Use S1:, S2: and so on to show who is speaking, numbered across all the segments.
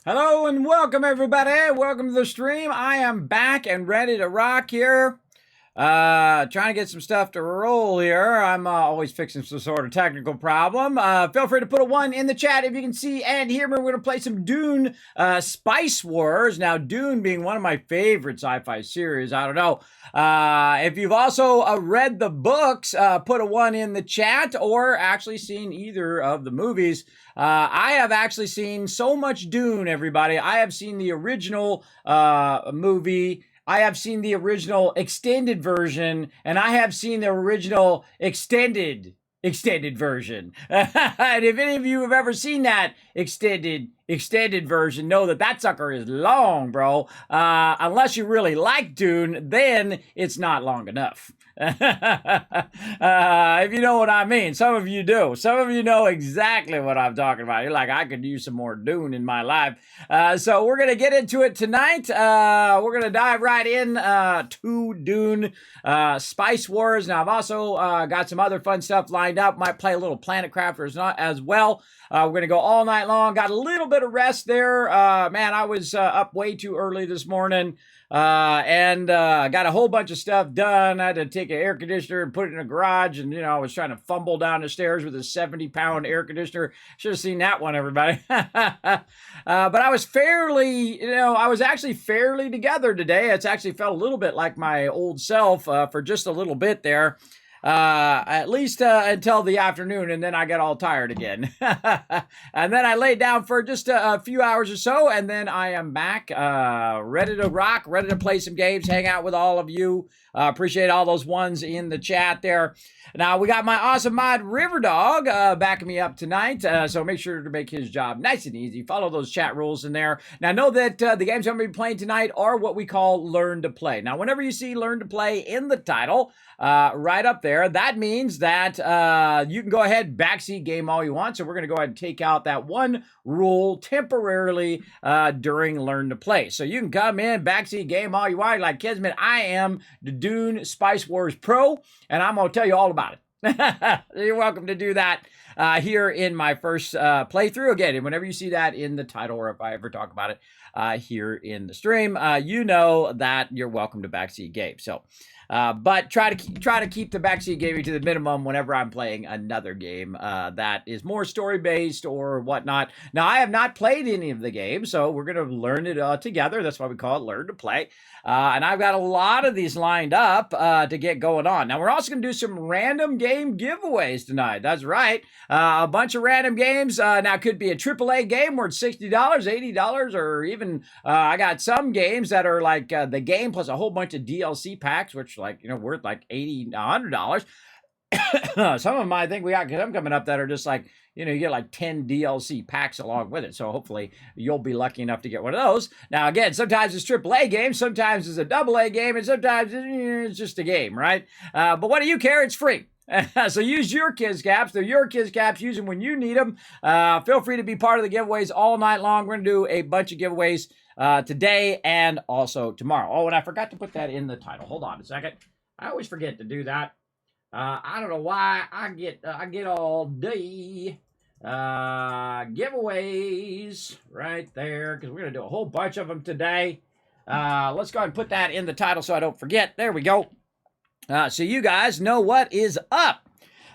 S1: Hello and welcome everybody. Welcome to the stream. I am back and ready to rock here. Trying to get some stuff to roll here. I'm always fixing some sort of technical problem. Feel free to put a 1 in the chat if you can see and hear me. We're going to play some Dune Spice Wars. Now, Dune being one of my favorite sci-fi series. I don't know. If you've also read the books, put a 1 in the chat or actually seen either of the movies. I have actually seen so much Dune, everybody. I have seen the original movie. I have seen the original extended version, and I have seen the original extended version. And if any of you have ever seen that extended version, know that that sucker is long, bro. Unless you really like Dune, then it's not long enough. If you know what I mean. Some of you do. Some of you know exactly what I'm talking about. You're like, I could use some more Dune in my life. So we're going to get into it tonight. We're going to dive right in to Dune Spice Wars. Now, I've also got some other fun stuff lined up. Might play a little Planet Crafters as well. We're going to go all night long. Got a little bit of rest there. Man, I was up way too early this morning. And got a whole bunch of stuff done. I had to take an air conditioner and put it in a garage. And, I was trying to fumble down the stairs with a 70-pound air conditioner. Should have seen that one, everybody. But I was I was actually fairly together today. It's actually felt a little bit like my old self for just a little bit there. At least until the afternoon, and then I got all tired again. And then I laid down for just a few hours or so, and then I am back, ready to rock, ready to play some games, hang out with all of you. Appreciate all those ones in the chat there. Now, we got my awesome mod, Riverdog, backing me up tonight, so make sure to make his job nice and easy. Follow those chat rules in there. Now, know that the games I'm going to be playing tonight are what we call Learn to Play. Now, whenever you see Learn to Play in the title, right up there, that means that you can go ahead, backseat game all you want. So we're going to go ahead and take out that one rule temporarily during Learn to Play. So you can come in, backseat game all you want. Like Kismet, I am the Dune Spice Wars Pro, and I'm going to tell you all about it. You're welcome to do that here in my first playthrough. Again, whenever you see that in the title or if I ever talk about it here in the stream, you know that you're welcome to backseat game. So, but try to keep the backseat gaming to the minimum whenever I'm playing another game that is more story based or whatnot. Now, I have not played any of the games, so we're going to learn it together. That's why we call it Learn to Play. And I've got a lot of these lined up to get going on. Now, we're also going to do some random game giveaways tonight. That's right. A bunch of random games. Now, it could be a AAA game worth $60, $80, or even I got some games that are like the game plus a whole bunch of DLC packs, which worth like $80, $100. Some of them I think we got some coming up that are just like, you get like 10 DLC packs along with it. So hopefully you'll be lucky enough to get one of those. Now, again, sometimes it's AAA games, sometimes it's a AA game, and sometimes it's just a game, right? But what do you care? It's free. So use your Kids Caps. They're your Kids Caps. Use them when you need them. Feel free to be part of the giveaways all night long. We're going to do a bunch of giveaways today and also tomorrow. Oh, and I forgot to put that in the title. Hold on a second. I always forget to do that. I don't know why I get all day giveaways right there because we're going to do a whole bunch of them today. Let's go ahead and put that in the title so I don't forget. There we go. So you guys know what is up.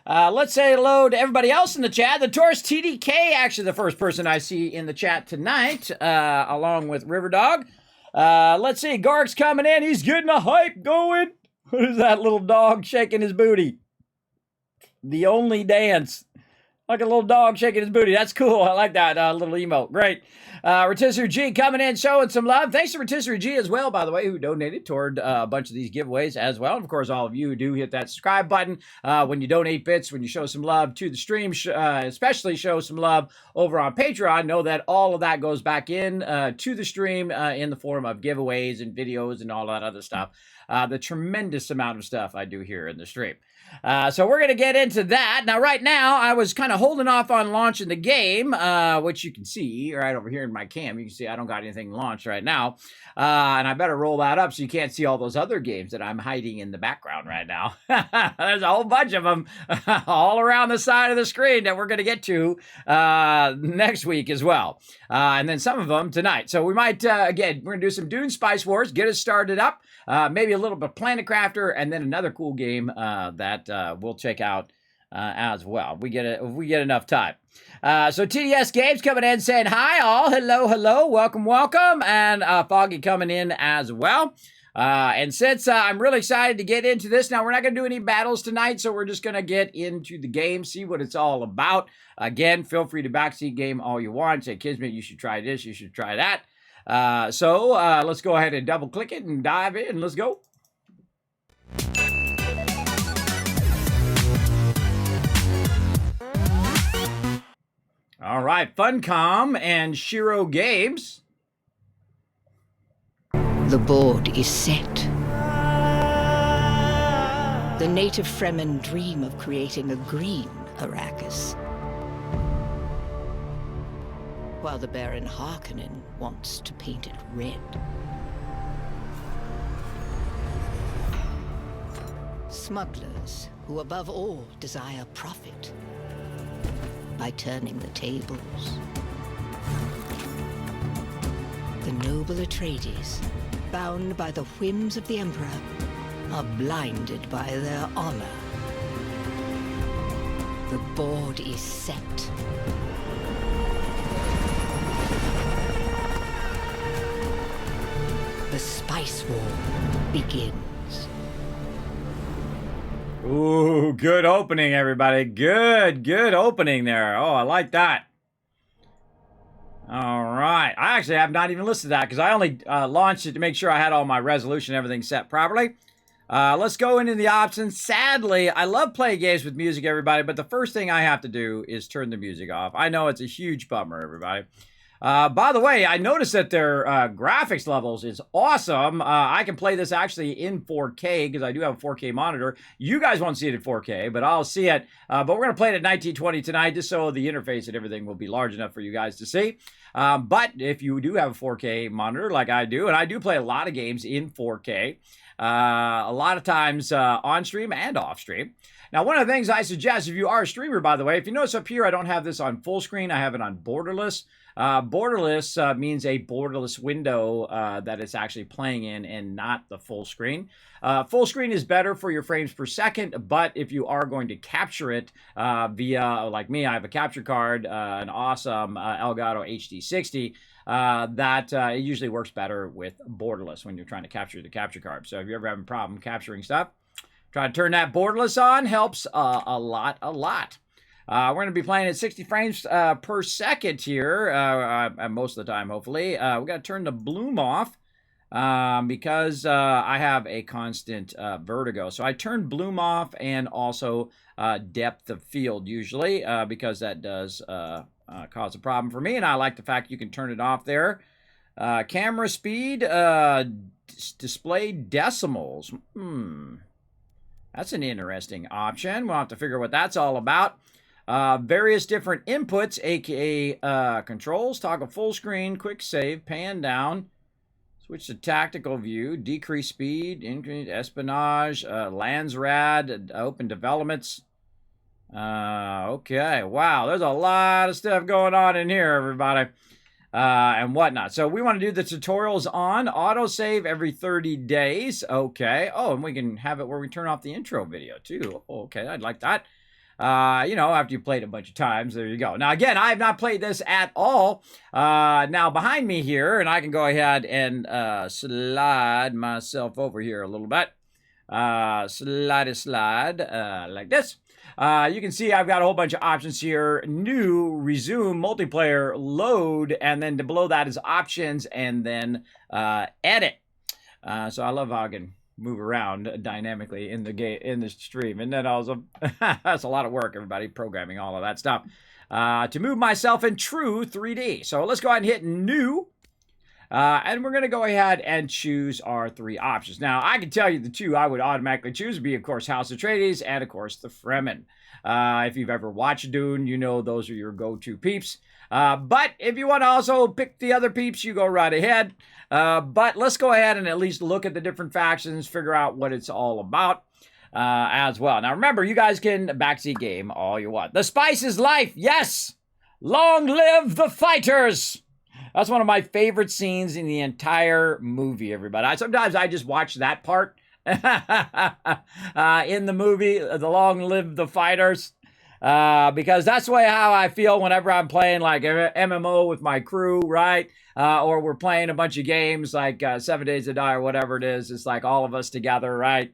S1: Let's say hello to everybody else in the chat. The Taurus TDK, actually the first person I see in the chat tonight, along with Riverdog. Let's see, Gark's coming in. He's getting the hype going. What is that little dog shaking his booty? The only dance. Like a little dog shaking his booty. That's cool. I like that little emote. Great. Rotisserie G coming in, showing some love. Thanks to Rotisserie G as well, by the way, who donated toward a bunch of these giveaways as well. And of course, all of you who do hit that subscribe button when you donate bits, when you show some love to the stream, especially show some love over on Patreon. Know that all of that goes back in to the stream in the form of giveaways and videos and all that other stuff. the tremendous amount of stuff I do here in the stream. So we're going to get into that. Now, right now, I was kind of holding off on launching the game, which you can see right over here in my cam. You can see I don't got anything launched right now. And I better roll that up so you can't see all those other games that I'm hiding in the background right now. There's a whole bunch of them all around the side of the screen that we're going to get to next week as well. And then some of them tonight. So we might, again, we're going to do some Dune Spice Wars, get us started up. Maybe a little bit of Planet Crafter, and then another cool game that we'll check out as well. If we get enough time. So TDS Games coming in saying hi all. Hello. Welcome. And Foggy coming in as well. And since I'm really excited to get into this, now we're not going to do any battles tonight, so we're just going to get into the game, see what it's all about. Again, feel free to backseat game all you want. Say, Kismet, you should try this, you should try that. So let's go ahead and double click it and dive in. Let's go. All right, Funcom and Shiro Games.
S2: The board is set. The native Fremen dream of creating a green Arrakis, while the Baron Harkonnen wants to paint it red. Smugglers who above all desire profit by turning the tables. The noble Atreides, bound by the whims of the Emperor, are blinded by their honor. The board is set. The Spice War begins.
S1: Ooh, good opening, everybody. Good opening there. Oh, I like that. All right. I actually have not even listed that because I only launched it to make sure I had all my resolution and everything set properly. Let's go into the options. Sadly, I love playing games with music, everybody, but the first thing I have to do is turn the music off. I know it's a huge bummer, everybody. By the way, I noticed that their graphics levels is awesome. I can play this actually in 4K because I do have a 4K monitor. You guys won't see it in 4K, but I'll see it. But we're going to play it at 1920 tonight just so the interface and everything will be large enough for you guys to see. But if you do have a 4K monitor like I do, and I do play a lot of games in 4K, a lot of times on stream and off stream. Now, one of the things I suggest if you are a streamer, by the way, if you notice up here, I don't have this on full screen. I have it on borderless. Borderless means a borderless window that it's actually playing in and not the full screen. Full screen is better for your frames per second, but if you are going to capture it via, like me, I have a capture card, an awesome Elgato HD60, that it usually works better with borderless when you're trying to capture the capture card. So if you're ever having a problem capturing stuff, try to turn that borderless on. Helps a lot. We're going to be playing at 60 frames per second here, most of the time, hopefully. We got to turn the bloom off because I have a constant vertigo. So I turn bloom off and also depth of field usually because that does cause a problem for me. And I like the fact you can turn it off there. Camera speed, display decimals. That's an interesting option. We'll have to figure what that's all about. Various different inputs, aka controls, toggle full screen, quick save, pan down, switch to tactical view, decrease speed, increase espionage, Landsrad, open developments. Okay, wow, there's a lot of stuff going on in here, everybody, and whatnot. So we want to do the tutorials on autosave every 30 days. Okay. Oh, and we can have it where we turn off the intro video too. Okay, I'd like that. You know, after you played a bunch of times, there you go. Now, again, I have not played this at all. Now, behind me here, and I can go ahead and slide myself over here a little bit. Slide, like this. You can see I've got a whole bunch of options here. New, resume, multiplayer, load, and then below that is options, and then edit. So I love how I can move around dynamically in the stream, and then also that's a lot of work, everybody, programming all of that stuff to move myself in true 3D. So let's go ahead and hit new. And we're going to go ahead and choose our 3 options. Now, I can tell you the 2 I would automatically choose would be, of course, House Atreides and, of course, the Fremen. If you've ever watched Dune, you know those are your go-to peeps. But if you want to also pick the other peeps, you go right ahead. But let's go ahead and at least look at the different factions, figure out what it's all about as well. Now, remember, you guys can backseat game all you want. The spice is life, yes! Long live the fighters! That's one of my favorite scenes in the entire movie, everybody. Sometimes I just watch that part in the movie, The Long Live the Fighters, because that's the way how I feel whenever I'm playing like MMO with my crew, right? Or we're playing a bunch of games like 7 Days to Die or whatever it is. It's like all of us together, right?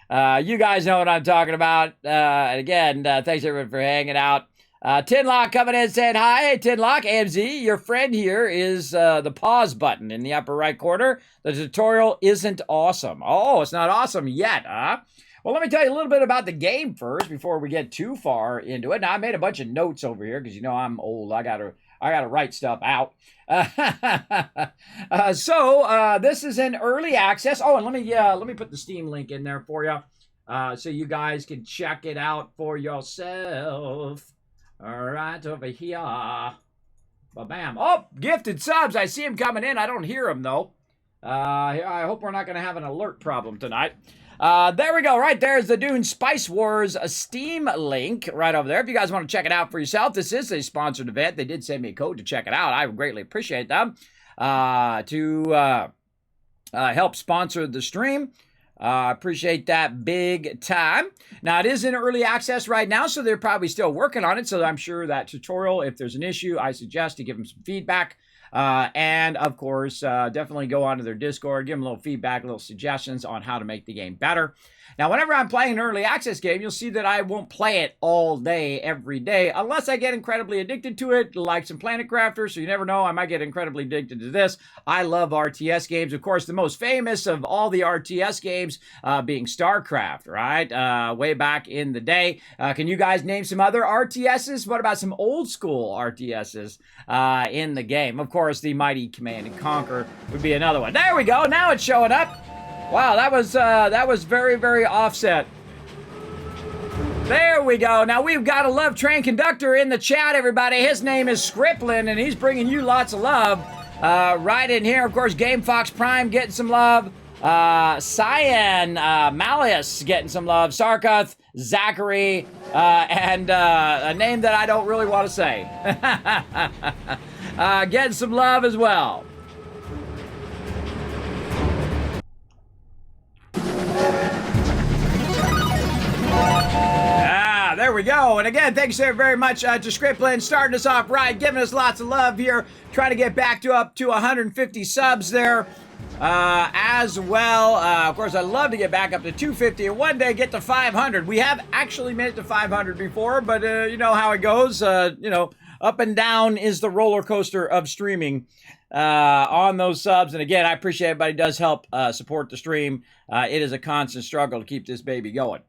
S1: You guys know what I'm talking about. And again, thanks everyone for hanging out. Tinlock coming in saying hi. Hey, Tinlock, AMZ, your friend here is the pause button in the upper right corner. The tutorial isn't awesome. Oh, it's not awesome yet, huh? Well, let me tell you a little bit about the game first before we get too far into it. Now, I made a bunch of notes over here because, you know, I'm old. I gotta write stuff out. So this is in early access. Oh, and let me put the Steam link in there for you so you guys can check it out for yourself. All right, over here. Ba-bam. Oh, gifted subs. I see him coming in. I don't hear him, though. I hope we're not going to have an alert problem tonight. There we go. Right there's the Dune Spice Wars Steam link right over there. If you guys want to check it out for yourself, this is a sponsored event. They did send me a code to check it out. I greatly appreciate them to help sponsor the stream. Appreciate that big time. Now, it is in early access right now, so they're probably still working on it. So I'm sure that tutorial, if there's an issue, I suggest to give them some feedback. And, of course, definitely go onto their Discord, give them a little feedback, little suggestions on how to make the game better. Now, whenever I'm playing an early access game, you'll see that I won't play it all day, every day, unless I get incredibly addicted to it, like some Planet Crafters, so you never know, I might get incredibly addicted to this. I love RTS games. Of course, the most famous of all the RTS games being StarCraft, right? Way back in the day. Can you guys name some other RTSs? What about some old school RTSs in the game? Of course, the mighty Command & Conquer would be another one. There we go. Now it's showing up. Wow, that was very, very offset. There we go. Now we've got a Love Train Conductor in the chat, everybody. His name is Scriplin, and he's bringing you lots of love right in here. Of course, Game Fox Prime getting some love. Cyan, Malleus getting some love. Sarkoth, Zachary, and a name that I don't really want to say. Getting some love as well. There we go. And again, thanks very much to Scriplin, starting us off right, giving us lots of love here, trying to get back to up to 150 subs there as well. Of course, I'd love to get back up to 250 and one day get to 500. We have actually made it to 500 before, but you know how it goes. You know, up and down is the roller coaster of streaming on those subs. And again, I appreciate everybody does help support the stream. It is a constant struggle to keep this baby going.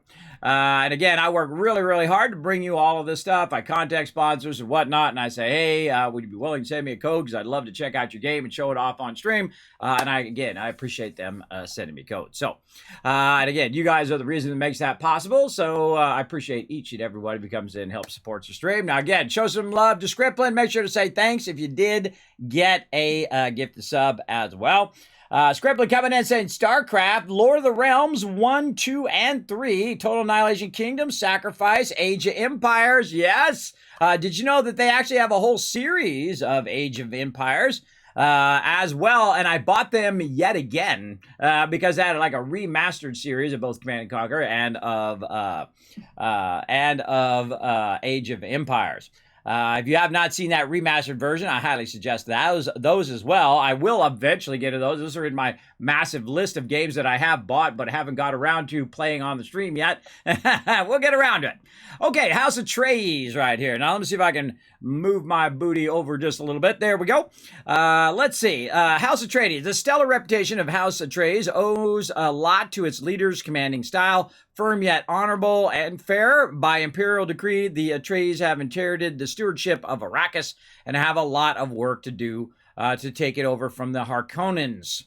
S1: And again, I work really, really hard to bring you all of this stuff. I contact sponsors and whatnot, and I say, hey, would you be willing to send me a code? Because I'd love to check out your game and show it off on stream. And I appreciate them sending me codes. So, and again, you guys are the reason that makes that possible. So I appreciate each and every one who comes in and helps support the stream. Now, again, show some love to Scriplin. Make sure to say thanks if you did get a gift to sub as well. Scriplin coming in saying StarCraft, Lord of the Realms 1, 2, and 3, Total Annihilation Kingdom, Sacrifice, Age of Empires. Yes. Did you know that they actually have a whole series of Age of Empires as well? And I bought them yet again because they had like a remastered series of both Command & Conquer and of Age of Empires. If you have not seen that remastered version, I highly suggest those as well. I will eventually get to those. Those are in my massive list of games that I have bought but haven't got around to playing on the stream yet. We'll get around to it. Okay, House Atreides right here. Now, let me see if I can move my booty over just a little bit. There we go. Let's see. House Atreides. The stellar reputation of House Atreides owes a lot to its leader's commanding style. Firm yet honorable and fair. By imperial decree, the Atreides have inherited the stewardship of Arrakis and have a lot of work to do to take it over from the Harkonnens.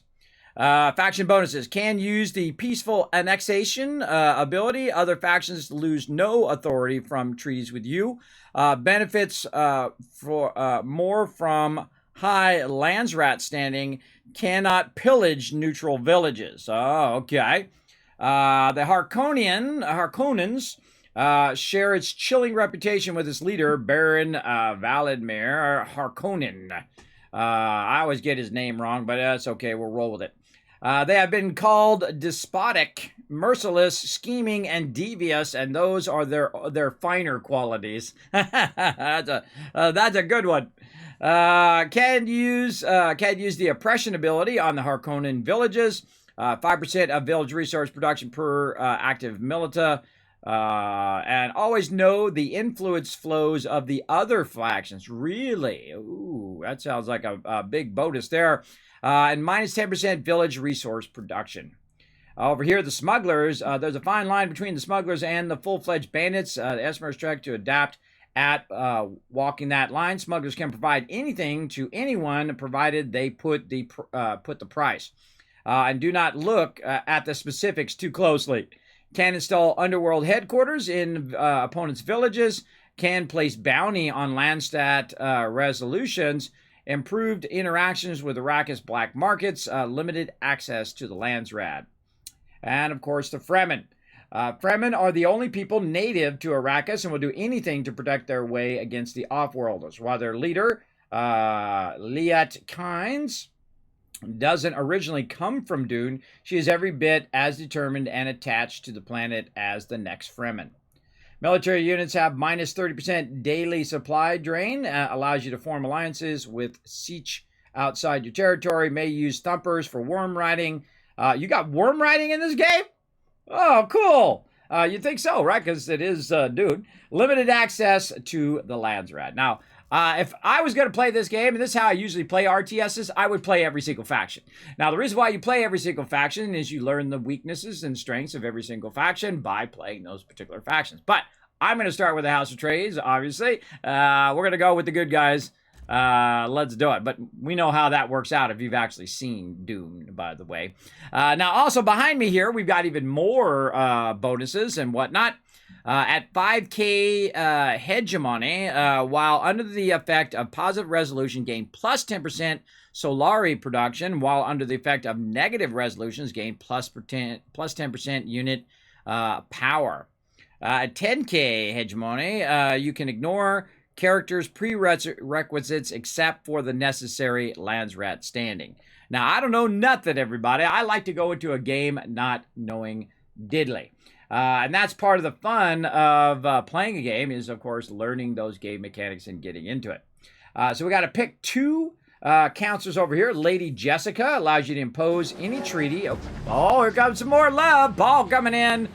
S1: Faction bonuses can use the peaceful annexation ability. Other factions lose no authority from treaties with you. Benefits for more from high Landsrat standing cannot pillage neutral villages. Oh, okay. The Harkonnens share its chilling reputation with its leader, Baron Valadimir Harkonnen. I always get his name wrong, but that's okay. We'll roll with it. They have been called despotic, merciless, scheming, and devious, and those are their finer qualities. That's a good one. Can use the oppression ability on the Harkonnen villages. 5% of village resource production per active milita. And always know the influence flows of the other factions. Really? Ooh, that sounds like a big bonus there. And minus 10% village resource production. Over here, the smugglers. There's a fine line between the smugglers and the full-fledged bandits. The Esmer's track to adapt at walking that line. Smugglers can provide anything to anyone provided they put the price. And do not look at the specifics too closely. Can install underworld headquarters in opponents' villages. Can place bounty on Landstat resolutions. Improved interactions with Arrakis black markets. Limited access to the Landsrad. And, of course, the Fremen. Fremen are the only people native to Arrakis and will do anything to protect their way against the Offworlders. While their leader, Liat Kynes, doesn't originally come from Dune, she is every bit as determined and attached to the planet as the next Fremen. Military units have minus 30% daily supply drain. Allows you to form alliances with Siege outside your territory. May use thumpers for worm riding. You got worm riding in this game? Oh, cool. You'd think so, right? Because it is Dune. Limited access to the Landsrad. Now, if I was going to play this game, and this is how I usually play RTSs, I would play every single faction. Now, the reason why you play every single faction is you learn the weaknesses and strengths of every single faction by playing those particular factions. But I'm going to start with the House of Atreides, obviously. We're going to go with the good guys. Let's do it. But we know how that works out if you've actually seen Dune, by the way. Now, also behind me here, we've got even more bonuses and whatnot. At 5K hegemony, while under the effect of positive resolution, gain plus 10% Solari production, while under the effect of negative resolutions, gain plus 10% unit power. At 10K hegemony, you can ignore characters' prerequisites except for the necessary Landsrat standing. Now, I don't know nothing, everybody. I like to go into a game not knowing diddly. And that's part of the fun of playing a game is, of course, learning those game mechanics and getting into it. So we got to pick two counselors over here. Lady Jessica allows you to impose any treaty. Oh, here comes some more love. Paul coming in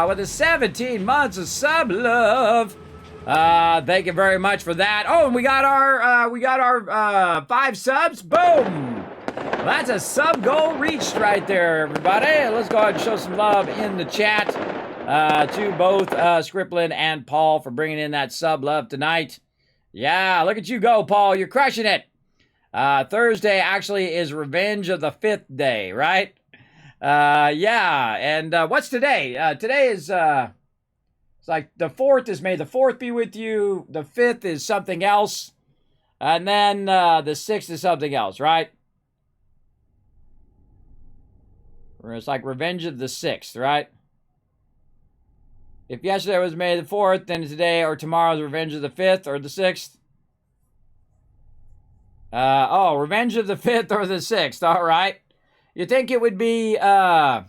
S1: with a 17 months of sub love. Thank you very much for that. Oh, and we got our 5 subs. Boom. Well, that's a sub goal reached right there, everybody. Let's go ahead and show some love in the chat to both Scriplin and Paul for bringing in that sub love tonight. Yeah, look at you go, Paul. You're crushing it. Thursday actually is Revenge of the 5th day, right? Yeah, and what's today? Today is, it's like the 4th is May the 4th be with you. The 5th is something else. And then the 6th is something else, right? It's like Revenge of the 6th, right? If yesterday was May the 4th, then today or tomorrow is Revenge of the 5th or the 6th. Oh, Revenge of the 5th or the 6th, all right. You think it would be the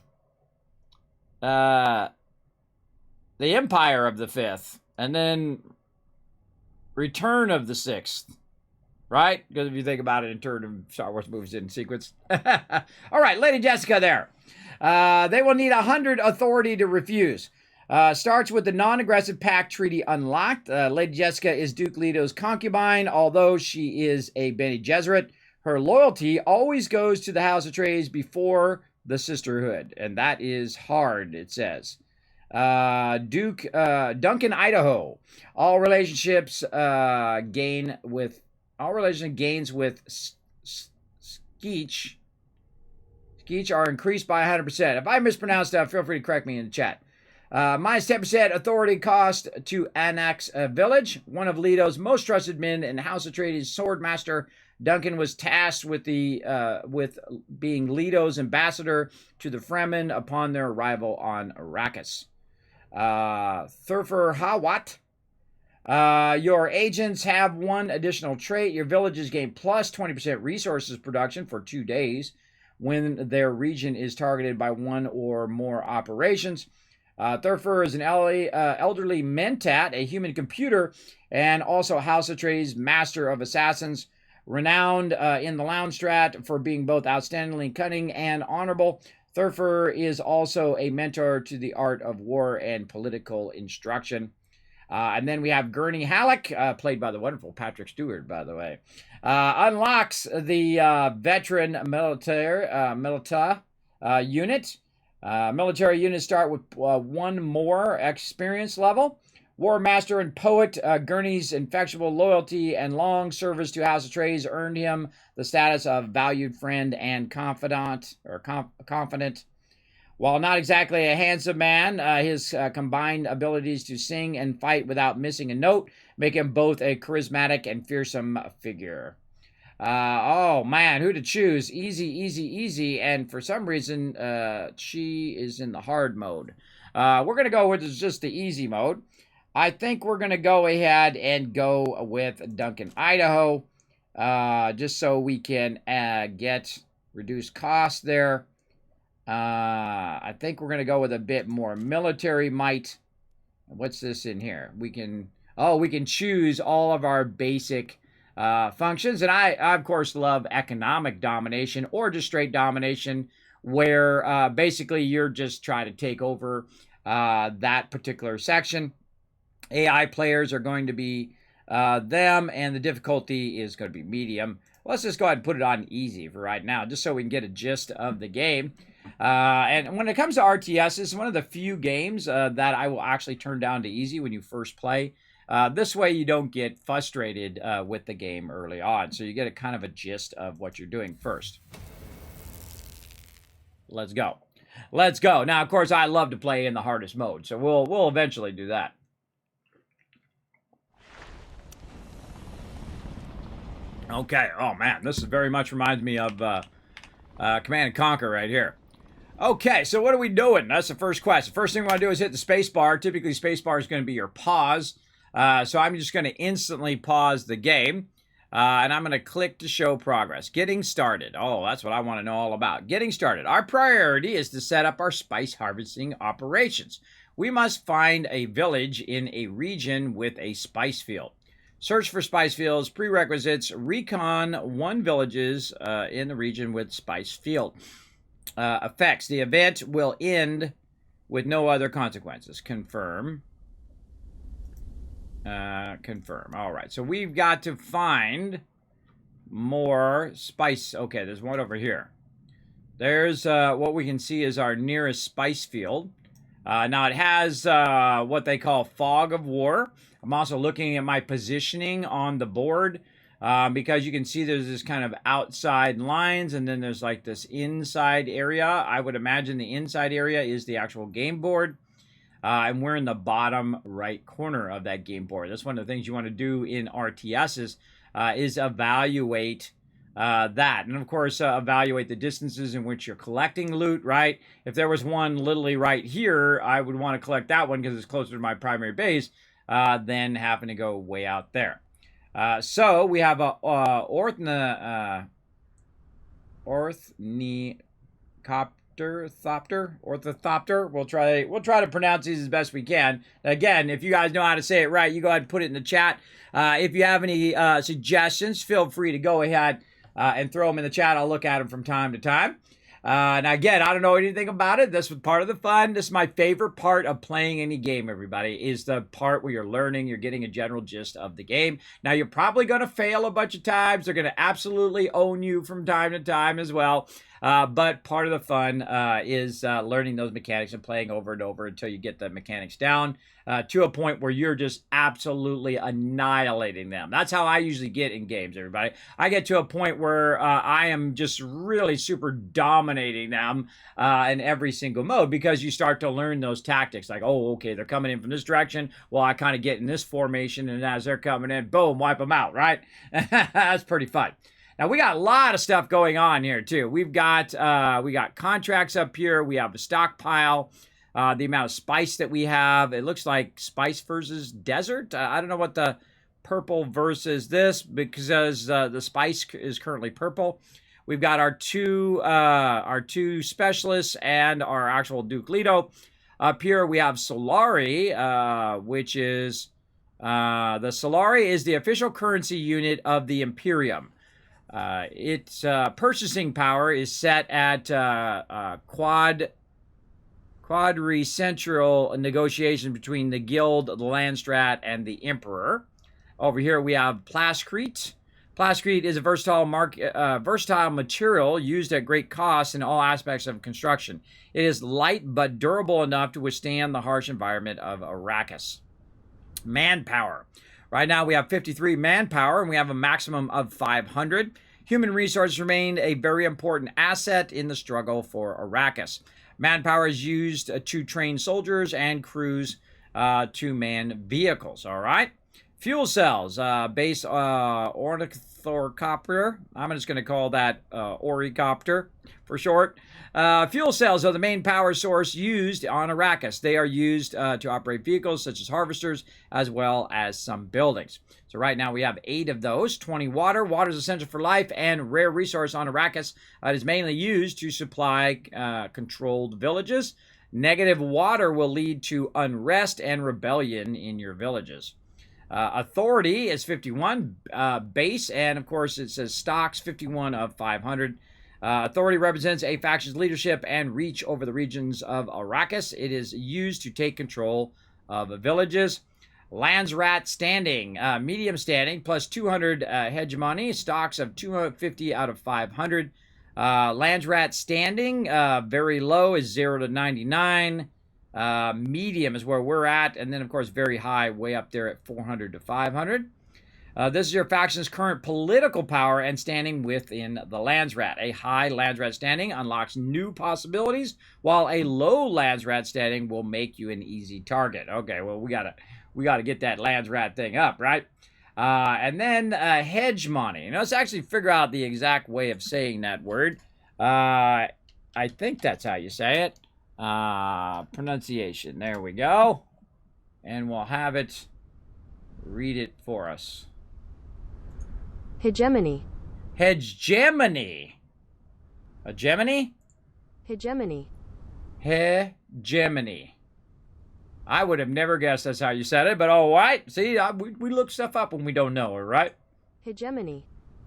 S1: Empire of the 5th and then Return of the 6th. Right? Because if you think about it in terms of Star Wars movies in sequence. All right, Lady Jessica there. They will need 100 authority to refuse. Starts with the non-aggressive pact treaty unlocked. Lady Jessica is Duke Leto's concubine. Although she is a Bene Gesserit, her loyalty always goes to the House of Atreides before the sisterhood. And that is hard, it says. Duncan, Idaho. All relations gains with Skeech are increased by 100%. If I mispronounce that, feel free to correct me in the chat. Minus 10% authority cost to annex a village. One of Leto's most trusted men in House Atreides' swordmaster, Duncan, was tasked with with being Leto's ambassador to the Fremen upon their arrival on Arrakis. Thurfer Hawat. Your agents have one additional trait. Your villages gain plus 20% resources production for 2 days when their region is targeted by one or more operations. Thurfer is an elderly mentat, a human computer, and also House Atreides' master of assassins, renowned in the Loundstrat for being both outstandingly cunning and honorable. Thurfer is also a mentor to the art of war and political instruction. And then we have Guernie Halleck, played by the wonderful Patrick Stewart, by the way. Unlocks the veteran military unit. Military units start with one more experience level. War Master and Poet, Gurney's infectible loyalty and long service to House Atreides earned him the status of valued friend and confidant. While not exactly a handsome man, his combined abilities to sing and fight without missing a note make him both a charismatic and fearsome figure. Oh man, who to choose? Easy. And for some reason, she is in the hard mode. We're going to go with just the easy mode. I think we're going to go ahead and go with Duncan, Idaho, just so we can get reduced costs there. I think we're going to go with a bit more military might. What's this in here? We can choose all of our basic functions. And I, of course, love economic domination or just straight domination, where basically you're just trying to take over that particular section. AI players are going to be them, and the difficulty is going to be medium. Let's just go ahead and put it on easy for right now, just so we can get a gist of the game. And when it comes to RTS, it's one of the few games that I will actually turn down to easy when you first play. This way you don't get frustrated with the game early on, so you get a kind of a gist of what you're doing first. Let's go. Now, of course, I love to play in the hardest mode, so we'll eventually do that. Okay. Oh man, this is very much reminds me of Command & Conquer right here. Okay, so what are we doing? That's the first question. First thing we want to do is hit the space bar. Typically, space bar is going to be your pause. So I'm just going to instantly pause the game. And I'm going to click to show progress. Getting started. Oh, that's what I want to know all about. Getting started. Our priority is to set up our spice harvesting operations. We must find a village in a region with a spice field. Search for spice fields. Prerequisites. Recon 1 villages in the region with spice field. Effects. The event will end with no other consequences. Confirm. Confirm. All right. So we've got to find more spice. Okay, there's one over here. There's what we can see is our nearest spice field. Now it has what they call fog of war. I'm also looking at my positioning on the board because you can see there's this kind of outside lines and then there's like this inside area. I would imagine the inside area is the actual game board. And we're in the bottom right corner of that game board. That's one of the things you want to do in RTSs is evaluate that. And of course, evaluate the distances in which you're collecting loot, right? If there was one literally right here, I would want to collect that one because it's closer to my primary base than having to go way out there. So we have a ornithopter. We'll try to pronounce these as best we can. Again, if you guys know how to say it right, you go ahead and put it in the chat. If you have any suggestions, feel free to go ahead and throw them in the chat. I'll look at them from time to time. Now again, I don't know anything about it. This was part of the fun. This is my favorite part of playing any game, everybody, is the part where you're learning, you're getting a general gist of the game. Now, you're probably going to fail a bunch of times. They're going to absolutely own you from time to time as well. But part of the fun is learning those mechanics and playing over and over until you get the mechanics down to a point where you're just absolutely annihilating them. That's how I usually get in games, everybody. I get to a point where I am just really super dominating them in every single mode, because you start to learn those tactics. Like, oh, okay, they're coming in from this direction. Well, I kind of get in this formation, and as they're coming in, boom, wipe them out, right? That's pretty fun. Now, we got a lot of stuff going on here, too. We got contracts up here. We have a stockpile. The amount of spice that we have. It looks like spice versus desert. I don't know what the purple versus this, because the spice is currently purple. We've got our two specialists and our actual Duke Leto. Up here we have Solari, which is the Solari is the official currency unit of the Imperium. Its purchasing power is set at quadricentral negotiation between the Guild, the Landstrat, and the Emperor. Over here we have Plascrete. Plascrete is a versatile material used at great cost in all aspects of construction. It is light but durable enough to withstand the harsh environment of Arrakis. Manpower. Right now we have 53 manpower, and we have a maximum of 500. Human resources remain a very important asset in the struggle for Arrakis. Manpower is used to train soldiers and crews to man vehicles, all right? Fuel cells, base ornithorcopter. I'm just going to call that Oricopter for short. Fuel cells are the main power source used on Arrakis. They are used to operate vehicles such as harvesters, as well as some buildings. So right now we have 8 of those. 20 water. Water is essential for life and rare resource on Arrakis. It is mainly used to supply controlled villages. Negative water will lead to unrest and rebellion in your villages. Authority is 51 base, and of course it says stocks 51 of 500. Authority represents a faction's leadership and reach over the regions of Arrakis. It is used to take control of villages. Landsrat standing, medium standing, plus 200 hegemony, stocks of 250 out of 500. Landsrat standing, very low is 0 to 99. Medium is where we're at, and then of course very high, way up there at 400 to 500. This is your faction's current political power and standing within the Landsrat. A high Landsrat standing unlocks new possibilities, while a low Landsrat standing will make you an easy target. Okay, well we gotta get that Landsrat thing up, right? And then hegemony. Let's actually figure out the exact way of saying that word. I think that's how you say it. Pronunciation. There we go. And we'll have it read it for us.
S3: Hegemony.
S1: Hegemony. Hegemony?
S3: Hegemony.
S1: Hegemony. I would have never guessed that's how you said it, but all right. See, we look stuff up when we don't know it, right?
S3: Hegemony.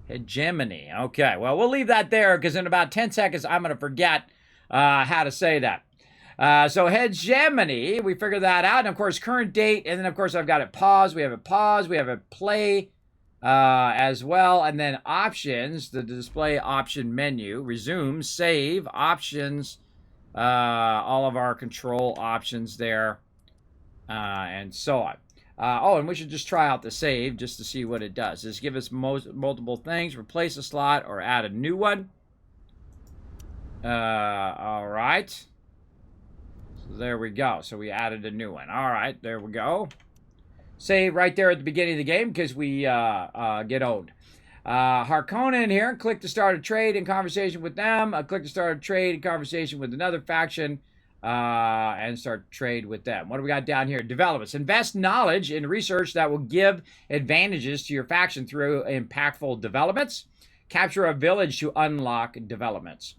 S1: Hegemony. Okay, well, we'll leave that there, because in about 10 seconds, I'm going to forget how to say that. So hegemony, we figured that out. And of course, current date. And then of course, I've got it pause. We have a pause. We have a play as well. And then options, the display option menu, resume, save, options, all of our control options there, and so on. Oh, and we should just try out the save just to see what it does. Just give us multiple things, replace a slot or add a new one. All right. So there we go. So we added a new one. All right, there we go. Save right there at the beginning of the game, because we get owned. Harkonnen here. Click to start a trade in conversation with them. Click to start a trade in conversation with another faction. And start trade with them. What do we got down here? Developments. Invest knowledge in research that will give advantages to your faction through impactful developments. Capture a village to unlock developments.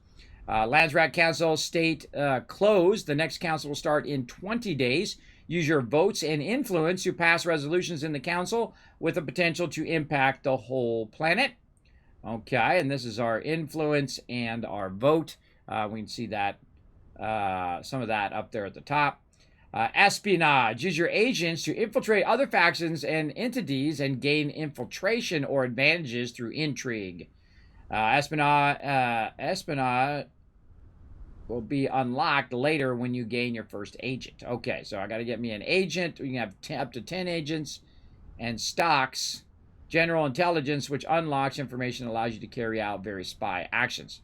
S1: Landsrat Council state closed. The next council will start in 20 days. Use your votes and influence to pass resolutions in the council with the potential to impact the whole planet. Okay, and this is our influence and our vote. We can see that some of that up there at the top. Espionage. Use your agents to infiltrate other factions and entities and gain infiltration or advantages through intrigue. Espionage will be unlocked later when you gain your first agent. Okay, so I got to get me an agent. We can have up to 10 agents. And stocks, general intelligence, which unlocks information, allows you to carry out various spy actions.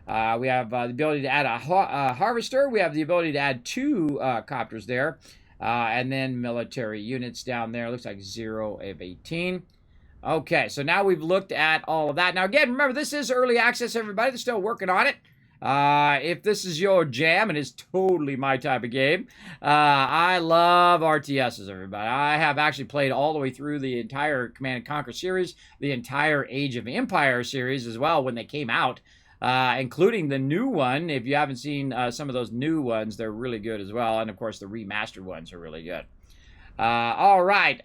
S1: We have the ability to add a harvester. We have the ability to add 2 copters there. And then military units down there. Looks like 0 of 18. Okay, so now we've looked at all of that. Now, again, remember, this is early access, everybody. They're still working on it. If this is your jam, and it's totally my type of game, I love RTSs, everybody. I have actually played all the way through the entire Command & Conquer series, the entire Age of Empire series as well when they came out, including the new one. If you haven't seen some of those new ones, they're really good as well. And, of course, the remastered ones are really good. All right,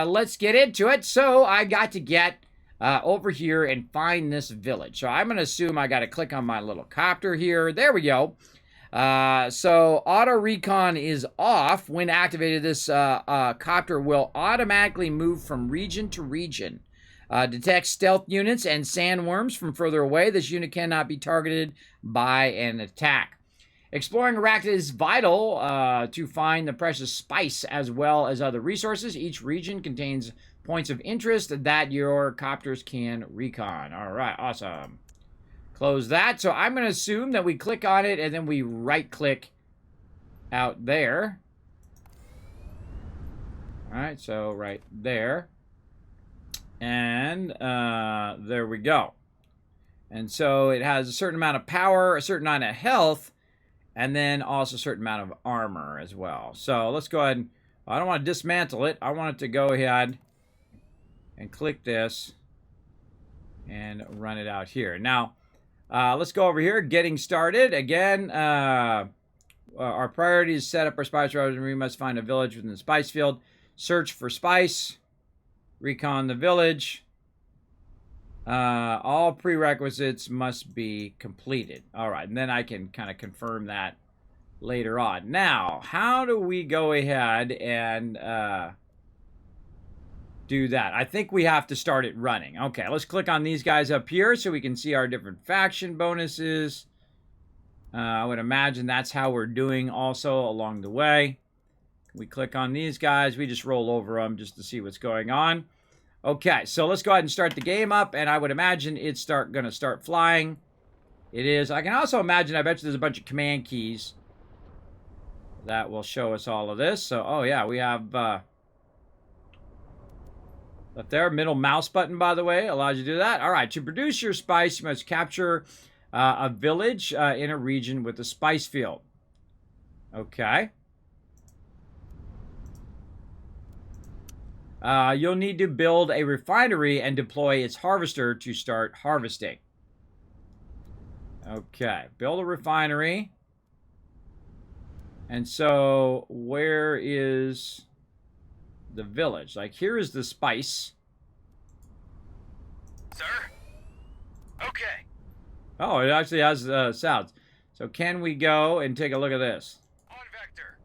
S1: let's get into it. So I got to get over here and find this village. So I'm going to assume I got to click on my little copter here. There we go. So auto recon is off. When activated, this copter will automatically move from region to region. Detect stealth units and sandworms from further away. This unit cannot be targeted by an attack. Exploring Iraq is vital to find the precious spice as well as other resources. Each region contains points of interest that your copters can recon. All right, awesome. Close that. So I'm going to assume that we click on it and then we right-click out there. All right, so right there. And there we go. And so it has a certain amount of power, a certain amount of health, and then also a certain amount of armor as well. So let's go ahead and, I don't want to dismantle it. I want it to go ahead and click this and run it out here. Now, let's go over here, getting started. Again, our priority is set up our spice routes, and we must find a village within the spice field. Search for spice. Recon the village. All prerequisites must be completed. All right, and then I can kind of confirm that later on. Now, how do we go ahead and do that? I think we have to start it running. Okay, let's click on these guys up here so we can see our different faction bonuses. I would imagine that's how we're doing also along the way. We click on these guys. We just roll over them just to see what's going on. Okay, so let's go ahead and start the game up, and I would imagine it's going to start flying. It is. I can also imagine, I bet you there's a bunch of command keys that will show us all of this. So, oh yeah, we have up there, middle mouse button, by the way, allows you to do that. All right, to produce your spice, you must capture a village in a region with a spice field. Okay. You'll need to build a refinery and deploy its harvester to start harvesting. Okay, build a refinery. And so, where is the village? Like, here is the spice.
S4: Sir? Okay.
S1: Oh, it actually has sounds. So, can we go and take a look at this?
S4: On vector.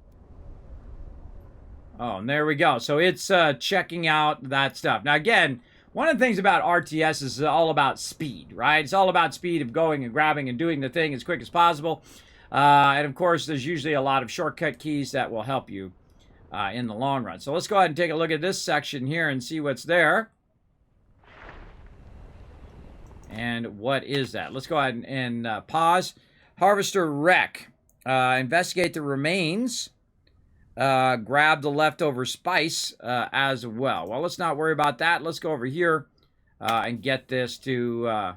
S1: Oh, and there we go. So, it's checking out that stuff. Now, again, one of the things about RTS is all about speed, right? It's all about speed of going and grabbing and doing the thing as quick as possible. And, of course, there's usually a lot of shortcut keys that will help you in the long run. So let's go ahead and take a look at this section here and see what's there. And what is that? Let's go ahead and pause. Harvester wreck. Investigate the remains. Grab the leftover spice as well. Well, let's not worry about that. Let's go over here and get this to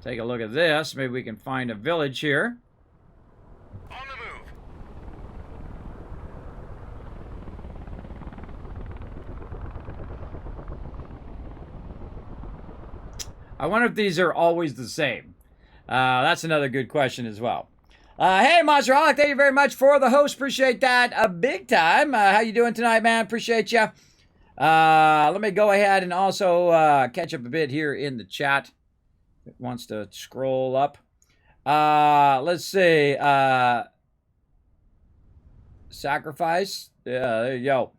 S1: take a look at this. Maybe we can find a village here.
S4: On the move.
S1: I wonder if these are always the same. That's another good question as well. Hey, Monster Halleck, thank you very much for the host. Appreciate that big time. How you doing tonight, man? Appreciate you. Let me go ahead and also catch up a bit here in the chat. It wants to scroll up. Let's see. Sacrifice. Yeah, there you go.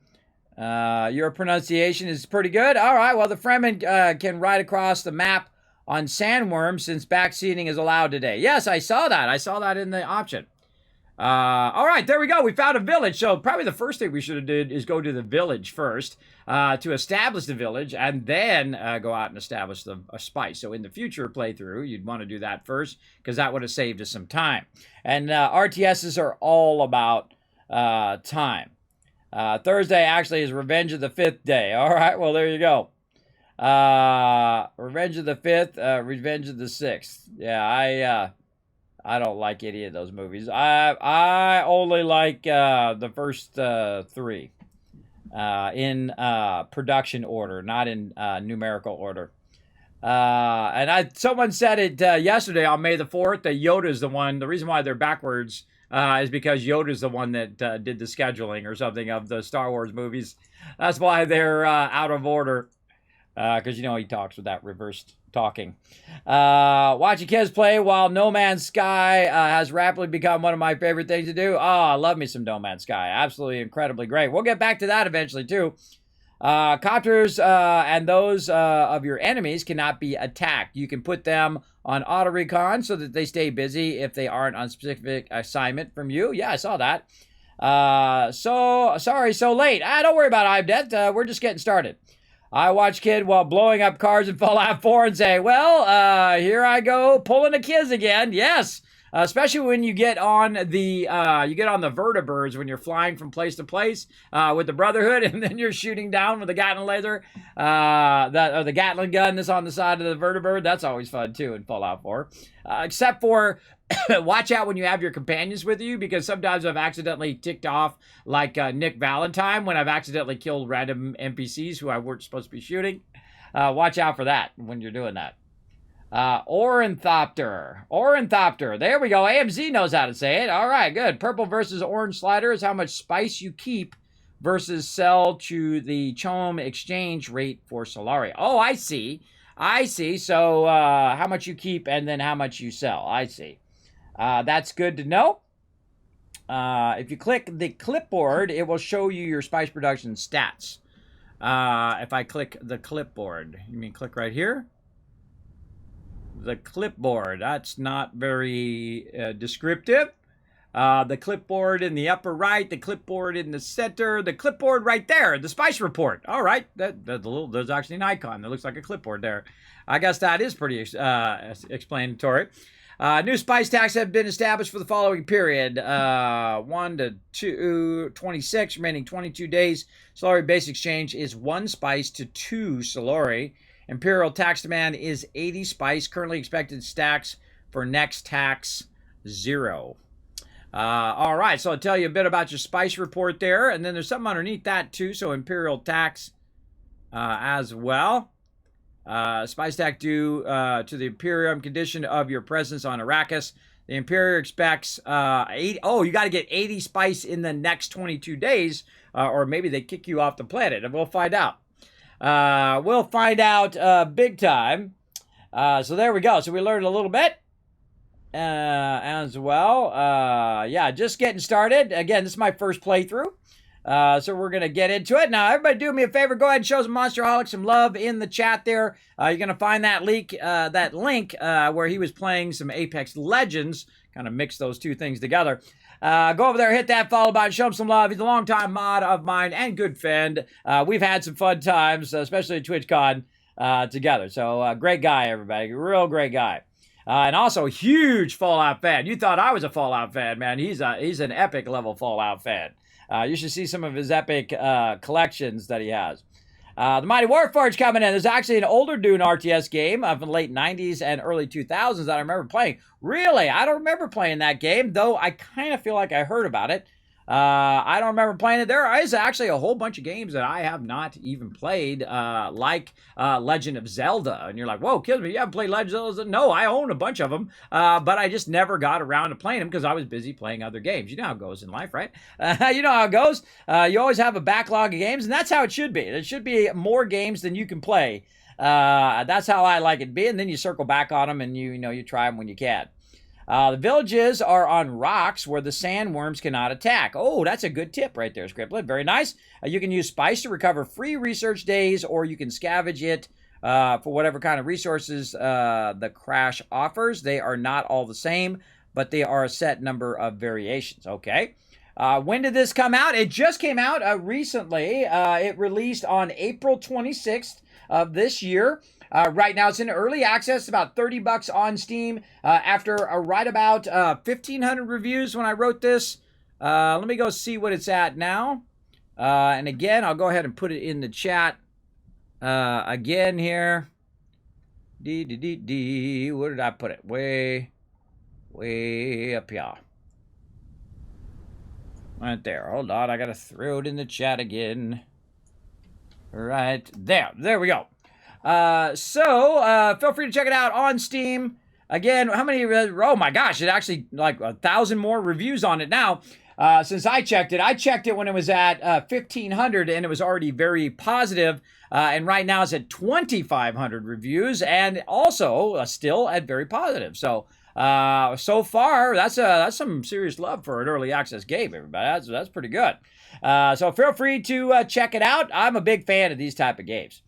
S1: Your pronunciation is pretty good. All right, well, the Fremen can ride across the map on sandworms since backseating is allowed today. Yes, I saw that. I saw that in the option. All right, there we go. We found a village. So probably the first thing we should have did is go to the village first to establish the village, and then go out and establish a spice. So in the future playthrough, you'd want to do that first because that would have saved us some time. And RTSs are all about time. Thursday actually is Revenge of the Fifth Day. All right, well, there you go. Revenge of the Fifth, Revenge of the Sixth. Yeah, I don't like any of those movies. I only like the first three in production order, not in numerical order. And someone said it yesterday on May the 4th that Yoda's the one. The reason why they're backwards is because Yoda's the one that did the scheduling or something of the Star Wars movies. That's why they're out of order. Because, you know, he talks with that reversed talking. Watching kids play while No Man's Sky has rapidly become one of my favorite things to do. Oh, I love me some No Man's Sky. Absolutely incredibly great. We'll get back to that eventually, too. Copters and those of your enemies cannot be attacked. You can put them on auto recon so that they stay busy if they aren't on specific assignment from you. Yeah, I saw that. So, sorry, so late. Don't worry about it, Ibedet. We're just getting started. I watch kid while blowing up cars in Fallout 4 and say, well, here I go pulling a kids again. Yes. Especially when you get on the vertibirds when you're flying from place to place with the Brotherhood, and then you're shooting down with the Gatling laser, the Gatling gun that's on the side of the vertibird. That's always fun too in Fallout 4. Except for watch out when you have your companions with you, because sometimes I've accidentally ticked off like Nick Valentine when I've accidentally killed random NPCs who I weren't supposed to be shooting. Watch out for that when you're doing that. Ornithopter. There we go. AMZ knows how to say it. All right, good. Purple versus orange slider is how much spice you keep versus sell to the Chom exchange rate for Solari. Oh, I see. So how much you keep and then how much you sell. I see. That's good to know. If you click the clipboard, it will show you your spice production stats. If I click the clipboard, you mean click right here? The clipboard, that's not very descriptive. The clipboard in the upper right, the clipboard in the center, the clipboard right there, the spice report. All right, there's actually an icon that looks like a clipboard there. I guess that is pretty explanatory. New spice tax have been established for the following period. 1 to 26, remaining 22 days. Solari base exchange is 1 spice to 2 Solari. Imperial tax demand is 80 spice. Currently expected stacks for next tax 0. All right, so I'll tell you a bit about your spice report there. And then there's something underneath that too. So Imperial tax as well. Spice tax due to the Imperium condition of your presence on Arrakis. The Imperium expects 80. Oh, you got to get 80 spice in the next 22 days. Or maybe they kick you off the planet. And we'll find out. We'll find out big time. So there we go. So we learned a little bit as well. Yeah, just getting started. Again, this is my first playthrough. So we're going to get into it. Now, everybody do me a favor. Go ahead and show some Monsterholic some love in the chat there. You're going to find that link where he was playing some Apex Legends. Kind of mix those two things together. Go over there, hit that follow button, show him some love. He's a longtime mod of mine and good friend. We've had some fun times, especially at TwitchCon together. So great guy, everybody. Real great guy. And also huge Fallout fan. You thought I was a Fallout fan, man. He's an epic level Fallout fan. You should see some of his epic collections that he has. The Mighty Warforged coming in. There's actually an older Dune RTS game of the late 90s and early 2000s that I remember playing. Really? I don't remember playing that game, though I kind of feel like I heard about it. I don't remember playing it. There is actually a whole bunch of games that I have not even played, like Legend of Zelda. And you're like, whoa, Kismet, you haven't played Legend of Zelda? No, I own a bunch of them, but I just never got around to playing them because I was busy playing other games. You know how it goes in life, right? You know how it goes. You always have a backlog of games, and that's how it should be. There should be more games than you can play. That's how I like it to be, and then you circle back on them, and you try them when you can. The villages are on rocks where the sandworms cannot attack. Oh, that's a good tip right there, Scriptlet. Very nice. You can use spice to recover free research days, or you can scavenge it for whatever kind of resources the crash offers. They are not all the same, but they are a set number of variations. Okay. When did this come out? It just came out recently. It released on April 26th of this year. Right now, it's in early access, about $30 on Steam. After right about 1,500 reviews when I wrote this. Let me go see what it's at now. And again, I'll go ahead and put it in the chat. Again here. Where did I put it? Way up here. Right there. Hold on, I gotta throw it in the chat again. Right there. There we go. So feel free to check it out on Steam. Again, how many? Oh my gosh, it actually like 1,000 more reviews on it now. Since I checked it when it was at 1,500, and it was already very positive. And right now it's at 2,500 reviews, and also still at very positive. So so far that's some serious love for an early access game, everybody. That's pretty good. So feel free to check it out. I'm a big fan of these type of games.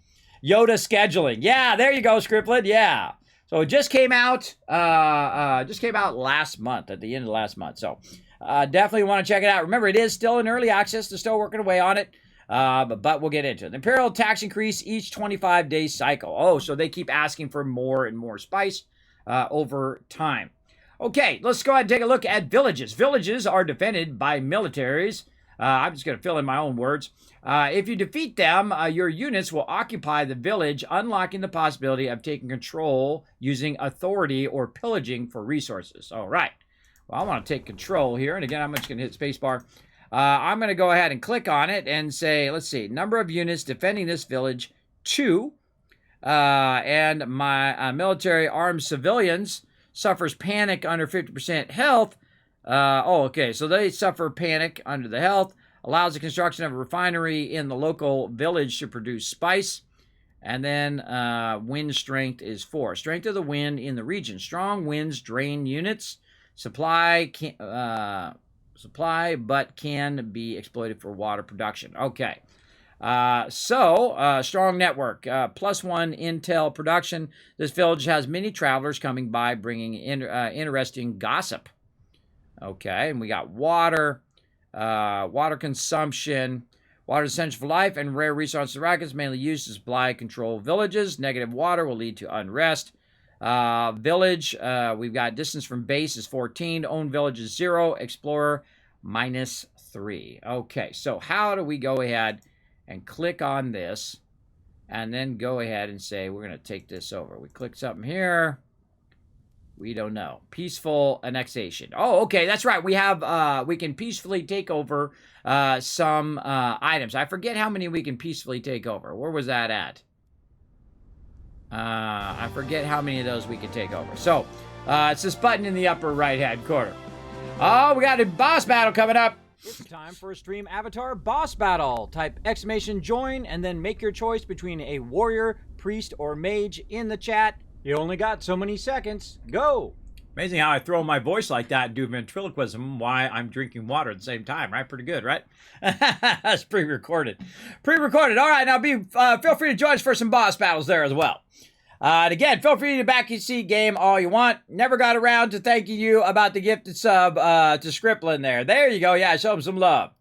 S1: Yoda scheduling, yeah, there you go, Scriptled, yeah. So it just came out last month, at the end of last month. So definitely want to check it out. Remember, it is still in early access. They're still working away on it. But we'll get into it. The Imperial tax increase each 25-day cycle. Oh, so they keep asking for more and more spice over time. Okay, let's go ahead and take a look at villages. Villages are defended by militaries. I'm just going to fill in my own words. If you defeat them, your units will occupy the village, unlocking the possibility of taking control using authority or pillaging for resources. All right. Well, I want to take control here. And again, I'm just going to hit spacebar. I'm going to go ahead and click on it and say, let's see, number of units defending this village, 2. And my military armed civilians suffers panic under 50% health. Okay, so they suffer panic under the health. Allows the construction of a refinery in the local village to produce spice. And then wind strength is 4. Strength of the wind in the region. Strong winds drain units. Supply but can be exploited for water production. Okay. Strong network. +1 intel production. This village has many travelers coming by bringing interesting gossip. Okay, and we got water. Water consumption. Water is essential for life and rare resource rockets mainly used to supply control villages. Negative water will lead to unrest. Village, we've got distance from base is 14. Own village is 0. Explorer, -3. Okay, so how do we go ahead and click on this and then go ahead and say we're going to take this over? We click something here. We don't know. Peaceful annexation. Oh, okay, that's right. We have, we can peacefully take over some items. I forget how many we can peacefully take over. Where was that at? I forget how many of those we can take over. So, it's this button in the upper right-hand corner. Oh, we got a boss battle coming up. It's time for a stream avatar boss battle. Type !join and then make your choice between a warrior, priest, or mage in the chat. You only got so many seconds. Go! Amazing how I throw my voice like that and do ventriloquism while I'm drinking water at the same time, right? Pretty good, right? That's pre-recorded. Pre-recorded. All right, now feel free to join us for some boss battles there as well. And again, feel free to back your seat game all you want. Never got around to thanking you about the gifted sub to Scriptlin there. There you go. Yeah, show him some love.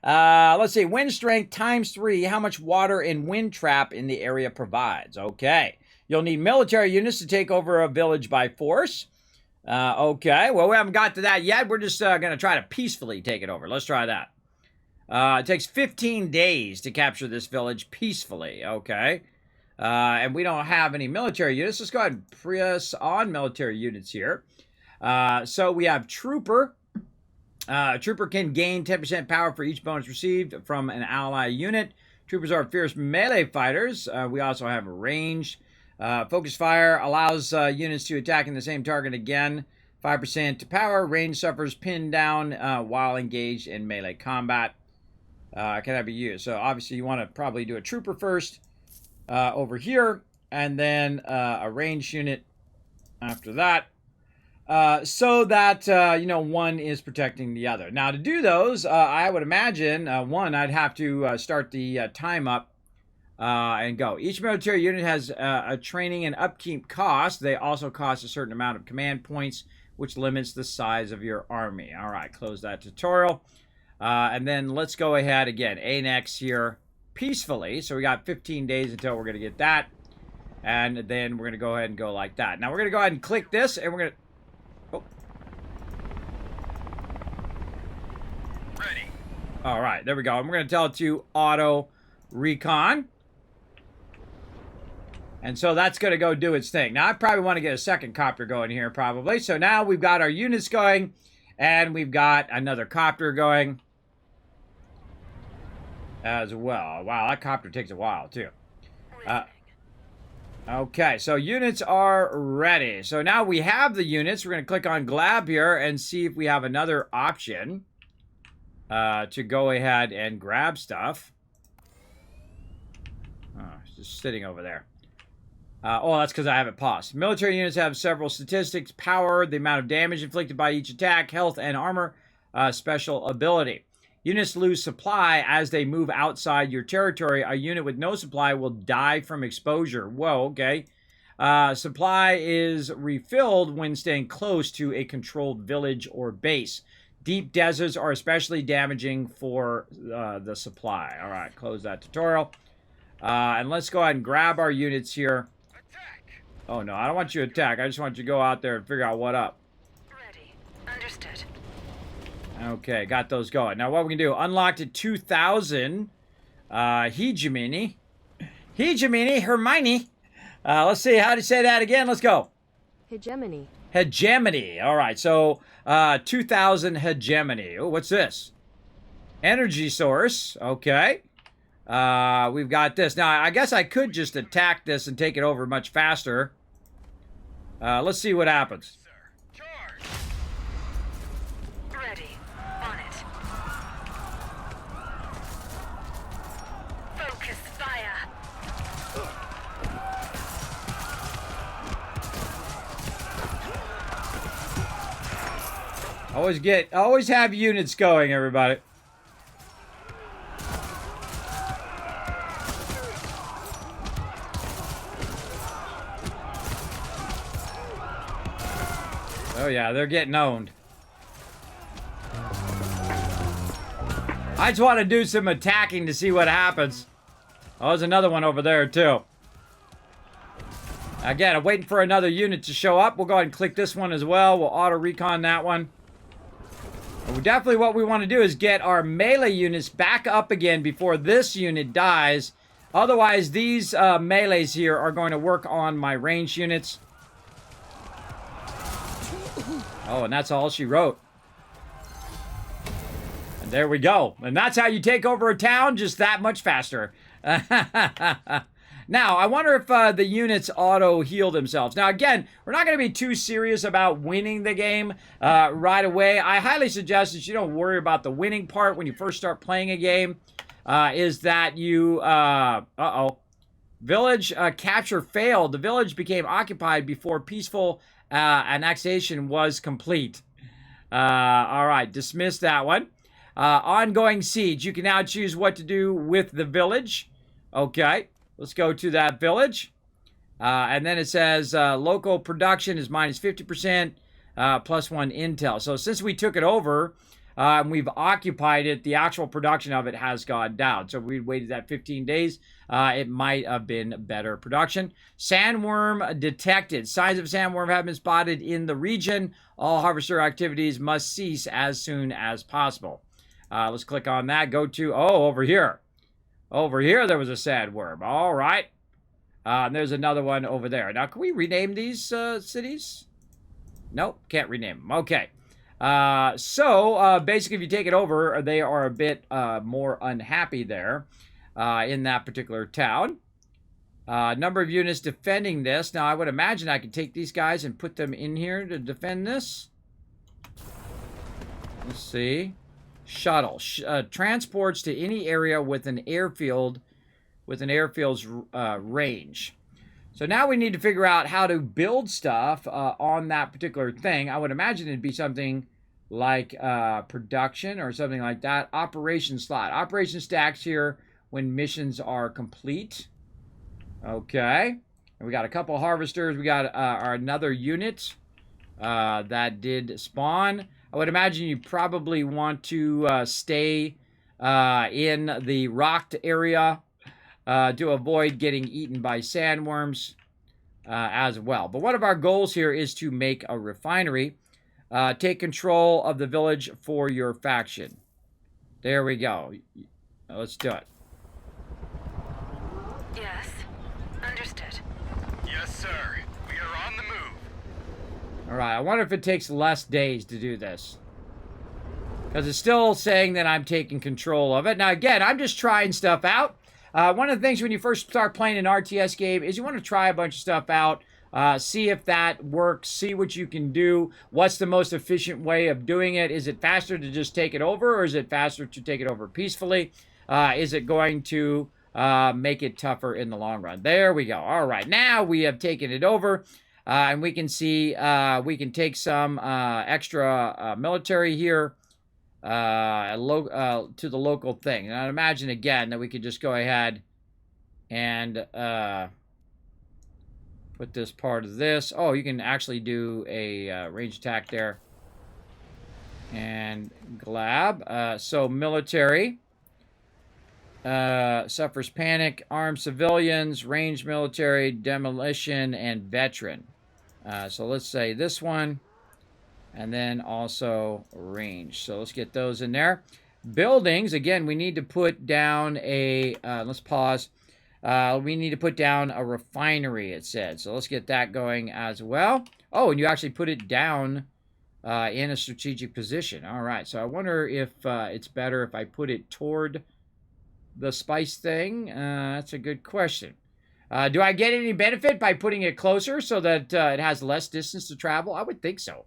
S1: Let's see. Wind strength ×3. How much water and wind trap in the area provides. Okay. You'll need military units to take over a village by force. Okay. Well, we haven't got to that yet. We're just going to try to peacefully take it over. Let's try that. It takes 15 days to capture this village peacefully. Okay. And we don't have any military units. Let's go ahead and press on military units here. So we have Trooper. Trooper can gain 10% power for each bonus received from an ally unit. Troopers are fierce melee fighters. We also have range. Focus fire allows units to attack in the same target again. 5% power. Range suffers pinned down while engaged in melee combat. Can that be used? So obviously you want to probably do a trooper first over here, and then a ranged unit after that. So that, one is protecting the other. Now, to do those, I would imagine, one, I'd have to start the time up and go. Each military unit has a training and upkeep cost. They also cost a certain amount of command points, which limits the size of your army. All right, close that tutorial. And then let's go ahead again, annex here peacefully. So we got 15 days until we're going to get that. And then we're going to go ahead and go like that. Now we're going to go ahead and click this, and we're going to... Oh.
S4: Ready.
S1: All right, there we go. And we're going to tell it to auto recon. And so that's going to go do its thing. Now, I probably want to get a second copter going here, probably. So now we've got our units going, and we've got another copter going as well. Wow, that copter takes a while, too. Okay, so units are ready. So now we have the units. We're going to click on Glab here and see if we have another option to go ahead and grab stuff. Oh, it's just sitting over there. Oh, that's because I have it paused. Military units have several statistics: power, the amount of damage inflicted by each attack, health and armor, special ability. Units lose supply as they move outside your territory. A unit with no supply will die from exposure. Whoa, okay. Supply is refilled when staying close to a controlled village or base. Deep deserts are especially damaging for the supply. All right, close that tutorial. And let's go ahead and grab our units here.
S4: Attack.
S1: Oh, no, I don't want you to attack. I just want you to go out there and figure out what up.
S2: Ready. Understood.
S1: Okay, got those going. Now, what we can do, unlocked at 2,000. Hegemony. Hegemony, Hermione. Let's see, how to say that again? Let's go.
S3: Hegemony.
S1: Hegemony. All right, so 2,000 hegemony. Oh, what's this? Energy source. Okay. We've got this. Now, I guess I could just attack this and take it over much faster. Let's see what happens.
S4: Sir. Charge.
S2: Ready. On it. Focus fire.
S1: Always have units going, everybody. Oh yeah, they're getting owned. I just want to do some attacking to see what happens. Oh, there's another one over there too. Again, I'm waiting for another unit to show up. We'll go ahead and click this one as well. We'll auto recon that one. And definitely what we want to do is get our melee units back up again before this unit dies. Otherwise, these melees here are going to work on my ranged units. Oh, and that's all she wrote. And there we go. And that's how you take over a town, just that much faster. Now, I wonder if the units auto-heal themselves. Now, again, we're not going to be too serious about winning the game right away. I highly suggest that you don't worry about the winning part when you first start playing a game. Is that you... Village capture failed. The village became occupied before peaceful annexation was complete. All right, dismiss that one. Ongoing siege. You can now choose what to do with the village. Okay, let's go to that village. And then it says local production is minus 50%, plus 1 intel. So since we took it over, and we've occupied it, the actual production of it has gone down. So if we waited that 15 days, it might have been better production. Sandworm detected. Signs of sandworm have been spotted in the region. All harvester activities must cease as soon as possible. Let's click on that. Go to, over here. Over here there was a sandworm. All right. And there's another one over there. Now, can we rename these cities? Nope, can't rename them. Okay. So basically, if you take it over, they are a bit more unhappy there in that particular town. Number of units defending this. Now, I would imagine I could take these guys and put them in here to defend this. Let's see. Shuttle. Transports to any area with an airfield, with an airfield's range. So now we need to figure out how to build stuff on that particular thing. I would imagine it'd be something like production or something like that. Operation slot. Operation stacks here when missions are complete. Okay. And we got a couple harvesters. We got another unit that did spawn. I would imagine you probably want to stay in the rocked area to avoid getting eaten by sandworms as well. But one of our goals here is to make a refinery. Take control of the village for your faction. There we go. Let's do it.
S5: Yes. Understood.
S4: Yes, sir. We are on the move.
S1: All right, I wonder if it takes less days to do this. Because it's still saying that I'm taking control of it. Now, again, I'm just trying stuff out. One of the things when you first start playing an RTS game is you want to try a bunch of stuff out. See if that works. See what you can do. What's the most efficient way of doing it? Is it faster to just take it over, or is it faster to take it over peacefully? Is it going to make it tougher in the long run? There we go. All right, now we have taken it over, and we can see we can take some extra military here to the local thing. And I'd imagine again that we could just go ahead and put this part of this. Oh, you can actually do a range attack there. And glab. So military suffers panic, armed civilians, ranged military, demolition, and veteran. So let's say this one. And then also range. So let's get those in there. Buildings, again, we need to put down a, let's pause. We need to put down a refinery, it said. So let's get that going as well. Oh, and you actually put it down in a strategic position. All right, so I wonder if it's better if I put it toward the spice thing. That's a good question. Do I get any benefit by putting it closer so that it has less distance to travel? I would think so.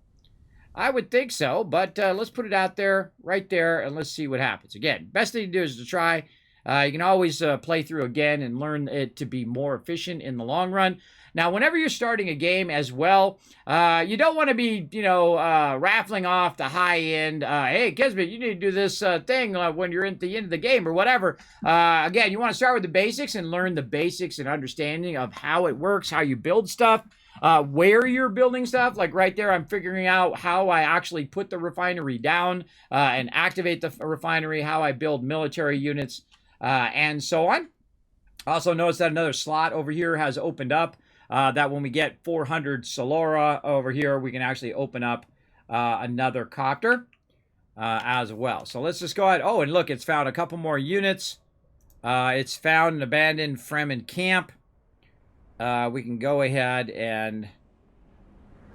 S1: I would think so, but let's put it out there, right there, and let's see what happens. Again, best thing to do is to try. You can always play through again and learn it to be more efficient in the long run. Now, whenever you're starting a game as well, you don't want to be, raffling off the high end, hey, Kismet, you need to do this thing when you're at the end of the game or whatever. Again, you want to start with the basics and learn the basics and understanding of how it works, how you build stuff. Where you're building stuff, like right there, I'm figuring out how I actually put the refinery down and activate the refinery, how I build military units, and so on. Also notice that another slot over here has opened up, that when we get 400 Solora over here, we can actually open up another copter as well. So let's just go ahead. Oh, and look, it's found a couple more units. It's found an abandoned Fremen camp. We can go ahead and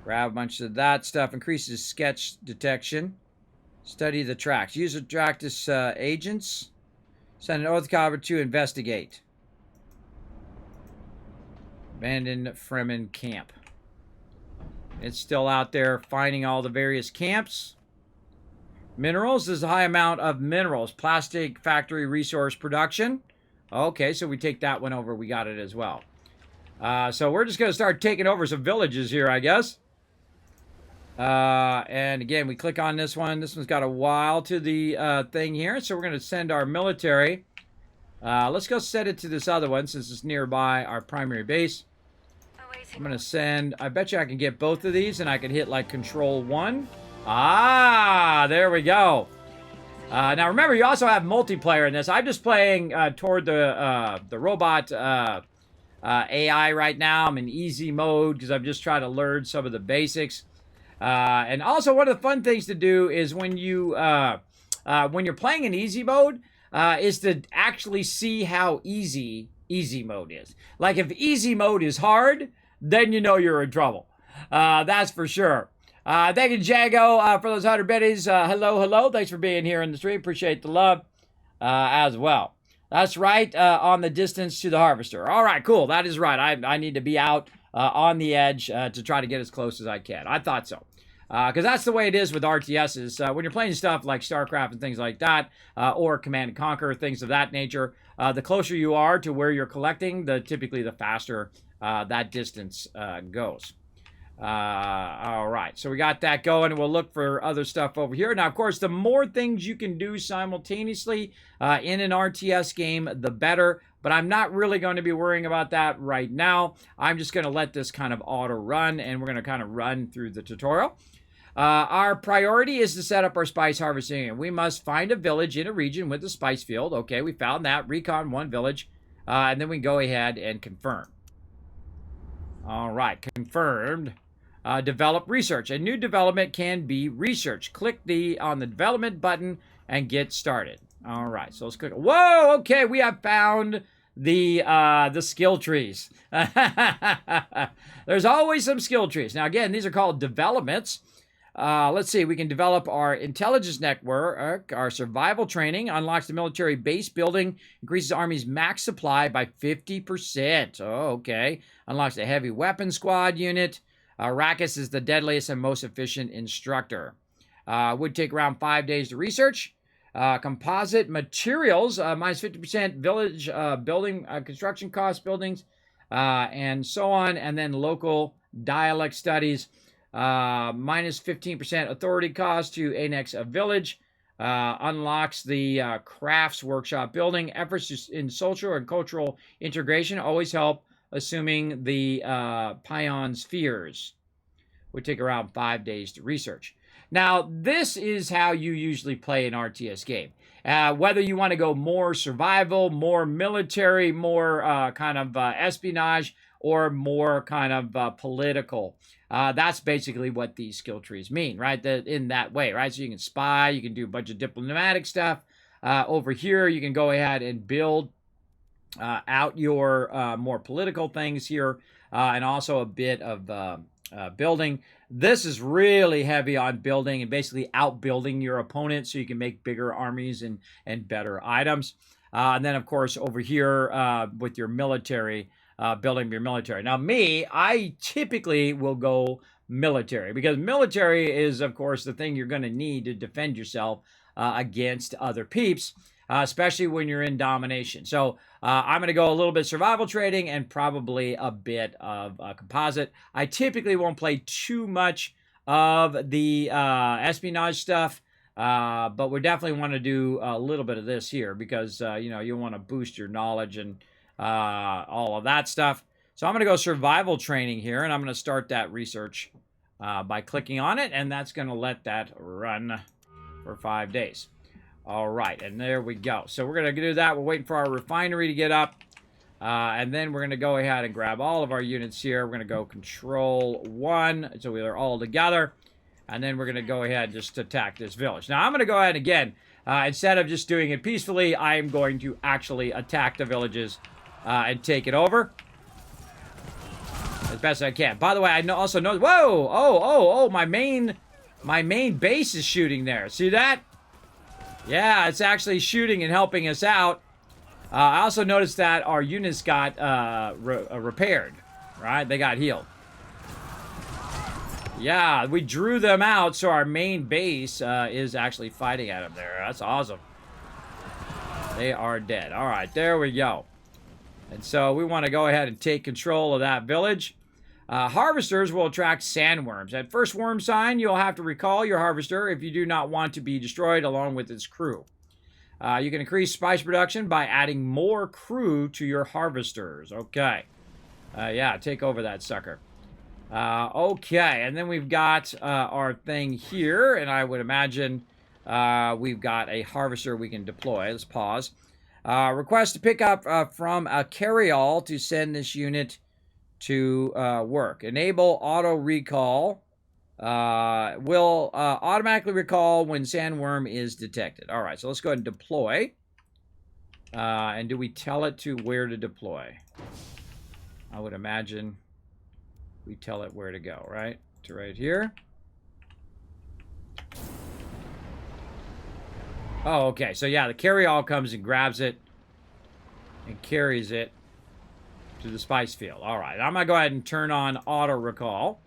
S1: grab a bunch of that stuff. Increases sketch detection. Study the tracks. Use Atractus agents. Send an oath copter to investigate. Abandoned Fremen camp. It's still out there finding all the various camps. Minerals. There's a high amount of minerals. Plastic factory resource production. Okay, so we take that one over. We got it as well. So we're just going to start taking over some villages here, I guess. And again, we click on this one. This one's got a while to the thing here. So we're going to send our military. Let's go set it to this other one since it's nearby our primary base. I'm going to send... I bet you I can get both of these and I can hit like Control 1. Ah, there we go. Now remember, you also have multiplayer in this. I'm just playing toward the robot... AI right now. I'm in easy mode because I'm just trying to learn some of the basics. And also one of the fun things to do is when you're playing in easy mode, is to actually see how easy mode is. Like if easy mode is hard, then you know you're in trouble. That's for sure. Thank you, Django, for those 100 biddies. Hello. Thanks for being here in the stream. Appreciate the love as well. That's right, on the distance to the harvester. All right, cool. That is right. I need to be out on the edge to try to get as close as I can. I thought so. Because that's the way it is with RTSs. When you're playing stuff like StarCraft and things like that, or Command & Conquer, things of that nature, the closer you are to where you're collecting, typically the faster that distance goes. All right, so we got that going, and we'll look for other stuff over here. Now, of course, the more things you can do simultaneously in an RTS game, the better. But I'm not really going to be worrying about that right now. I'm just going to let this kind of auto run, and we're going to kind of run through the tutorial. Our priority is to set up our spice harvesting, and we must find a village in a region with a spice field. Okay, we found that. Recon one village, and then we go ahead and confirm. All right, confirmed. Develop research. A new development can be researched. Click on the development button and get started. All right, so let's click. Whoa, okay, we have found the skill trees. There's always some skill trees. Now, again, these are called developments. Let's see, we can develop our intelligence network, our survival training, unlocks the military base building, increases the Army's max supply by 50%. Oh, okay. Unlocks the heavy weapon squad unit. Rakkus is the deadliest and most efficient instructor. Would take around 5 days to research. Composite materials, minus 50% village building, construction cost buildings, and so on. And then local dialect studies, minus 15% authority cost to annex a village. Unlocks the crafts workshop building. Efforts in social and cultural integration always help, assuming the Pion spheres. Would take around 5 days to research. Now, this is how you usually play an RTS game. Whether you want to go more survival, more military, more kind of espionage, or more kind of political. That's basically what these skill trees mean, right? In that way, right? So you can spy, you can do a bunch of diplomatic stuff. Over here, you can go ahead and build out your more political things here, and also a bit of building. This is really heavy on building and basically outbuilding your opponent so you can make bigger armies and better items. And then, of course, over here with your military, building your military. Now, I typically will go military because military is, of course, the thing you're going to need to defend yourself against other peeps, especially when you're in domination. So I'm going to go a little bit survival trading and probably a bit of composite. I typically won't play too much of the espionage stuff, but we definitely want to do a little bit of this here because, you want to boost your knowledge and all of that stuff. So I'm going to go survival training here, and I'm going to start that research by clicking on it, and that's going to let that run for 5 days. All right, and there we go. So we're going to do that. We're waiting for our refinery to get up, and then we're going to go ahead and grab all of our units here. We're going to go Control 1, so we're all together, and then we're going to go ahead and just attack this village. Now, I'm going to go ahead again. Instead of just doing it peacefully, I am going to actually attack the villages and take it over as best I can. By the way, I also know. Whoa! Oh! My main base is shooting there. See that? Yeah, it's actually shooting and helping us out. I also noticed that our units got repaired. Right? They got healed. Yeah, we drew them out, so our main base is actually fighting at them there. That's awesome. They are dead. All right, there we go. And so we want to go ahead and take control of that village. Harvesters will attract sandworms. At first worm sign, you'll have to recall your harvester if you do not want to be destroyed along with its crew. You can increase spice production by adding more crew to your harvesters. Okay. Yeah, take over that sucker. Okay, and then we've got our thing here, and I would imagine we've got a harvester we can deploy. Let's pause. Request to pick up from a carryall to send this unit to work. Enable auto recall. Will automatically recall when sandworm is detected. All right, so let's go ahead and deploy. And do we tell it to where to deploy? I would imagine we tell it where to go, right? To right here. Oh, okay. So yeah, the carryall comes and grabs it and carries it to the spice field. All right, I'm gonna go ahead and turn on auto recall.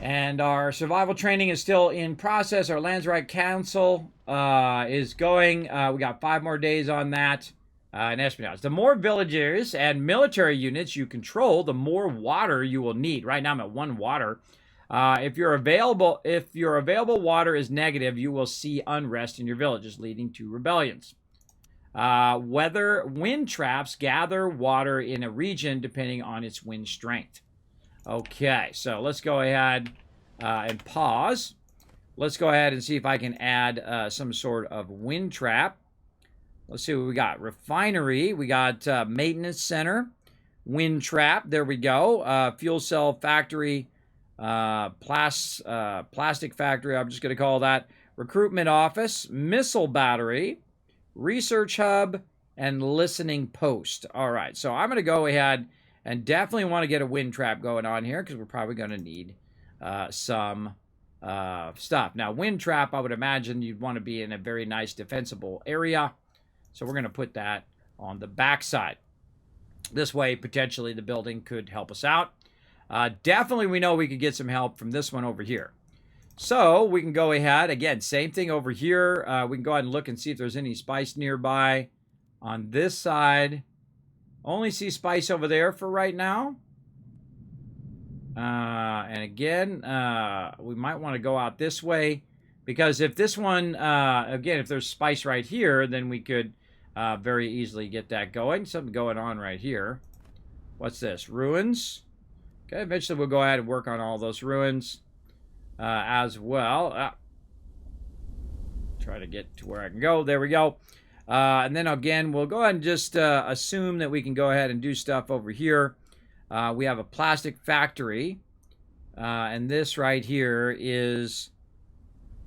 S1: And our survival training is still in process. Our Lands Right Council is going. We got 5 more days on that. in espionage. The more villagers and military units you control, the more water you will need. Right now I'm at 1 water. If your available water is negative, you will see unrest in your villages, leading to rebellions. Wind traps gather water in a region depending on its wind strength. Okay, so let's go ahead and pause. Let's go ahead and see if I can add some sort of wind trap. Let's see what we got. Refinery. We got maintenance center. Wind trap. There we go. Fuel cell factory. Plastic factory. I'm just going to call that. Recruitment office. Missile battery. Research hub. And listening post. All right. So I'm going to go ahead and definitely want to get a wind trap going on here because we're probably going to need some stuff. Now, wind trap, I would imagine you'd want to be in a very nice defensible area. So we're going to put that on the backside. This way, potentially, the building could help us out. Definitely, we know we could get some help from this one over here. So we can go ahead. Again, same thing over here. We can go ahead and look and see if there's any spice nearby. On this side, only see spice over there for right now. And again, we might want to go out this way. Because if this one, again, if there's spice right here, then we could very easily get that going. Something going on right here. What's this? Ruins. Okay, eventually we'll go ahead and work on all those ruins as well. Try to get to where I can go. There we go. And then again, we'll go ahead and just assume that we can go ahead and do stuff over here. We have a plastic factory. And this right here is...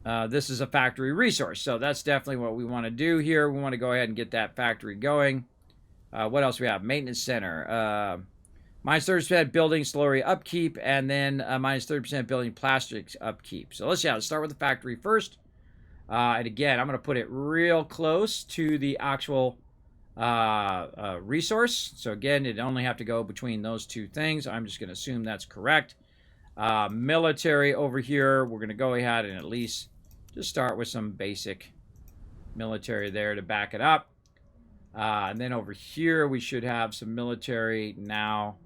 S1: this is a factory resource, so that's definitely what we want to do here. We want to go ahead and get that factory going. What else we have? Maintenance center. Minus 30% building slurry upkeep, and then minus 30% building plastics upkeep. So let's start with the factory first. And again, I'm going to put it real close to the actual resource. So again, it only have to go between those two things. I'm just going to assume that's correct. Military over here, we're going to go ahead and at least just start with some basic military there to back it up. And then over here, we should have some military now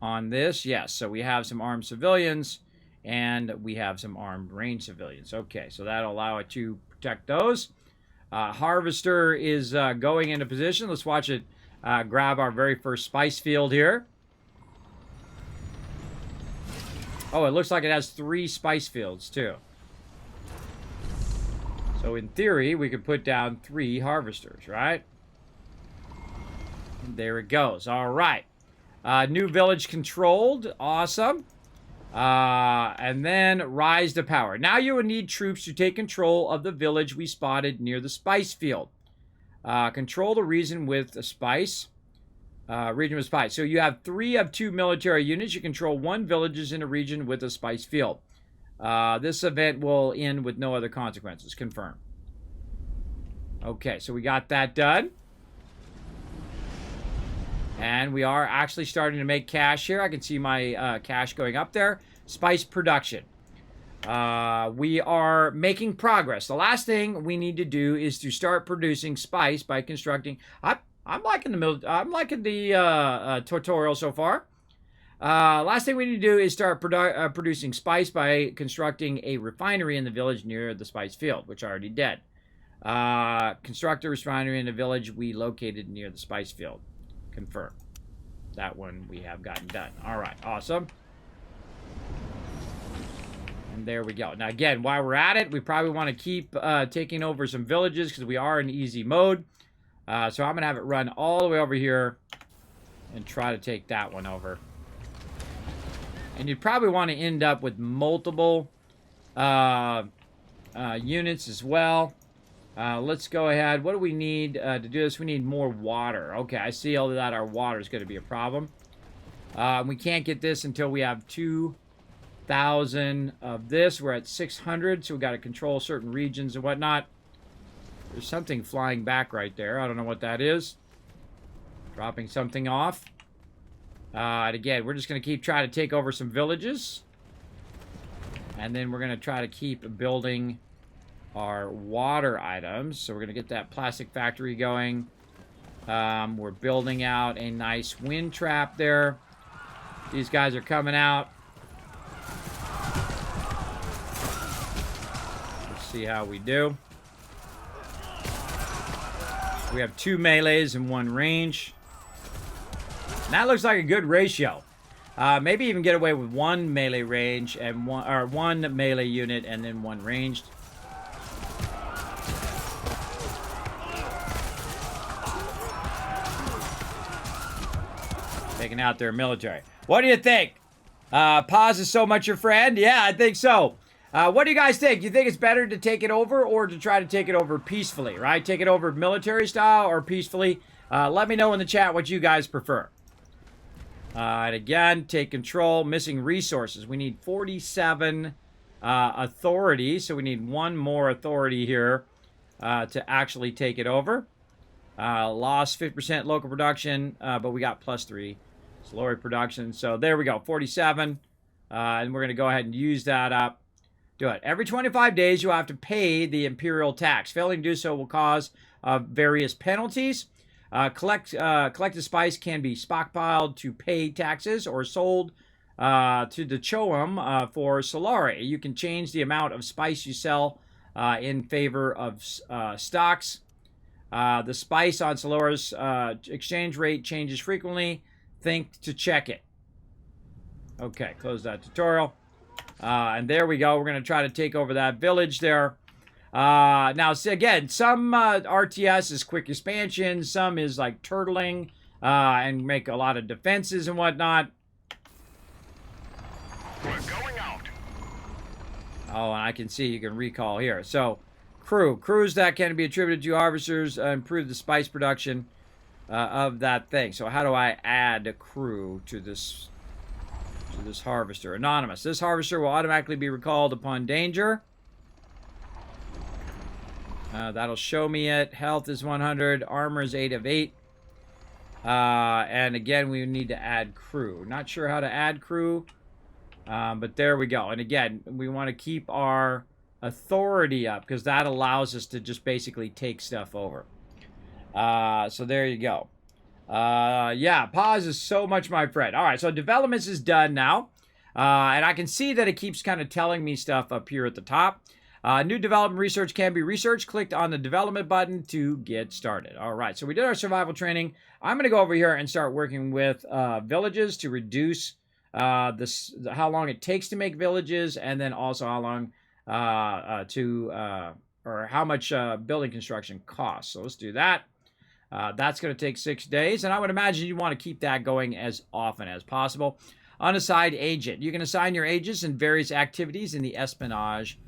S1: on this. Yes, so we have some armed civilians, and we have some armed range civilians. Okay, so that'll allow it to protect those. Harvester is going into position. Let's watch it grab our very first spice field here. Oh, it looks like it has 3 spice fields, too. So, in theory, we could put down 3 harvesters, right? There it goes. All right. New village controlled. Awesome. And then rise to power. Now you will need troops to take control of the village we spotted near the spice field. Control the region with a spice. Region with spice. So you have 3 of 2 military units. You control 1 villages in a region with a spice field. This event will end with no other consequences. Confirm. Okay, so we got that done. And we are actually starting to make cash here. I can see my cash going up there. Spice production. We are making progress. The last thing we need to do is to start producing spice by constructing... I'm liking the tutorial so far. Last thing we need to do is start producing spice by constructing a refinery in the village near the spice field, which I already did. Construct a refinery in the village we located near the spice field. Confirm. That one we have gotten done. All right, awesome. And there we go. Now, again, while we're at it, we probably want to keep taking over some villages because we are in easy mode. So I'm going to have it run all the way over here and try to take that one over. And you'd probably want to end up with multiple units as well. Let's go ahead. What do we need to do this? We need more water. Okay, I see all of that. Our water is going to be a problem. We can't get this until we have 2,000 of this. We're at 600, so we've got to control certain regions and whatnot. There's something flying back right there. I don't know what that is. Dropping something off. And again, we're just going to keep trying to take over some villages. And then we're going to try to keep building our water items. So we're going to get that plastic factory going. We're building out a nice wind trap there. These guys are coming out. Let's see how we do. We have 2 melees and 1 range. And that looks like a good ratio. Maybe even get away with 1 melee range and 1 melee unit and then 1 ranged. Taking out their military. What do you think? Paz is so much your friend? Yeah, I think so. What do you guys think? You think it's better to take it over or to try to take it over peacefully, right? Take it over military style or peacefully? Let me know in the chat what you guys prefer. And again, take control. Missing resources. We need 47 authority, so we need 1 more authority here to actually take it over. Lost 50% local production, but we got +3 slower production. So there we go, 47. And we're going to go ahead and use that up. Do it. Every 25 days, you have to pay the imperial tax. Failing to do so will cause various penalties. Collected spice can be stockpiled to pay taxes or sold to the Choam for Solari. You can change the amount of spice you sell in favor of stocks. The spice on Solara's exchange rate changes frequently. Think to check it. Okay, close that tutorial. And there we go. We're going to try to take over that village there. Now, see, again, some RTS is quick expansion. Some is like turtling and make a lot of defenses and whatnot.
S4: We're going out.
S1: Oh, and I can see you can recall here. So, crews that can be attributed to harvesters improve the spice production of that thing. So, how do I add a crew to this harvester? Anonymous. This harvester will automatically be recalled upon danger. That'll show me it. Health is 100. Armor is 8 of 8. And again, we need to add crew. Not sure how to add crew. But there we go. And again, we want to keep our authority up because that allows us to just basically take stuff over. So there you go. Yeah, pause is so much my friend. All right, so developments is done now. And I can see that it keeps kind of telling me stuff up here at the top. New development research can be researched. Click on the development button to get started. All right, so we did our survival training. I'm going to go over here and start working with villages to reduce how long it takes to make villages, and then also how long or how much building construction costs. So let's do that. That's going to take 6 days, and I would imagine you want to keep that going as often as possible. Unassigned agent. You can assign your agents in various activities in the espionage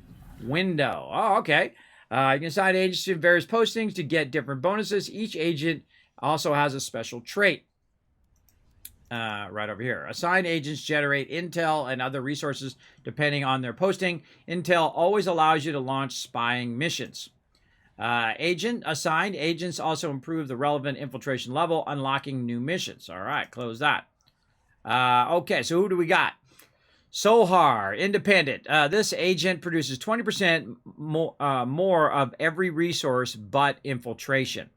S1: window. Oh, okay. You can assign agents to various postings to get different bonuses. Each agent also has a special trait. Right over here. Assigned agents generate intel and other resources depending on their posting. Intel always allows you to launch spying missions. Assigned agents also improve the relevant infiltration level, unlocking new missions. All right, close that. Okay, so who do we got? Sohar, independent. This agent produces 20% more of every resource but infiltration.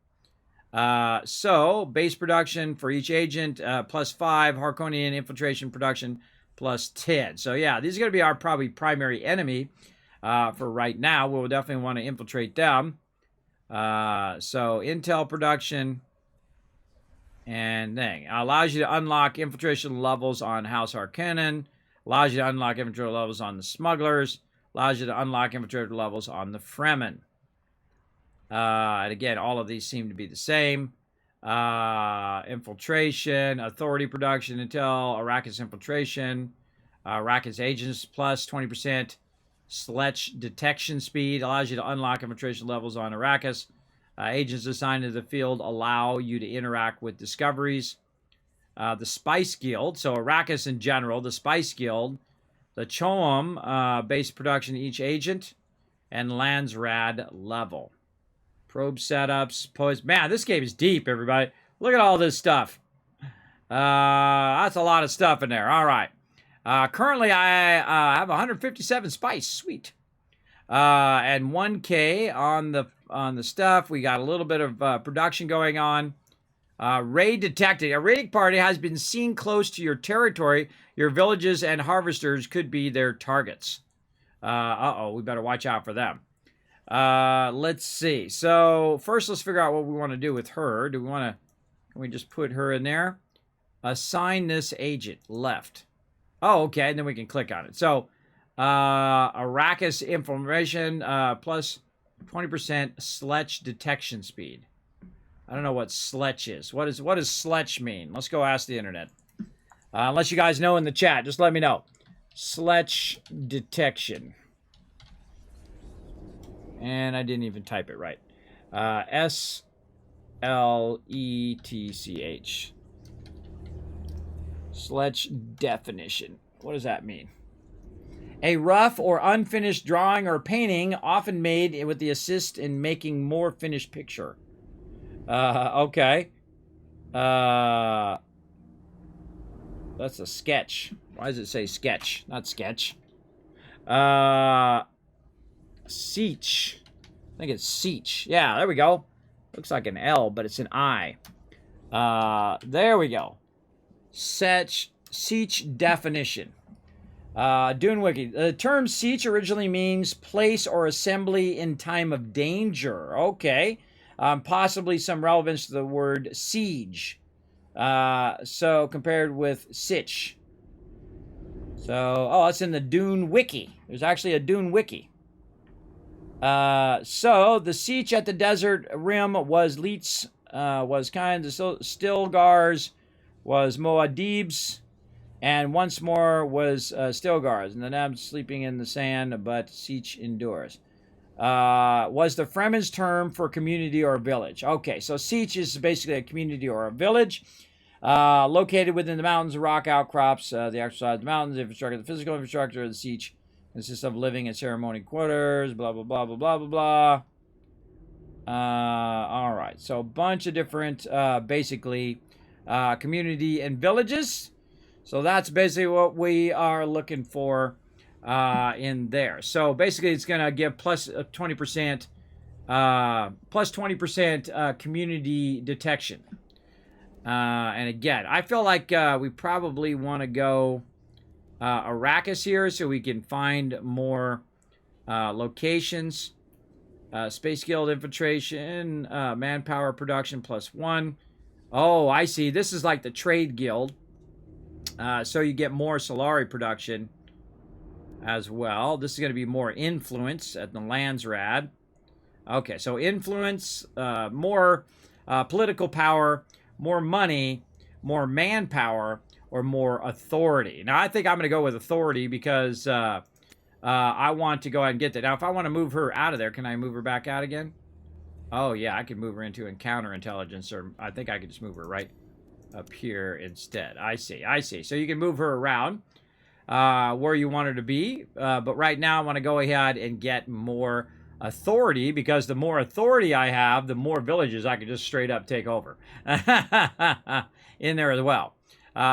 S1: So, base production for each agent, +5. Harkonian infiltration production, +10. So, yeah, these are going to be our probably primary enemy for right now. We'll definitely want to infiltrate them. So, intel production and thing. Allows you to unlock infiltration levels on House Harkonnen. Allows you to unlock infiltrator levels on the smugglers. Allows you to unlock infiltrator levels on the Fremen. And again, all of these seem to be the same. Infiltration, authority production, intel, Arrakis infiltration, Arrakis agents plus 20% Sletch detection speed. Allows you to unlock infiltration levels on Arrakis. Agents assigned to the field allow you to interact with discoveries. The Spice Guild, so Arrakis in general, the Spice Guild, the Choam base production each agent, and Landsrad level. Probe setups, man, this game is deep, everybody. Look at all this stuff. That's a lot of stuff in there. All right. Currently, I have 157 spice. Sweet. And 1K on the stuff. We got a little bit of production going on. Raid detected. A raiding party has been seen close to your territory. Your villages and harvesters could be their targets. Uh-oh, we better watch out for them. Let's see. So first, let's figure out what we want to do with her. Do we want to? Can we just put her in there? Assign this agent. Left. Oh, okay. And then we can click on it. So, Arrakis information plus 20% Sletch detection speed. I don't know what Sletch is. What does Sletch mean? Let's go ask the internet. Unless you guys know in the chat, just let me know. Sletch detection. And I didn't even type it right. S-L-E-T-C-H. Sletch definition. What does that mean? A rough or unfinished drawing or painting, often made with the assist in making more finished picture. Okay. That's a sketch. Why does it say sketch? Not sketch. Seach. I think it's Seach. Yeah, there we go. Looks like an L, but it's an I. There we go. Seach definition. Dune Wiki. The term siege originally means place or assembly in time of danger. Okay. Possibly some relevance to the word siege. So compared with sitch. So, oh, it's in the Dune Wiki. There's actually a Dune Wiki. So the siege at the desert rim was Leets, was kind of Stilgars, was Moadibs, and once more was Stilgars, and the Nabs sleeping in the sand, but siege endures. Was the Fremen's term for community or village. Okay, so siege is basically a community or a village. Located within the mountains, rock outcrops, the exercise of the mountains, infrastructure, the physical infrastructure of the siege consists of living and ceremony quarters, blah, blah, blah, blah, blah, blah, blah. All right, so a bunch of different, basically, community and villages. So that's basically what we are looking for in there. So basically, it's going to give plus 20%, community detection. And again, I feel like we probably want to go Arrakis here so we can find more locations. Space Guild infiltration, manpower production +1. Oh, I see. This is like the Trade Guild. So you get more Solari production as well. This is going to be more influence at the Landsrad. Okay, so influence, more political power, more money, more manpower, or more authority. Now, I think I'm going to go with authority because I want to go ahead and get that. Now, if I want to move her out of there, can I move her back out again? Oh, yeah, I can move her into encounter intelligence, or I think I could just move her right up here instead. I see. So you can move her around where you want her to be. But right now, I want to go ahead and get more authority, because the more authority I have, the more villages I can just straight up take over in there as well.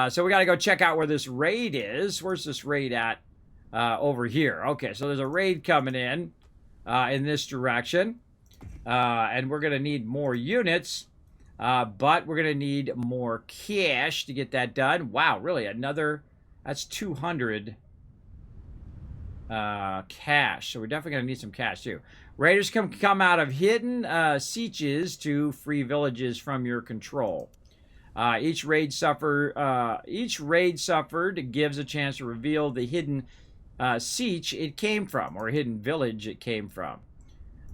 S1: So we got to go check out where this raid is. Where's this raid at? Over here. Okay, so there's a raid coming in this direction. And we're going to need more units. But we're going to need more cash to get that done. Wow, really? That's 200 cash. So we're definitely going to need some cash too. Raiders can come out of hidden sieges to free villages from your control. Each raid suffered gives a chance to reveal the hidden siege it came from, or hidden village it came from.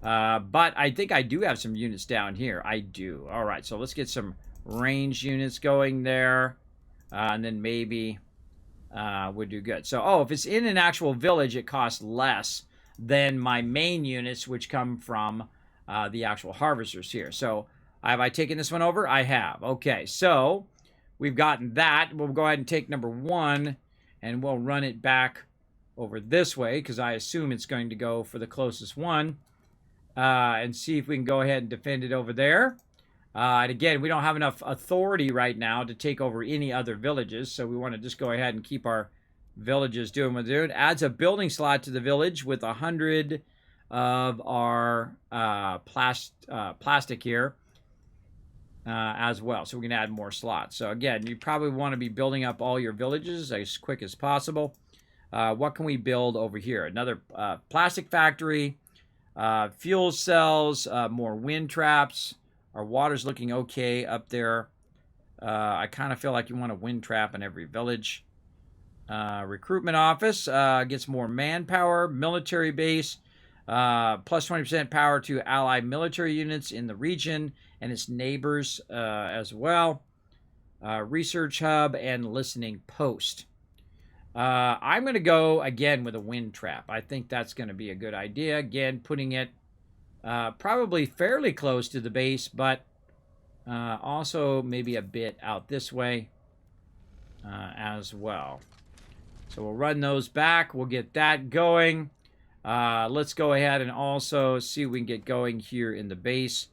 S1: But I think I do have some units down here. I do. All right, so let's get some range units going there, and then maybe would do good. So, if it's in an actual village, it costs less than my main units, which come from the actual harvesters here. So, have I taken this one over? I have. Okay, so we've gotten that. We'll go ahead and take number 1, and we'll run it back over this way, because I assume it's going to go for the closest one, and see if we can go ahead and defend it over there. And again, we don't have enough authority right now to take over any other villages, so we want to just go ahead and keep our villages doing what they're doing. Adds a building slot to the village with 100 of our plastic here. as well. So we can add more slots. So again, you probably want to be building up all your villages as quick as possible. What can we build over here? Another plastic factory, fuel cells, more wind traps. Our water's looking okay up there. I kind of feel like you want a wind trap in every village. Recruitment office gets more manpower. Military base, plus 20% power to ally military units in the region and its neighbors as well. Research hub and listening post. I'm going to go again with a wind trap. I think that's going to be a good idea. Again, putting it probably fairly close to the base, but also maybe a bit out this way as well. So we'll run those back. We'll get that going. Let's go ahead and also see if we can get going here in the base.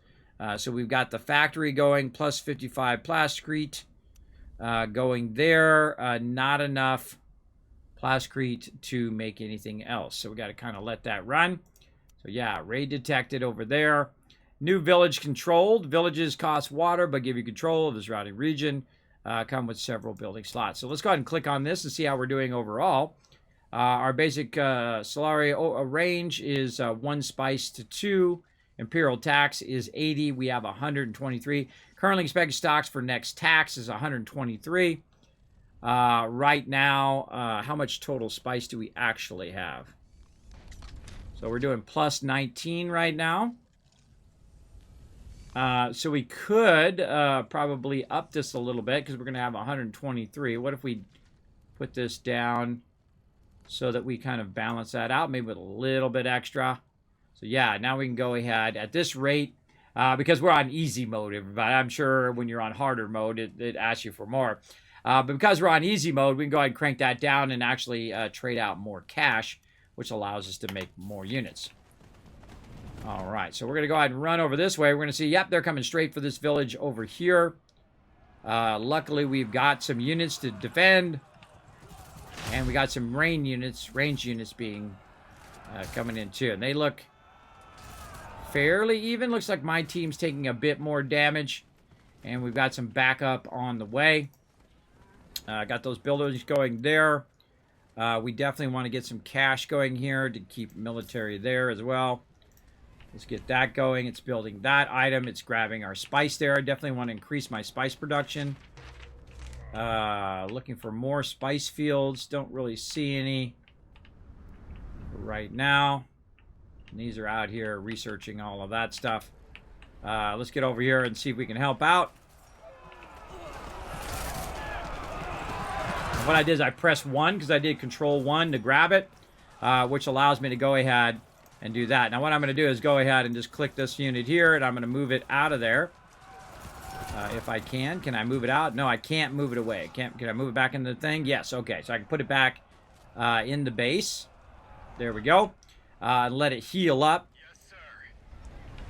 S1: So we've got the factory going, plus 55 plasticrete going there. Not enough plasticrete to make anything else. So we got to kind of let that run. So yeah, raid detected over there. New village controlled. Villages cost water, but give you control of the surrounding region. Come with several building slots. So let's go ahead and click on this and see how we're doing overall. Our basic Solari range is 1 spice to 2. Imperial tax is 80. We have 123. Currently expected stocks for next tax is 123. Right now, how much total spice do we actually have? So we're doing plus 19 right now. So we could probably up this a little bit because we're going to have 123. What if we put this down so that we kind of balance that out, maybe with a little bit extra? So yeah, now we can go ahead at this rate because we're on easy mode, everybody. I'm sure when you're on harder mode, it asks you for more. But because we're on easy mode, we can go ahead and crank that down and actually trade out more cash, which allows us to make more units. All right, so we're going to go ahead and run over this way. We're going to see, yep, they're coming straight for this village over here. Luckily, we've got some units to defend. And we got some range units being coming in too. And they look fairly even. Looks like my team's taking a bit more damage. And we've got some backup on the way. Got those builders going there. We definitely want to get some cash going here to keep military there as well. Let's get that going. It's building that item. It's grabbing our spice there. I definitely want to increase my spice production. Looking for more spice fields. Don't really see any right now. And these are out here researching all of that stuff. Let's get over here and see if we can help out. And what I did is I pressed 1 because I did control 1 to grab it, which allows me to go ahead and do that. Now what I'm going to do is go ahead and just click this unit here, and I'm going to move it out of there. If I can. Can I move it out? No, I can't move it away. Can I move it back into the thing? Yes, okay. So I can put it back in the base. There we go. Let it heal up.
S4: Yes, sir.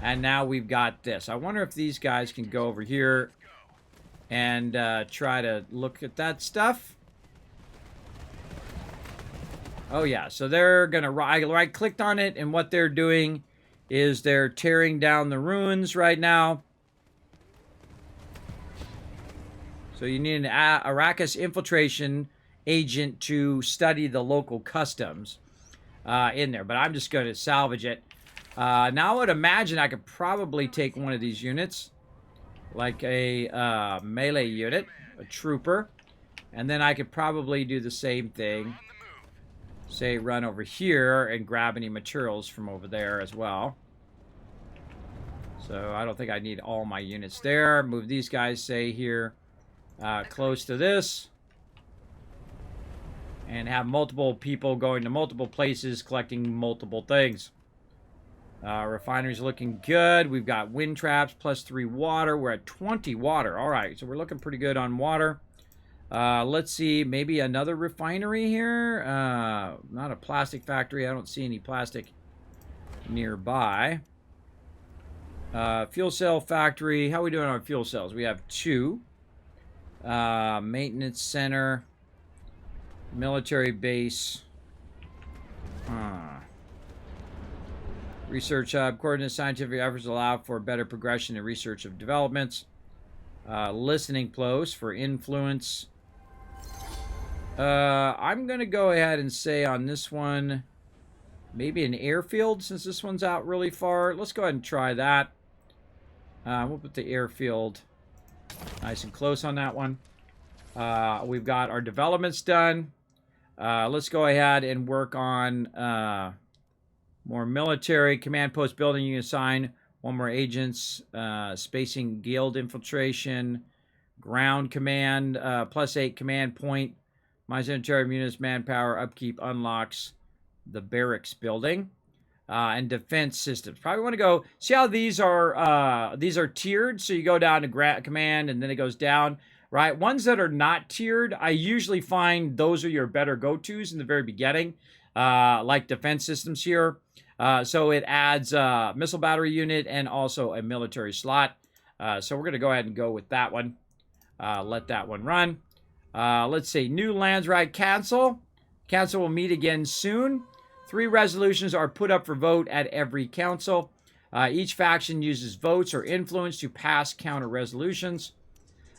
S1: And now we've got this. I wonder if these guys can go over here and try to look at that stuff. Oh, yeah. So they're going to... I right-clicked on it, and what they're doing is they're tearing down the ruins right now. So you need an Arrakis infiltration agent to study the local customs in there. But I'm just going to salvage it. Now I would imagine I could probably take one of these units. Like a melee unit. A trooper. And then I could probably do the same thing. Say run over here and grab any materials from over there as well. So I don't think I need all my units there. Move these guys, say here. Close to this, and have multiple people going to multiple places collecting multiple things. Refinery's looking good. We've got wind traps plus 3 water. We're at 20 water. All right, so we're looking pretty good on water. Let's see, maybe another refinery here. Not a plastic factory. I don't see any plastic nearby. Fuel cell factory. How are we doing on fuel cells? We have 2. Maintenance center, military base, research hub, coordinate scientific efforts allow for better progression in research of developments. listening post for influence. I'm going to go ahead and say on this one, maybe an airfield, since this one's out really far. Let's go ahead and try that. We'll put the airfield nice and close on that one. We've got our developments done. Let's go ahead and work on more military. Command post building, you can assign one more agents. Spacing guild infiltration. Ground command, +8 command point. My sanitary units, manpower, upkeep unlocks the barracks building. And defense systems. Probably want to go, see how these are tiered? So you go down to command and then it goes down, right? Ones that are not tiered, I usually find those are your better go-tos in the very beginning, like defense systems here. So it adds a missile battery unit and also a military slot. So we're going to go ahead and go with that one. Let that one run. Let's see, new lands right council. Council will meet again soon. 3 resolutions are put up for vote at every council. Each faction uses votes or influence to pass counter resolutions.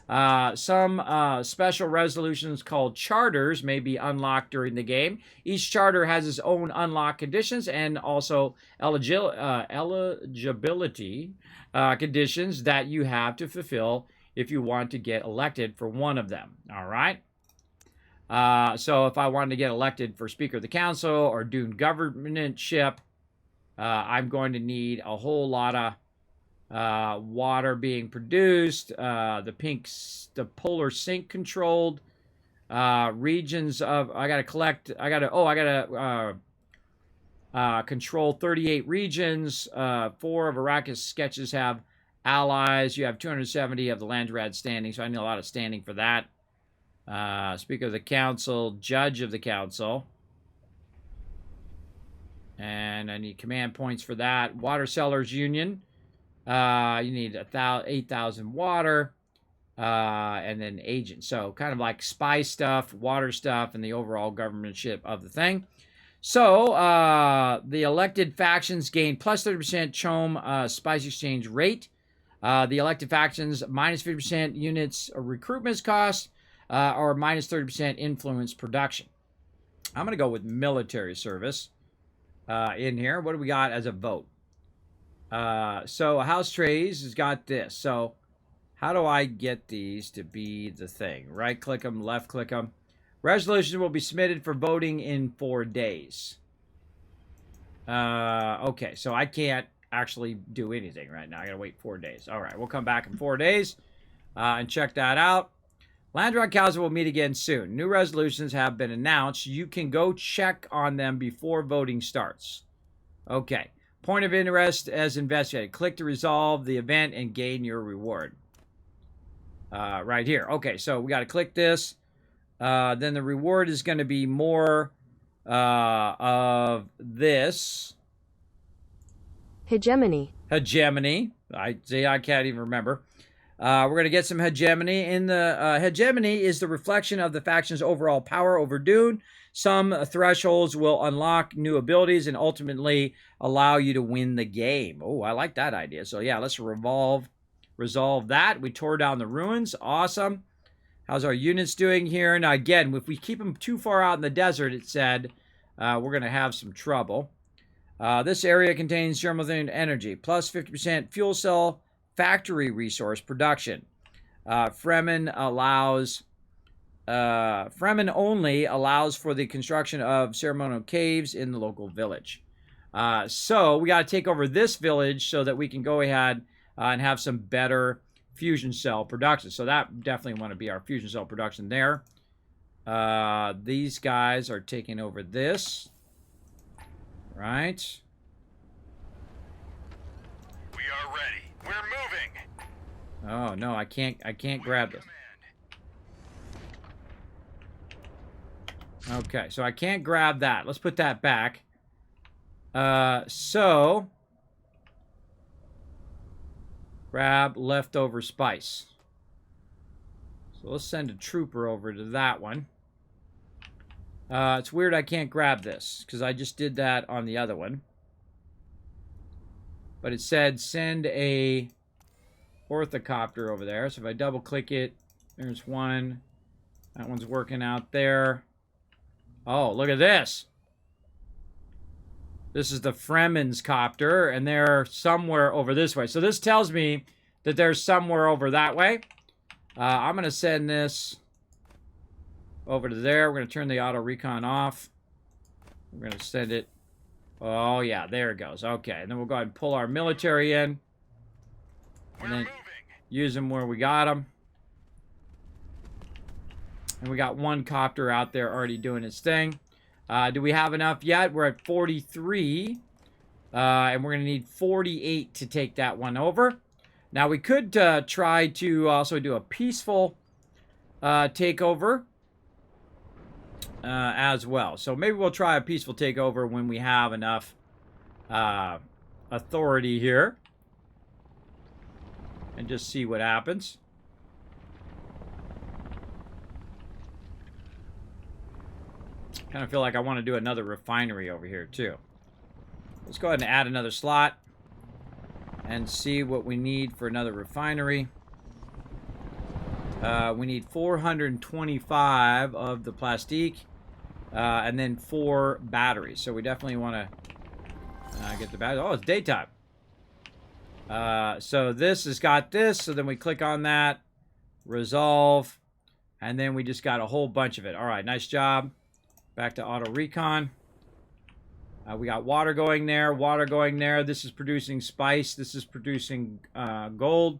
S1: Some special resolutions called charters may be unlocked during the game. Each charter has its own unlock conditions and also eligibility conditions that you have to fulfill if you want to get elected for one of them. All right. So if I wanted to get elected for Speaker of the Council or Dune governorship, I'm going to need a whole lot of water being produced, the polar sink controlled, regions of, I got to control 38 regions. 4 of Arrakis sketches have allies. You have 270 of the Landrad standing, so I need a lot of standing for that. Speaker of the Council, Judge of the Council. And I need command points for that. Water Sellers Union. You need 8,000 water. And then agent. So kind of like spy stuff, water stuff, and the overall governmentship of the thing. So the elected factions gain plus 30% CHOAM spice exchange rate. The elected factions minus 50% units recruitment cost. Or minus 30% influence production. I'm going to go with military service in here. What do we got as a vote? So House Trays has got this. So how do I get these to be the thing? Right click them, left click them. Resolutions will be submitted for voting in 4 days. Okay, so I can't actually do anything right now. I got to wait 4 days. All right, we'll come back in 4 days and check that out. Landrock Council will meet again soon. New resolutions have been announced. You can go check on them before voting starts. Okay. Point of interest as investigated. Click to resolve the event and gain your reward. Right here. Okay, so we got to click this. Then the reward is going to be more of this.
S3: Hegemony.
S1: Hegemony. I can't even remember. We're going to get some hegemony. In the hegemony is the reflection of the faction's overall power over Dune. Some thresholds will unlock new abilities and ultimately allow you to win the game. Oh, I like that idea. So yeah, let's resolve that. We tore down the ruins. Awesome. How's our units doing here? Now again, if we keep them too far out in the desert, it said we're going to have some trouble. This area contains thermal energy, plus 50% fuel cell factory resource production. Fremen only allows for the construction of ceremonial caves in the local village. So we got to take over this village so that we can go ahead and have some better fusion cell production. So that definitely want to be our fusion cell production there. These guys are taking over this. Right.
S4: We are ready. We're moving.
S1: Oh no, I can't grab this. Okay, so I can't grab that. Let's put that back. So grab leftover spice. So let's send a trooper over to that one. It's weird I can't grab this because I just did that on the other one. But it said send a orthocopter over there. So if I double click it, there's one. That one's working out there. Oh, look at this. This is the Fremen's copter, and they're somewhere over this way. So this tells me that they're somewhere over that way. I'm going to send this over to there. We're going to turn the auto recon off. We're going to send it. Oh, yeah, there it goes. Okay, and then we'll go ahead and pull our military in. And then use them where we got them. And we got one copter out there already doing its thing. Do we have enough yet? We're at 43. And we're going to need 48 to take that one over. Now, we could try to also do a peaceful takeover as well. So maybe we'll try a peaceful takeover when we have enough authority here. And just see what happens. Kind of feel like I want to do another refinery over here too. Let's go ahead and add another slot and see what we need for another refinery. We need 425 of the plastique and then 4 batteries. So we definitely want to get the batteries. Oh, it's daytime. So this has got this. So then we click on that, resolve, and then we just got a whole bunch of it. All right, nice job. Back to auto recon. We got water going there, water going there. This is producing spice. This is producing gold.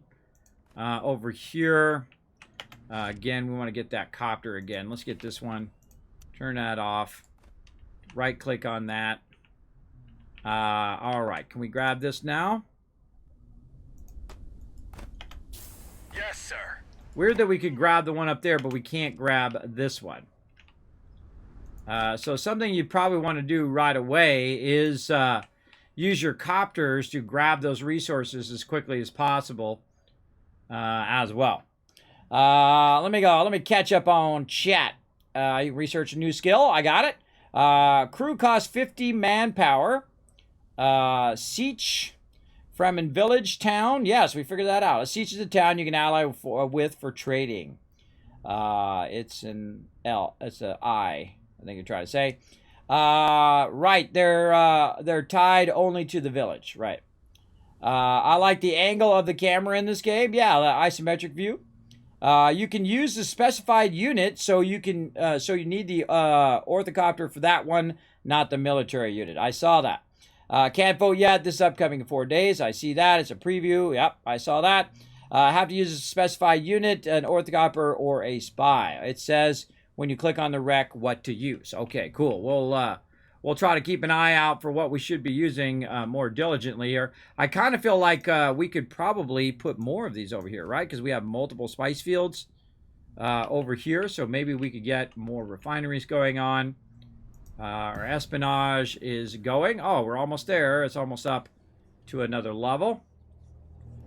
S1: Over here, again, we want to get that copter again. Let's get this one. Turn that off. Right click on that. All right, can we grab this now?
S4: Yes, sir.
S1: Weird that we could grab the one up there, but we can't grab this one. So something you probably want to do right away is use your copters to grab those resources as quickly as possible as well. Let me catch up on chat. Research a new skill. I got it. Crew costs 50 manpower. Siege. Fremen village, town. Yes, we figured that out. A siege is a town you can ally with for trading. It's an L. It's an I think you're trying to say. Right, they're tied only to the village. Right. I like the angle of the camera in this game. Yeah, the isometric view. You can use the specified unit, so you need the orthocopter for that one, not the military unit. I saw that. Can't vote yet. This is upcoming in 4 days. I see that. It's a preview. Yep, I saw that. Have to use a specified unit, an orthocopter, or a spy. It says when you click on the rec what to use. Okay, cool. We'll try to keep an eye out for what we should be using more diligently here. I kind of feel like we could probably put more of these over here, right? Because we have multiple spice fields over here, so maybe we could get more refineries going on. Our espionage is going. Oh, we're almost there. It's almost up to another level.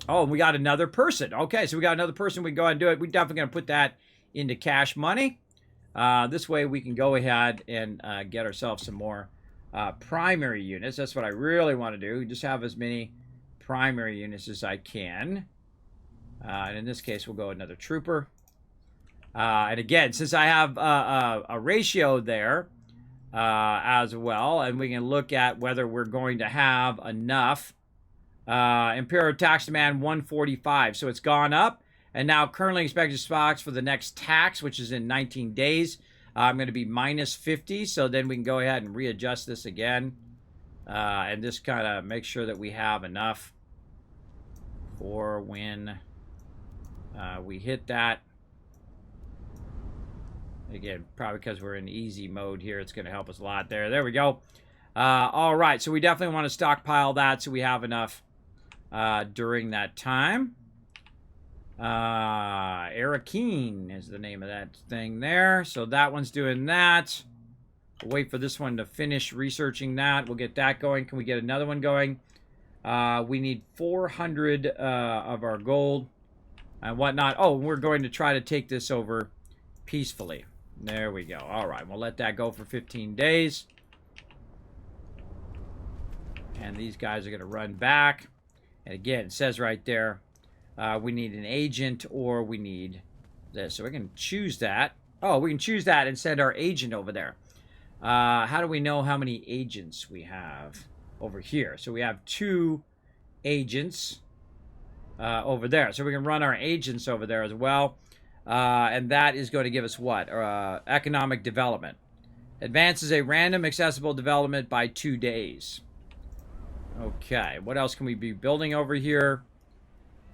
S1: Oh, and we got another person. Okay, so we got another person. We can go ahead and do it. We're definitely going to put that into cash money. This way we can go ahead and get ourselves some more primary units. That's what I really want to do. Just have as many primary units as I can. And in this case, we'll go another trooper. And again, since I have a ratio there as well, and we can look at whether we're going to have enough. Imperial tax demand 145. So it's gone up. And now currently expected stocks for the next tax, which is in 19 days. I'm going to be minus 50. So then we can go ahead and readjust this again. And just kind of make sure that we have enough for when we hit that. Again, probably because we're in easy mode here, it's going to help us a lot there. There we go. All right, so we definitely want to stockpile that so we have enough during that time. Arakeen is the name of that thing there. So that one's doing that. We'll wait for this one to finish researching that. We'll get that going. Can we get another one going? We need 400 of our gold and whatnot. Oh, we're going to try to take this over peacefully. There we go. All right, we'll let that go for 15 days. And these guys are going to run back. And again, it says right there, we need an agent, or we need this. So we can choose that. Oh, we can choose that and send our agent over there. How do we know how many agents we have over here? So we have 2 agents over there. So we can run our agents over there as well. And that is going to give us what? Economic development. Advances a random accessible development by 2 days. Okay, what else can we be building over here?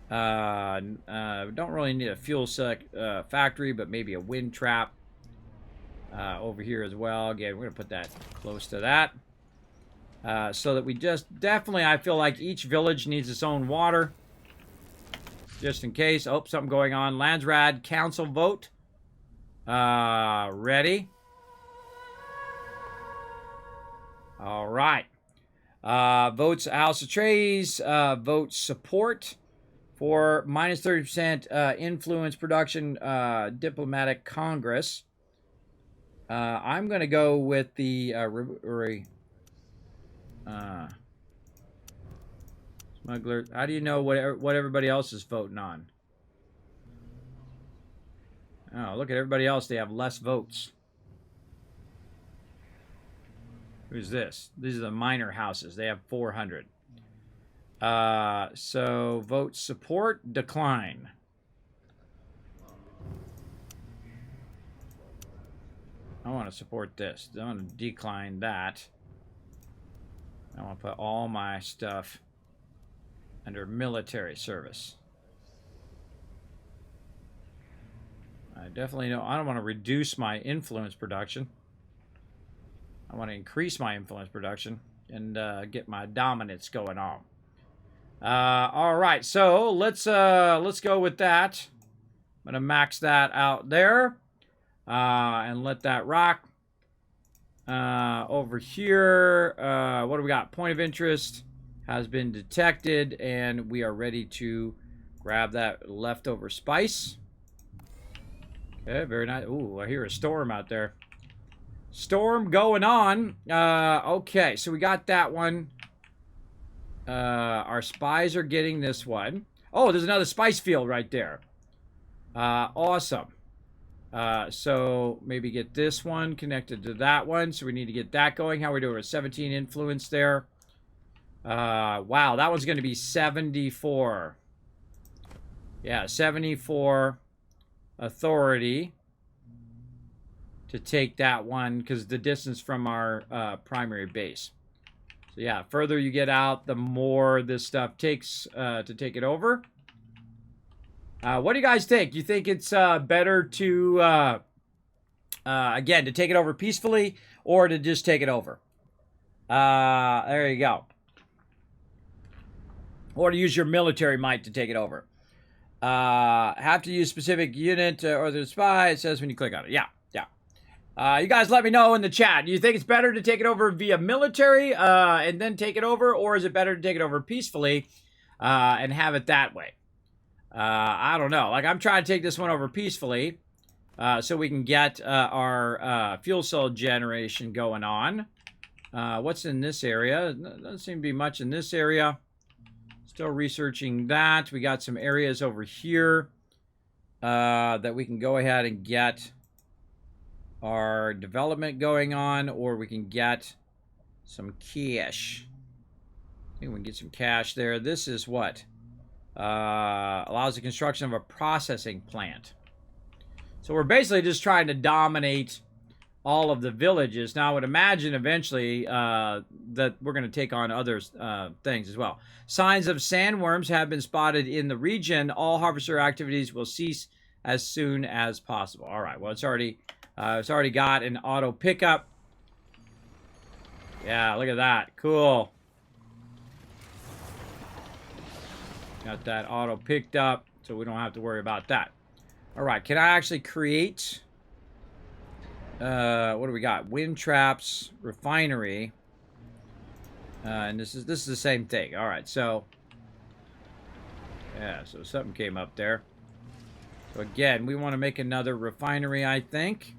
S1: We don't really need a fuel factory, but maybe a wind trap over here as well. Again, we're going to put that close to that. So that we just definitely, I feel like each village needs its own water. Just in case. Oh, something going on. Landsrad Council vote. Ready? All right. Votes House of Trays. Votes support for minus 30% influence production diplomatic Congress. I'm going to go with the smuggler. How do you know what everybody else is voting on? Oh, look at everybody else. They have less votes. Who's this? These are the minor houses. They have 400. So vote support, decline. I want to support this. I want to decline that. I want to put all my stuff under military service. I definitely don't. I don't want to reduce my influence production. I want to increase my influence production and get my dominance going on. All right, so let's go with that. I'm gonna max that out there and let that rock. Over here, what do we got? Point of interest has been detected, and we are ready to grab that leftover spice. Okay, very nice. Ooh, I hear a storm out there. Storm going on. Okay, so we got that one. Our spies are getting this one. Oh, there's another spice field right there. Awesome. So maybe get this one connected to that one. So we need to get that going. How are we doing? 17 influence there. Wow, that one's going to be 74. Yeah, 74 authority to take that one because the distance from our primary base. So yeah, further you get out, the more this stuff takes to take it over. What do you guys think? You think it's better to, again, to take it over peacefully or to just take it over? There you go. Or to use your military might to take it over. Have to use specific unit or the spy, it says when you click on it. Yeah. You guys let me know in the chat. Do you think it's better to take it over via military and then take it over? Or is it better to take it over peacefully and have it that way? I don't know. Like, I'm trying to take this one over peacefully so we can get our fuel cell generation going on. What's in this area? Doesn't seem to be much in this area. Still researching that. We got some areas over here that we can go ahead and get our development going on, or we can get some cash. I think we can get some cash there. This is what? Allows the construction of a processing plant. So we're basically just trying to dominate all of the villages. Now I would imagine eventually that we're going to take on other things as well. Signs of sandworms have been spotted in the region. All harvester activities will cease as soon as possible. All right, well, it's already got an auto pickup. Yeah, look at that. Cool. Got that auto picked up, so we don't have to worry about that. All right, can I actually create... what do we got? Wind traps, refinery. And this is the same thing. All right, so... yeah, so something came up there. So again, we want to make another refinery, I think.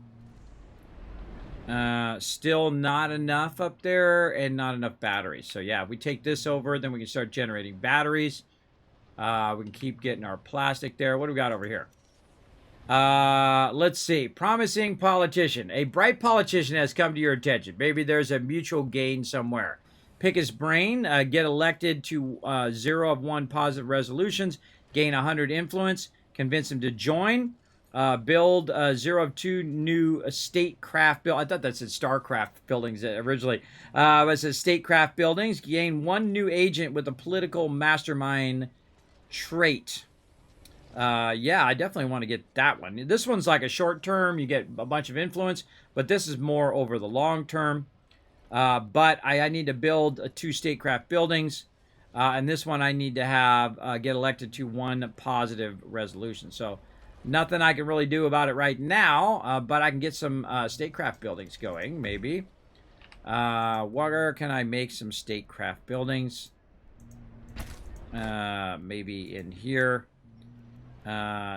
S1: Still not enough up there and not enough batteries. So yeah, if we take this over, then we can start generating batteries. We can keep getting our plastic there. What do we got over here? Let's see. Promising politician. A bright politician has come to your attention. Maybe there's a mutual gain somewhere. Pick his brain. Get elected to 0 of 1 positive resolutions. Gain 100 influence. Convince him to join. Build 0 of 2 new statecraft build. I thought that said Starcraft buildings originally. But it says statecraft buildings. Gain 1 new agent with a political mastermind trait. Yeah, I definitely want to get that one. This one's like a short term. You get a bunch of influence, but this is more over the long term. But I need to build 2 statecraft buildings. And this one I need to have get elected to 1 positive resolution. So nothing I can really do about it right now, but I can get some statecraft buildings going, maybe. Where can I make some statecraft buildings? Maybe in here.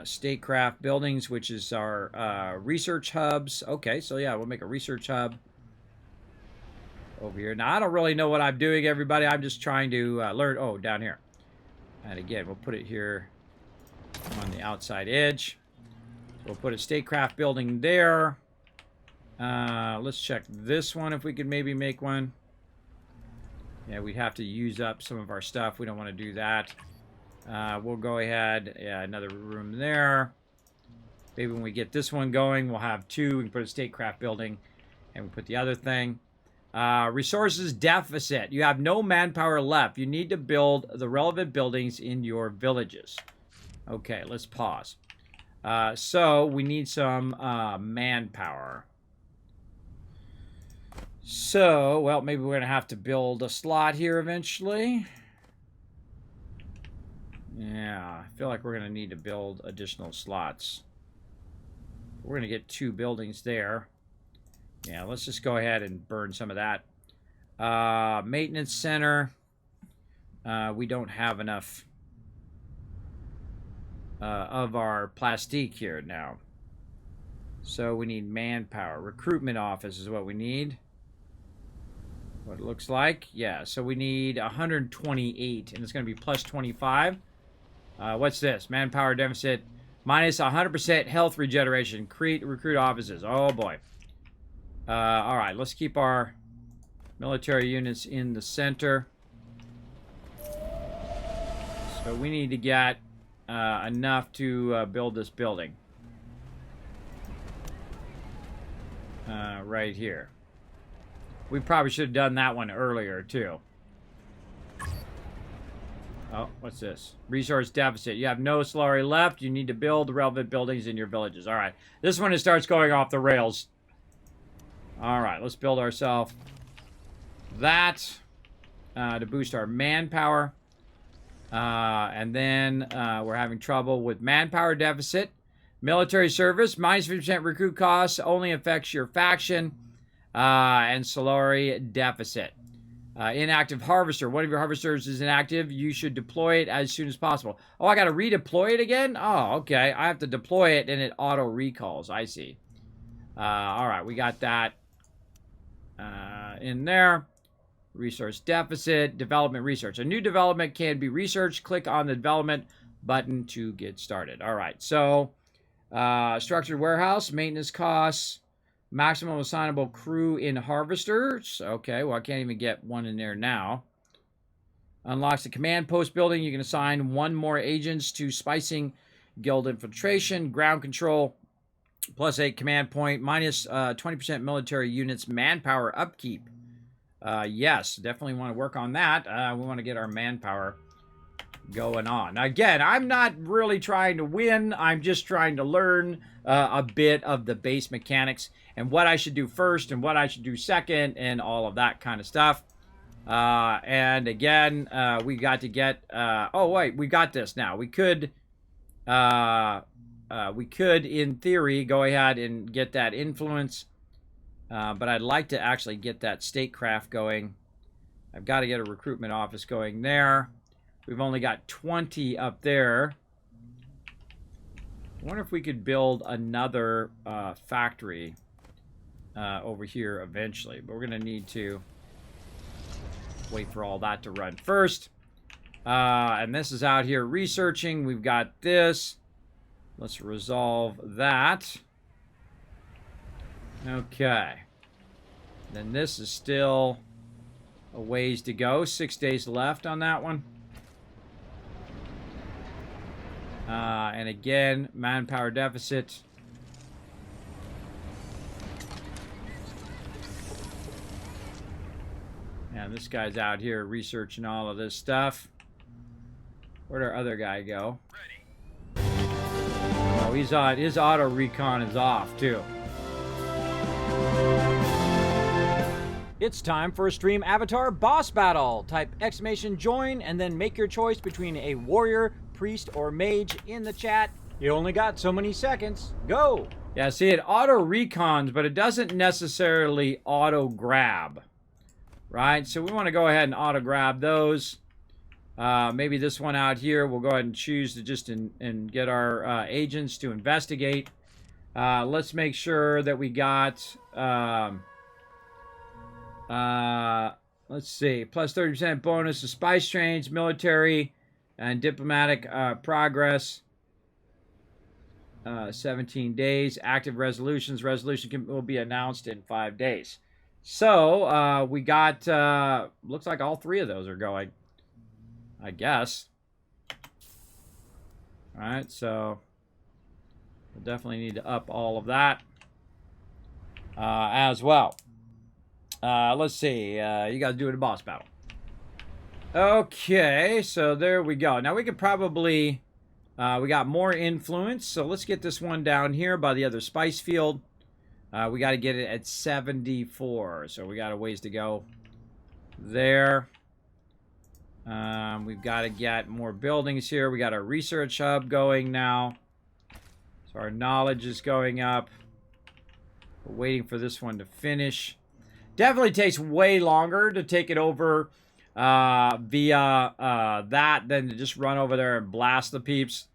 S1: Statecraft buildings, which is our research hubs. Okay, so yeah, we'll make a research hub over here. Now, I don't really know what I'm doing, everybody. I'm just trying to learn. Oh, down here. And again, we'll put it here on the outside edge. We'll put a statecraft building there. Let's check this one if we could maybe make one. Yeah, we'd have to use up some of our stuff. We don't want to do that. We'll go ahead. Yeah, another room there. Maybe when we get this one going, we'll have 2. We can put a statecraft building, and we put the other thing. Resources deficit. You have no manpower left. You need to build the relevant buildings in your villages. Okay, let's pause. So we need some manpower. So, well, maybe we're going to have to build a slot here eventually. Yeah, I feel like we're going to need to build additional slots. We're going to get 2 buildings there. Yeah, let's just go ahead and burn some of that. Maintenance center. We don't have enough of our plastique here now. So we need manpower. Recruitment office is what we need. What it looks like. Yeah, so we need 128, and it's going to be plus 25. What's this? Manpower deficit. Minus 100% health regeneration. Recruit offices. Oh, boy. All right, let's keep our military units in the center. So we need to get enough to build this building. Right here. We probably should have done that one earlier, too. Oh, what's this? Resource deficit. You have no slurry left. You need to build relevant buildings in your villages. All right. This one, it starts going off the rails. All right. Let's build ourselves that to boost our manpower. And then we're having trouble with manpower deficit. Military service. Minus 50% recruit costs. Only affects your faction. And slurry deficit. Inactive harvester. One of your harvesters is inactive. You should deploy it as soon as possible. Oh, I got to redeploy it again? Oh, okay. I have to deploy it and it auto recalls. I see. All right. We got that in there. Resource deficit. Development research. A new development can be researched. Click on the development button to get started. All right. So, structured warehouse. Maintenance costs. Maximum assignable crew in harvesters. Okay, well, I can't even get one in there now. Unlocks the command post building. You can assign 1 more agents to spicing, guild infiltration, ground control, plus 8 command point, minus 20% military units manpower upkeep. Yes, definitely want to work on that. We want to get our manpower going on. Now, again, I'm not really trying to win. I'm just trying to learn a bit of the base mechanics and what I should do first and what I should do second and all of that kind of stuff. And again, we got to get... oh, wait, we got this now. We could, in theory, go ahead and get that influence. But I'd like to actually get that statecraft going. I've got to get a recruitment office going there. We've only got 20 up there. I wonder if we could build another factory over here eventually. But we're going to need to wait for all that to run first. And this is out here researching. We've got this. Let's resolve that. Okay. Then this is still a ways to go. 6 days left on that one. And again, manpower deficit. And this guy's out here researching all of this stuff. Where'd our other guy go? Oh, he's on. His auto recon is off too. It's time for a stream avatar boss battle. Type !join and then make your choice between a warrior, priest, or mage in the chat. You only got so many seconds. Go! Yeah, see, it auto recons, but it doesn't necessarily auto grab. Right? So we want to go ahead and auto grab those. Maybe this one out here, we'll go ahead and choose to just and get our agents to investigate. Let's make sure that we got, let's see, plus 30% bonus to spice trains, military, and diplomatic progress. 17 days. Active resolutions. Resolution will be announced in 5 days. So, we got, looks like all three of those are going, I guess. Alright, so we'll definitely need to up all of that as well. Let's see. You guys do it a boss battle. Okay, so there we go. Now we could probably, we got more influence, so let's get this one down here by the other spice field. We got to get it at 74, so we got a ways to go there. We've got to get more buildings here. We got our research hub going now. So our knowledge is going up. We're waiting for this one to finish. Definitely takes way longer to take it over via that than to just run over there and blast the peeps.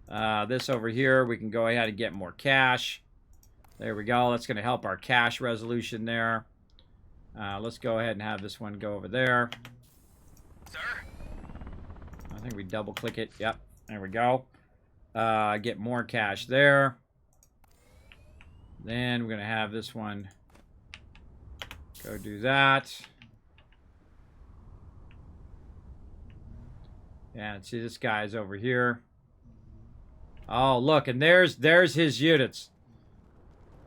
S1: This over here, we can go ahead and get more cash. There we go. That's going to help our cash resolution there. Let's go ahead and have this one go over there.
S4: Sir?
S1: I think we double click it. Yep. There we go. Get more cash there. Then we're going to have this one go do that. Yeah, see this guy's over here. Oh, look, and there's his units.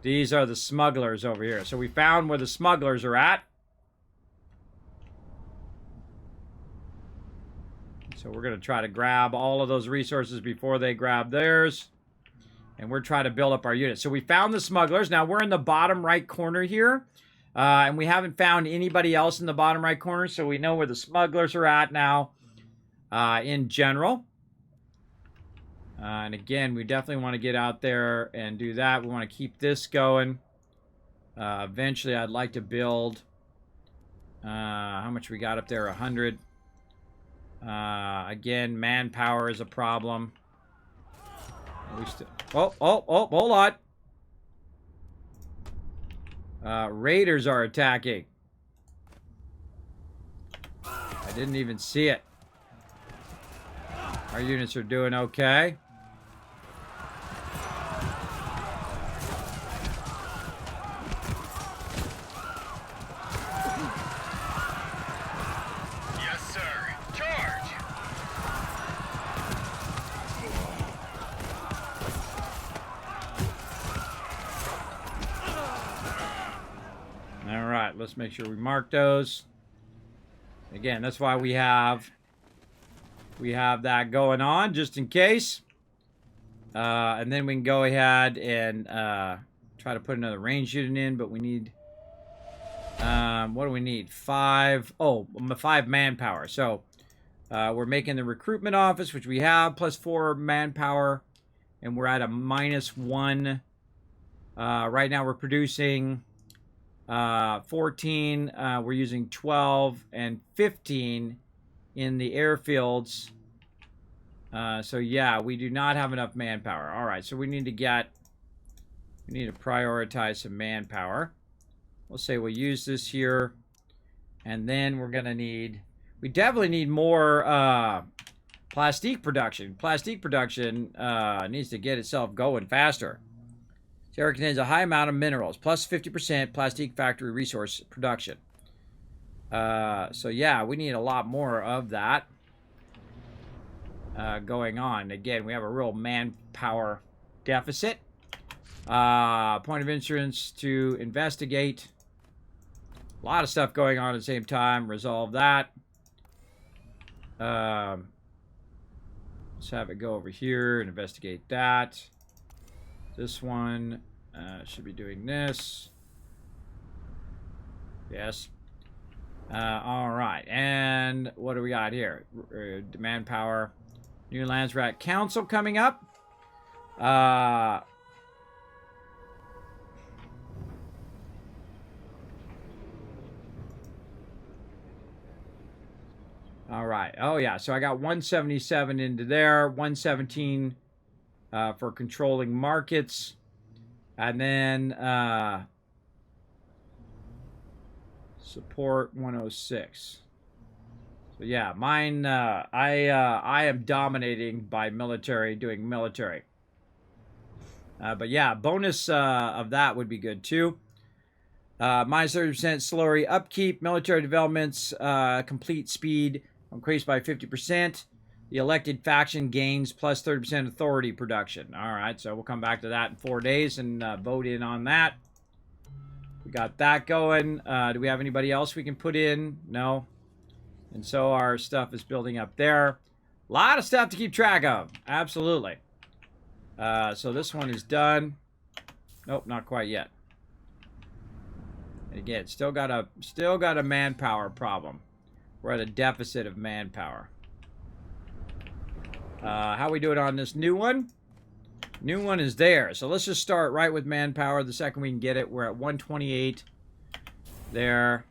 S1: These are the smugglers over here. So we found where the smugglers are at. So we're going to try to grab all of those resources before they grab theirs. And we're trying to build up our units. So we found the smugglers. Now we're in the bottom right corner here. And we haven't found anybody else in the bottom right corner. So we know where the smugglers are at now in general. And again, we definitely want to get out there and do that. We want to keep this going. Eventually, I'd like to build... how much we got up there? 100. Again, manpower is a problem. Hold on. Raiders are attacking. I didn't even see it. Our units are doing okay.
S4: Yes, sir. Charge!
S1: All right, let's make sure we mark those. Again, that's why we have that going on, just in case. And then we can go ahead and try to put another range unit in, but we need... what do we need? 5 manpower. So we're making the recruitment office, which we have, plus 4 manpower, and we're at a -1. Right now we're producing 14. We're using 12 and 15 in the airfields. So yeah, we do not have enough manpower. All right, so we need to prioritize some manpower. We'll say we'll use this here, and then we're gonna need. We definitely need more plastique production. Plastique production needs to get itself going faster. This area contains a high amount of minerals, plus 50% plastique factory resource production. So yeah, we need a lot more of that going on. Again, we have a real manpower deficit. Point of insurance to investigate. A lot of stuff going on at the same time. Resolve that. Let's have it go over here and investigate that. This one should be doing this. Yes. All right. And what do we got here? Demand power. New Landsrat Council coming up. All right. Oh, yeah. So I got 177 into there. 117 for controlling markets. And then support 106. So, yeah. Mine, I am dominating by military, doing military. But, yeah, bonus of that would be good, too. Minus 30% slurry upkeep. Military developments, complete speed increased by 50%. The elected faction gains plus 30% authority production. All right, so we'll come back to that in 4 days and vote in on that. We got that going. Do we have anybody else we can put in? No. And so our stuff is building up there. A lot of stuff to keep track of. Absolutely. So this one is done. Nope, not quite yet. And again, still got a manpower problem. We're at a deficit of manpower. How we do it on this new one? New one is there. So let's just start right with manpower. The second we can get it, we're at 128 there.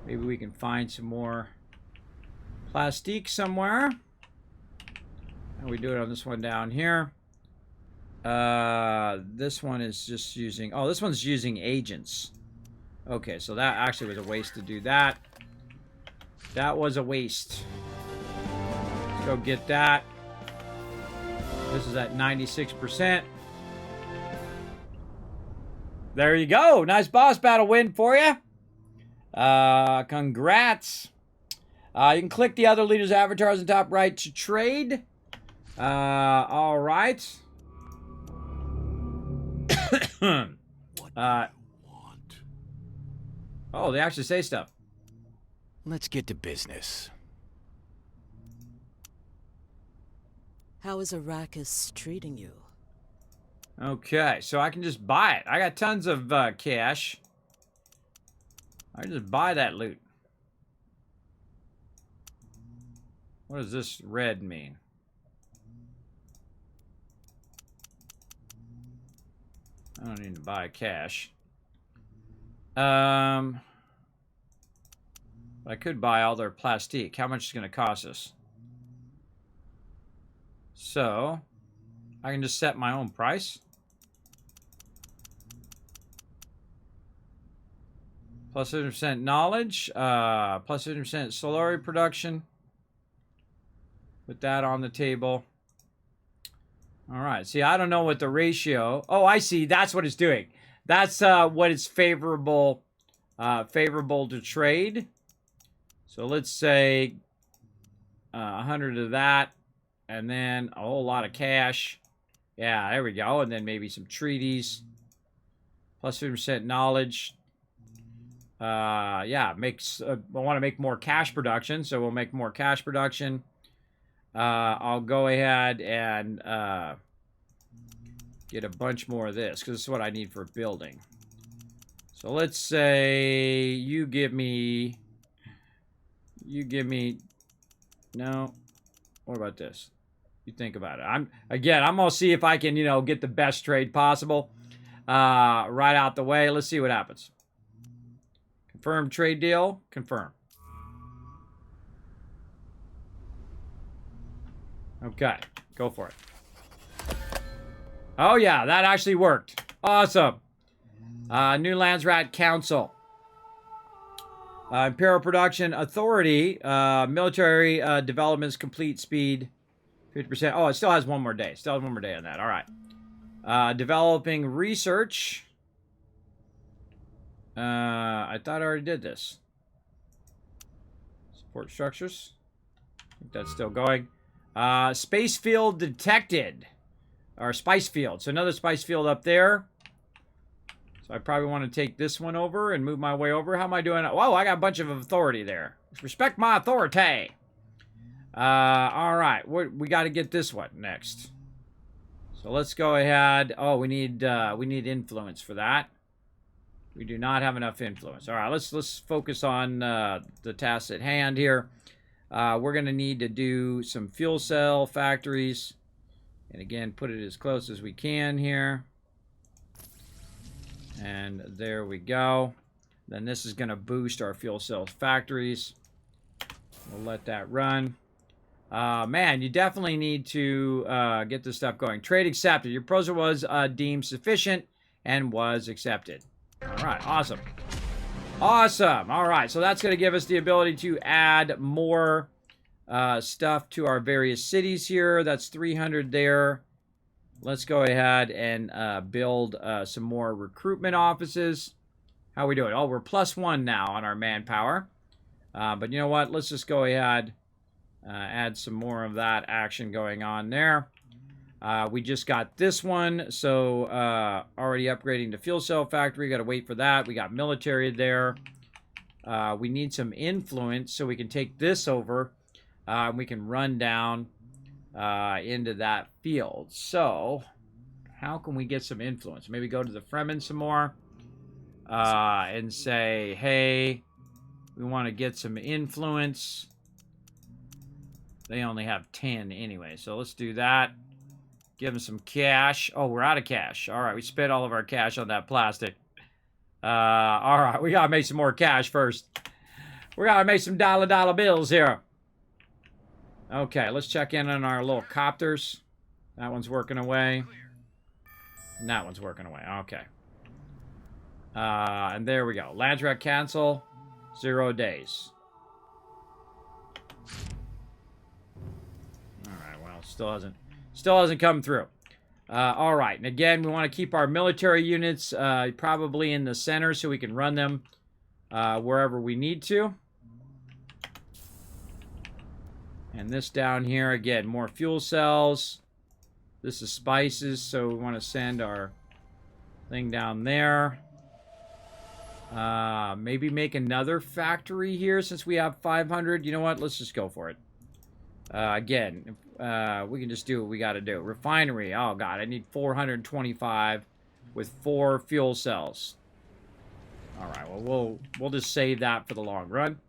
S1: Maybe we can find some more plastique somewhere. How we do it on this one down here? This one is just using... Oh, this one's using agents. Okay, so that actually was a waste to do that. That was a waste. Let's go get that. This is at 96%. There you go. Nice boss battle win for you. Congrats. You can click the other leaders' avatars in the top right to trade. All right. Oh, they actually say stuff.
S6: Let's get to business.
S7: How is Arrakis treating you?
S1: Okay, so I can just buy it. I got tons of cash. I can just buy that loot. What does this red mean? I don't need to buy cash. I could buy all their plastique. How much is it going to cost us? So, I can just set my own price. Plus 50% knowledge. Plus 50% Solari production. Put that on the table. All right. See, I don't know what the ratio... Oh, I see. That's what it's doing. That's what is favorable to trade. So let's say 100 of that, and then a whole lot of cash. Yeah, there we go. And then maybe some treaties. Plus 50% knowledge. Yeah, makes. I want to make more cash production, so we'll make more cash production. I'll go ahead and get a bunch more of this, because this is what I need for building. So let's say you give me... No. What about this? You think about it. I'm going to see if I can, get the best trade possible. Right out the way. Let's see what happens. Confirm trade deal. Confirm. Okay. Go for it. Oh, yeah. That actually worked. Awesome. New Landsrat Council. Imperial Production Authority, military developments complete speed, 50%. Oh, it still has one more day. Still has one more day on that. All right. Developing research. I thought I already did this. Support structures. I think that's still going. Space field detected. Or spice field. So another spice field up there. So I probably want to take this one over and move my way over. How am I doing? Whoa, I got a bunch of authority there. Respect my authority. All right. We got to get this one next. So let's go ahead. Oh, we need influence for that. We do not have enough influence. All right, let's focus on the tasks at hand here. We're going to need to do some fuel cell factories. And again, put it as close as we can here. And there we go. Then this is going to boost our fuel cell factories. We'll let that run. Man, you definitely need to get this stuff going. Trade accepted. Your proposal was deemed sufficient and was accepted. All right, awesome. Awesome. All right, so that's going to give us the ability to add more stuff to our various cities here. That's 300 there. Let's go ahead and build some more recruitment offices. How are we doing? Oh, we're +1 now on our manpower. But you know what? Let's just go ahead, add some more of that action going on there. We just got this one, so already upgrading the fuel cell factory. Got to wait for that. We got military there. We need some influence, so we can take this over. We can run down into that field. So, how can we get some influence? Maybe go to the Fremen some more and say, hey, we want to get some influence. They only have 10 anyway, so let's do that. Give them some cash. Oh, we're out of cash. All right, we spent all of our cash on that plastic. All right, we got to make some more cash first. We got to make some dollar bills here. Okay, let's check in on our little copters. That one's working away. And that one's working away. Okay. And there we go. Land track cancel. 0 days. All right, well, still hasn't come through. All right, and again, we want to keep our military units probably in the center so we can run them wherever we need to. And this down here, again, more fuel cells. This is spices, so we want to send our thing down there. Maybe make another factory here since we have 500. You know what? Let's just go for it. Again, we can just do what we got to do. Refinery. Oh, God. I need 425 with 4 fuel cells. All right. Well, we'll just save that for the long run.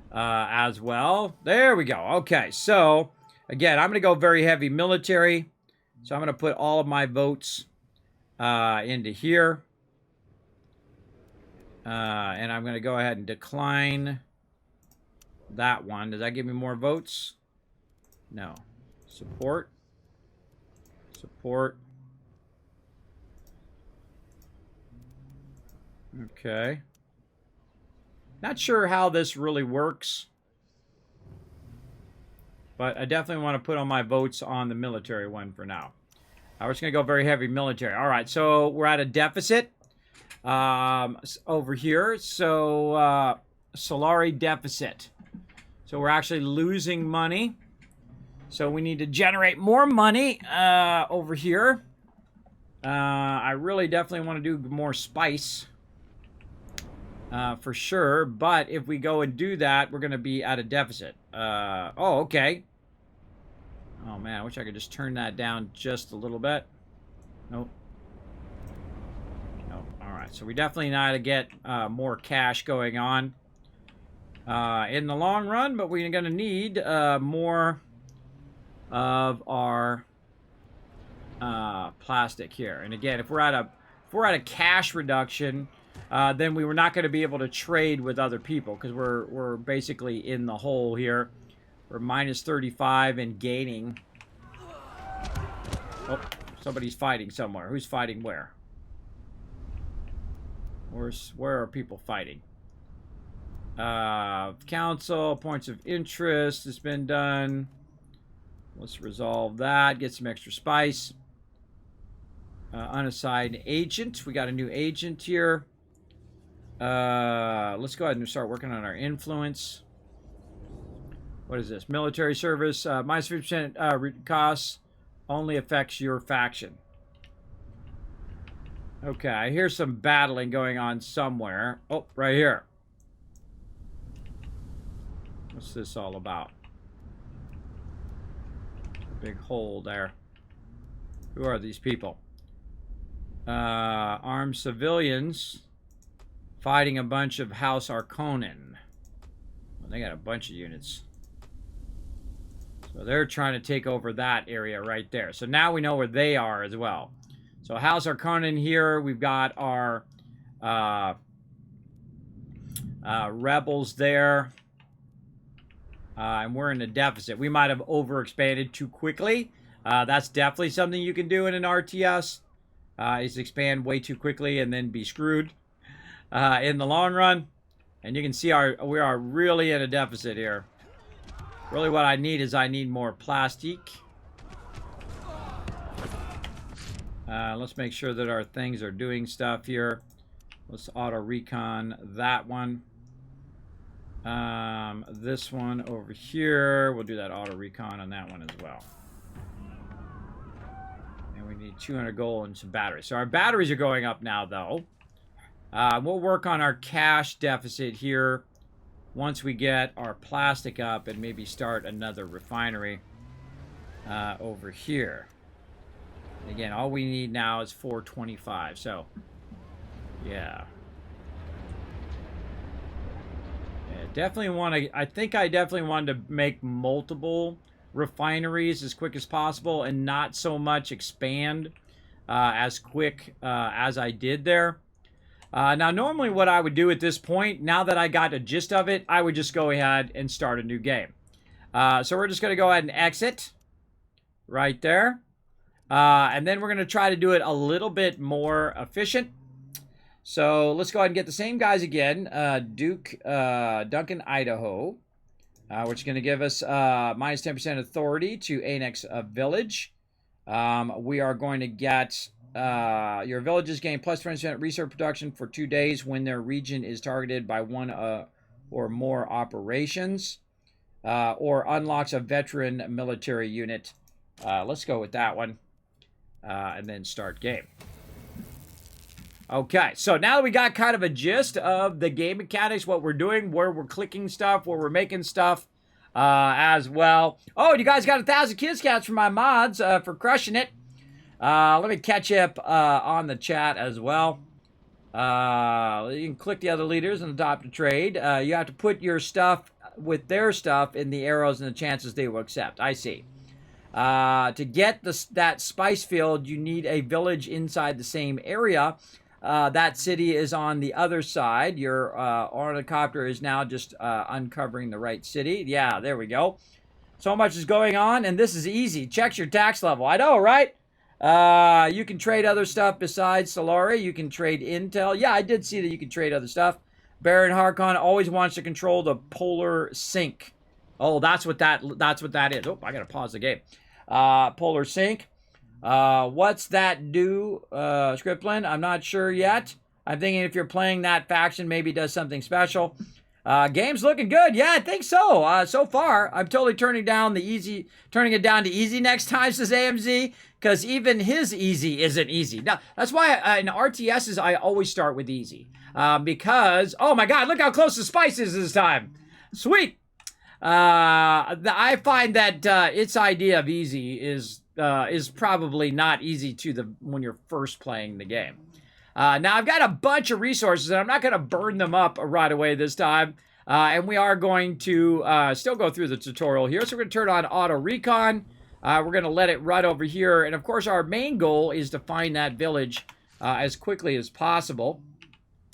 S1: As well. There we go. Okay. So, again, I'm going to go very heavy military. So, I'm going to put all of my votes into here. And I'm going to go ahead and decline that one. Does that give me more votes? No. Support. Support. Okay. Not sure how this really works. But I definitely want to put all my votes on the military one for now. We're just going to go very heavy military. All right, so we're at a deficit over here. So, Solari deficit. So we're actually losing money. So we need to generate more money over here. I really definitely want to do more spice. For sure. But if we go and do that, we're going to be at a deficit. Oh, okay. Oh, man. I wish I could just turn that down just a little bit. Nope. Nope. All right. So we definitely need to get more cash going on in the long run. But we're going to need more of our plastic here. And again, if we're at a cash reduction, then we were not going to be able to trade with other people because we're basically in the hole here. We're minus 35 and gaining. Oh, somebody's fighting somewhere. Who's fighting where? Where are people fighting? Council, points of interest has been done. Let's resolve that. Get some extra spice. Unassigned agent. We got a new agent here. Let's go ahead and start working on our influence. What is this? Military service. Minus 50% costs. Only affects your faction. Okay, I hear some battling going on somewhere. Oh, right here. What's this all about? Big hole there. Who are these people? Armed civilians fighting a bunch of House Harkonnen. Well, they got a bunch of units. So they're trying to take over that area right there. So now we know where they are as well. So House Harkonnen here. We've got our rebels there. And we're in a deficit. We might have overexpanded too quickly. That's definitely something you can do in an RTS. Is expand way too quickly and then be screwed in the long run. And you can see we are really in a deficit here. Really what I need is I need more plastic. Let's make sure that our things are doing stuff here. Let's auto recon that one. This one over here, we'll do that auto recon on that one as well. And we need 200 gold and some batteries. So our batteries are going up now, though. We'll work on our cash deficit here once we get our plastic up and maybe start another refinery over here. Again, all we need now is 425. So, yeah. Definitely want to. I think I definitely wanted to make multiple refineries as quick as possible and not so much expand as quick as I did there. Now, normally what I would do at this point, now that I got a gist of it, I would just go ahead and start a new game. So we're just going to go ahead and exit right there. And then we're going to try to do it a little bit more efficient. So let's go ahead and get the same guys again. Duncan, Idaho, which is going to give us minus 10% authority to annex a village. We are going to get your villages gain plus 20% research production for 2 days when their region is targeted by one or more operations, or unlocks a veteran military unit. Let's go with that one, and then start game. Okay, so now that we got kind of a gist of the game mechanics, what we're doing, where we're clicking stuff, where we're making stuff as well. Oh, you guys got 1,000 kids counts for my mods for crushing it. Let me catch up on the chat as well. You can click the other leaders and adopt a trade. You have to put your stuff with their stuff in the arrows and the chances they will accept. I see. To get that spice field, you need a village inside the same area. That city is on the other side. Your ornithopter is now just uncovering the right city. Yeah, there we go. So much is going on, and this is easy. Checks your tax level. I know, right? You can trade other stuff besides Solari. You can trade intel. Yeah, I did see that you can trade other stuff. Baron Harkon always wants to control the polar sink. Oh, that's what that is. Oh, I gotta pause the game. Polar sink. What's that do, Scriptlin? I'm not sure yet. I'm thinking if you're playing that faction, maybe it does something special. Game's looking good. Yeah, I think so. So far, I'm totally turning it down to easy next time, says AMZ, because even his easy isn't easy. Now, that's why in RTSs, I always start with easy. Because, oh my God, look how close the spice is this time. Sweet. I find that its idea of easy is probably not easy when you're first playing the game. Now, I've got a bunch of resources, and I'm not going to burn them up right away this time. And we are going to still go through the tutorial here. So we're going to turn on Auto Recon. We're going to let it run over here. And, of course, our main goal is to find that village as quickly as possible.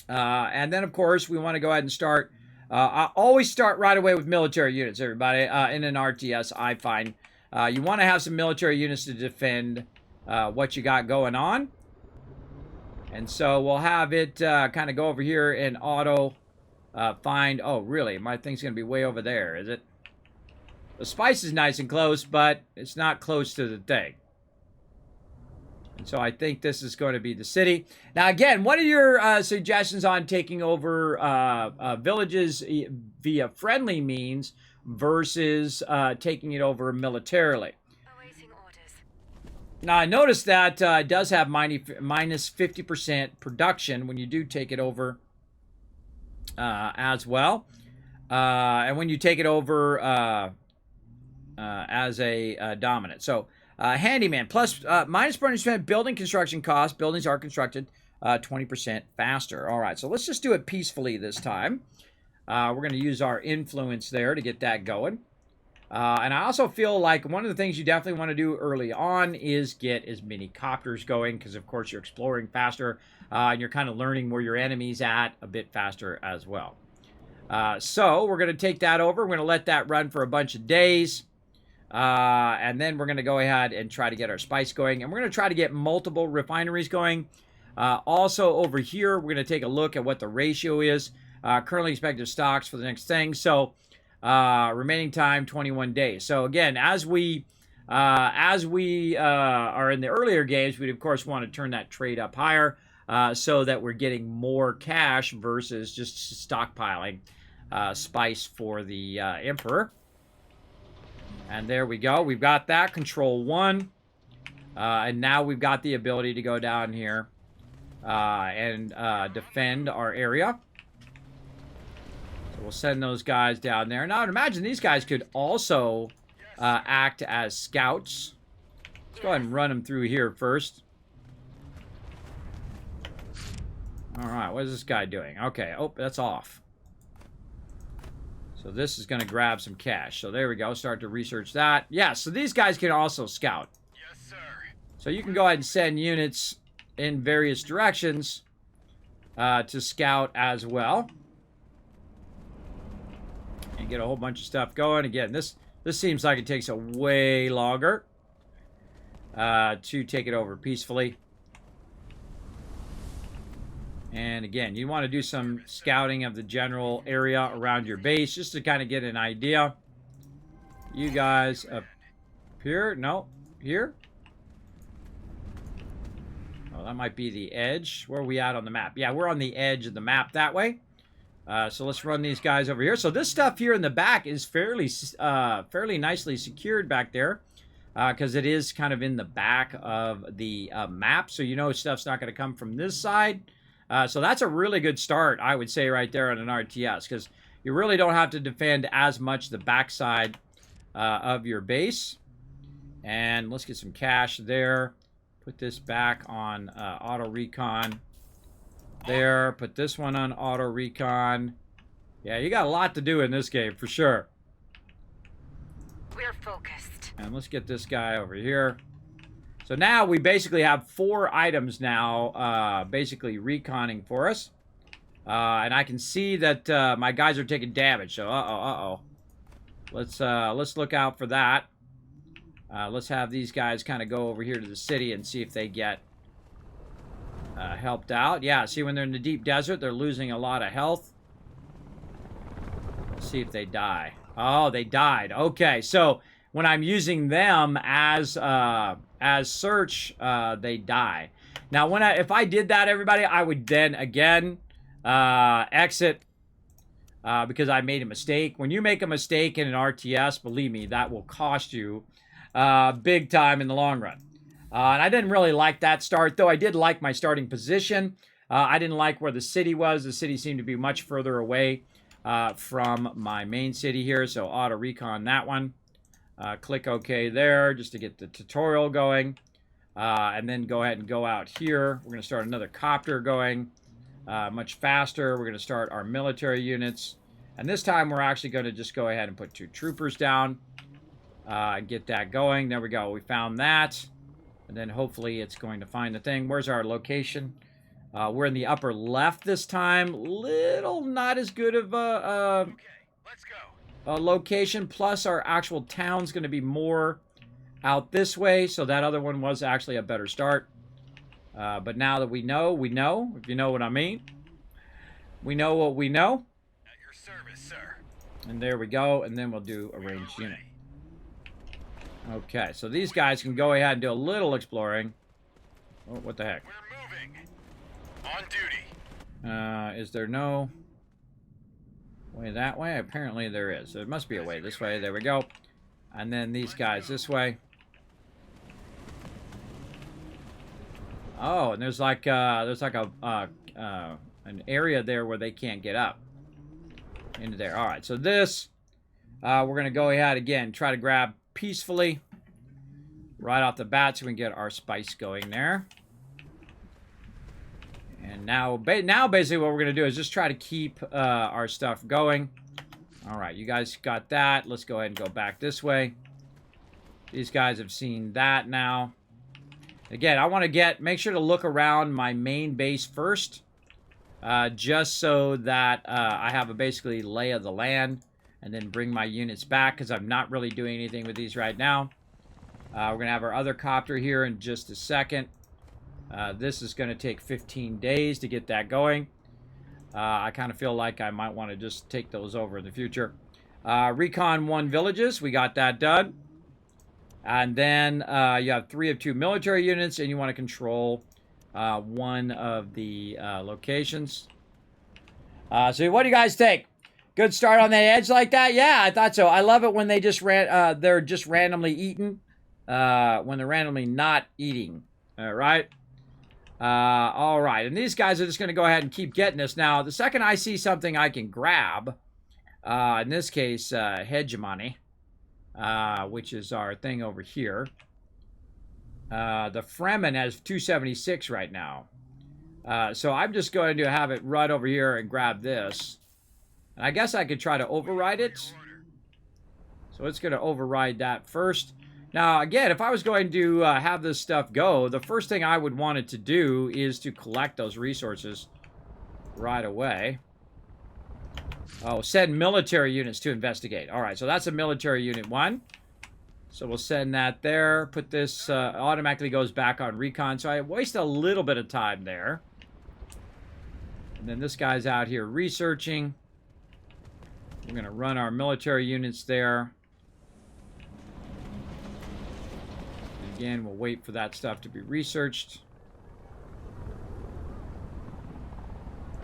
S1: And then, of course, we want to go ahead and start. I always start right away with military units, everybody. In an RTS, I find you want to have some military units to defend what you got going on. And so we'll have it kind of go over here and auto find... Oh, really? My thing's going to be way over there, is it? The spice is nice and close, but it's not close to the thing. And so I think this is going to be the city. Now, again, what are your suggestions on taking over villages via friendly means versus taking it over militarily?
S5: Awaiting orders.
S1: Now, I noticed that it does have minus 50% production when you do take it over as well. And when you take it over as a dominant. So, handyman, plus minus 40% building construction costs. Buildings are constructed 20% faster. All right, so let's just do it peacefully this time. We're going to use our influence there to get that going. And I also feel like one of the things you definitely want to do early on is get as many copters going, because of course you're exploring faster and you're kind of learning where your enemy's at a bit faster as well. So we're going to take that over. We're going to let that run for a bunch of days. And then we're going to go ahead and try to get our spice going. And we're going to try to get multiple refineries going. Also over here, we're going to take a look at what the ratio is. Currently expected stocks for the next thing. So remaining time, 21 days. So again, as we are in the earlier games, we'd of course want to turn that trade up higher so that we're getting more cash versus just stockpiling spice for the Emperor. And there we go. We've got that. Control 1. And now we've got the ability to go down here and defend our area. So we'll send those guys down there. Now, I'd imagine these guys could also act as scouts. Let's go ahead and run them through here first. All right. What is this guy doing? Okay. Oh, that's off. So this is going to grab some cash. So there we go. Start to research that. Yeah, so these guys can also scout.
S4: Yes, sir.
S1: So you can go ahead and send units in various directions to scout as well. And get a whole bunch of stuff going. Again, this seems like it takes a way longer to take it over peacefully. And again, you want to do some scouting of the general area around your base just to kind of get an idea. You guys up here? No, here? Oh, that might be the edge. Where are we at on the map? Yeah, we're on the edge of the map that way. So let's run these guys over here. So this stuff here in the back is fairly nicely secured back there because it is kind of in the back of the map. So you know stuff's not going to come from this side. So that's a really good start, I would say, right there on an RTS, because you really don't have to defend as much the backside of your base. And let's get some cash there. Put this back on auto recon. There, put this one on auto recon. Yeah, you got a lot to do in this game for sure.
S5: We're focused.
S1: And let's get this guy over here. So now we basically have 4 items now basically reconning for us. And I can see that my guys are taking damage. So, Let's look out for that. Let's have these guys kind of go over here to the city and see if they get helped out. Yeah, see, when they're in the deep desert, they're losing a lot of health. Let's see if they die. Oh, they died. Okay, so when I'm using them as search, they die. Now, if I did that, everybody, I would then again exit because I made a mistake. When you make a mistake in an RTS, believe me, that will cost you big time in the long run. And I didn't really like that start, though I did like my starting position. I didn't like where the city was. The city seemed to be much further away from my main city here, so auto recon that one. Click OK there just to get the tutorial going. And then go ahead and go out here. We're going to start another copter going much faster. We're going to start our military units. And this time we're actually going to just go ahead and put 2 troopers down. And get that going. There we go. We found that. And then hopefully it's going to find the thing. Where's our location? We're in the upper left this time. Little not as good of
S4: Okay, let's go.
S1: a location. Plus our actual town's going to be more out this way. So that other one was actually a better start. But now that we know, if you know what I mean. We know what we know. And there we go. And then we'll do arranged unit. Okay, so these guys can go ahead and do a little exploring. Oh, what the heck?
S4: We're moving. On duty.
S1: Is there no way that way? Apparently there is. There must be a way this way. There we go. And then these guys this way. Oh, and there's like an area there where they can't get up into there. All right, so this we're gonna go ahead again, try to grab peacefully right off the bat so we can get our spice going there. And now basically what we're gonna do is just try to keep our stuff going. All right, you guys got that. Let's go ahead and go back this way. These guys have seen that now. Again, I want to make sure to look around my main base first, just so that I have a basically lay of the land, and then bring my units back, because I'm not really doing anything with these right now. We're going to have our other copter here in just a second. This is going to take 15 days to get that going. I kind of feel like I might want to just take those over in the future. Recon 1 villages, we got that done. And then you have 3 of 2 military units, and you want to control 1 of the locations. So what do you guys think? Good start on the edge like that? Yeah, I thought so. I love it when they just they're just randomly eaten, when they're randomly not eating. All right. All right, and these guys are just going to go ahead and keep getting this. Now, the second I see something I can grab, in this case, hegemony. Which is our thing over here. The Fremen has 276 right now. So I'm just going to have it right over here and grab this. And I guess I could try to override it. So it's going to override that first. Now, again, if I was going to have this stuff go, the first thing I would want it to do is to collect those resources right away. Oh, send military units to investigate. All right, so that's a military unit 1. So we'll send that there. Put this, automatically goes back on recon. So I waste a little bit of time there. And then this guy's out here researching. We're going to run our military units there. And again, we'll wait for that stuff to be researched.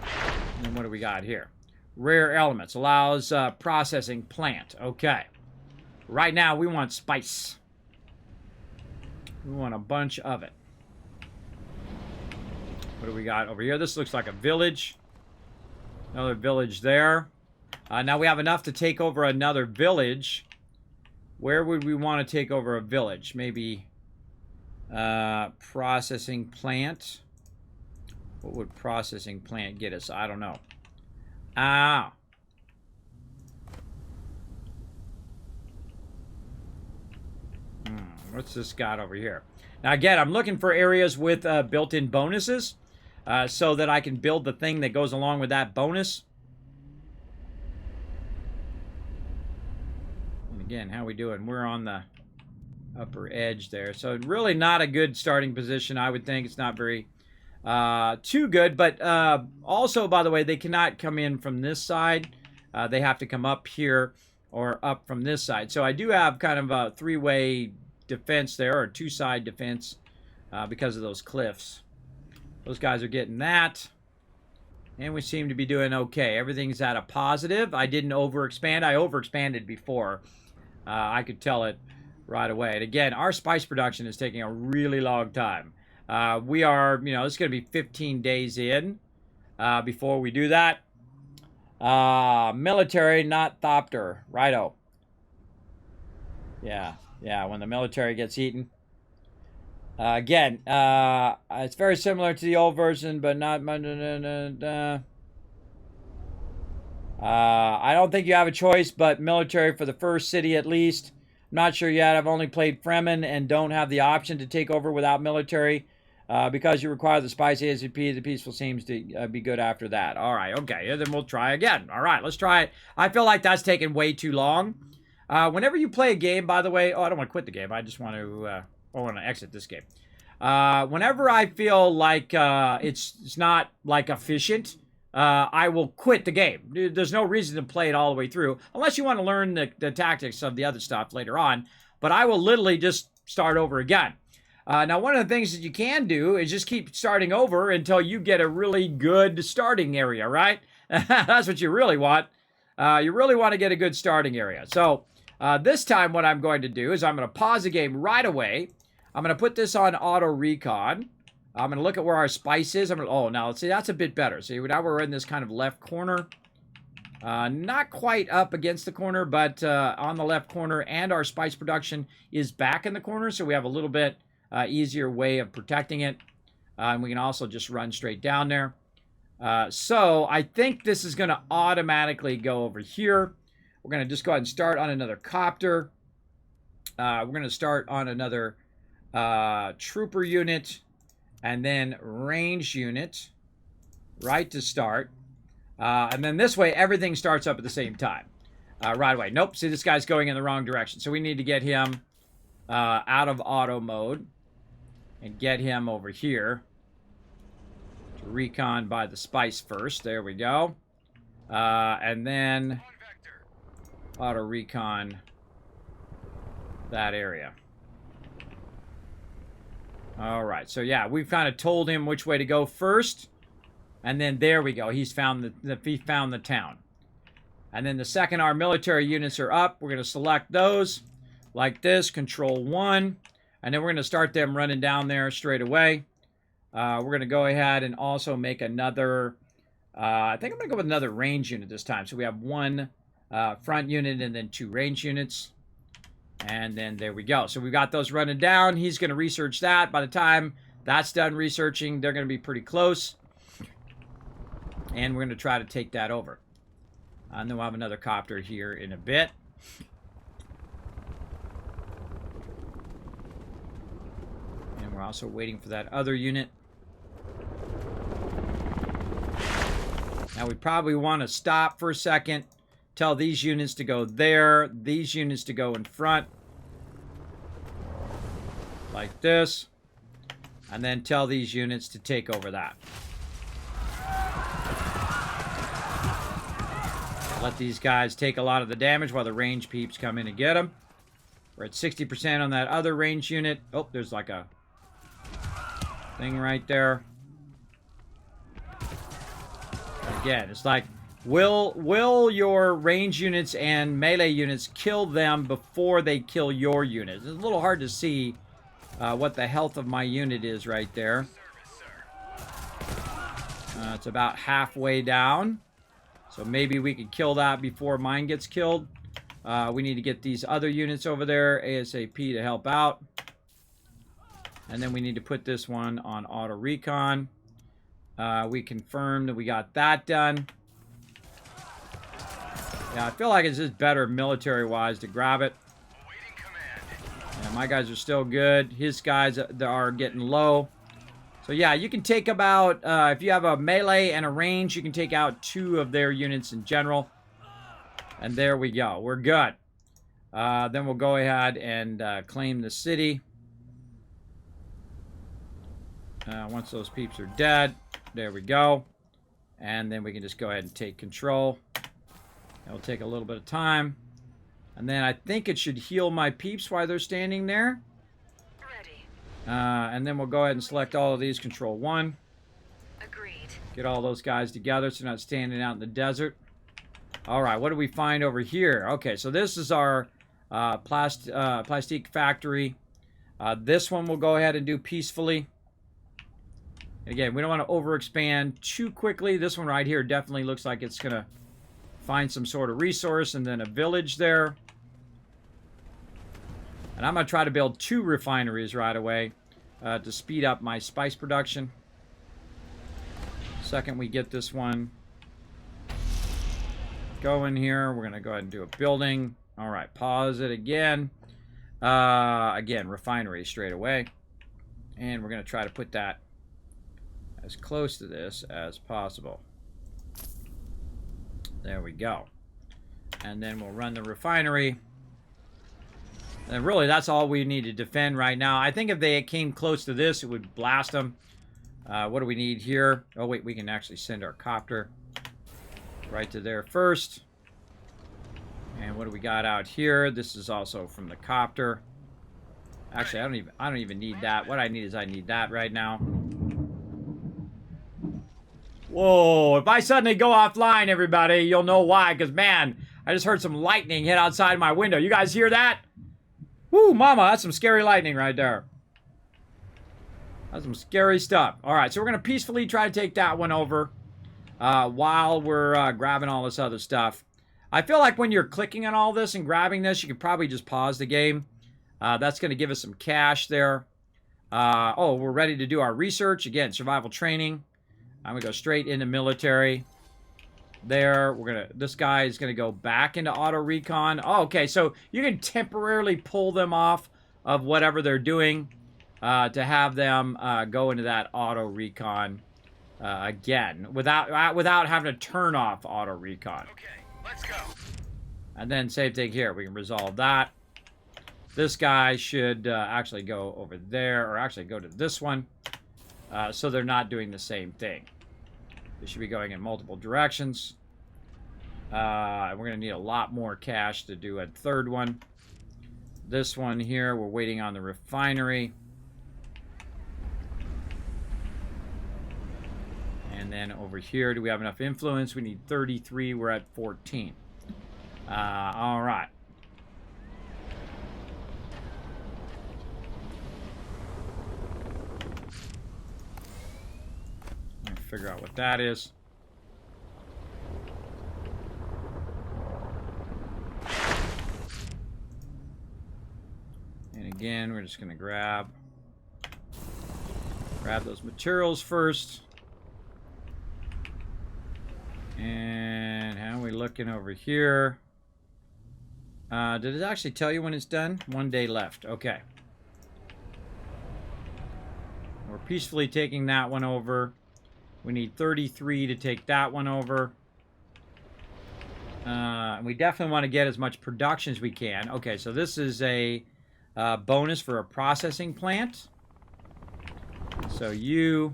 S1: And then what do we got here? Rare elements. Allows processing plant. Okay. Right now, we want spice. We want a bunch of it. What do we got over here? This looks like a village. Another village there. Now we have enough to take over another village. Where would we want to take over a village? Maybe processing plant. What would processing plant get us? I don't know. Ah. What's this got over here? Now, again, I'm looking for areas with built-in bonuses so that I can build the thing that goes along with that bonus. And again, how we doing? We're on the upper edge there. So really not a good starting position, I would think. It's not very too good, but also, by the way, they cannot come in from this side. They have to come up here or up from this side. So I do have kind of a 3-way defense there, or 2-side defense, because of those cliffs. Those guys are getting that, and we seem to be doing okay. Everything's at a positive. I didn't overexpand. I overexpanded before. I could tell it right away. And again, our spice production is taking a really long time. We are, it's going to be 15 days in before we do that. Military, not Thopter. Righto. Yeah, when the military gets eaten. Again, it's very similar to the old version, but not... I don't think you have a choice, but military for the first city at least. I'm not sure yet. I've only played Fremen and don't have the option to take over without military. Because you require the spicy ACP, the peaceful seems to be good after that. All right, okay, then we'll try again. All right, let's try it. I feel like that's taken way too long. Whenever you play a game, by the way, I don't want to quit the game. I just want to, exit this game. Whenever I feel like it's not like efficient, I will quit the game. There's no reason to play it all the way through, unless you want to learn the tactics of the other stuff later on. But I will literally just start over again. Now, one of the things that you can do is just keep starting over until you get a really good starting area, right? That's what you really want. You really want to get a good starting area. So this time what I'm going to do is I'm going to pause the game right away. I'm going to put this on auto recon. I'm going to look at where our spice is. Now let's see, that's a bit better. See, now we're in this kind of left corner. Not quite up against the corner, but on the left corner, and our spice production is back in the corner, so we have a little bit easier way of protecting it. And we can also just run straight down there. So I think this is going to automatically go over here. We're going to just go ahead and start on another copter. We're going to start on another trooper unit, and then range unit, right to start. And then this way, everything starts up at the same time. Right away. Nope, see, this guy's going in the wrong direction. So we need to get him out of auto mode and get him over here to recon by the spice first. There we go. And then auto recon that area. All right, so yeah, we've kind of told him which way to go first, and then there we go. He's found the town. And then the second our military units are up, we're going to select those like this, Control 1, and then we're going to start them running down there straight away. We're going to go ahead and also make another, I think I'm going to go with another range unit this time. So we have one front unit and then 2 range units. And then there we go. So we've got those running down. He's going to research that. By the time that's done researching, they're going to be pretty close. And we're going to try to take that over. And then we'll have another copter here in a bit. And we're also waiting for that other unit. Now we probably want to stop for a second. Tell these units to go there, these units to go in front, like this, and then tell these units to take over that. Let these guys take a lot of the damage while the range peeps come in and get them. We're at 60% on that other range unit. Oh, there's like a thing right there. Again, it's like, will your range units and melee units kill them before they kill your unit? It's a little hard to see what the health of my unit is right there. It's about halfway down. So maybe we could kill that before mine gets killed. We need to get these other units over there ASAP to help out. And then we need to put this one on auto recon. We confirmed that we got that done. Yeah, I feel like it's just better military-wise to grab it. Yeah, my guys are still good. His guys are getting low. So yeah, you can take about, if you have a melee and a range, you can take out 2 of their units in general. And there we go. We're good. Then we'll go ahead and claim the city. Once those peeps are dead, there we go. And then we can just go ahead and take control. It'll take a little bit of time. And then I think it should heal my peeps while they're standing there.
S5: Ready.
S1: And then we'll go ahead and select all of these. Control 1.
S5: Agreed.
S1: Get all those guys together so they're not standing out in the desert. All right, what do we find over here? Okay, so this is our plastic factory. This one we'll go ahead and do peacefully. Again, we don't want to overexpand too quickly. This one right here definitely looks like it's going to find some sort of resource, and then a village there. And I'm going to try to build 2 refineries right away to speed up my spice production. Second we get this one going here, we're going to go ahead and do a building. All right, pause it again. Again, refinery straight away. And we're going to try to put that as close to this as possible. There we go. And then we'll run the refinery. And really, that's all we need to defend right now. I think if they came close to this, it would blast them. What do we need here? Oh, wait, we can actually send our copter. Right to there first. And what do we got out here? This is also from the copter. Actually, I don't even need that. What I need is I need that right now. Whoa, if I suddenly go offline, everybody, you'll know why. Because, man, I just heard some lightning hit outside my window. You guys hear that? Woo, mama, that's some scary lightning right there. That's some scary stuff. All right, so we're going to peacefully try to take that one over while we're grabbing all this other stuff. I feel like when you're clicking on all this and grabbing this, you could probably just pause the game. That's going to give us some cash there. Oh, we're ready to do our research. Again, survival training. I'm going to go straight into military. There, this guy is going to go back into auto recon. Oh, okay, so you can temporarily pull them off of whatever they're doing to have them go into that auto recon again without having to turn off auto recon.
S4: Okay, let's go.
S1: And then same thing here. We can resolve that. This guy should actually go over there, or actually go to this one. So they're not doing the same thing. They should be going in multiple directions. And we're going to need a lot more cash to do a third one. This one here, we're waiting on the refinery. And then over here, do we have enough influence? We need 33. We're at 14. All right. Figure out what that is. And again, we're just going to grab those materials first. And how are we looking over here? Did it actually tell you when it's done? 1 day left. Okay. We're peacefully taking that one over. We need 33 to take that one over. And we definitely want to get as much production as we can. Okay, so this is a bonus for a processing plant. So you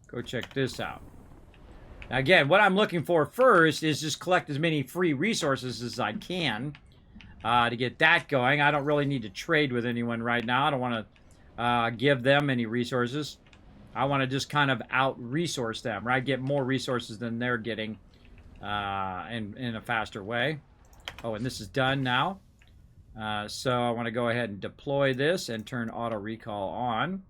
S1: go check this out. Now again, what I'm looking for first is just collect as many free resources as I can to get that going. I don't really need to trade with anyone right now. I don't want to give them any resources. I want to just kind of out-resource them, right? Get more resources than they're getting in a faster way. Oh, and this is done now. So I want to go ahead and deploy this and turn auto recall on.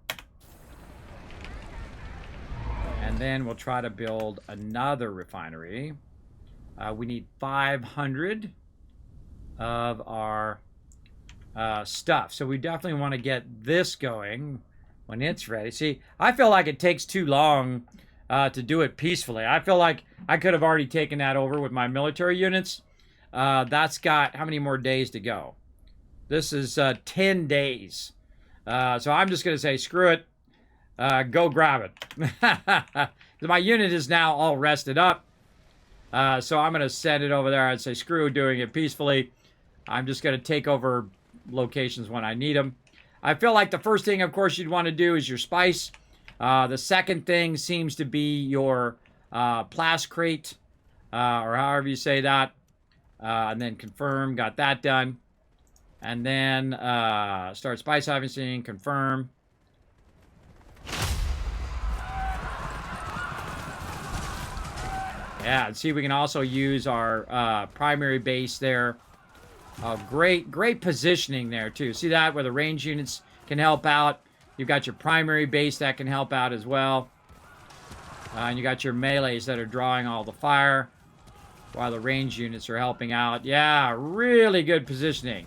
S1: And then we'll try to build another refinery. We need 500 of our stuff. So we definitely want to get this going when it's ready. See, I feel like it takes too long to do it peacefully. I feel like I could have already taken that over with my military units. That's got how many more days to go? This is 10 days. So I'm just going to say, screw it. Go grab it. My unit is now all rested up. So I'm going to send it over there and say, screw doing it peacefully. I'm just going to take over locations when I need them. I feel like the first thing, of course, you'd want to do is your spice. The second thing seems to be your plascrate, or however you say that. And then confirm, got that done. And then start spice harvesting, confirm. Yeah, and see, we can also use our primary base there. Great positioning there, too. See that? Where the range units can help out. You've got your primary base that can help out as well. And you got your melees that are drawing all the fire, while the range units are helping out. Yeah, really good positioning.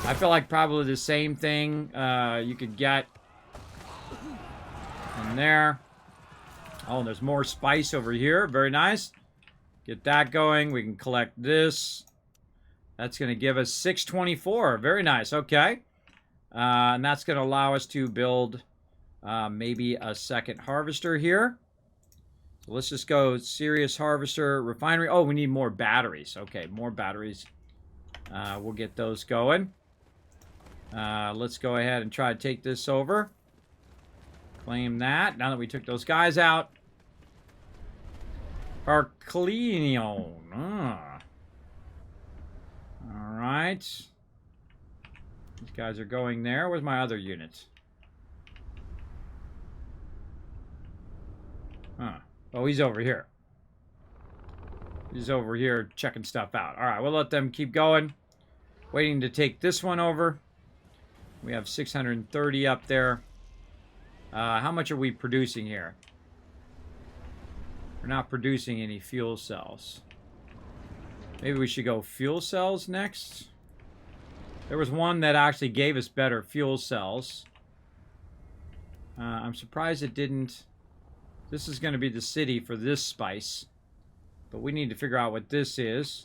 S1: I feel like probably the same thing you could get in there. Oh, and there's more spice over here. Very nice. Get that going. We can collect this. That's going to give us 624. Very nice. Okay. And that's going to allow us to build maybe a second harvester here. So let's just go serious harvester, refinery. Oh, we need more batteries. Okay, more batteries. We'll get those going. Let's go ahead and try to take this over. Claim that. Now that we took those guys out. Arclenion. Ah. Alright. These guys are going there. Where's my other units? Huh. Oh, he's over here. He's over here checking stuff out. Alright, we'll let them keep going. Waiting to take this one over. We have 630 up there. How much are we producing here? We're not producing any fuel cells. Maybe we should go fuel cells next. There was one that actually gave us better fuel cells. I'm surprised it didn't. This is going to be the city for this spice. But we need to figure out what this is.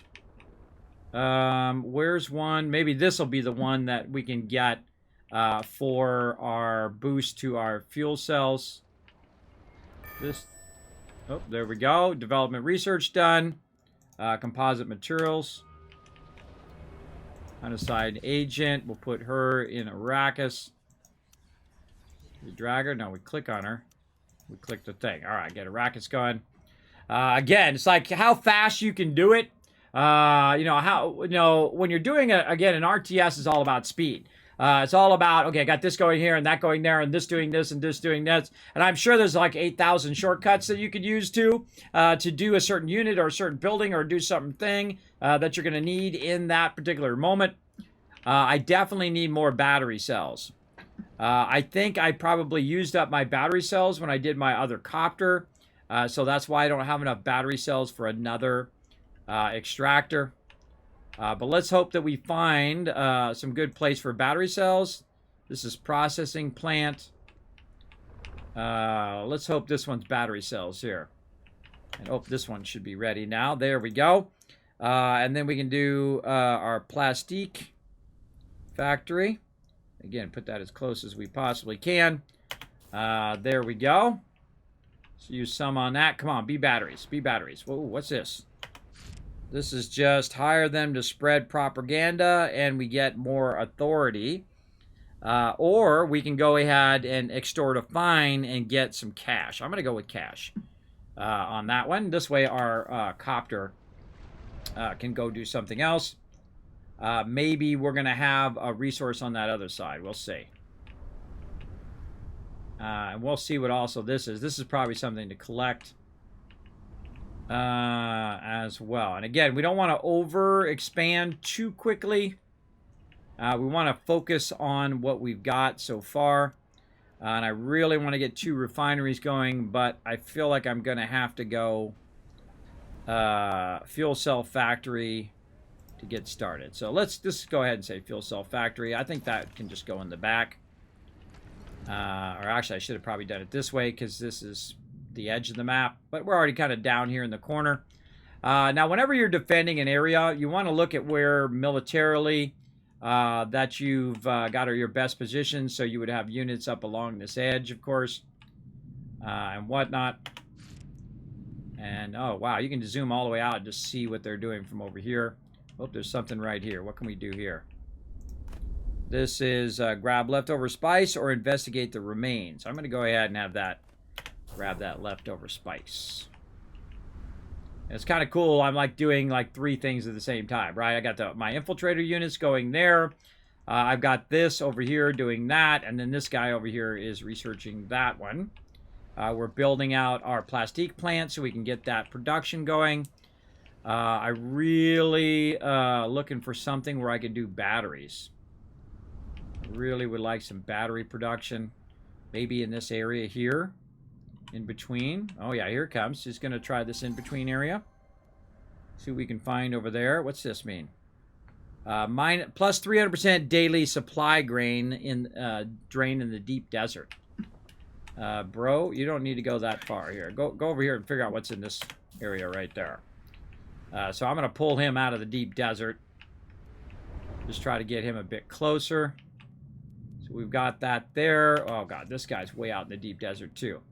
S1: Where's one? Maybe this will be the one that we can get for our boost to our fuel cells. This. Oh, there we go. Development research done. Composite materials. Unassigned agent. We'll put her in Arrakis. We drag her? No, we click on her. We click the thing. All right, get Arrakis going. Again, it's like how fast you can do it. When you're doing again, an RTS is all about speed. It's all about, okay, I got this going here and that going there and this doing this and this doing this. And I'm sure there's like 8,000 shortcuts that you could use to do a certain unit or a certain building or do something that you're going to need in that particular moment. I definitely need more battery cells. I think I probably used up my battery cells when I did my other copter. So that's why I don't have enough battery cells for another extractor. But let's hope that we find some good place for battery cells. This is processing plant. Let's hope this one's battery cells here. And hope this one should be ready now. There we go. And then we can do our plastique factory. Again, put that as close as we possibly can. There we go. Let's use some on that. Come on, be batteries. Be batteries. Whoa, what's this? This is just hire them to spread propaganda and we get more authority. Or we can go ahead and extort a fine and get some cash. I'm going to go with cash on that one. This way our copter can go do something else. Maybe we're going to have a resource on that other side. We'll see. And we'll see what also this is. This is probably something to collect. As well. And again, we don't want to over expand too quickly. We want to focus on what we've got so far. And I really want to get 2 refineries going, but I feel like I'm going to have to go fuel cell factory to get started. So let's just go ahead and say fuel cell factory. I think that can just go in the back. Or actually, I should have probably done it this way because this is the edge of the map, but we're already kind of down here in the corner. Now, whenever you're defending an area, you want to look at where militarily that you've got your best positions, so you would have units up along this edge, of course, and whatnot. And, oh, wow, you can zoom all the way out and just see what they're doing from over here. Oh, there's something right here. What can we do here? This is grab leftover spice or investigate the remains. I'm going to go ahead and have that. Grab that leftover spice. It's kind of cool. I'm like doing like 3 things at the same time, right? I got my infiltrator units going there. I've got this over here doing that. And then this guy over here is researching that one. We're building out our plastique plant so we can get that production going. I really looking for something where I can do batteries. I really would like some battery production. Maybe in this area here. In between. Oh, yeah, here it comes. Just going to try this in between area. See what we can find over there. What's this mean? Plus 300% daily supply drain in the deep desert. Bro, you don't need to go that far here. Go over here and figure out what's in this area right there. So I'm going to pull him out of the deep desert. Just try to get him a bit closer. So we've got that there. Oh, God, this guy's way out in the deep desert, too.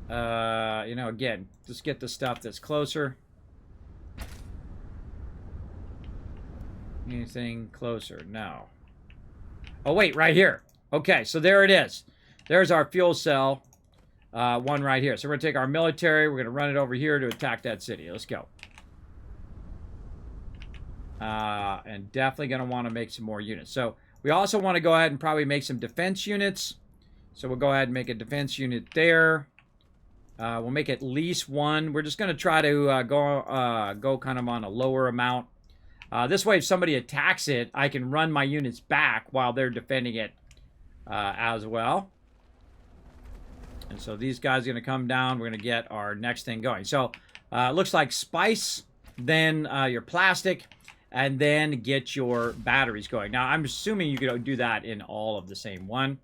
S1: Again, just get the stuff that's closer. Anything closer? No. Oh, wait, right here. Okay, so there it is. There's our fuel cell. one right here. So we're going to take our military. We're going to run it over here to attack that city. Let's go. And definitely going to want to make some more units. So we also want to go ahead and probably make some defense units. So we'll go ahead and make a defense unit there. We'll make at least one. We're just going to try to go kind of on a lower amount. This way, if somebody attacks it, I can run my units back while they're defending it as well. And so these guys are going to come down. We're going to get our next thing going. So it looks like spice, then your plastic, and then get your batteries going. Now, I'm assuming you could do that in all of the same one.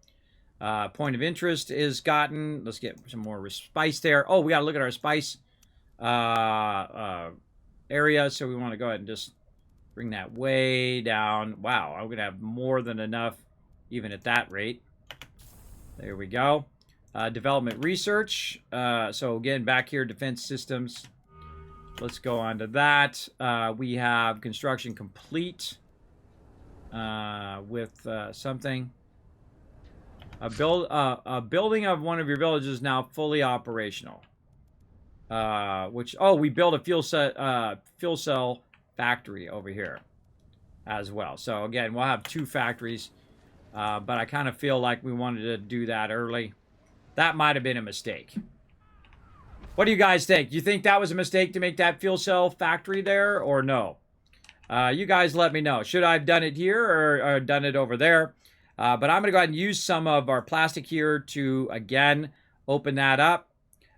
S1: Point of interest is gotten. Let's get some more spice there. Oh, we got to look at our spice area. So we want to go ahead and just bring that way down. Wow, I'm going to have more than enough even at that rate. There we go. Development research. So again, back here, defense systems. Let's go on to that. We have construction complete with something. A building of one of your villages is now fully operational. We built a fuel cell factory over here as well. So again, we'll have 2 factories, but I kind of feel like we wanted to do that early. That might have been a mistake. What do you guys think? You think that was a mistake to make that fuel cell factory there, or no? You guys let me know. Should I have done it here or done it over there? But I'm going to go ahead and use some of our plastic here to, again, open that up.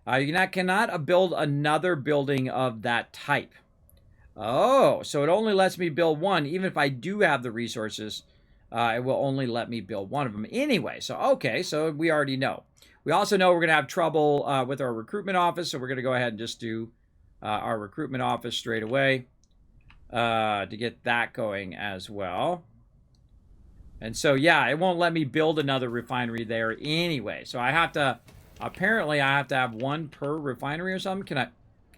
S1: You cannot build another building of that type. Oh, so it only lets me build one. Even if I do have the resources, it will only let me build one of them anyway. So, okay, so we already know. We also know we're going to have trouble with our recruitment office, so we're going to go ahead and just do our recruitment office straight away to get that going as well. And so, yeah, it won't let me build another refinery there anyway. So I have to, apparently I have to have one per refinery or something. Can I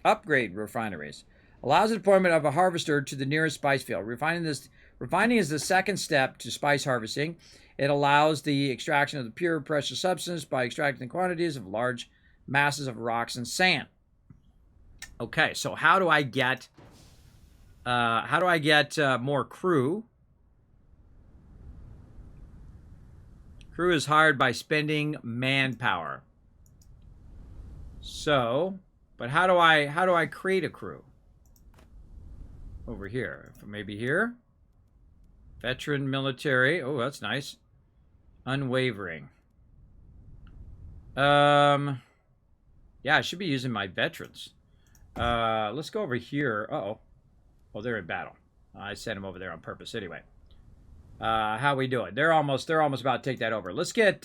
S1: upgrade refineries? Allows the deployment of a harvester to the nearest spice field. Refining is the second step to spice harvesting. It allows the extraction of the pure precious substance by extracting quantities of large masses of rocks and sand. Okay, so how do I get more crew? Crew is hired by spending manpower. So, but how do I create a crew? Over here, maybe here. Veteran military. Oh, that's nice. Unwavering. Yeah, I should be using my veterans. Let's go over here. Uh-oh. Oh, they're in battle. I sent them over there on purpose anyway. How we doing? They're almost about to take that over. Let's get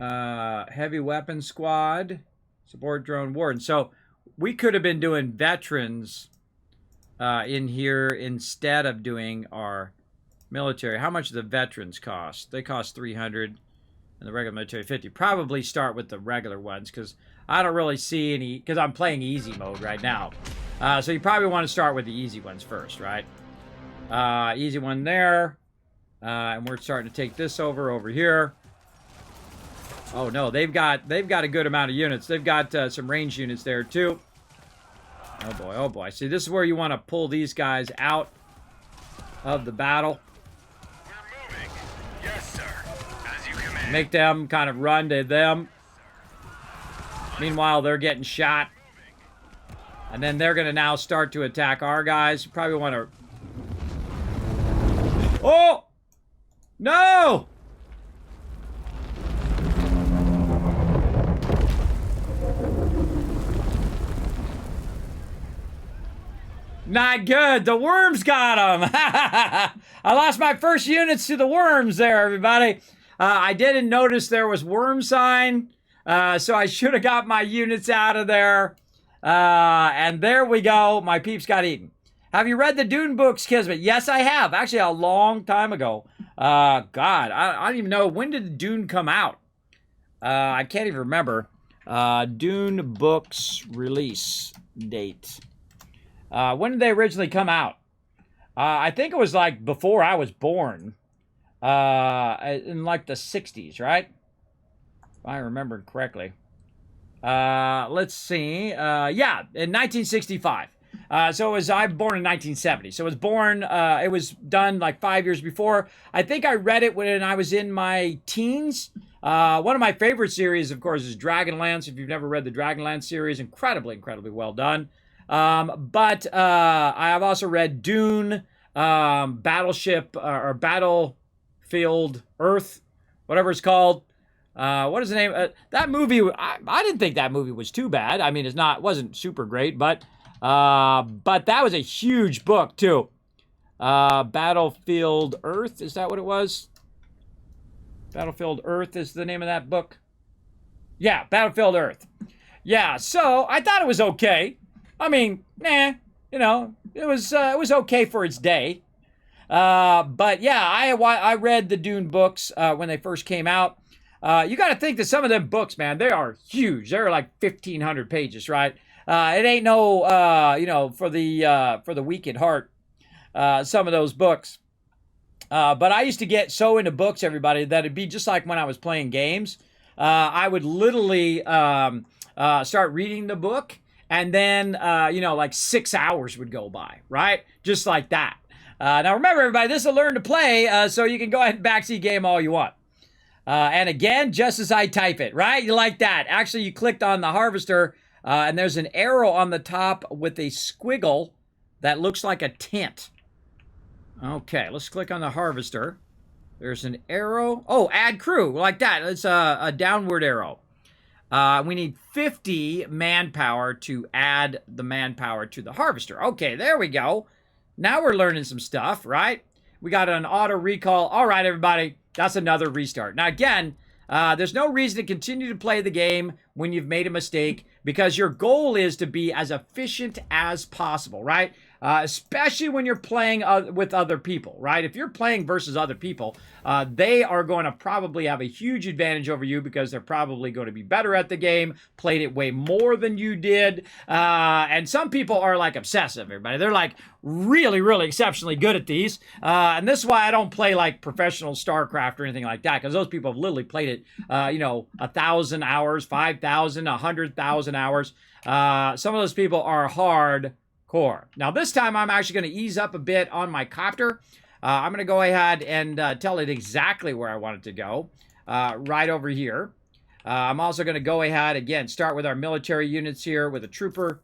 S1: heavy weapon squad, support drone warden. So we could have been doing veterans in here instead of doing our military. How much do the veterans cost? They cost 300 and the regular military 50. Probably start with the regular ones because I don't really see any, because I'm playing easy mode right now. So you probably want to start with the easy ones first, right? Easy one there. And we're starting to take this over here. Oh no, they've got a good amount of units. They've got some range units there too. Oh boy. See, this is where you want to pull these guys out of the battle.
S4: We're moving. Yes, sir. As you command.
S1: Make them kind of run to them. Meanwhile, they're getting shot. And then they're going to now start to attack our guys. You probably want to... Oh! No! Not good. The worms got them. I lost my first units to the worms there, everybody. I didn't notice there was worm sign, so I should have got my units out of there. And there we go. My peeps got eaten. Have you read the Dune books, Kismet? Yes, I have. Actually, a long time ago. God, I don't even know. When did Dune come out? I can't even remember. Dune books release date. When did they originally come out? I think it was like before I was born. In like the 60s, right? I remember correctly. Let's see. Yeah, in 1965. So I was born in 1970. So it was born, it was done like 5 years before. I think I read it when I was in my teens. One of my favorite series, of course, is Dragonlance. If you've never read the Dragonlance series, incredibly well done. But I have also read Dune, Battleship, or Battlefield Earth, whatever it's called. What is the name? That movie, I didn't think that movie was too bad. I mean, it wasn't super great, but that was a huge book too. Battlefield Earth, is that what it was? Battlefield Earth is the name of that book. Yeah, Battlefield Earth. Yeah, so I thought it was okay. I mean, you know, it was okay for its day. But yeah, I read the Dune books when they first came out. You got to think that some of them books, man, they are huge. They're like 1,500 pages, right? It ain't no, you know, for the weak at heart. Some of those books. But I used to get so into books, everybody, that it'd be just like when I was playing games. I would literally start reading the book, and then, you know, like 6 hours would go by, right? Just like that. Now, remember, everybody, this is a learn to play, so you can go ahead and backseat game all you want. And again, just as I type it, right? You like that. Actually, you clicked on the harvester, and there's an arrow on the top with a squiggle that looks like a tent. Okay, let's click on the harvester. There's an arrow. Oh, add crew, like that. It's a downward arrow. We need 50 manpower to add the manpower to the harvester. Okay, there we go. Now we're learning some stuff, right? We got an auto recall. All right, everybody, that's another restart. Now, again, there's no reason to continue to play the game when you've made a mistake, because your goal is to be as efficient as possible, right? Especially when you're playing with other people, right? If you're playing versus other people, they are going to probably have a huge advantage over you because they're probably going to be better at the game, played it way more than you did. And some people are like obsessive, everybody. They're like really exceptionally good at these. And this is why I don't play like professional StarCraft or anything like that, because those people have literally played it, you know, 1,000 hours, 5,000, 100,000 hours. Some of those people are hardcore. Now, this time I'm actually going to ease up a bit on my copter. I'm going to go ahead and tell it exactly where I want it to go, right over here. I'm also going to go ahead, again, start with our military units here with a trooper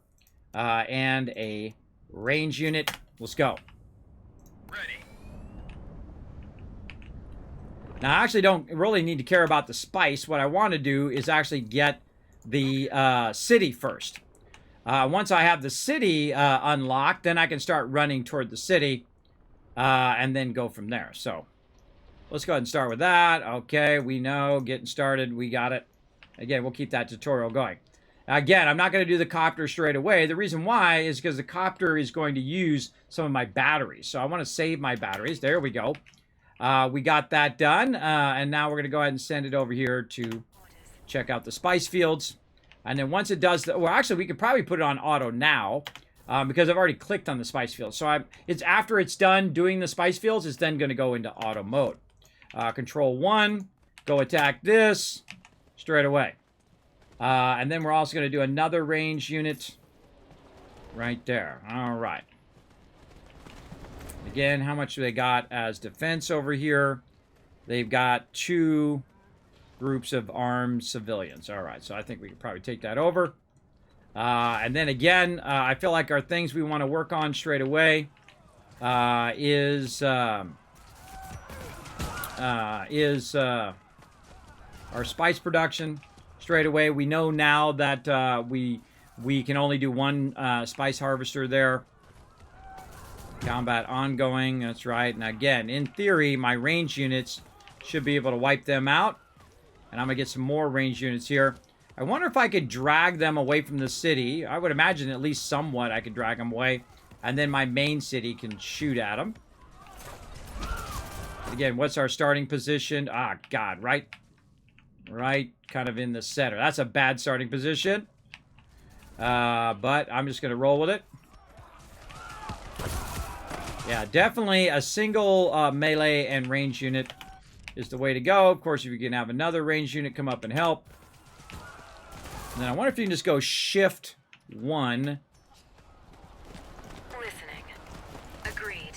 S1: and a range unit. Let's go.
S4: Ready.
S1: Now, I actually don't really need to care about the spice. What I want to do is actually get the city first. Once I have the city unlocked, then I can start running toward the city and then go from there. So let's go ahead and start with that. Okay, we know, getting started, we got it. Again, we'll keep that tutorial going. Again, I'm not going to do the copter straight away. The reason why is because the copter is going to use some of my batteries. So I want to save my batteries. There we go. We got that done. And now we're going to go ahead and send it over here to check out the spice fields. And then once it does, well, actually, we could probably put it on auto now because I've already clicked on the spice fields. So it's after it's done doing the spice fields, it's then going to go into auto mode. Control 1, go attack this straight away. And then we're also going to do another range unit right there. All right. Again, how much do they got as defense over here? They've got 2 groups of armed civilians. All right, so I think we could probably take that over. And then again, I feel like our things we want to work on straight away is our spice production. Straight away, we know now that we can only do 1 spice harvester there. Combat ongoing, that's right. And again, in theory, my range units should be able to wipe them out. And I'm going to get some more range units here. I wonder if I could drag them away from the city. I would imagine at least somewhat I could drag them away. And then my main city can shoot at them. Again, what's our starting position? Ah, God, right kind of in the center. That's a bad starting position. But I'm just going to roll with it. Yeah, definitely a single melee and range unit is the way to go. Of course, if you can have another ranged unit come up and help. And then I wonder if you can just go Shift 1.
S5: Listening. Agreed.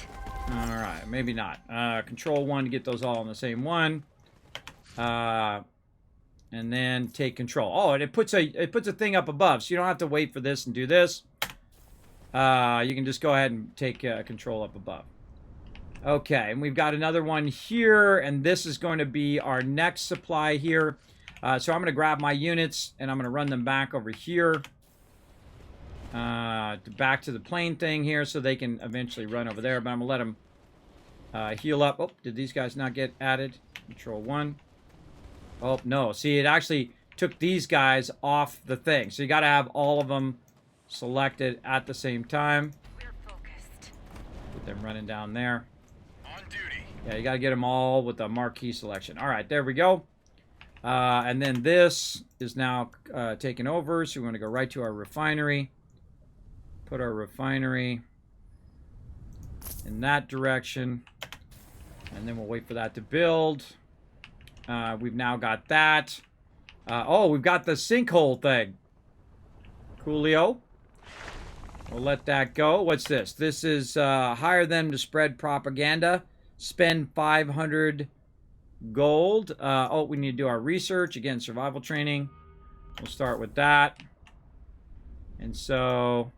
S1: All right, maybe not. Control 1 to get those all in the same one. And then take control. Oh, and it puts a thing up above, so you don't have to wait for this and do this. You can just go ahead and take control up above. Okay, and we've got another one here, and this is going to be our next supply here. So I'm going to grab my units, and I'm going to run them back over here. Back to the plane thing here, so they can eventually run over there. But I'm going to let them heal up. Oh, did these guys not get added? Control 1. Oh, no. See, it actually took these guys off the thing. So you got to have all of them selected at the same time.
S5: We're focused.
S1: Get them running down there.
S4: On duty.
S1: Yeah, you got to get them all with the marquee selection. All right, there we go. And then this is now taken over. So we're going to go right to our refinery. Put our refinery in that direction. And then we'll wait for that to build. We've now got that. Oh, we've got the sinkhole thing. Coolio. We'll let that go. What's this? This is hire them to spread propaganda. Spend 500 gold. Oh, we need to do our research. Again, survival training. We'll start with that. And so,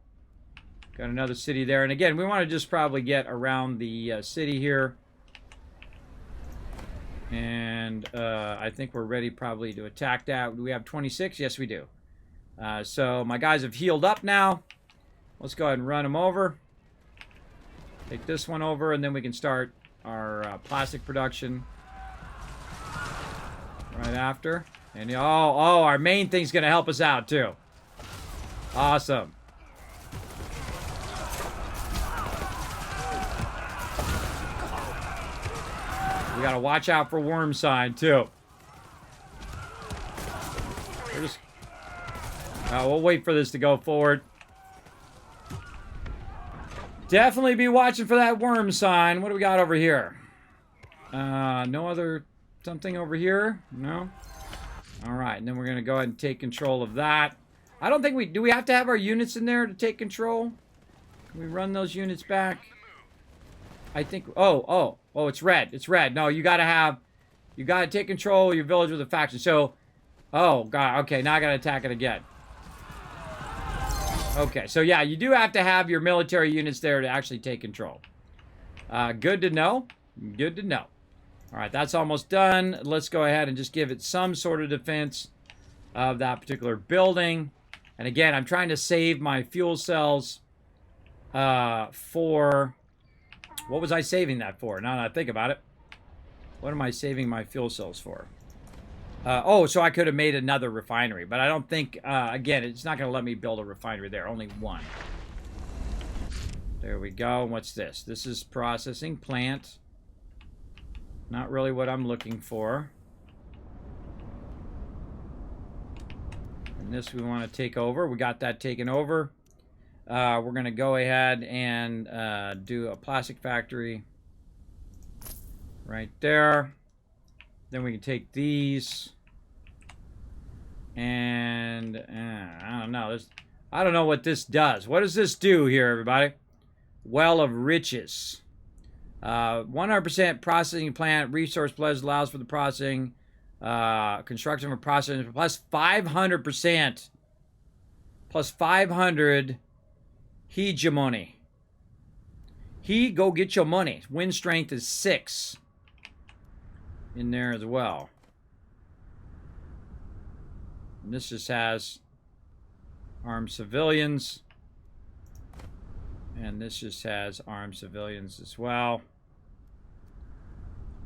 S1: got another city there. And again, we want to just probably get around the city here. And I think we're ready probably to attack that. Do we have 26? Yes, we do. So my guys have healed up now. Let's go ahead and run them over. Take this one over, and then we can start our plastic production right after. And oh, our main thing's going to help us out too. Awesome. We got to watch out for worm sign too. We'll wait for this to go forward. Definitely be watching for that worm sign. What do we got over here? No other something over here? No? Alright, and then we're going to go ahead and take control of that. I don't think we... Do we have to have our units in there to take control? Can we run those units back? I think... Oh, it's red. It's red. No, you got to have... You got to take control of your village with a faction. So... Oh, God. Okay, now I got to attack it again. Okay, so yeah, you do have to have your military units there to actually take control. Good to know. Good to know. All right, that's almost done. Let's go ahead and just give it some sort of defense of that particular building. And again, I'm trying to save my fuel cells for... What was I saving that for? Now that I think about it. What am I saving my fuel cells for? So I could have made another refinery. But I don't think, again, it's not going to let me build a refinery there. Only one. There we go. What's this? This is processing plant. Not really what I'm looking for. And this we want to take over. We got that taken over. We're going to go ahead and do a plastic factory right there. Then we can take these. And I don't know. I don't know what this does. What does this do here, everybody? Well of riches. 100% processing plant. Resource pledge allows for the processing. Construction of processing. Plus 500%. Plus 500 hegemony. Go get your money. Wind strength is 6. In there as well. And this just has armed civilians. And this just has armed civilians as well.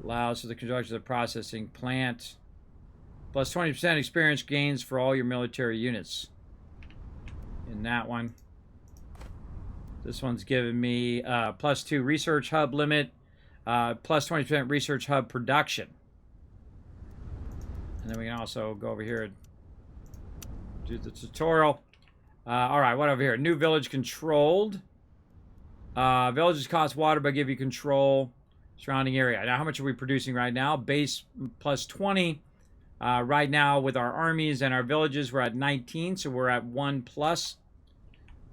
S1: Allows for the construction of the processing plant. Plus 20% experience gains for all your military units. In that one. This one's giving me plus 2 research hub limit. Plus 20% research hub production. And then we can also go over here and do the tutorial. Alright, what over here? New village controlled. Villages cost water but give you control. surrounding area. Now, how much are we producing right now? Base plus 20. Right now, with our armies and our villages, we're at 19, so we're at 1 plus.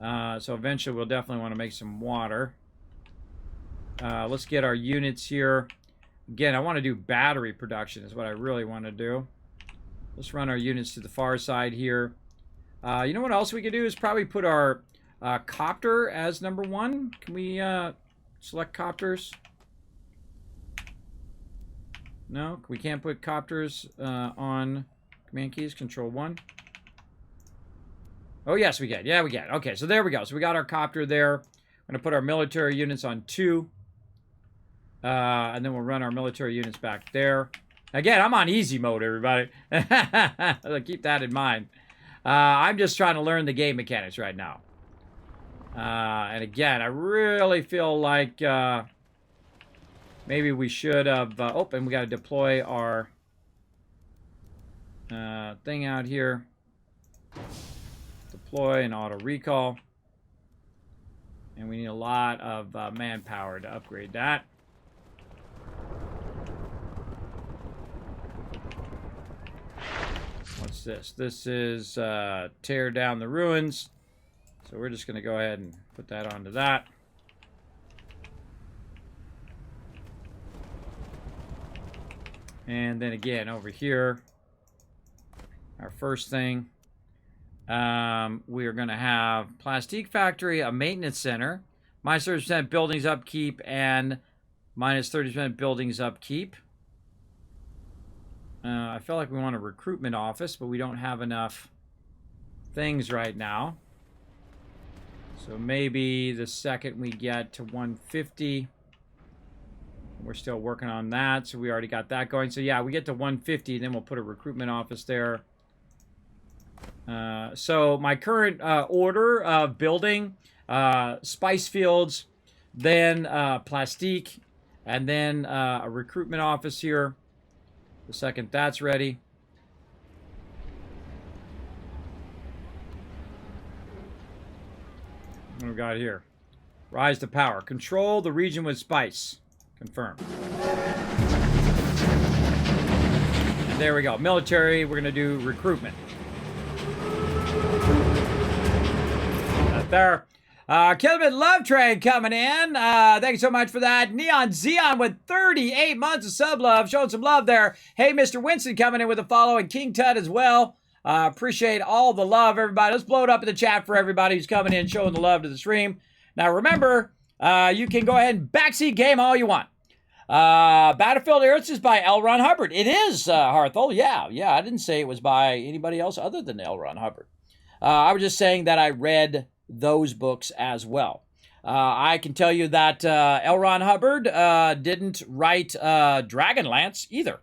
S1: So eventually, we'll definitely want to make some water. Let's get our units here. Again, I want to do battery production is what I really want to do. Let's run our units to the far side here. You know what else we could do is probably put our copter as number 1. Can we select copters? No, we can't put copters on command keys. Control 1. Oh, yes, we can. Yeah, we can. Okay, so there we go. So we got our copter there. We're going to put our military units on 2. And then we'll run our military units back there. Again, I'm on easy mode, everybody. Keep that in mind. I'm just trying to learn the game mechanics right now. And again, I really feel like maybe we should have... and we got to deploy our thing out here. Deploy and auto recall. And we need a lot of manpower to upgrade that. What's this? This is tear down the ruins. So we're just going to go ahead and put that onto that. And then again, over here, our first thing, we are going to have Plastique Factory, a maintenance center, minus 30% buildings upkeep, and minus 30% buildings upkeep. I feel like we want a recruitment office, but we don't have enough things right now. So maybe the second we get to 150, we're still working on that, so we already got that going. So yeah, we get to 150, then we'll put a recruitment office there. So my current order of building, spice fields, then plastique, and then a recruitment office here. The second that's ready. What do we got here? Rise to power. Control the region with spice. Confirm. And there we go. Military, we're going to do recruitment. There. Kismet Love Train coming in. Thank you so much for that. Neon Xeon with 38 months of sub love. Showing some love there. Hey, Mr. Winston coming in with a follow. And King Tut as well. Appreciate all the love, everybody. Let's blow it up in the chat for everybody who's coming in, showing the love to the stream. Now, remember, you can go ahead and backseat game all you want. Battlefield Earth is by L. Ron Hubbard. It is, Harthel. Yeah. I didn't say it was by anybody else other than L. Ron Hubbard. I was just saying that I read those books as well. I can tell you that L. Ron Hubbard didn't write Dragonlance either.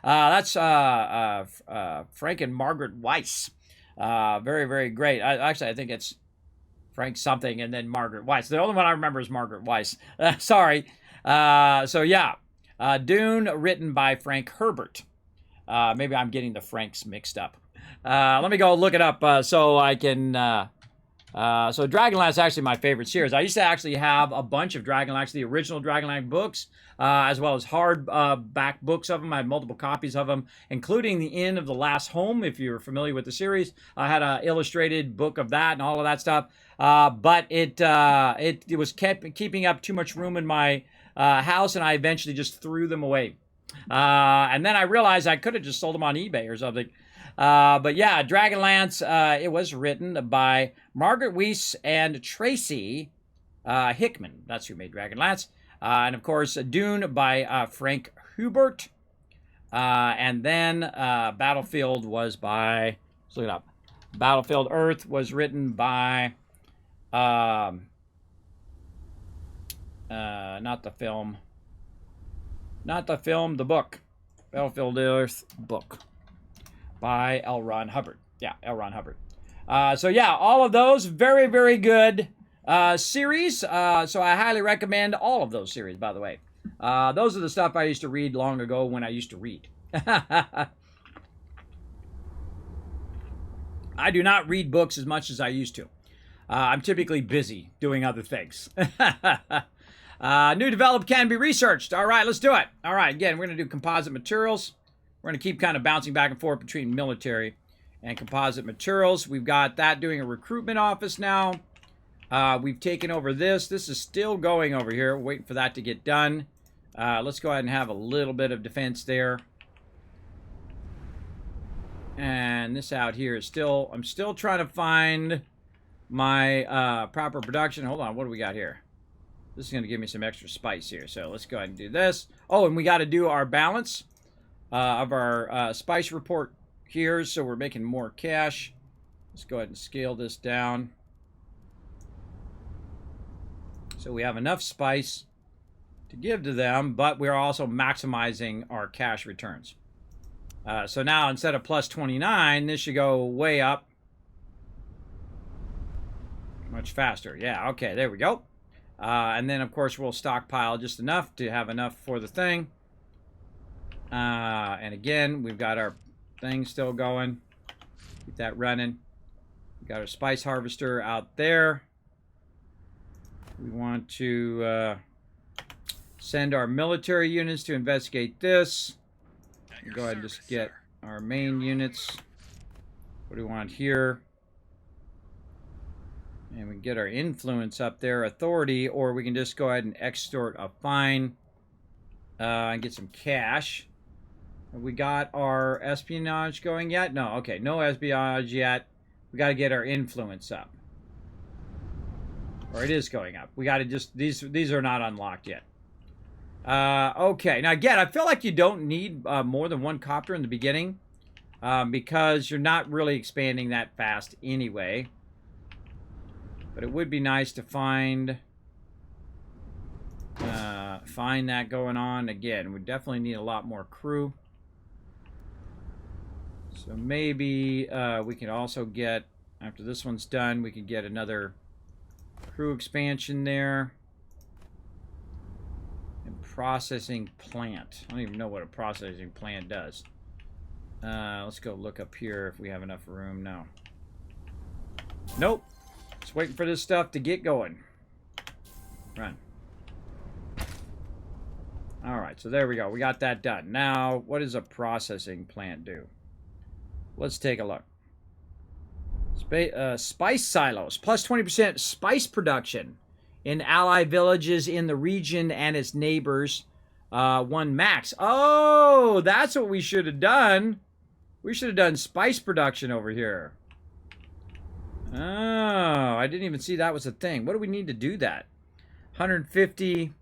S1: That's Frank and Margaret Weiss. Very, very great. Actually, I think it's Frank something and then Margaret Weiss. The only one I remember is Margaret Weiss. Sorry. So yeah, Dune written by Frank Herbert. Maybe I'm getting the Franks mixed up. Let me go look it up so I can... so Dragonlance is actually my favorite series. I used to actually have a bunch of Dragonlance, the original Dragonlance books, as well as hardback books of them. I had multiple copies of them, including The Inn of the Last Home, if you're familiar with the series. I had an illustrated book of that and all of that stuff. But it was keeping up too much room in my house, and I eventually just threw them away. And then I realized I could have just sold them on eBay or something. But yeah, Dragonlance, it was written by Margaret Weiss and Tracy Hickman. That's who made Dragonlance. And of course, Dune by Frank Herbert. And then Battlefield was by, let's look it up. Battlefield Earth was written by, not the film, the book. Battlefield Earth book. By L. Ron Hubbard. Yeah, L. Ron Hubbard. So yeah, all of those, very, very good series. So I highly recommend all of those series, by the way. Those are the stuff I used to read long ago when I used to read. I do not read books as much as I used to. I'm typically busy doing other things. New developed can be researched. All right, let's do it. All right, again, we're going to do composite materials. We're going to keep kind of bouncing back and forth between military and composite materials. We've got that doing a recruitment office now. We've taken over this. This is still going over here. We're waiting for that to get done. Let's go ahead and have a little bit of defense there. And this out here is still, I'm still trying to find my proper production. Hold on, what do we got here? This is going to give me some extra spice here. So let's go ahead and do this. Oh, and we got to do our balance of our spice report here. So we're making more cash. Let's go ahead and scale this down. So we have enough spice to give to them, but we're also maximizing our cash returns. So now instead of plus 29, this should go way up. Much faster. Yeah, okay, there we go. And then, of course, we'll stockpile just enough to have enough for the thing. And again, we've got our thing still going. Keep that running. We've got our spice harvester out there. We want to send our military units to investigate this. Go ahead and just get our main units. What do we want here? And we can get our influence up there, authority, or we can just go ahead and extort a fine and get some cash. Have we got our espionage going yet? No, okay, no espionage yet. We got to get our influence up. Or it is going up. We got to just, these are not unlocked yet. Okay, now again, I feel like you don't need more than one copter in the beginning because you're not really expanding that fast anyway. But it would be nice to find that going on. Again, we definitely need a lot more crew. So maybe we can also get, after this one's done, we can get another crew expansion there. And processing plant. I don't even know what a processing plant does. Let's go look up here if we have enough room. No. Nope. Just waiting for this stuff to get going. Run. Alright, so there we go. We got that done. Now, what does a processing plant do? Let's take a look. Spice silos. Plus 20% spice production in ally villages in the region and its neighbors. 1 max. Oh, that's what we should have done. We should have done spice production over here. Oh, I didn't even see that was a thing. What do we need to do that? 150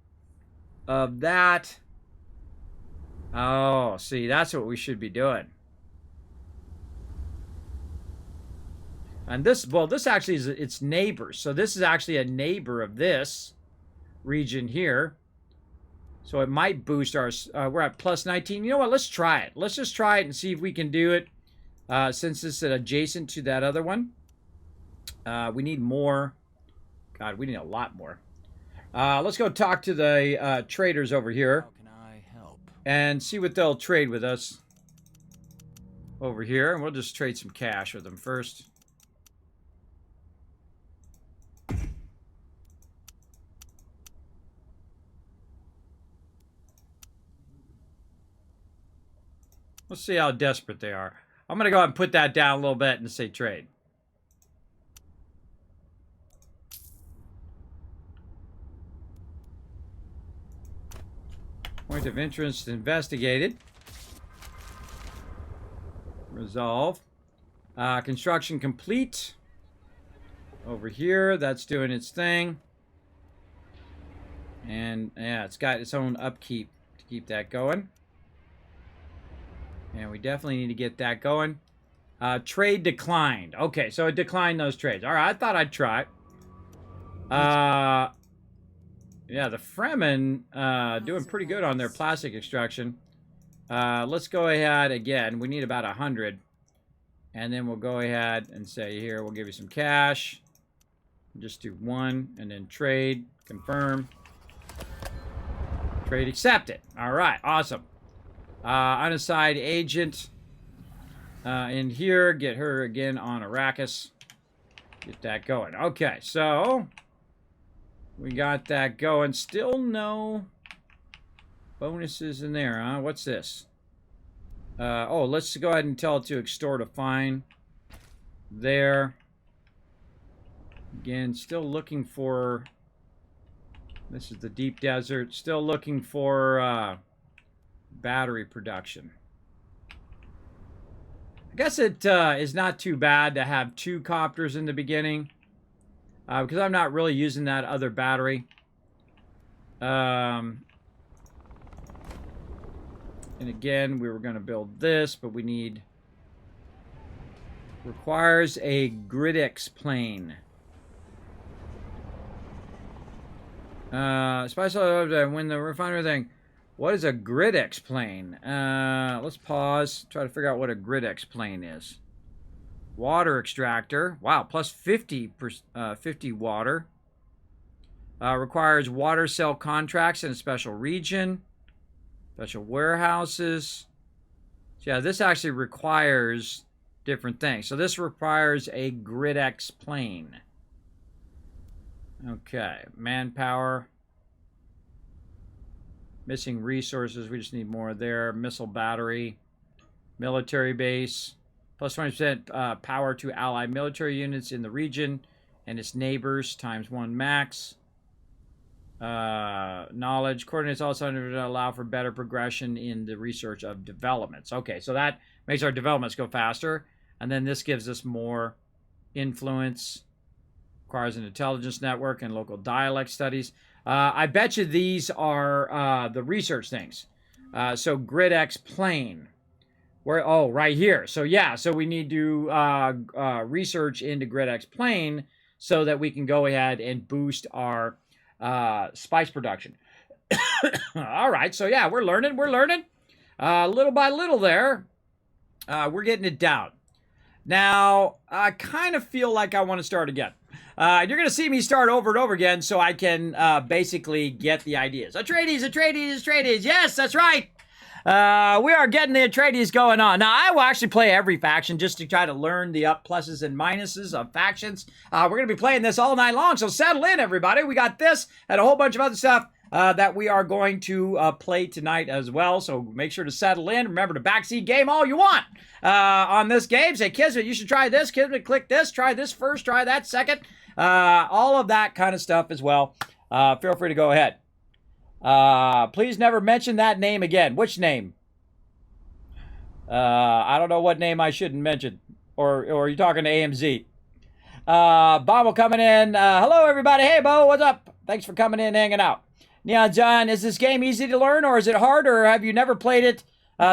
S1: of that. Oh, see, that's what we should be doing. And this, well, this actually is its neighbors. So this is actually a neighbor of this region here. So it might boost our, we're at plus 19. You know what, let's try it. Let's just try it and see if we can do it since it's adjacent to that other one. We need more. God, we need a lot more. Let's go talk to the traders over here.
S6: How can I help?
S1: And see what they'll trade with us over here. And we'll just trade some cash with them first. Let's see how desperate they are. I'm going to go ahead and put that down a little bit and say trade. Point of interest investigated. Resolve. Construction complete. Over here, that's doing its thing. And yeah, it's got its own upkeep to keep that going. And we definitely need to get that going. Trade declined. Okay, so it declined those trades. All right, I thought I'd try. Yeah, the Fremen doing pretty good on their plastic extraction. Let's go ahead again. We need about 100. And then we'll go ahead and say here, we'll give you some cash. Just do 1 and then trade. Confirm. Trade accepted. All right, awesome. Unassigned agent in here. Get her again on Arrakis. Get that going. Okay, so We got that going. Still no bonuses in there, huh? What's this? Oh, let's go ahead and tell it to extort a fine. There. Again, still looking for... This is the deep desert. Still looking for battery production. I guess it is not too bad to have 2 copters in the beginning. Because I'm not really using that other battery. And again, we were going to build this, but we need... Requires a Gridix plane. Spice when the refinery thing. What is a Gridix plane? Let's pause. Try to figure out what a Gridix plane is. Water extractor. Wow, plus 50 water. Requires water cell contracts in a special region. Special warehouses. So yeah, this actually requires different things. So this requires a Gridix plane. Okay, manpower. Missing resources, we just need more there. Missile battery. Military base. Plus 20% power to allied military units in the region and its neighbors, times 1 max. Knowledge. Coordinates also allow for better progression in the research of developments. Okay, so that makes our developments go faster. And then this gives us more influence. Requires an intelligence network and local dialect studies. I bet you these are the research things. So Gridix plane. Where? Oh, right here. So yeah, so we need to research into Gridix plane so that we can go ahead and boost our spice production. All right, so yeah, we're learning. Little by little there. We're getting it down. Now, I kind of feel like I want to start again. You're going to see me start over and over again so I can basically get the ideas. Atreides. Yes, that's right. We are getting the Atreides going on. Now, I will actually play every faction just to try to learn the pluses and minuses of factions. We're going to be playing this all night long, so settle in, everybody. We got this and a whole bunch of other stuff that we are going to play tonight as well. So make sure to settle in. Remember to backseat game all you want on this game. Say, Kismet, you should try this. Kismet, click this. Try this first. Try that second. All of that kind of stuff as well. Feel free to go ahead. Please never mention that name again. Which name? I don't know what name I shouldn't mention. Or are you talking to AMZ? Bommel coming in. Hello, everybody. Hey, Bo, what's up? Thanks for coming in, hanging out. Neon John, is this game easy to learn, or is it hard, or have you never played it?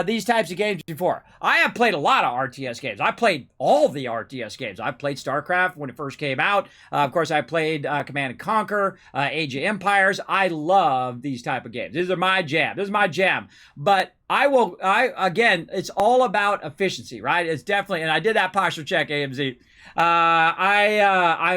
S1: These types of games before. I have played a lot of RTS games. I played all the RTS games. I played StarCraft when it first came out. Of course, I played Command & Conquer, Age of Empires. I love these type of games. These are my jam. This is my jam. But again, it's all about efficiency, right? It's definitely, and I did that posture check, AMZ.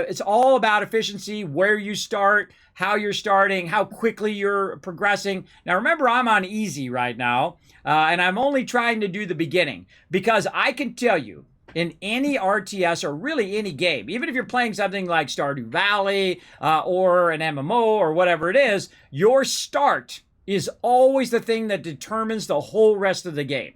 S1: It's all about efficiency, where you start, how you're starting, how quickly you're progressing. Now, remember, I'm on easy right now, and I'm only trying to do the beginning because I can tell you in any RTS or really any game, even if you're playing something like Stardew Valley or an MMO or whatever it is, your start is always the thing that determines the whole rest of the game.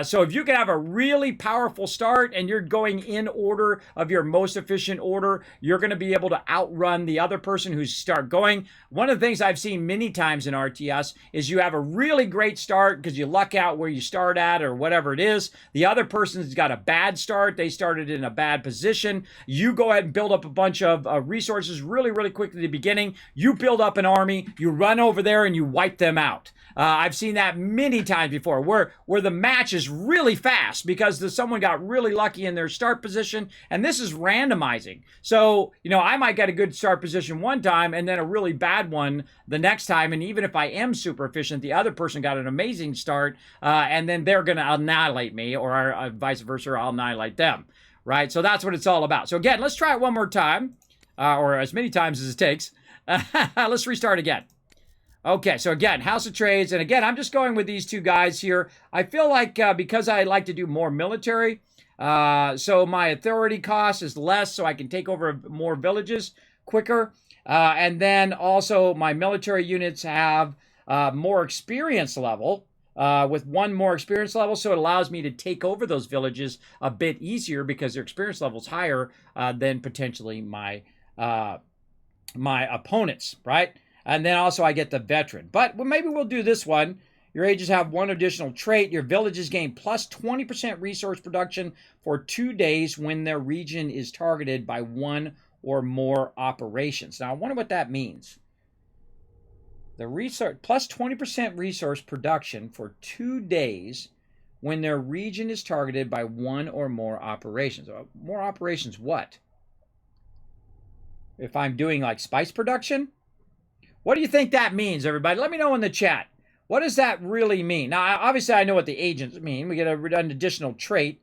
S1: So if you can have a really powerful start and you're going in order of your most efficient order, you're going to be able to outrun the other person who's start going. One of the things I've seen many times in RTS is you have a really great start because you luck out where you start at or whatever it is. The other person's got a bad start. They started in a bad position. You go ahead and build up a bunch of resources really, really quickly at the beginning. You build up an army, you run over there and you wipe them out. I've seen that many times before where the match is really fast because someone got really lucky in their start position, and this is randomizing. So, I might get a good start position one time and then a really bad one the next time, and even if I am super efficient, the other person got an amazing start, and then they're going to annihilate me, or vice versa, I'll annihilate them, right? So that's what it's all about. So again, let's try it one more time, or as many times as it takes. Let's restart again. Okay, so again, House of Trades, and again, I'm just going with these two guys here. I feel like because I like to do more military, so my authority cost is less, so I can take over more villages quicker. And then also my military units have more experience level, with one more experience level, so it allows me to take over those villages a bit easier because their experience level is higher than potentially my my opponents, right? And then also I get the veteran. But maybe we'll do this one. Your ages have one additional trait. Your villages gain plus 20% resource production for 2 days when their region is targeted by one or more operations. Now, I wonder what that means. The resource plus 20% resource production for 2 days when their region is targeted by one or more operations. More operations what? If I'm doing like spice production? What do you think that means, everybody? Let me know in the chat. What does that really mean? Now, obviously, I know what the agents mean. We get an additional trait.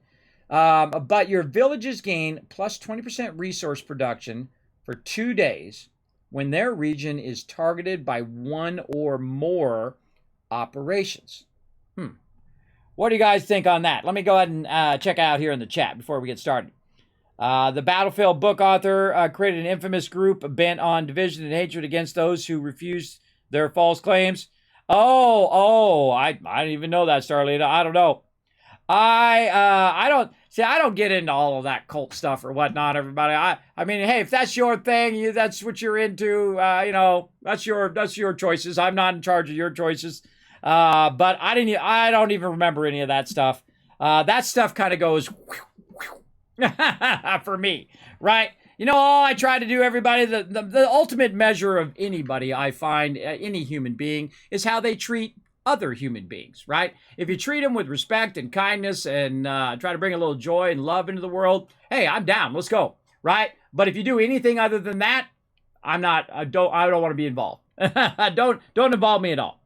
S1: But your villages gain plus 20% resource production for 2 days when their region is targeted by one or more operations. What do you guys think on that? Let me go ahead and check out here in the chat before we get started. The Battlefield book author created an infamous group bent on division and hatred against those who refuse their false claims. I didn't even know that, Starlita. I don't know. I don't get into all of that cult stuff or whatnot, everybody. I mean, hey, if that's your thing, that's what you're into, that's your choices. I'm not in charge of your choices. But I don't even remember any of that stuff. That stuff kind of goes for me, right? All I try to do, everybody, the ultimate measure of anybody, I find, any human being, is how they treat other human beings, right? If you treat them with respect and kindness and try to bring a little joy and love into the world, hey, I'm down. Let's go, right? But if you do anything other than that, I don't want to be involved. Don't involve me at all.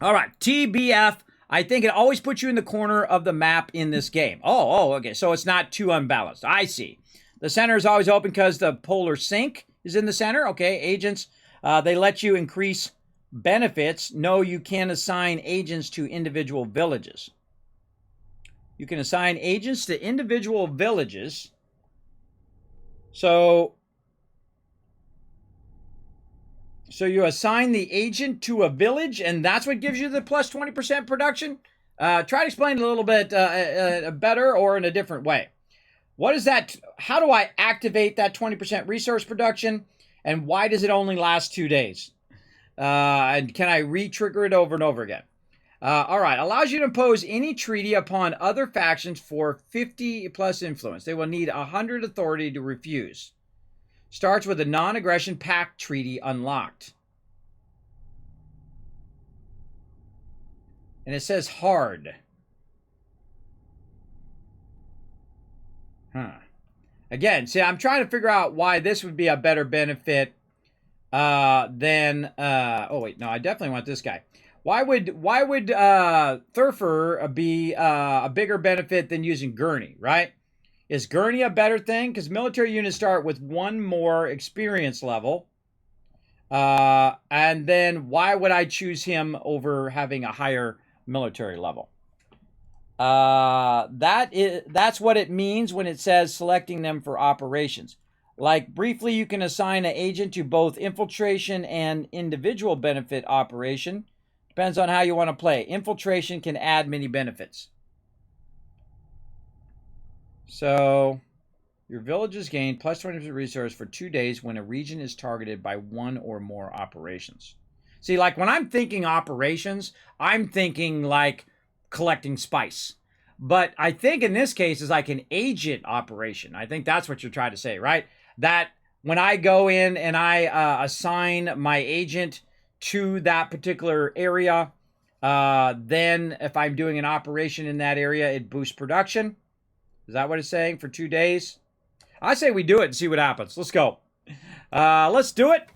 S1: All right, TBF. I think it always puts you in the corner of the map in this game. Okay. So it's not too unbalanced. I see. The center is always open because the polar sink is in the center. Okay, agents, they let you increase benefits. No, you can't assign agents to individual villages. You can assign agents to individual villages. So you assign the agent to a village, and that's what gives you the plus 20% production? Try to explain it a little bit better or in a different way. What is that? How do I activate that 20% resource production? And why does it only last 2 days? And can I re-trigger it over and over again? All right. Allows you to impose any treaty upon other factions for 50 plus influence. They will need 100 authority to refuse. Starts with a non-aggression pact treaty unlocked. And it says hard. Again, see, I'm trying to figure out why this would be a better benefit than... oh, wait, no, I definitely want this guy. Why would Thurfer be a bigger benefit than using Guernie, right? Is Guernie a better thing? Because military units start with one more experience level. And then why would I choose him over having a higher military level? That's what it means when it says selecting them for operations. Like, briefly, you can assign an agent to both infiltration and individual benefit operation. Depends on how you want to play. Infiltration can add many benefits. So, your villages gain plus 20% resource for 2 days when a region is targeted by one or more operations. See, like when I'm thinking operations, I'm thinking like collecting spice. But I think in this case is like an agent operation. I think that's what you're trying to say, right? That when I go in and I assign my agent to that particular area, then if I'm doing an operation in that area, it boosts production. Is that what it's saying for 2 days? I say we do it and see what happens. Let's go. Let's do it.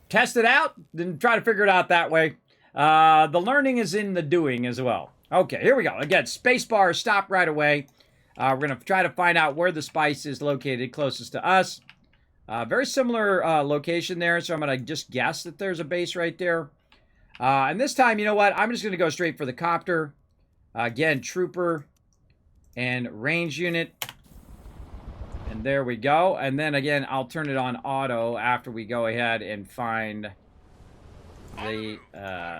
S1: Test it out. Then try to figure it out that way. The learning is in the doing as well. Okay, here we go. Again, spacebar, stop right away. We're going to try to find out where the spice is located closest to us. Very similar location there, so I'm going to just guess that there's a base right there. And this time, you know what? I'm just going to go straight for the copter. Again, trooper and range unit. And there we go. And then again, I'll turn it on auto after we go ahead and find the,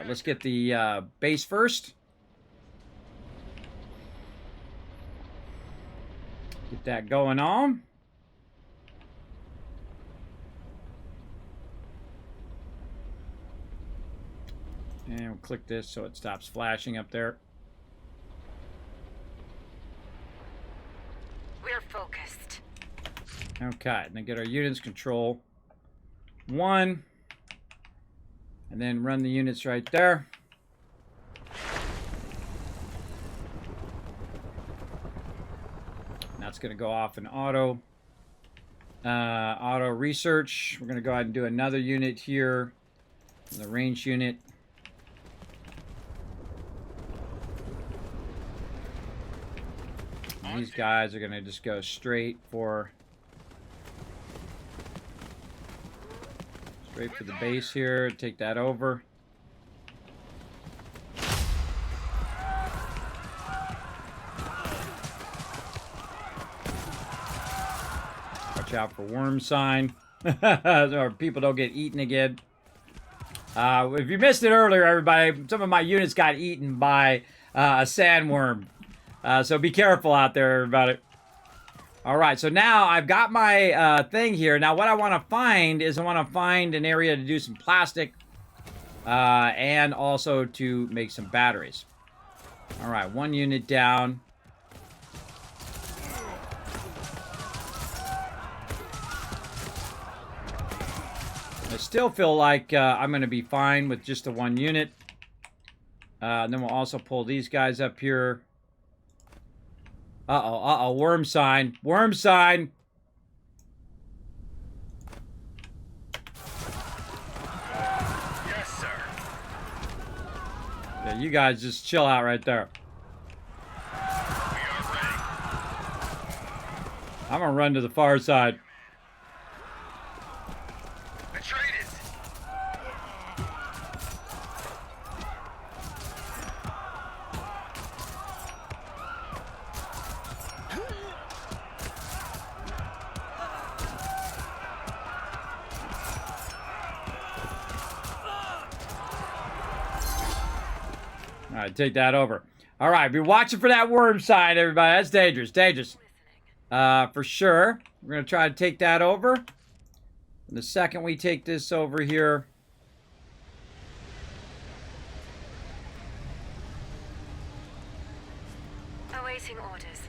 S1: let's get the base first. Get that going on. And we'll click this so it stops flashing up there.
S5: We're focused.
S1: Okay, and then get our units control 1. And then run the units right there. And that's going to go off in auto. Auto research. We're going to go ahead and do another unit here. The range unit. And these guys are going to just go straight for the base here. Take that over. Watch out for worm sign. Or people don't get eaten again. If you missed it earlier, everybody, some of my units got eaten by a sandworm. So be careful out there, everybody. All right, so now I've got my thing here. Now what I want to find is I want to find an area to do some plastic and also to make some batteries. All right, 1 unit down. I still feel like I'm going to be fine with just the 1 unit. And then we'll also pull these guys up here. Uh-oh, worm sign. Worm sign.
S4: Yes, sir.
S1: Yeah, you guys just chill out right there.
S4: We are ready.
S1: I'm gonna run to the far side.
S4: Atreides!
S1: All right, take that over. All right, be watching for that worm sign, everybody. That's dangerous, dangerous. For sure. We're gonna try to take that over. And the second we take this over here,
S5: Awaiting orders.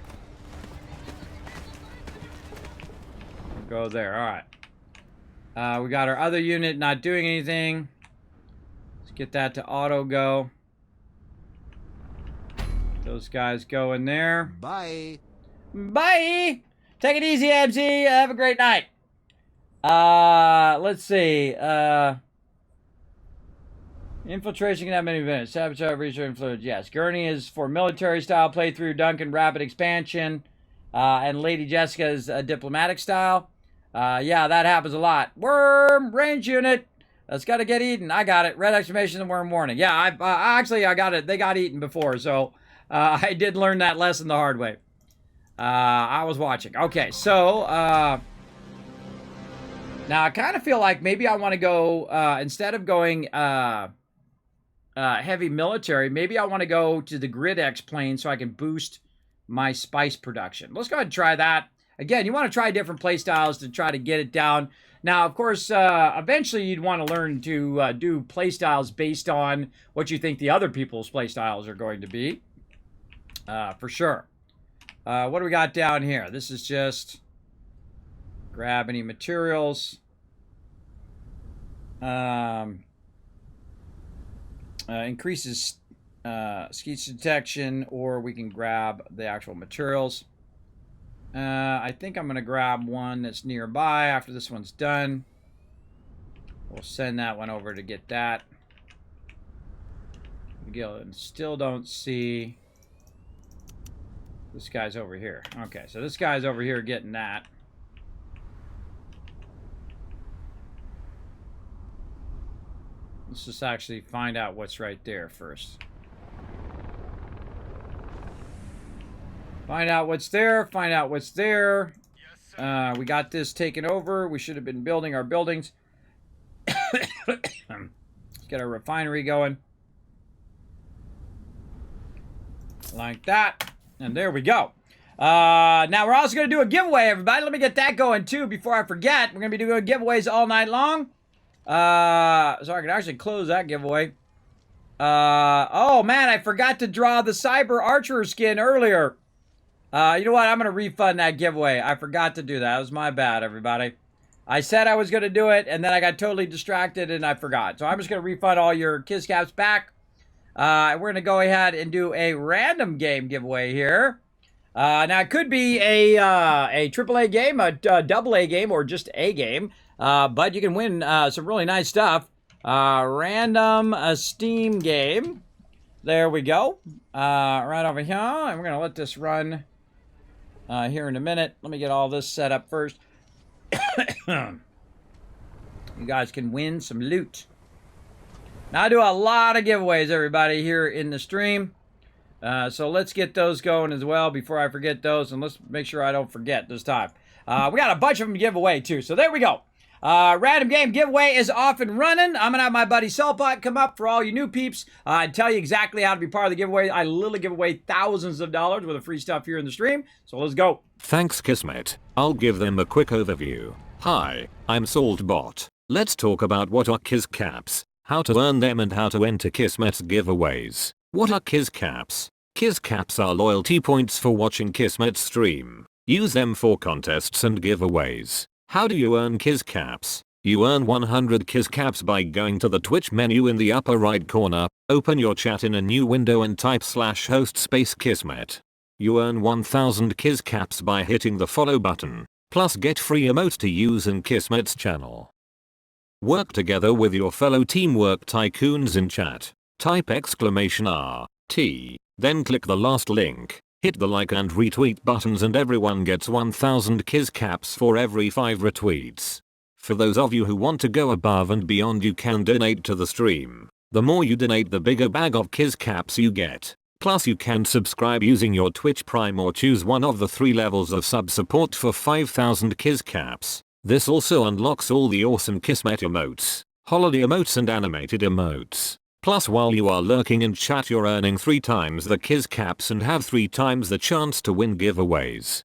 S1: we'll go there. All right. We got our other unit not doing anything. Let's get that to auto go. Those guys go in there.
S6: Bye.
S1: Bye. Take it easy, MC. Have a great night. Let's see. Infiltration can have many events. Sabotage, research, influence. Yes. Guernie is for military style playthrough. Duncan, rapid expansion. And Lady Jessica is diplomatic style. Yeah, that happens a lot. Worm, range unit. That's got to get eaten. I got it. Red exclamation and worm warning. Yeah, I got it. They got eaten before, so I did learn that lesson the hard way. I was watching. Okay, so now I kind of feel like maybe I want to go instead of going heavy military, maybe I want to go to the Grid X plane so I can boost my spice production. Let's go ahead and try that. Again, you want to try different play styles to try to get it down. Now, of course, eventually you'd want to learn to do play styles based on what you think the other people's play styles are going to be. For sure. What do we got down here? This is just grab any materials. Increases skeet detection, or we can grab the actual materials. I think I'm going to grab one that's nearby after this one's done. We'll send that one over to get that. Still don't see... This guy's over here. Okay, so this guy's over here getting that. Let's just actually find out what's right there first. Find out what's there. Find out what's there.
S4: Yes,
S1: We got this taken over. We should have been building our buildings. Let's get our refinery going. Like that. And there we go. Now we're also going to do a giveaway, everybody. Let me get that going, too, before I forget. We're going to be doing giveaways all night long. So I can actually close that giveaway. Oh, man, I forgot to draw the Cyber Archer skin earlier. You know what? I'm going to refund that giveaway. I forgot to do that. That was my bad, everybody. I said I was going to do it, and then I got totally distracted, and I forgot. So I'm just going to refund all your Kiss Caps back. We're going to go ahead and do a random game giveaway here. Now, it could be a AAA game, a AA game, or just a game. But you can win some really nice stuff. Random Steam game. There we go. Right over here. And we're going to let this run here in a minute. Let me get all this set up first. You guys can win some loot. Now, I do a lot of giveaways, everybody, here in the stream. So let's get those going as well before I forget those. And let's make sure I don't forget this time. We got a bunch of them to give away, too. So there we go. Random game giveaway is off and running. I'm going to have my buddy Cellbot come up for all you new peeps and tell you exactly how to be part of the giveaway. I literally give away thousands of dollars worth of free stuff here in the stream. So let's go.
S6: Thanks, Kismet. I'll give them a quick overview. Hi, I'm Saltbot. Let's talk about what are Kiss Caps, how to earn them, and how to enter Kismet's giveaways. What are Kiss Caps? Kiss Caps are loyalty points for watching Kismet stream. Use them for contests and giveaways. How do you earn Kiss Caps? You earn 100 Kiss Caps by going to the Twitch menu in the upper right corner, open your chat in a new window and type /host space Kismet. You earn 1000 Kiss Caps by hitting the follow button, plus get free emote to use in Kismet's channel. Work together with your fellow teamwork tycoons in chat. Type !RT, then click the last link. Hit the like and retweet buttons and everyone gets 1000 Kiss Caps for every 5 retweets. For those of you who want to go above and beyond, you can donate to the stream. The more you donate, the bigger bag of Kiss Caps you get. Plus you can subscribe using your Twitch Prime or choose one of the 3 levels of sub support for 5000 Kiss Caps. This also unlocks all the awesome Kismet emotes, holiday emotes and animated emotes. Plus while you are lurking in chat, you're earning 3 times the Kiss Caps and have 3 times the chance to win giveaways.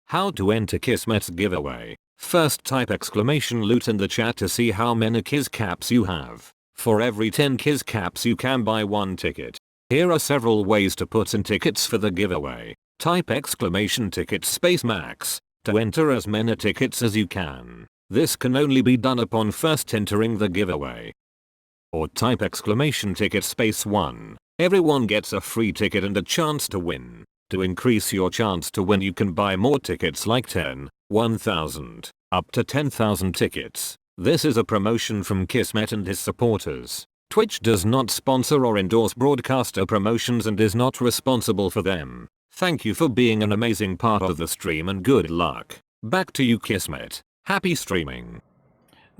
S6: How to enter Kismet's giveaway? First type !loot in the chat to see how many Kiss Caps you have. For every 10 Kiss Caps you can buy 1 ticket. Here are several ways to put in tickets for the giveaway. Type !ticket space max to enter as many tickets as you can. This can only be done upon first entering the giveaway. Or type !ticket space 1. Everyone gets a free ticket and a chance to win. To increase your chance to win, you can buy more tickets like 10, 1000, up to 10,000 tickets. This is a promotion from Kismet and his supporters. Twitch does not sponsor or endorse broadcaster promotions and is not responsible for them. Thank you for being an amazing part of the stream and good luck. Back to you, Kismet. Happy streaming.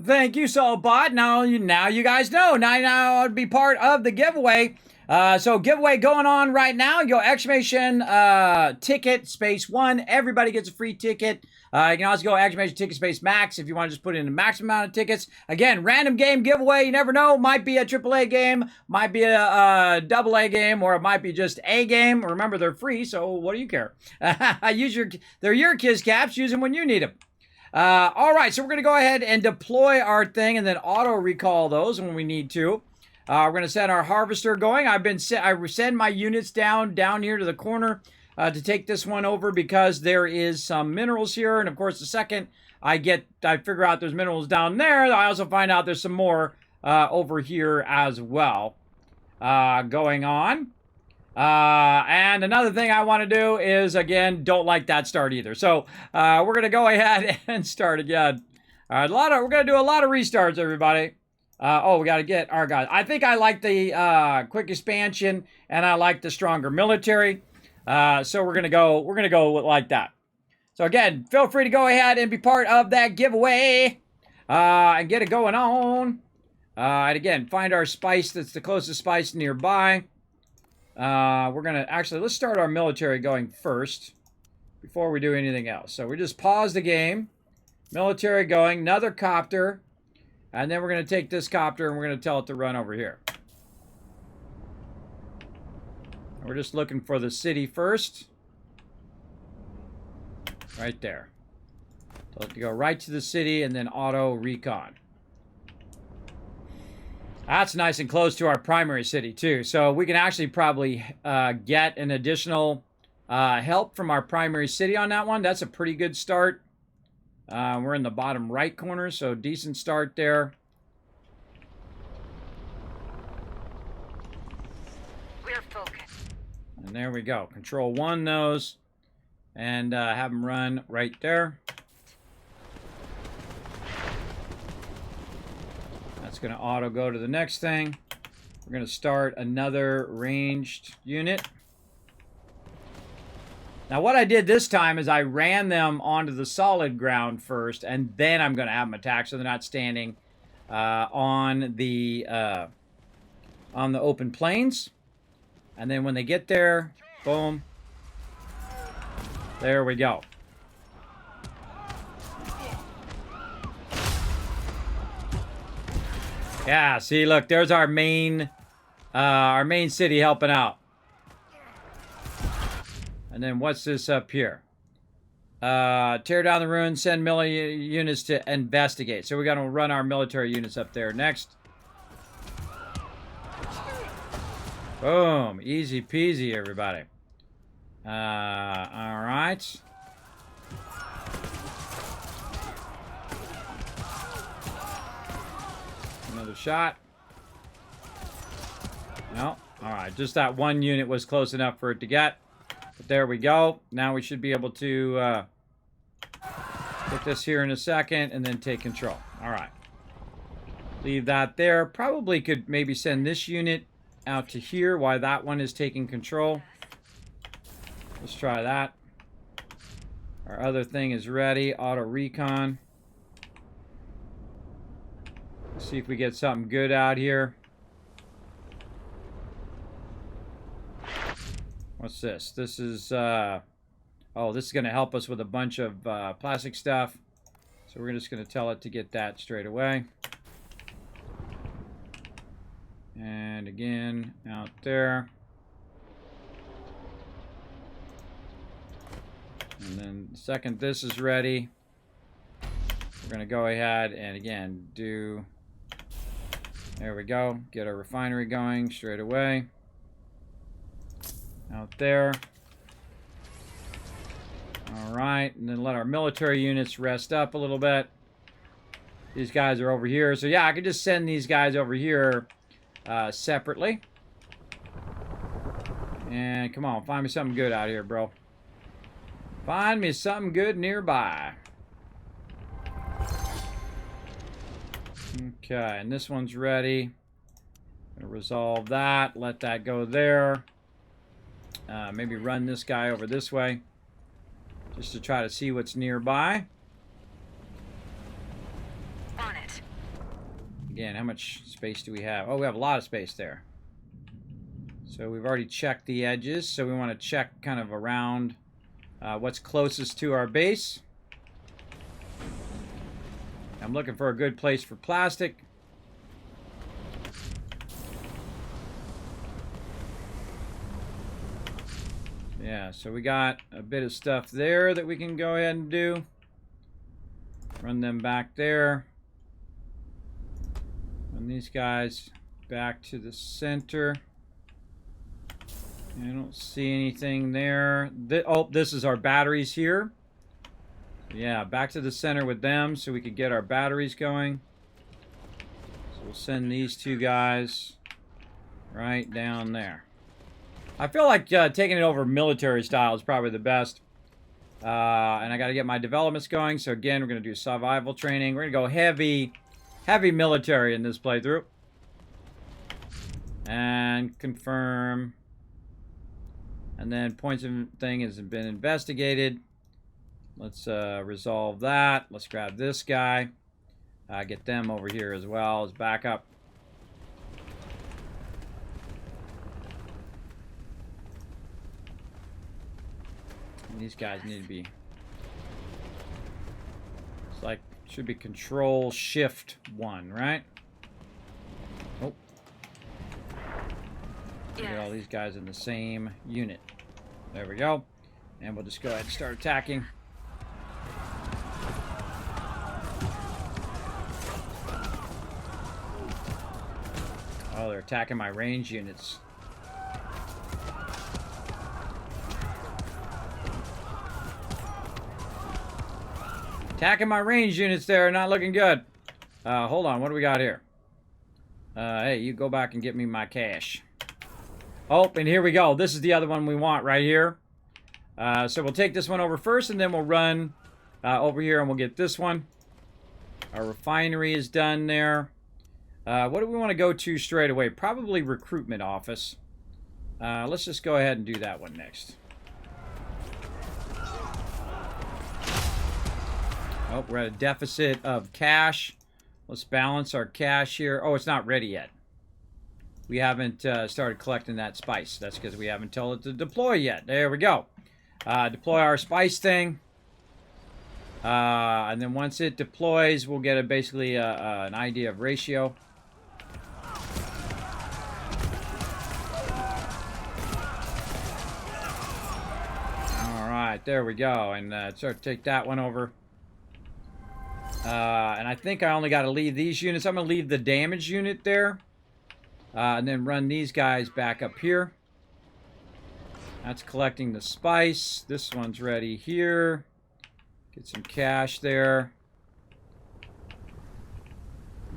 S1: Thank you, Soulbot. Now you guys know. Now I'll be part of the giveaway. So giveaway going on right now. You go ! Ticket space 1. Everybody gets a free ticket. You can also go ! Ticket space max if you want to just put in the maximum amount of tickets. Again, random game giveaway. You never know. Might be a AAA game, might be a AA game, or it might be just a game. Remember, they're free, so what do you care? They're your Kiss Caps. Use them when you need them. All right, so we're going to go ahead and deploy our thing and then auto recall those when we need to. We're going to send our harvester going. I send my units down here to the corner to take this one over because there is some minerals here. And of course, the second I figure out there's minerals down there, I also find out there's some more over here as well going on. And another thing I want to do is, again, don't like that start either. So we're going to go ahead and start again. All right, we're going to do a lot of restarts, everybody. We got to get our guys. I think I like the quick expansion, and I like the stronger military. So we're gonna go like that. So again, feel free to go ahead and be part of that giveaway and get it going on. And again, find our spice that's the closest spice nearby. Let's start our military going first. before we do anything else. So we just pause the game. Military going. Another copter. And then we're going to take this copter and we're going to tell it to run over here. We're just looking for the city first. Right there. Tell it to go right to the city and then auto recon. That's nice and close to our primary city too. So we can actually probably get an additional help from our primary city on that one. That's a pretty good start. We're in the bottom right corner, so decent start there.
S5: We're focused.
S1: And there we go. Control 1 those. And have them run right there. That's going to auto go to the next thing. We're going to start another ranged unit. Now what I did this time is I ran them onto the solid ground first, and then I'm going to have them attack so they're not standing on the open plains. And then when they get there, boom. There we go. Yeah, see, look, there's our main city helping out. And then what's this up here? Tear down the ruins, send military units to investigate. So we're going to run our military units up there next. Boom. Easy peasy, everybody. All right. Another shot. No. All right. Just that one unit was close enough for it to get. But there we go. Now we should be able to put this here in a second and then take control. All right. Leave that there. Probably could maybe send this unit out to here while that one is taking control. Let's try that. Our other thing is ready. Auto recon. Let's see if we get something good out here. What's this? This is, oh, this is going to help us with a bunch of plastic stuff. So we're just going to tell it to get that straight away. And again, out there. And then the second this is ready, we're going to go ahead and again do, there we go, get our refinery going straight away. Out there. All right, and then let our military units rest up a little bit. These guys are over here. So yeah, I could just send these guys over here separately. And come on, find me something good out here, bro. Find me something good nearby. Okay, and this one's ready. Gonna resolve that. Let that go there. Maybe run this guy over this way. Just to try to see what's nearby.
S5: On it.
S1: Again, how much space do we have? Oh, we have a lot of space there. So we've already checked the edges. So we want to check kind of around what's closest to our base. I'm looking for a good place for plastic. Yeah, so we got a bit of stuff there that we can go ahead and do. Run them back there. Run these guys back to the center. I don't see anything there. Oh, this is our batteries here. Yeah, back to the center with them so we could get our batteries going. So we'll send these two guys right down there. I feel like taking it over military style is probably the best. And I got to get my developments going. So again, we're going to do survival training. We're going to go heavy military in this playthrough. And confirm. And then points of thing has been investigated. Let's resolve that. Let's grab this guy. Get them over here as well as backup. These guys need to be... It's like, should be Control Shift 1, right? Oh. Get all these guys in the same unit. There we go. And we'll just go ahead and start attacking. Oh, they're attacking my range units. Attacking my range units there, not looking good. Hold on, what do we got here? Hey, you go back and get me my cash. Oh, and here we go. This is the other one we want right here. So we'll take this one over first, and then we'll run over here, and we'll get this one. Our refinery is done there. What do we want to go to straight away? Probably recruitment office. Let's just go ahead and do that one next. Oh, we're at a deficit of cash. Let's balance our cash here. Oh, it's not ready yet. We haven't started collecting that spice. That's because we haven't told it to deploy yet. There we go. Deploy our spice thing. And then once it deploys, we'll get basically an idea of ratio. Alright, there we go. And start to take that one over. And I think I only got to leave these units. I'm going to leave the damage unit there. And then run these guys back up here. That's collecting the spice. This one's ready here. Get some cash there.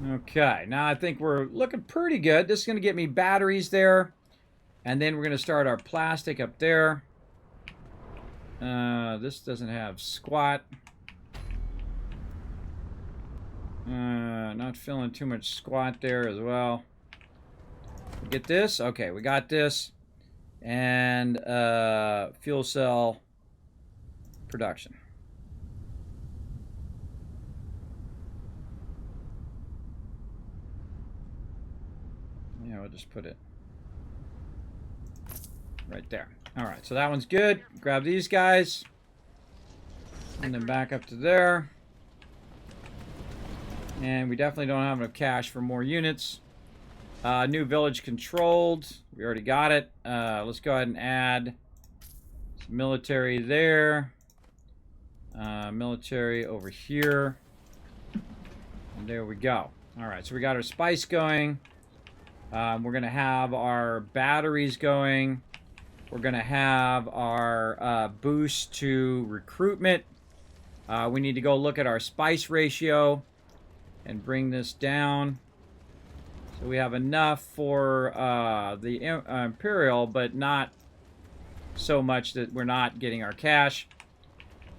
S1: Okay, now I think we're looking pretty good. This is going to get me batteries there. And then we're going to start our plastic up there. This doesn't have squat. Not feeling too much squat there as well. Get this? Okay, we got this. And fuel cell production. Yeah, we'll just put it right there. Alright, so that one's good. Grab these guys. And then back up to there. And we definitely don't have enough cash for more units. New village controlled. We already got it. Let's go ahead and add some military there. Military over here. And there we go. Alright, so we got our spice going. We're going to have our batteries going. We're going to have our boost to recruitment. We need to go look at our spice ratio and bring this down. So we have enough for the Imperial, but not so much that we're not getting our cash.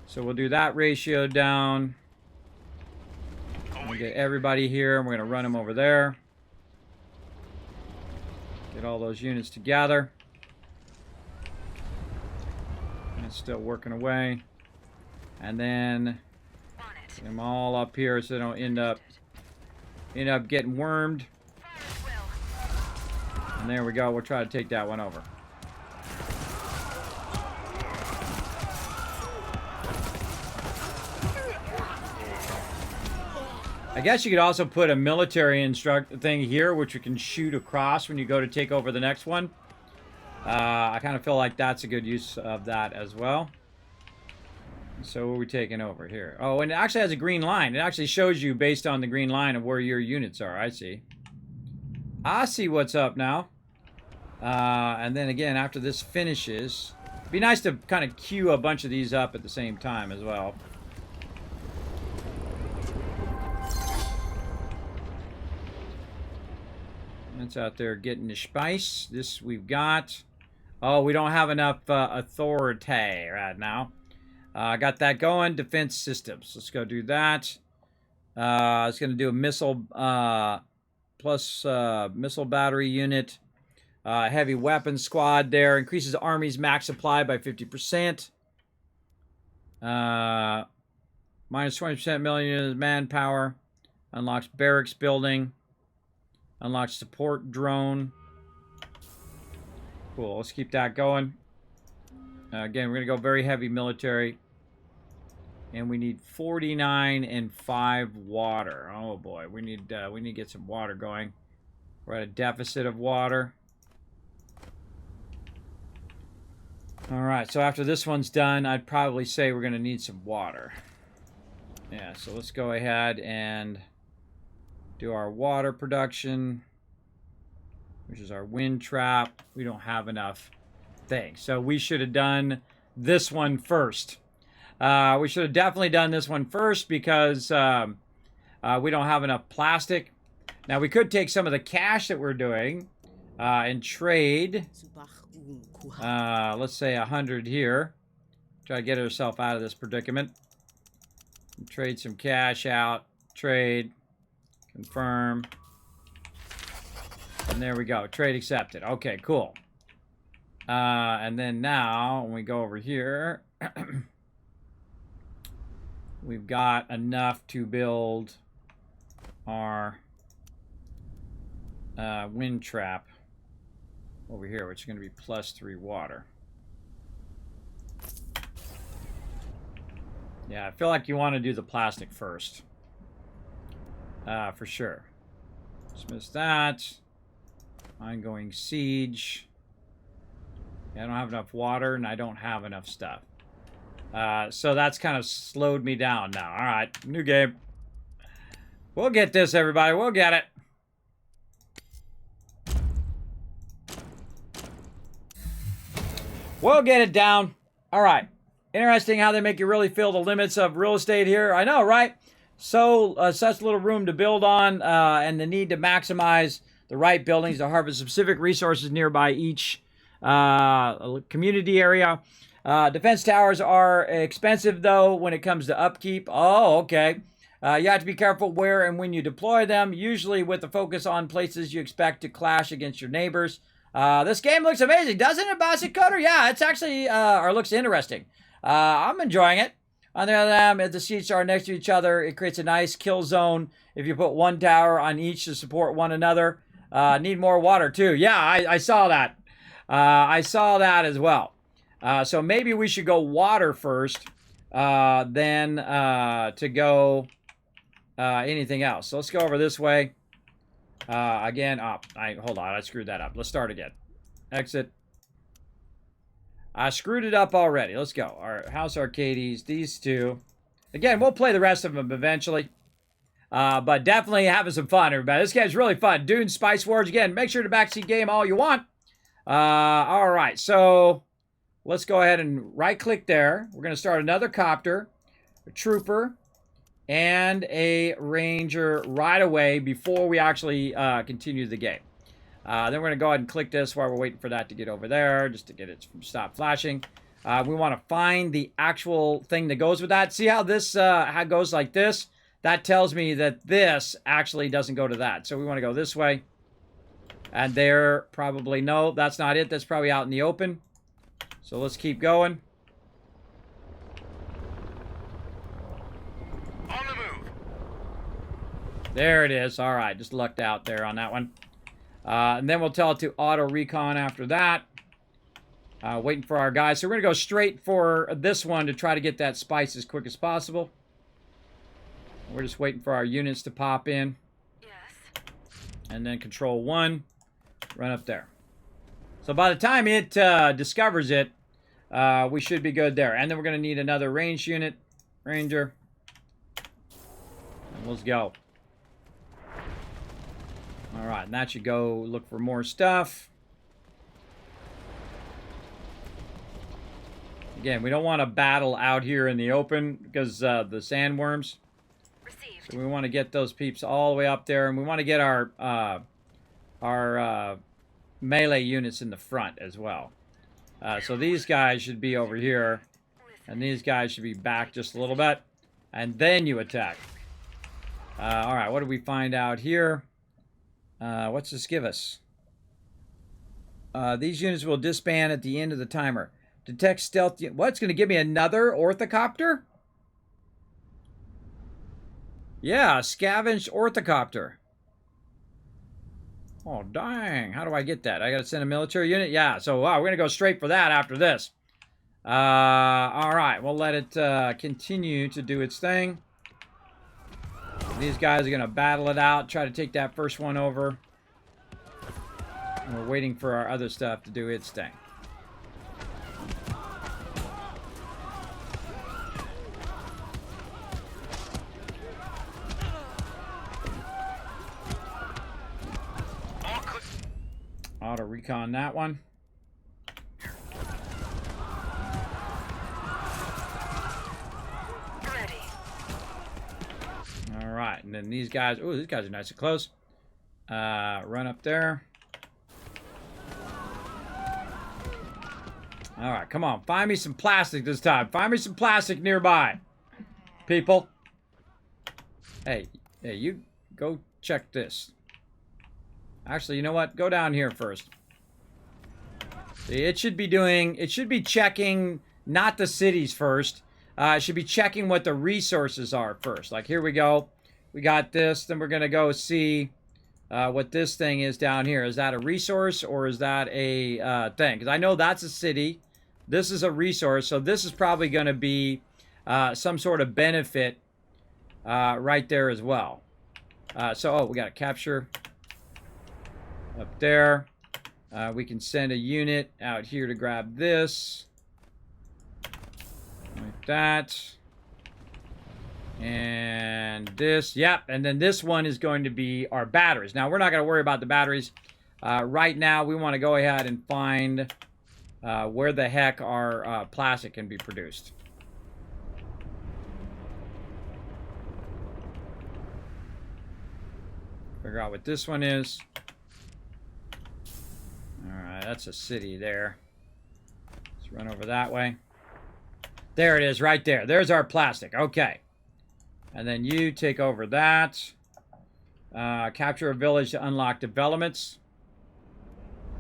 S1: So we'll do that ratio down. We'll get everybody here, and we're going to run them over there. Get all those units together. And it's still working away. And then get them all up here so they don't end up getting wormed. And there we go. We'll try to take that one over. I guess you could also put a military thing here, which you can shoot across when you go to take over the next one. I kind of feel like that's a good use of that as well. So what are we taking over here? Oh, and it actually has a green line. It actually shows you based on the green line of where your units are. I see. I see what's up now. And then again, after this finishes, it'd be nice to kind of queue a bunch of these up at the same time as well. That's out there getting the spice. This we've got. Oh, we don't have enough authority right now. I got that going. Defense systems. Let's go do that. It's going to do a missile plus missile battery unit. Heavy weapons squad there. Increases the Army's max supply by 50%. Minus 20% million manpower. Unlocks barracks building. Unlocks support drone. Cool. Let's keep that going. Again, we're going to go very heavy military. And we need 49 and 5 water. Oh boy, we need to get some water going. We're at a deficit of water. All right, so after this one's done, I'd probably say we're going to need some water. Yeah, so let's go ahead and do our water production, which is our wind trap. We don't have enough things. So we should have done this one first. We should have definitely done this one first because we don't have enough plastic. Now, we could take some of the cash that we're doing and trade. Let's say 100 here. Try to get ourselves out of this predicament. And trade some cash out. Trade. Confirm. And there we go. Trade accepted. Okay, cool. And then now, when we go over here, we've got enough to build our wind trap over here, which is going to be +3 water. Yeah, I feel like you want to do the plastic first. For sure. Dismiss that. Ongoing siege. Yeah, I don't have enough water, and I don't have enough stuff. So that's kind of slowed me down now. All right, new game. We'll get this, everybody. We'll get it. We'll get it down. All right. Interesting how they make you really feel the limits of real estate here. I know, right? So, such little room to build on and the need to maximize the right buildings to harvest specific resources nearby each community area. Defense towers are expensive, though, when it comes to upkeep. Oh, okay. You have to be careful where and when you deploy them, usually with the focus on places you expect to clash against your neighbors. This game looks amazing, doesn't it, Bossy Coder? Yeah, it's actually, or looks interesting. I'm enjoying it. On the other hand, if the seats are next to each other, it creates a nice kill zone if you put one tower on each to support one another. Need more water, too. Yeah, I saw that. I saw that as well. So maybe we should go water first, then to go anything else. So let's go over this way. Again, hold on, I screwed that up. Let's start again. Exit. I screwed it up already. Let's go. Our House Arcades, these two. Again, we'll play the rest of them eventually. But definitely having some fun, everybody. This game's really fun. Dune, Spice Wars. Again, make sure to backseat game all you want. All right, so let's go ahead and right-click there. We're going to start another copter, a trooper, and a ranger right away before we actually continue the game. Then we're going to go ahead and click this while we're waiting for that to get over there, just to get it to stop flashing. We want to find the actual thing that goes with that. See how this how it goes like this? That tells me that this actually doesn't go to that. So we want to go this way. And there, probably, no, that's not it. That's probably out in the open. So let's keep going.
S4: On the move.
S1: There it is. All right, just lucked out there on that one. And then we'll tell it to auto recon after that. Waiting for our guys. So we're going to go straight for this one to try to get that spice as quick as possible. We're just waiting for our units to pop in.
S5: Yes.
S1: And then control 1. Run up there. So by the time it discovers it, we should be good there. And then we're going to need another range unit. Ranger. And let's go. All right, and that should go look for more stuff. Again, we don't want to battle out here in the open because the sandworms.
S5: Received.
S1: So we want to get those peeps all the way up there, and we want to get our melee units in the front as well. So these guys should be over here, and these guys should be back just a little bit, and then you attack. All right, what did we find out here? What's this give us? These units will disband at the end of the timer. Detect stealth. What's going to give me another orthocopter? Yeah, scavenged orthocopter. Oh, dang. How do I get that? I got to send a military unit? Yeah, so wow, we're going to go straight for that after this. All right, we'll let it continue to do its thing. These guys are going to battle it out, try to take that first one over. And we're waiting for our other stuff to do its thing. Auto recon that one.
S5: Ready.
S1: All right, and then these guys. Oh, these guys are nice and close. Run up there. All right, come on. Find me some plastic this time. Find me some plastic nearby, people. Hey, you go check this. Actually, you know what? Go down here first. See, it should be checking not the cities first. It should be checking what the resources are first. Like, here we go. We got this. Then we're going to go see what this thing is down here. Is that a resource or is that a thing? Because I know that's a city. This is a resource. So this is probably going to be some sort of benefit right there as well. Oh, we got to capture up there. We can send a unit out here to grab this. Like that. And this. Yep. And then this one is going to be our batteries. Now, we're not going to worry about the batteries. Right now, we want to go ahead and find where the heck our plastic can be produced. Figure out what this one is. Alright, that's a city there. Let's run over that way. There it is, right there. There's our plastic. Okay. And then you take over that. Capture a village to unlock developments.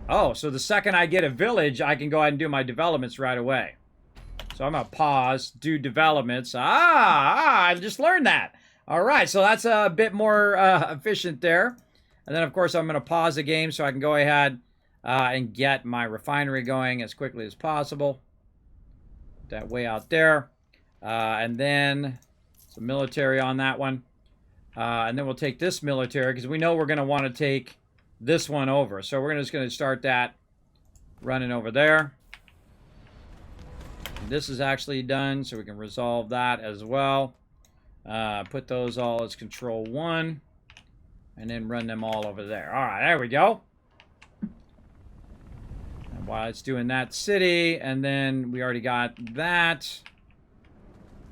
S1: Oh, so the second I get a village, I can go ahead and do my developments right away. So I'm going to pause, do developments. I just learned that. Alright, so that's a bit more efficient there. And then, of course, I'm going to pause the game so I can go ahead and get my refinery going as quickly as possible. That way out there. And then some military on that one. And then we'll take this military because we know we're going to want to take this one over. So we're just going to start that running over there. And this is actually done, so we can resolve that as well. Put those all as control 1. And then run them all over there. All right, there we go. While it's doing that city, and then we already got that.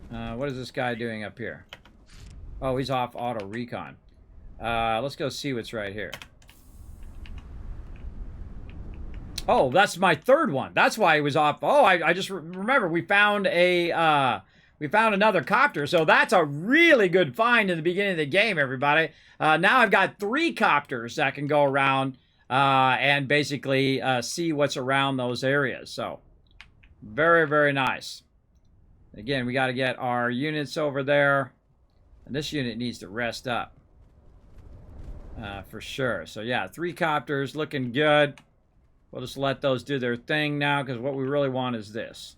S1: What is this guy doing up here? Oh, he's off auto recon. Let's go see what's right here. Oh, that's my third one. That's why he was off. Oh, I just remember we found another copter. So that's a really good find in the beginning of the game, everybody. Now I've got 3 copters that can go around. And basically see what's around those areas. So, very, very nice. Again, we got to get our units over there. And this unit needs to rest up. For sure. So, yeah, 3 copters looking good. We'll just let those do their thing now because what we really want is this.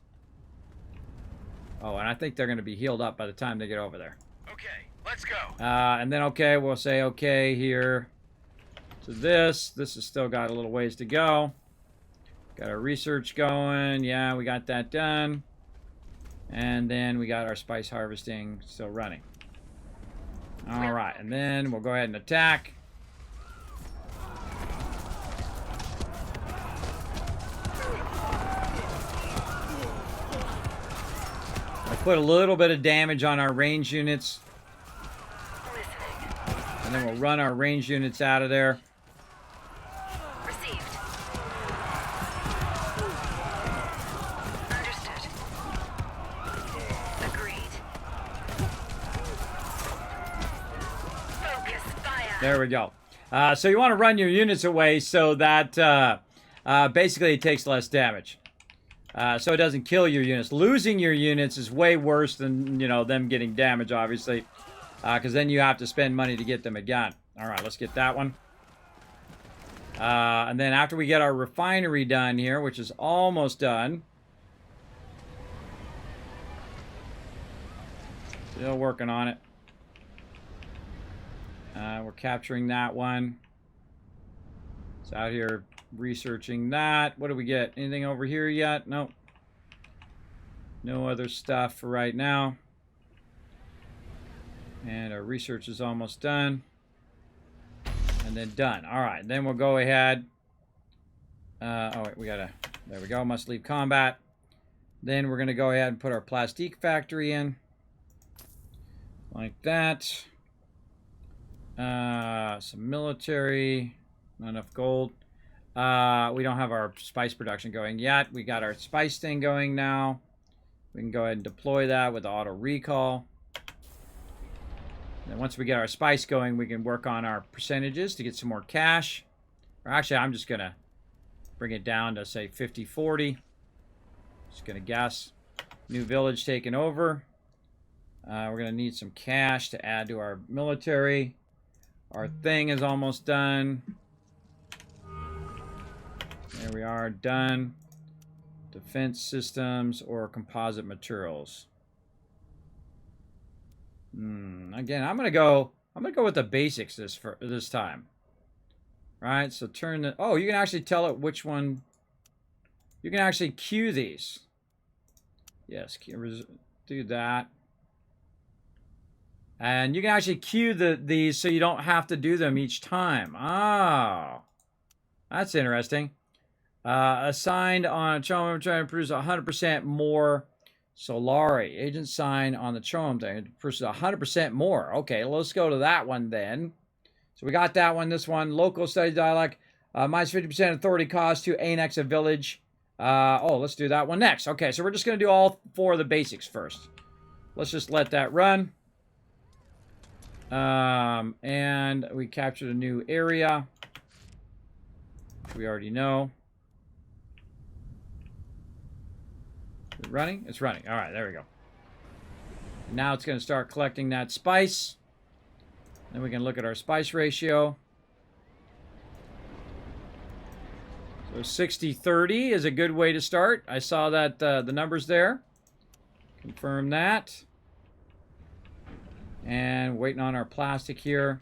S1: Oh, and I think they're going to be healed up by the time they get over there.
S4: Okay, let's go.
S1: And then, okay, we'll say okay here. So this has still got a little ways to go. Got our research going. Yeah, we got that done. And then we got our spice harvesting still running. All right, and then we'll go ahead and attack. I put a little bit of damage on our range units. And then we'll run our range units out of there. There we go. So you want to run your units away so that basically it takes less damage. So it doesn't kill your units. Losing your units is way worse than, you know, them getting damage, obviously. Because then you have to spend money to get them again. All right, let's get that one. And then after we get our refinery done here, which is almost done, Still working on it. We're capturing that one. It's out here researching that. What do we get? Anything over here yet? Nope. No other stuff for right now. And our research is almost done. And then done. All right. Then we'll go ahead. Oh, wait. We got to... There we go. Must leave combat. Then we're going to go ahead and put our plastique factory in. Like that. Some military. Not enough gold. We don't have our spice production going yet. We got our spice thing going now. We can go ahead and deploy that with auto recall. Then once we get our spice going, we can work on our percentages to get some more cash. Or actually, I'm just going to bring it down to, say, 50-40. Just going to guess. New village taken over. We're going to need some cash to add to our military. Our thing is almost done. There we are, done. Defense systems or composite materials. Again, I'm gonna go with the basics this time. Right? So turn the... Oh, you can actually tell it which one... You can actually queue these. Yes, do that. And you can actually queue these so you don't have to do them each time. Oh. That's interesting. Assigned on a Chome, trying to produce 100% more Solari. Agent signed on the Chome thing. Produces 100% more. Okay, let's go to that one then. So we got that one, this one. Local study dialect. Minus 50% authority cost to annex a village. Oh, let's do that one next. Okay, so we're just going to do all 4 of the basics first. Let's just let that run. And we captured a new area. We already know. Is it running? It's running. All right, there we go. Now it's going to start collecting that spice. Then we can look at our spice ratio. So 60-30 is a good way to start. I saw that the numbers there. Confirm that. And waiting on our plastic here.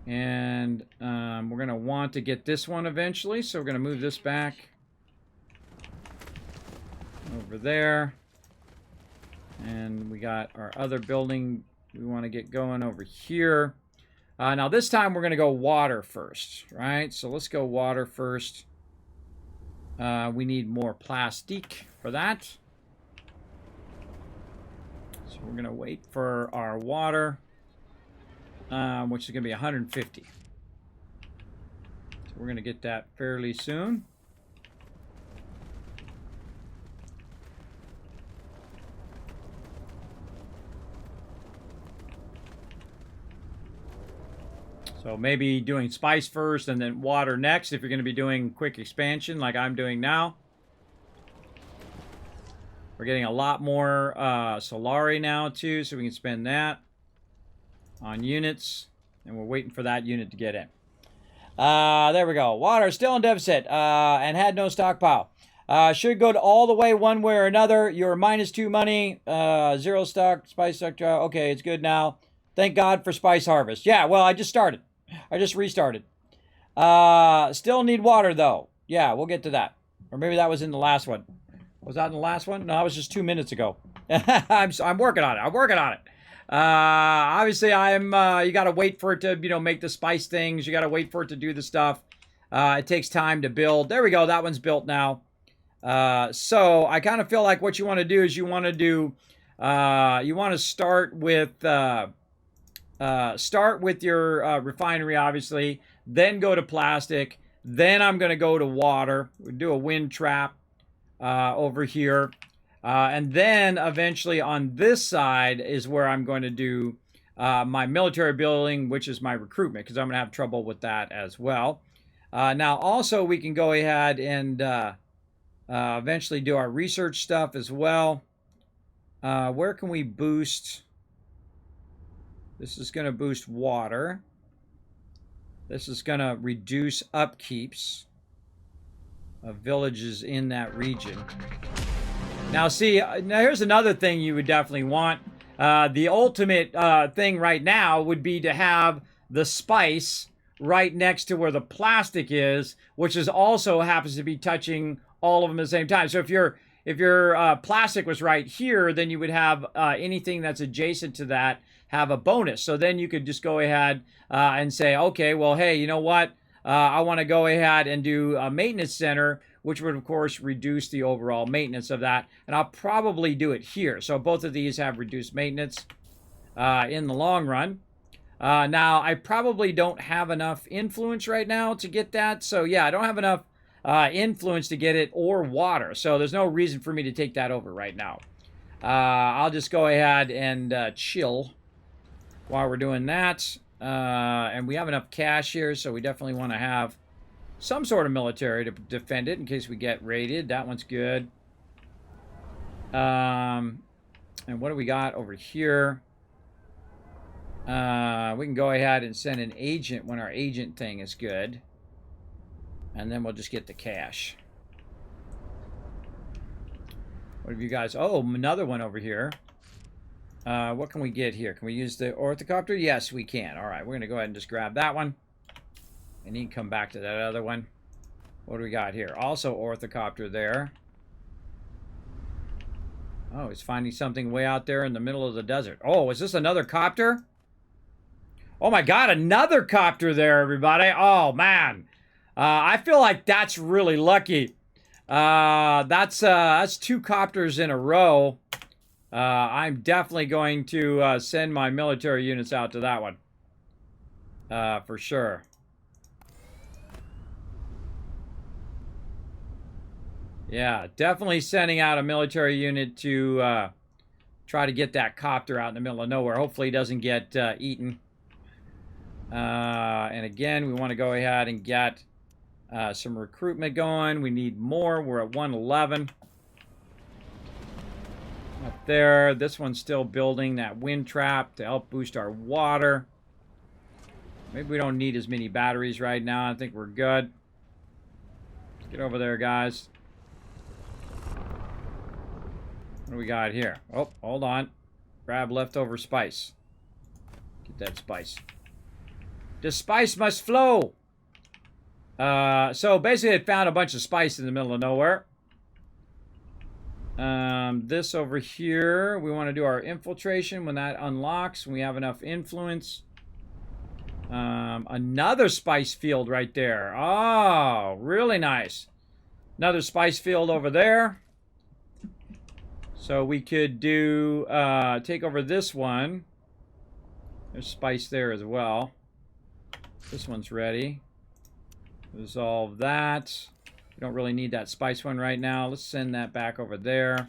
S1: And we're going to want to get this one eventually. So we're going to move this back over there. And we got our other building we want to get going over here. Now this time we're going to go water first, right? So let's go water first. We need more plastic for that. So we're going to wait for our water, which is going to be 150. So we're going to get that fairly soon. So maybe doing spice first and then water next if you're going to be doing quick expansion like I'm doing now. We're getting a lot more Solari now too, so we can spend that on units. And we're waiting for that unit to get in. There we go. Water still in deficit and had no stockpile. Should go to all the way one way or another. You're -2 money. 0 stock, spice stock. Okay, it's good now. Thank God for spice harvest. Yeah, well, I just started. I just restarted. Still need water, though. Yeah, we'll get to that. Or maybe that was in the last one. Was that in the last one? No, that was just 2 minutes ago. I'm working on it. I'm working on it. Obviously, you got to wait for it to, make the spice things. You got to wait for it to do the stuff. It takes time to build. There we go. That one's built now. So I kind of feel like what you want to do is you want to start with your refinery, obviously, then go to plastic, then I'm going to go to water. We do a wind trap over here, and then eventually on this side is where I'm going to do my military building, which is my recruitment, because I'm going to have trouble with that as well. Now, also, we can go ahead and eventually do our research stuff as well. Where can we boost? This is going to boost water. This is going to reduce upkeeps of villages in that region. Now, see, now here's another thing you would definitely want. The ultimate thing right now would be to have the spice right next to where the plastic is, which is also happens to be touching all of them at the same time. So if your plastic was right here, then you would have anything that's adjacent to that have a bonus. So then you could just go ahead and say, okay, well, hey, you know what? I want to go ahead and do a maintenance center, which would, of course, reduce the overall maintenance of that. And I'll probably do it here. So both of these have reduced maintenance in the long run. Now, I probably don't have enough influence right now to get that. So, yeah, I don't have enough influence to get it or water. So there's no reason for me to take that over right now. I'll just go ahead and chill while we're doing that. And we have enough cash here, so we definitely want to have some sort of military to defend it in case we get raided. That one's good. And what do we got over here? We can go ahead and send an agent when our agent thing is good. And then we'll just get the cash. What have you guys... Oh, another one over here. What can we get here? Can we use the orthocopter? Yes, we can. All right, we're going to go ahead and just grab that one. And you can come back to that other one. What do we got here? Also orthocopter there. Oh, he's finding something way out there in the middle of the desert. Oh, is this another copter? Oh my God, another copter there, everybody. Oh, man. I feel like that's really lucky. That's two copters in a row. I'm definitely going to send my military units out to that one. For sure. Yeah, definitely sending out a military unit to try to get that copter out in the middle of nowhere. Hopefully he doesn't get eaten. And again, we want to go ahead and get some recruitment going. We need more. We're at 111. Up there. This one's still building that wind trap to help boost our water. Maybe we don't need as many batteries right now. I think we're good. Let's get over there, guys. What do we got here? Oh, hold on. Grab leftover spice. Get that spice. The spice must flow. So basically it found a bunch of spice in the middle of nowhere. This over here, we want to do our infiltration. When that unlocks, we have enough influence. Another spice field right there. Oh, really nice. Another spice field over there. So we could do, take over this one. There's spice there as well. This one's ready. Resolve that. We don't really need that spice one right now. Let's send that back over there.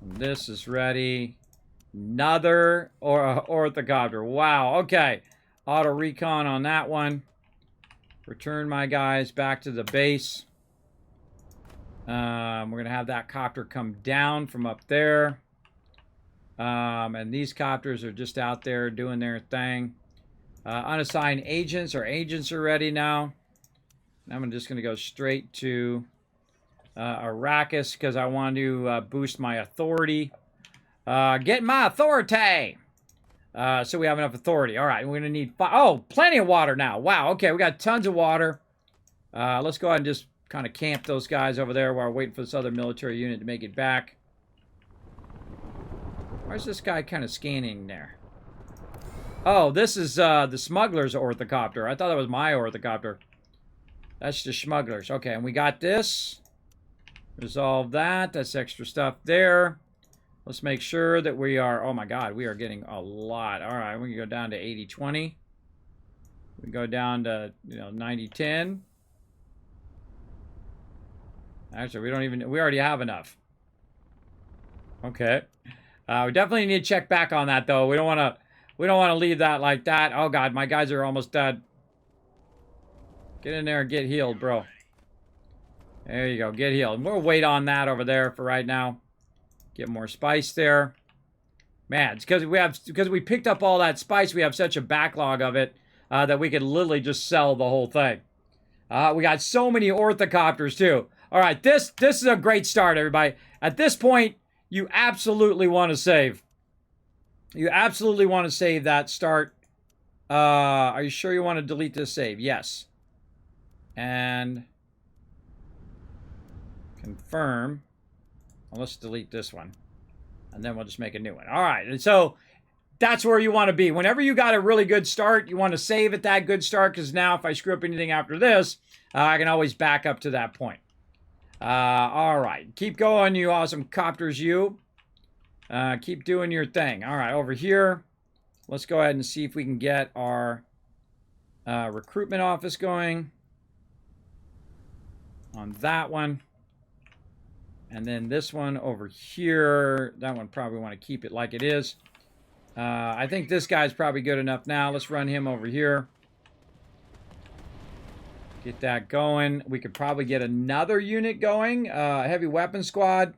S1: And this is ready. Another orthocopter. Wow, okay. Auto recon on that one. Return my guys back to the base. We're going to have that copter come down from up there. And these copters are just out there doing their thing. Unassigned agents. Our agents are ready now. I'm just going to go straight to Arrakis because I want to boost my authority. Get my authority! So we have enough authority. All right, we're going to need... plenty of water now. Wow, okay, we got tons of water. Let's go ahead and just kind of camp those guys over there while we're waiting for this other military unit to make it back. Where's this guy kind of scanning there? Oh, this is the smuggler's orthocopter. I thought that was my orthocopter. That's the smuggler's. Okay, and we got this. Resolve that. That's extra stuff there. Let's make sure that we are... Oh, my God. We are getting a lot. All right, we can go down to 80-20. We go down to, 90-10. Actually, we don't even... We already have enough. Okay. We definitely need to check back on that, though. We don't want to... We don't want to leave that like that. Oh, God, my guys are almost dead. Get in there and get healed, bro. There you go. Get healed. We'll wait on that over there for right now. Get more spice there. Man, it's because we picked up all that spice. We have such a backlog of it that we could literally just sell the whole thing. We got so many orthocopters, too. All right, this is a great start, everybody. At this point... you absolutely want to save. You absolutely want to save that start. Are you sure you want to delete this save? Yes. And confirm. Well, let's delete this one. And then we'll just make a new one. All right. And so that's where you want to be. Whenever you got a really good start, you want to save at that good start, because now if I screw up anything after this, I can always back up to that point. All right. Keep going, you awesome copters, you. Keep doing your thing. All right, over here, let's go ahead and see if we can get our recruitment office going on that one. And then this one over here, that one probably want to keep it like it is. I think this guy's probably good enough now. Let's run him over here. Get that going. We could probably get another unit going. Heavy weapon squad.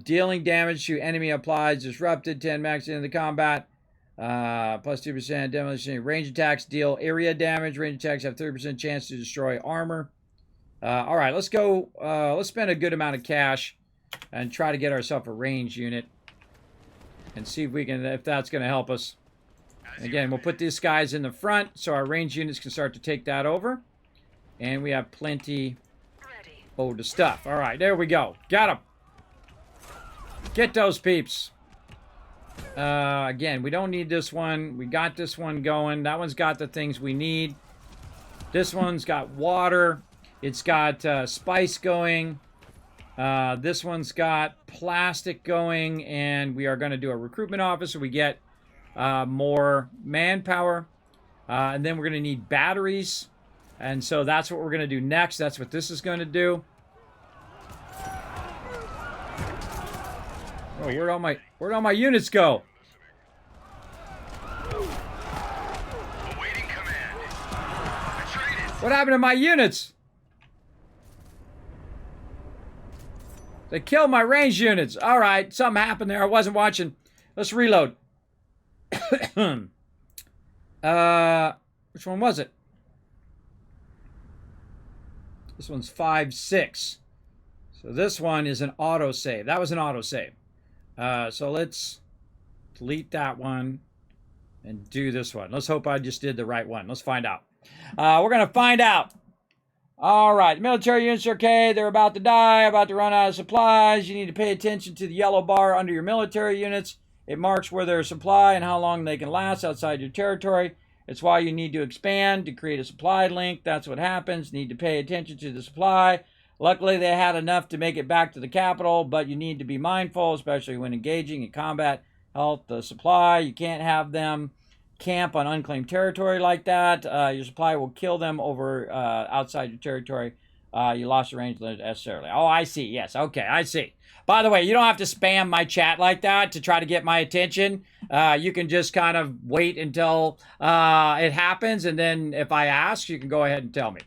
S1: Dealing damage to enemy applies. Disrupted. 10 max into the combat. Plus 2% demolition. Range attacks deal area damage. Range attacks have 30% chance to destroy armor. All right, let's go. Let's spend a good amount of cash and try to get ourselves a range unit and see if we can, if that's going to help us. And again, we'll put these guys in the front so our range units can start to take that over. And we have plenty of stuff. All right, there we go. Got them. Get those peeps. Again, we don't need this one. We got this one going. That one's got the things we need. This one's got water. It's got spice going. This one's got plastic going. And we are going to do a recruitment office so we get more manpower. And then we're going to need batteries. And so that's what we're going to do next. That's what this is going to do. Oh, where'd all my units go?
S4: Awaiting command. Atreides.
S1: What happened to my units? They killed my range units. All right, something happened there. I wasn't watching. Let's reload. Which one was it? This one's 5-6. So this one is an autosave. That was an autosave. So let's delete that one and do this one. Let's hope I just did the right one. Let's find out. We're going to find out. All right. Military units are okay. They're about to die, about to run out of supplies. You need to pay attention to the yellow bar under your military units. It marks where their supply and how long they can last outside your territory. It's why you need to expand to create a supply link. That's what happens. Need to pay attention to the supply. Luckily, they had enough to make it back to the capital, but you need to be mindful, especially when engaging in combat. Help the supply. You can't have them camp on unclaimed territory like that. Your supply will kill them over outside your territory. You lost your range necessarily. Oh, I see. Yes. Okay, I see. By the way, you don't have to spam my chat like that to try to get my attention. You can just kind of wait until it happens, and then if I ask, you can go ahead and tell me.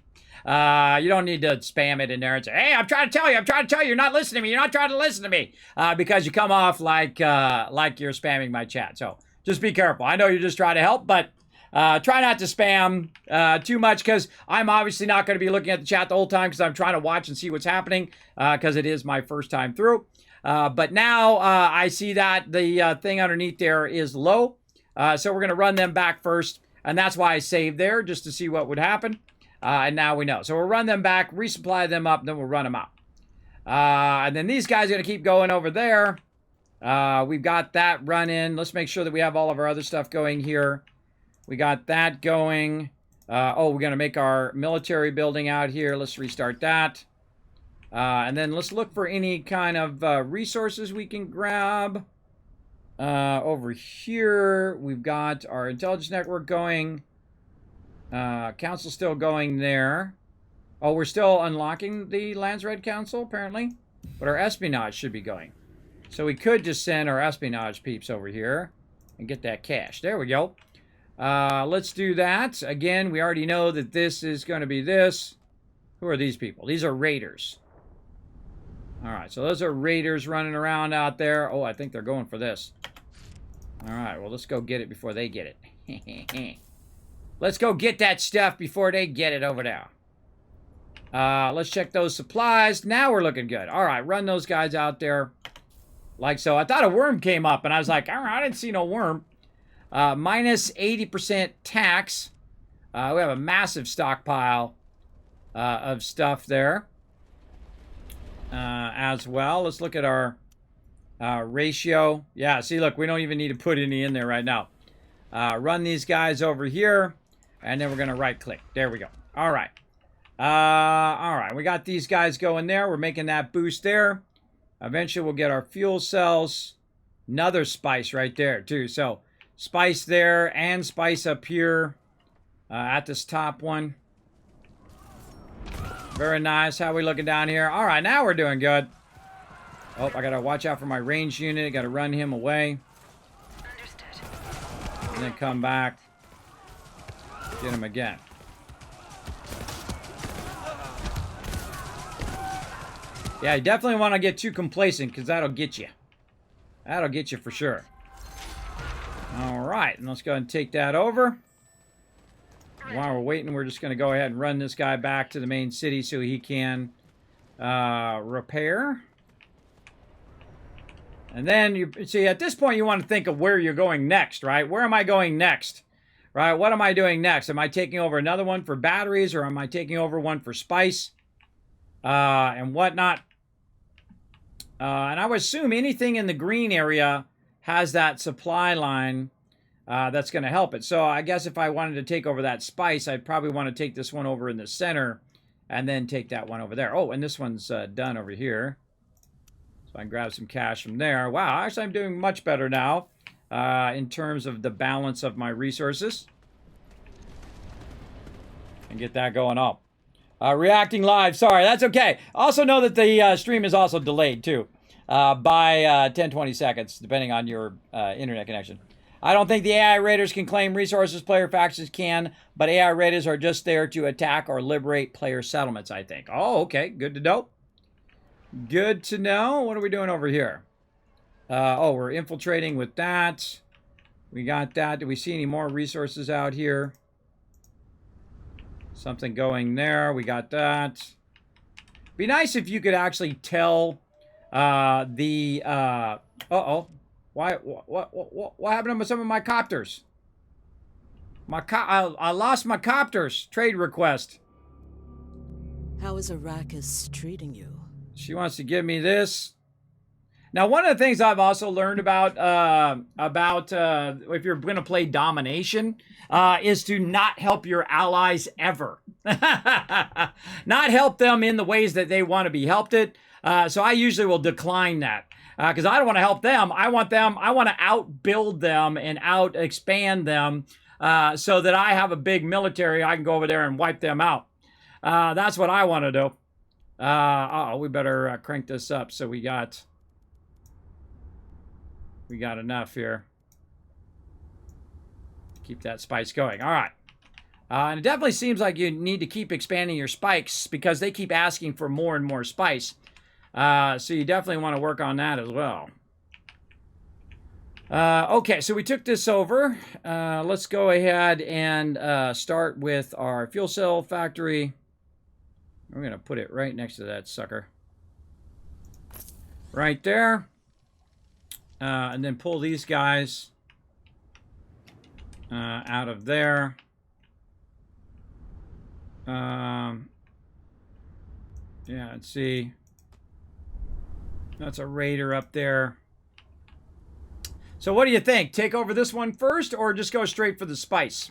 S1: You don't need to spam it in there and say, hey, I'm trying to tell you, you're not listening to me, you're not trying to listen to me, because you come off like you're spamming my chat. So just be careful. I know you're just trying to help, but try not to spam too much, because I'm obviously not going to be looking at the chat the whole time, because I'm trying to watch and see what's happening, because it is my first time through. But now I see that the thing underneath there is low, so we're going to run them back first, and that's why I saved there, just to see what would happen. And now we know. So we'll run them back, resupply them up, and then we'll run them out. And then these guys are going to keep going over there. We've got that running. Let's make sure that we have all of our other stuff going here. We got that going. Oh, we're going to make our military building out here. Let's restart that. And then let's look for any kind of resources we can grab. Over here, we've got our intelligence network going. Council still going there. Oh, we're still unlocking the Landsred Council, apparently. But our espionage should be going. So we could just send our espionage peeps over here and get that cash. There we go. Let's do that. Again, we already know that this is going to be this. Who are these people? These are raiders. All right, so those are raiders running around out there. Oh, I think they're going for this. All right, well, let's go get it before they get it. Let's go get that stuff before they get it over there. Let's check those supplies. Now we're looking good. All right, run those guys out there. Like so. I thought a worm came up, and I was like, I didn't see no worm. Minus 80% tax. We have a massive stockpile of stuff there as well. Let's look at our ratio. Yeah, see, look, we don't even need to put any in there right now. Run these guys over here, and then we're going to right-click. There we go. All right. All right, we got these guys going there. We're making that boost there. Eventually, we'll get our fuel cells. Another spice right there, too. So, spice there and spice up here at this top one. Very nice. How are we looking down here? All right, now we're doing good. Oh, I got to watch out for my range unit. Got to run him away.
S5: Understood.
S1: And then come back. Get him again. Yeah, you definitely want to get too complacent because that'll get you. That'll get you for sure. All right, and let's go ahead and take that over. While we're waiting, we're just going to go ahead and run this guy back to the main city so he can repair. And then, you see, at this point, you want to think of where you're going next, right? Where am I going next? Right? What am I doing next? Am I taking over another one for batteries, or am I taking over one for spice and whatnot? And I would assume anything in the green area has that supply line that's going to help it. So I guess if I wanted to take over that spice, I'd probably want to take this one over in the center and then take that one over there. Oh, and this one's done over here. So I can grab some cash from there. Wow, actually I'm doing much better now in terms of the balance of my resources. And get that going up. Reacting live, sorry, that's okay. Also know that the stream is also delayed too by 10-20 seconds, depending on your internet connection. I don't think the AI raiders can claim resources, player factions can, but AI raiders are just there to attack or liberate player settlements, I think. Oh, okay, good to know. Good to know. What are we doing over here? Oh, we're infiltrating with that. We got that. Do we see any more resources out here? Something going there. We got that. Be nice if you could actually tell the... uh-oh. What happened to some of my copters? I lost my copters. Trade request.
S7: How is Arrakis treating you?
S1: She wants to give me this. Now, one of the things I've also learned about if you're going to play domination is to not help your allies ever. Not help them in the ways that they want to be helped. So I usually will decline that. Because I don't want to help them. I want to outbuild them and out-expand them so that I have a big military. I can go over there and wipe them out. That's what I want to do. We better crank this up so we got enough here. Keep that spice going. All right. And it definitely seems like you need to keep expanding your spikes because they keep asking for more and more spice. So you definitely want to work on that as well. Okay, so we took this over. Let's go ahead and start with our fuel cell factory. We're going to put it right next to that sucker. Right there. And then pull these guys out of there. Yeah, let's see. That's a raider up there. So what do you think? Take over this one first or just go straight for the spice?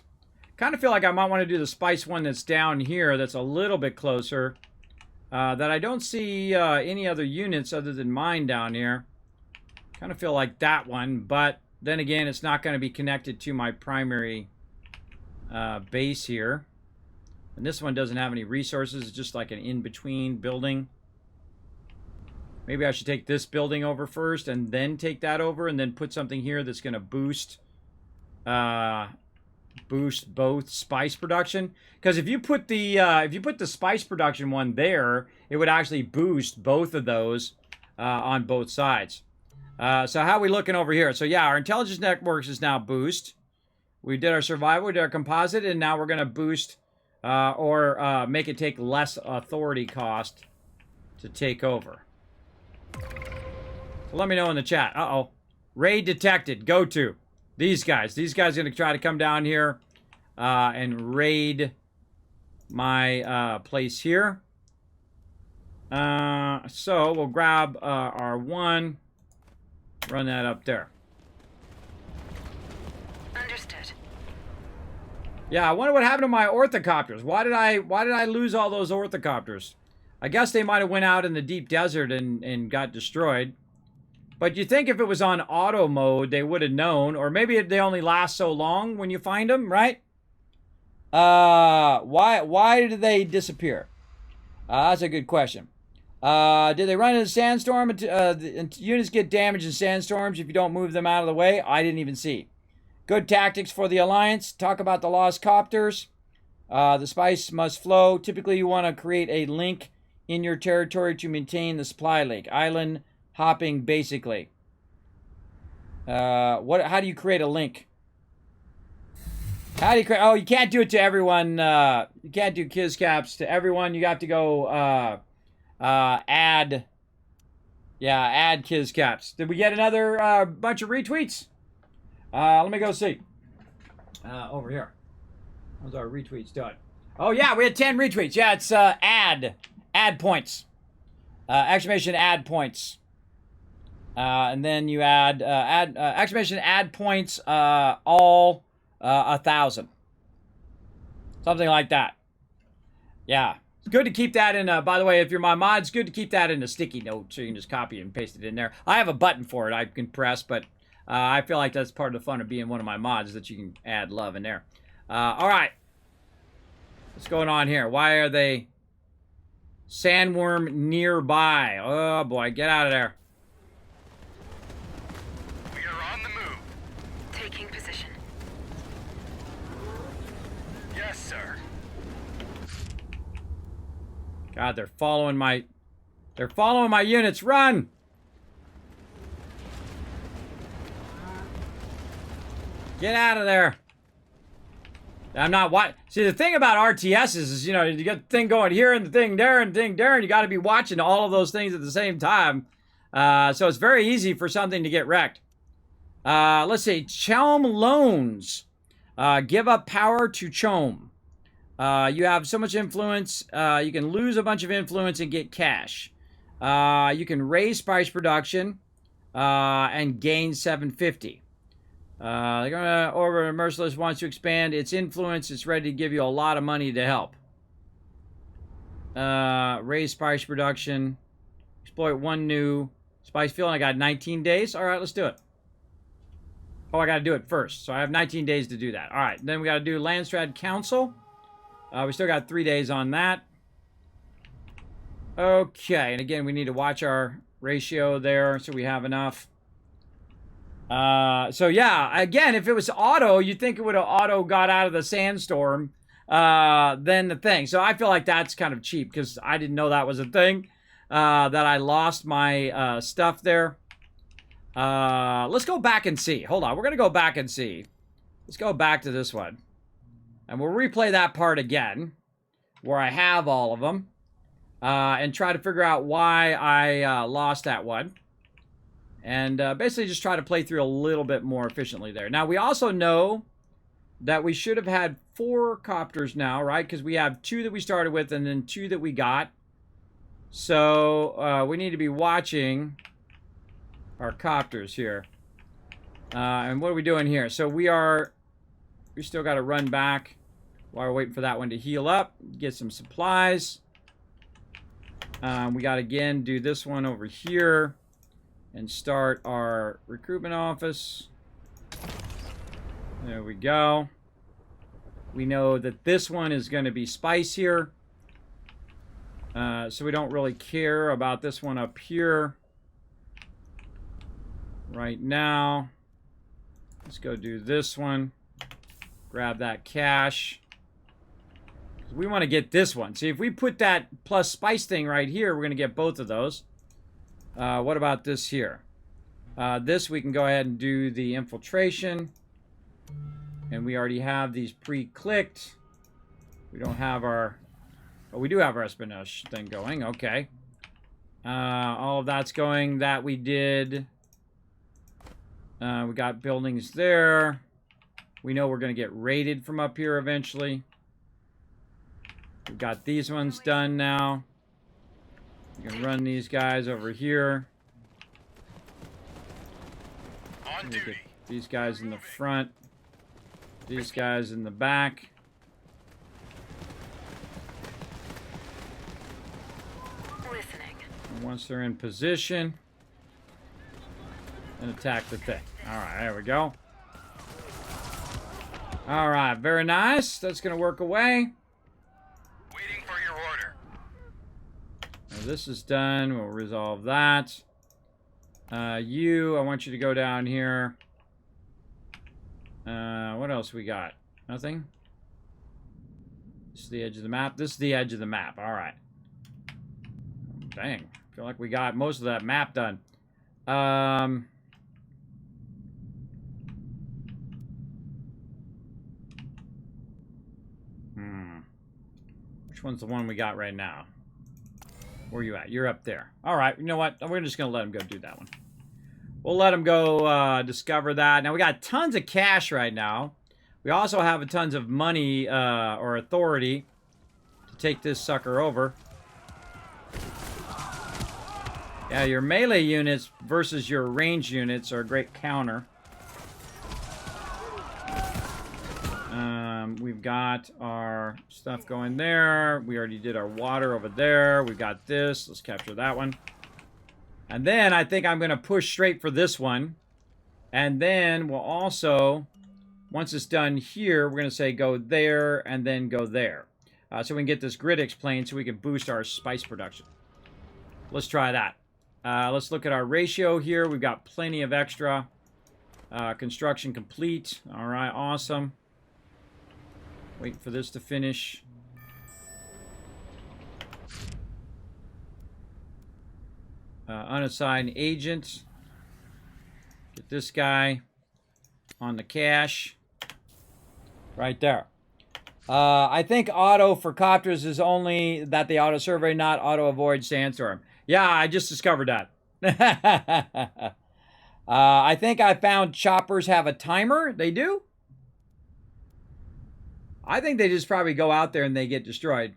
S1: Kind of feel like I might want to do the spice one that's down here that's a little bit closer. That I don't see any other units other than mine down here. Kind of feel like that one, but then again, it's not going to be connected to my primary base here. And this one doesn't have any resources. It's just like an in-between building. Maybe I should take this building over first and then take that over and then put something here that's going to boost both spice production. Because if you put the spice production one there, it would actually boost both of those on both sides. So how are we looking over here? So yeah, our intelligence networks is now boost. We did our survival, we did our composite, and now we're going to boost or make it take less authority cost to take over. So let me know in the chat. Uh-oh. Raid detected. Go to. These guys. These guys are going to try to come down here and raid my place here. So we'll grab our one. Run that up there.
S5: Understood.
S1: Yeah, I wonder what happened to my orthocopters. Why did I lose all those orthocopters? I guess they might have went out in the deep desert and got destroyed. But you think if it was on auto mode, they would have known. Or maybe they only last so long when you find them, right? Why did they disappear? That's a good question. Did they run into a sandstorm? Units get damaged in sandstorms if you don't move them out of the way. I didn't even see. Good tactics for the Alliance. Talk about the lost copters. The spice must flow. Typically, you want to create a link in your territory to maintain the supply link. Island hopping, basically. How do you create a link? How do you create? Oh, you can't do it to everyone. You can't do Kiz Caps to everyone. You have to go add. Yeah, add Kiz Caps. Did we get another bunch of retweets? Let me go see. Over here. How's our retweets doing? Oh, yeah, we had 10 retweets. Yeah, it's add points. Exclamation add points. And then you add exclamation add points all 1,000. Something like that. Yeah. It's good to keep that in by the way, if you're my mod, it's good to keep that in a sticky note so you can just copy and paste it in there. I have a button for it I can press, but I feel like that's part of the fun of being one of my mods, that you can add love in there. All right. What's going on here? Why are they sandworm nearby? Oh, boy. Get out of there.
S4: We are on the move.
S5: Taking position.
S4: Yes, sir.
S1: God, they're following my units. Run! Get out of there. I'm not what. See, the thing about RTSs is, you know, you got the thing going here and the thing there and the thing there, and you got to be watching all of those things at the same time. So it's very easy for something to get wrecked. Let's see. Chelm loans. Give up power to Chom. You have so much influence. You can lose a bunch of influence and get cash. You can raise spice production and gain 750. They're gonna Orbit Merciless wants to expand its influence. It's ready to give you a lot of money to help. Raise spice production. Exploit one new spice field. I got 19 days. All right, let's do it. Oh, I got to do it first. So I have 19 days to do that. All right, then we got to do Landstrat Council. We still got 3 days on that. Okay, and again, we need to watch our ratio there so we have enough. So yeah, again, if it was auto, you'd think it would have auto got out of the sandstorm, then the thing. So I feel like that's kind of cheap because I didn't know that was a thing, that I lost my, stuff there. Let's go back and see. Hold on. We're going to go back and see. Let's go back to this one. And we'll replay that part again where I have all of them, and try to figure out why I, lost that one. And basically just try to play through a little bit more efficiently there. Now, we also know that we should have had 4 copters now, right? Because we have 2 that we started with and then 2 that we got. So we need to be watching our copters here. And what are we doing here? So we still got to run back while we're waiting for that one to heal up, get some supplies. We got to, again, do this one over here. And start our recruitment office. There we go. We know that this one is going to be spice here. So we don't really care about this one up here right now. Let's go do this one. Grab that cash. We want to get this one. See, if we put that plus spice thing right here, we're going to get both of those. What about this here? This we can go ahead and do the infiltration. And we already have these pre-clicked. We don't have our... Oh, we do have our espionage thing going. Okay. All of that's going that we did. We got buildings there. We know we're going to get raided from up here eventually. We've got these ones done now. We can run these guys over here.
S4: On duty.
S1: These guys in the front. These guys in the back.
S5: Listening.
S1: And once they're in position, and attack the thing. All right, there we go. All right, very nice. That's going to work away.
S4: Waiting for your order.
S1: Now this is done. We'll resolve that. I want you to go down here. What else we got? Nothing? This is the edge of the map. This is the edge of the map. All right. Dang. I feel like we got most of that map done. Which one's the one we got right now? Where are you at? You're up there. All right. You know what? We're just going to let him go do that one. We'll let him go discover that. Now, we got tons of cash right now. We also have a tons of money or authority to take this sucker over. Yeah, your melee units versus your ranged units are a great counter. We've got our stuff going there. We already did our water over there. We've got this. Let's capture that one. And then I think I'm going to push straight for this one. And then we'll also, once it's done here, we're going to say go there and then go there. So we can get this grid plane so we can boost our spice production. Let's try that. Let's look at our ratio here. We've got plenty of extra. Construction complete. All right, awesome. Wait for this to finish. Unassigned agent. Get this guy on the cash. Right there. I think auto for copters is only that they auto survey, not auto avoid sandstorm. Yeah, I just discovered that. I think I found choppers have a timer. They do? I think they just probably go out there and they get destroyed.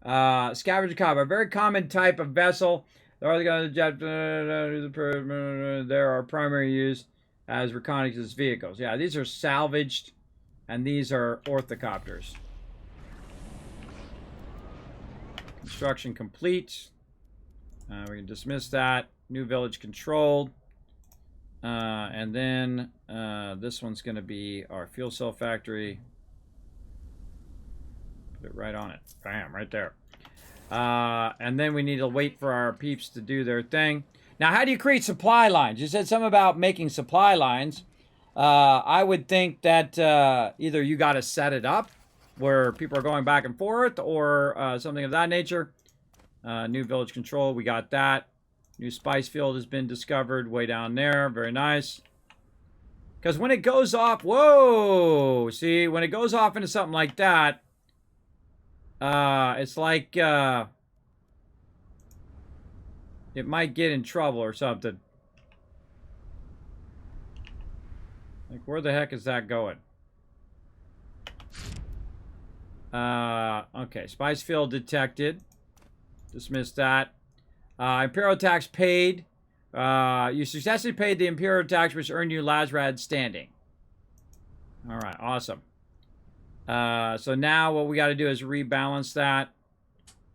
S1: Scavenger copter, a very common type of vessel. There are primary use as reconnaissance vehicles. Yeah, these are salvaged, and these are orthocopters. Construction complete. We can dismiss that. New village controlled. And then this one's going to be our fuel cell factory. Put it right on it. Bam, right there. And then we need to wait for our peeps to do their thing. Now, how do you create supply lines? You said something about making supply lines. I would think that either you got to set it up where people are going back and forth or something of that nature. New village control, we got that. New spice field has been discovered way down there. Very nice. Because when it goes off, whoa! See, when it goes off into something like that, it's like it might get in trouble or something. Like, where the heck is that going? Okay, spice field detected. Dismiss that. Imperial tax paid. You successfully paid the Imperial tax, which earned you Lazrad standing. All right, awesome. So now what we got to do is rebalance that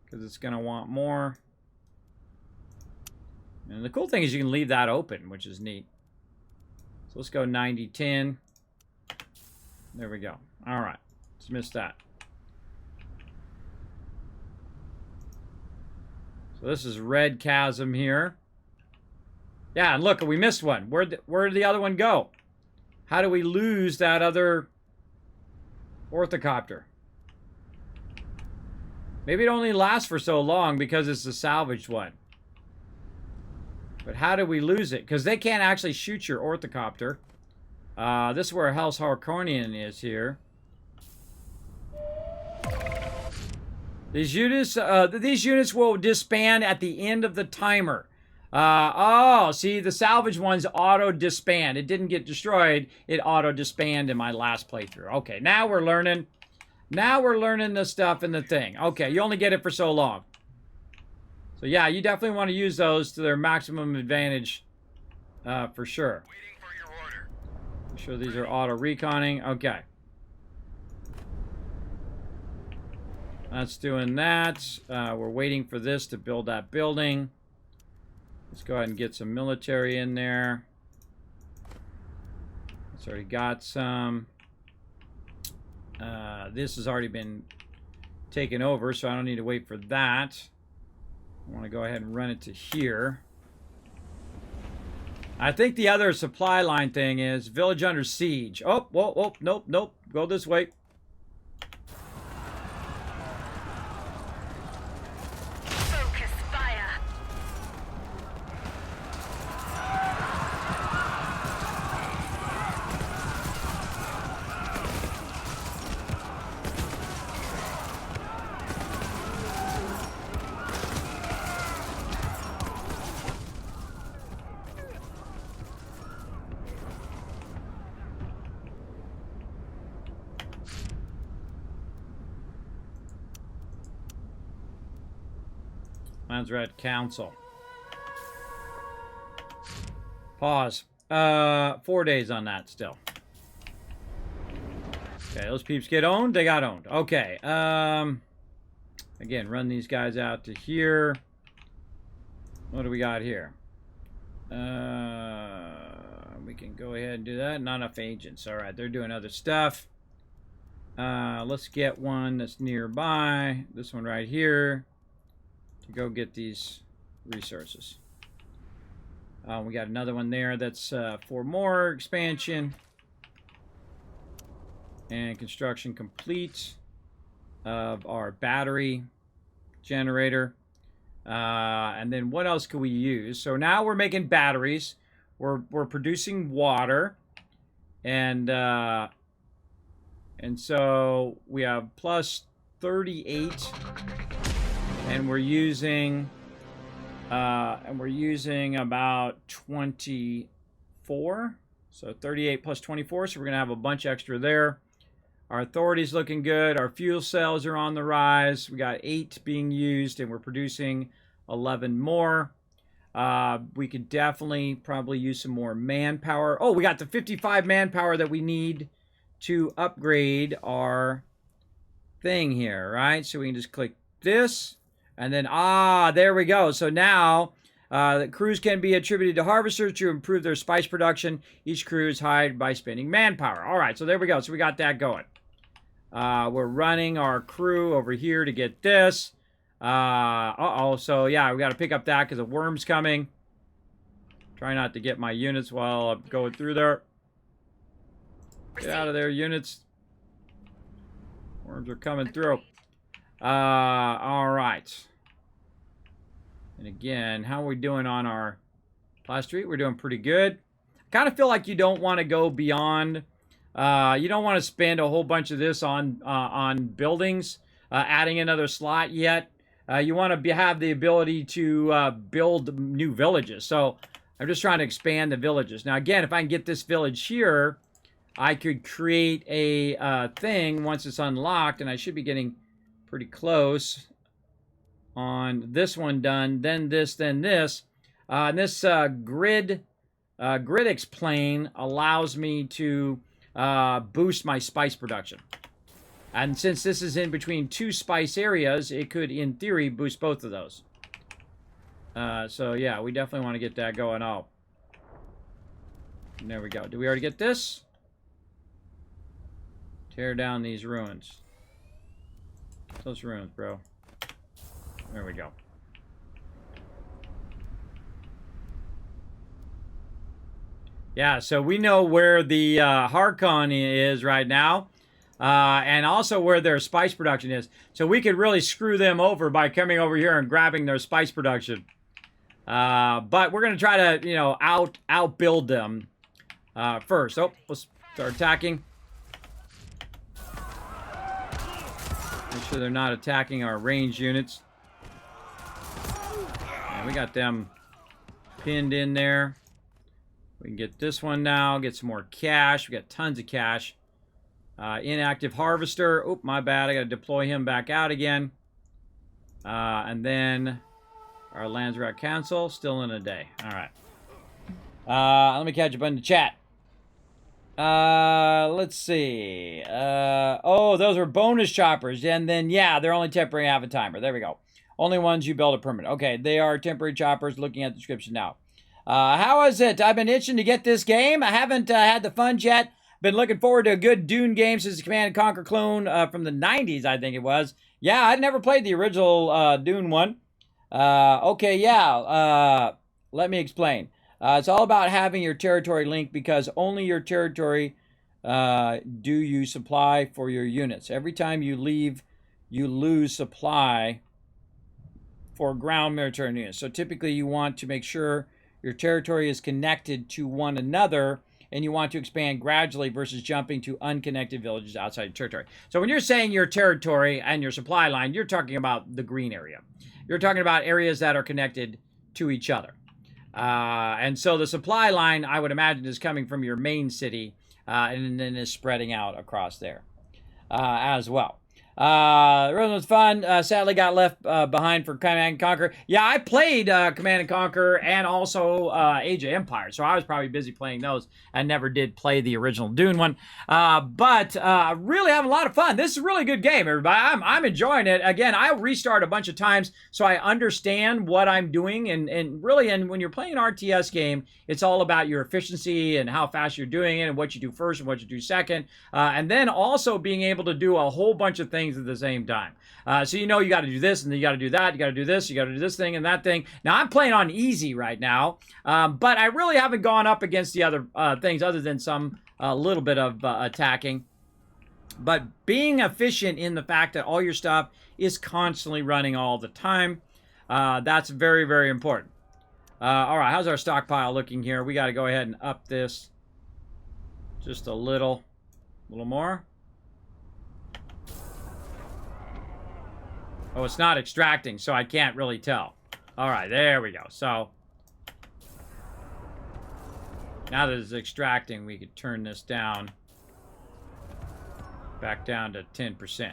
S1: because it's going to want more. And the cool thing is you can leave that open, which is neat. So let's go 90-10. There we go. All right. Dismiss that. So this is Red Chasm here. Yeah, and look, we missed one. Where did the other one go? How do we lose that other orthocopter? Maybe it only lasts for so long because it's the salvaged one. But how do we lose it? Because they can't actually shoot your orthocopter. This is where Hell's Harkonian is here. These units will disband at the end of the timer. Oh, see, the salvage ones auto disband. It didn't get destroyed. It auto disband in my last playthrough. Okay, now we're learning. Now we're learning the stuff in the thing. Okay, you only get it for so long. So yeah, you definitely want to use those to their maximum advantage, for sure.
S4: Waiting for your order.
S1: I'm sure these are auto reconning. Okay. That's doing that. We're waiting for this to build that building. Let's go ahead and get some military in there. It's already got some. This has already been taken over, so I don't need to wait for that. I want to go ahead and run it to here. I think the other supply line thing is village under siege. Oh, whoa, whoa, nope, nope. Go this way.
S5: Focus fire.
S1: Mine's at council. Pause. 4 days on that still. Okay, those peeps get owned. They got owned. Okay. Again, run these guys out to here. What do we got here? We can go ahead and do that. Not enough agents. All right, they're doing other stuff. Let's get one that's nearby. This one right here. To go get these resources. We got another one there that's for more expansion. And construction complete of our battery generator. And then what else could we use? So now we're making batteries. We're producing water. And so we have plus 38. And we're using about 24. So 38 plus 24. So we're gonna have a bunch extra there. Our authority's looking good. Our fuel cells are on the rise. We got 8 being used, and we're producing 11 more. We could definitely probably use some more manpower. Oh, we got the 55 manpower that we need to upgrade our thing here, right? So we can just click this. And then, there we go. So now, the crews can be attributed to harvesters to improve their spice production. Each crew is hired by spending manpower. All right, so there we go. So we got that going. We're running our crew over here to get this. So yeah, we got to pick up that because the worm's coming. Try not to get my units while I'm going through there. Get out of there, units. Worms are coming through. All right. And again, how are we doing on our plastery? We're doing pretty good. I kind of feel like you don't want to go beyond. You don't want to spend a whole bunch of this on buildings, adding another slot yet. You want to have the ability to build new villages. So I'm just trying to expand the villages. Now, again, if I can get this village here, I could create a thing once it's unlocked, and I should be getting pretty close on this one done, then this, then this. And this Gridix plane allows me to boost my spice production. And since this is in between 2 spice areas, it could, in theory, boost both of those. So yeah, we definitely want to get that going. Oh, and there we go. Did we already get this? Tear down these ruins. Those ruins, bro. There we go. Yeah, so we know where the Harkon is right now. And also where their spice production is. So we could really screw them over by coming over here and grabbing their spice production. But we're going to try to, you know, outbuild them first. Oh, let's start attacking. Make sure they're not attacking our ranged units. And we got them pinned in there. We can get this one now, get some more cash. We got tons of cash. Inactive harvester. Oh, my bad. I got to deploy him back out again. And then our Landsrat Council, still in a day. All right. Let me catch up on the chat. Let's see. Oh, those are bonus choppers. And then, yeah, they're only temporary, have a timer. There we go. Only ones you build a permanent. Okay, they are temporary choppers. Looking at the description now. How is it? I've been itching to get this game. I haven't had the funds yet. Been looking forward to a good Dune game since the Command & Conquer clone from the 90s, I think it was. Yeah, I'd never played the original Dune one. Okay, yeah. Let me explain. It's all about having your territory linked because only your territory do you supply for your units. Every time you leave, you lose supply for ground military units. So typically you want to make sure your territory is connected to one another and you want to expand gradually versus jumping to unconnected villages outside your territory. So when you're saying your territory and your supply line, you're talking about the green area. You're talking about areas that are connected to each other. And so the supply line, I would imagine, is coming from your main city and then is spreading out across there as well. The run was fun. Sadly got left behind for Command & Conquer. Yeah, I played Command & Conquer and also Age of Empires, so I was probably busy playing those. I never did play the original Dune one. But really having a lot of fun. This is a really good game, everybody. I'm enjoying it. Again, I'll restart a bunch of times so I understand what I'm doing. And really, when you're playing an RTS game, it's all about your efficiency and how fast you're doing it and what you do first and what you do second. And then also being able to do a whole bunch of things at the same time. So you know you got to do this and then you got to do that. You got to do this. You got to do this thing and that thing. Now I'm playing on easy right now, but I really haven't gone up against the other things other than some little bit of attacking. But being efficient in the fact that all your stuff is constantly running all the time, that's very, very important. All right, how's our stockpile looking here? We got to go ahead and up this just a little more. Oh, it's not extracting, so I can't really tell. All right, there we go. So now that it's extracting, we could turn this down, back down to 10%.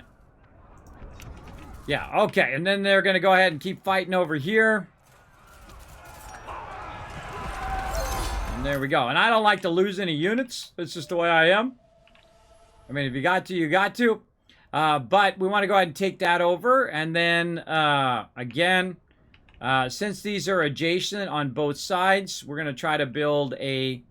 S1: Yeah, okay, and then they're going to go ahead and keep fighting over here. And there we go. And I don't like to lose any units. It's just the way I am. I mean, if you got to, you got to. But we want to go ahead and take that over. And then, again, since these are adjacent on both sides, we're going to try to build a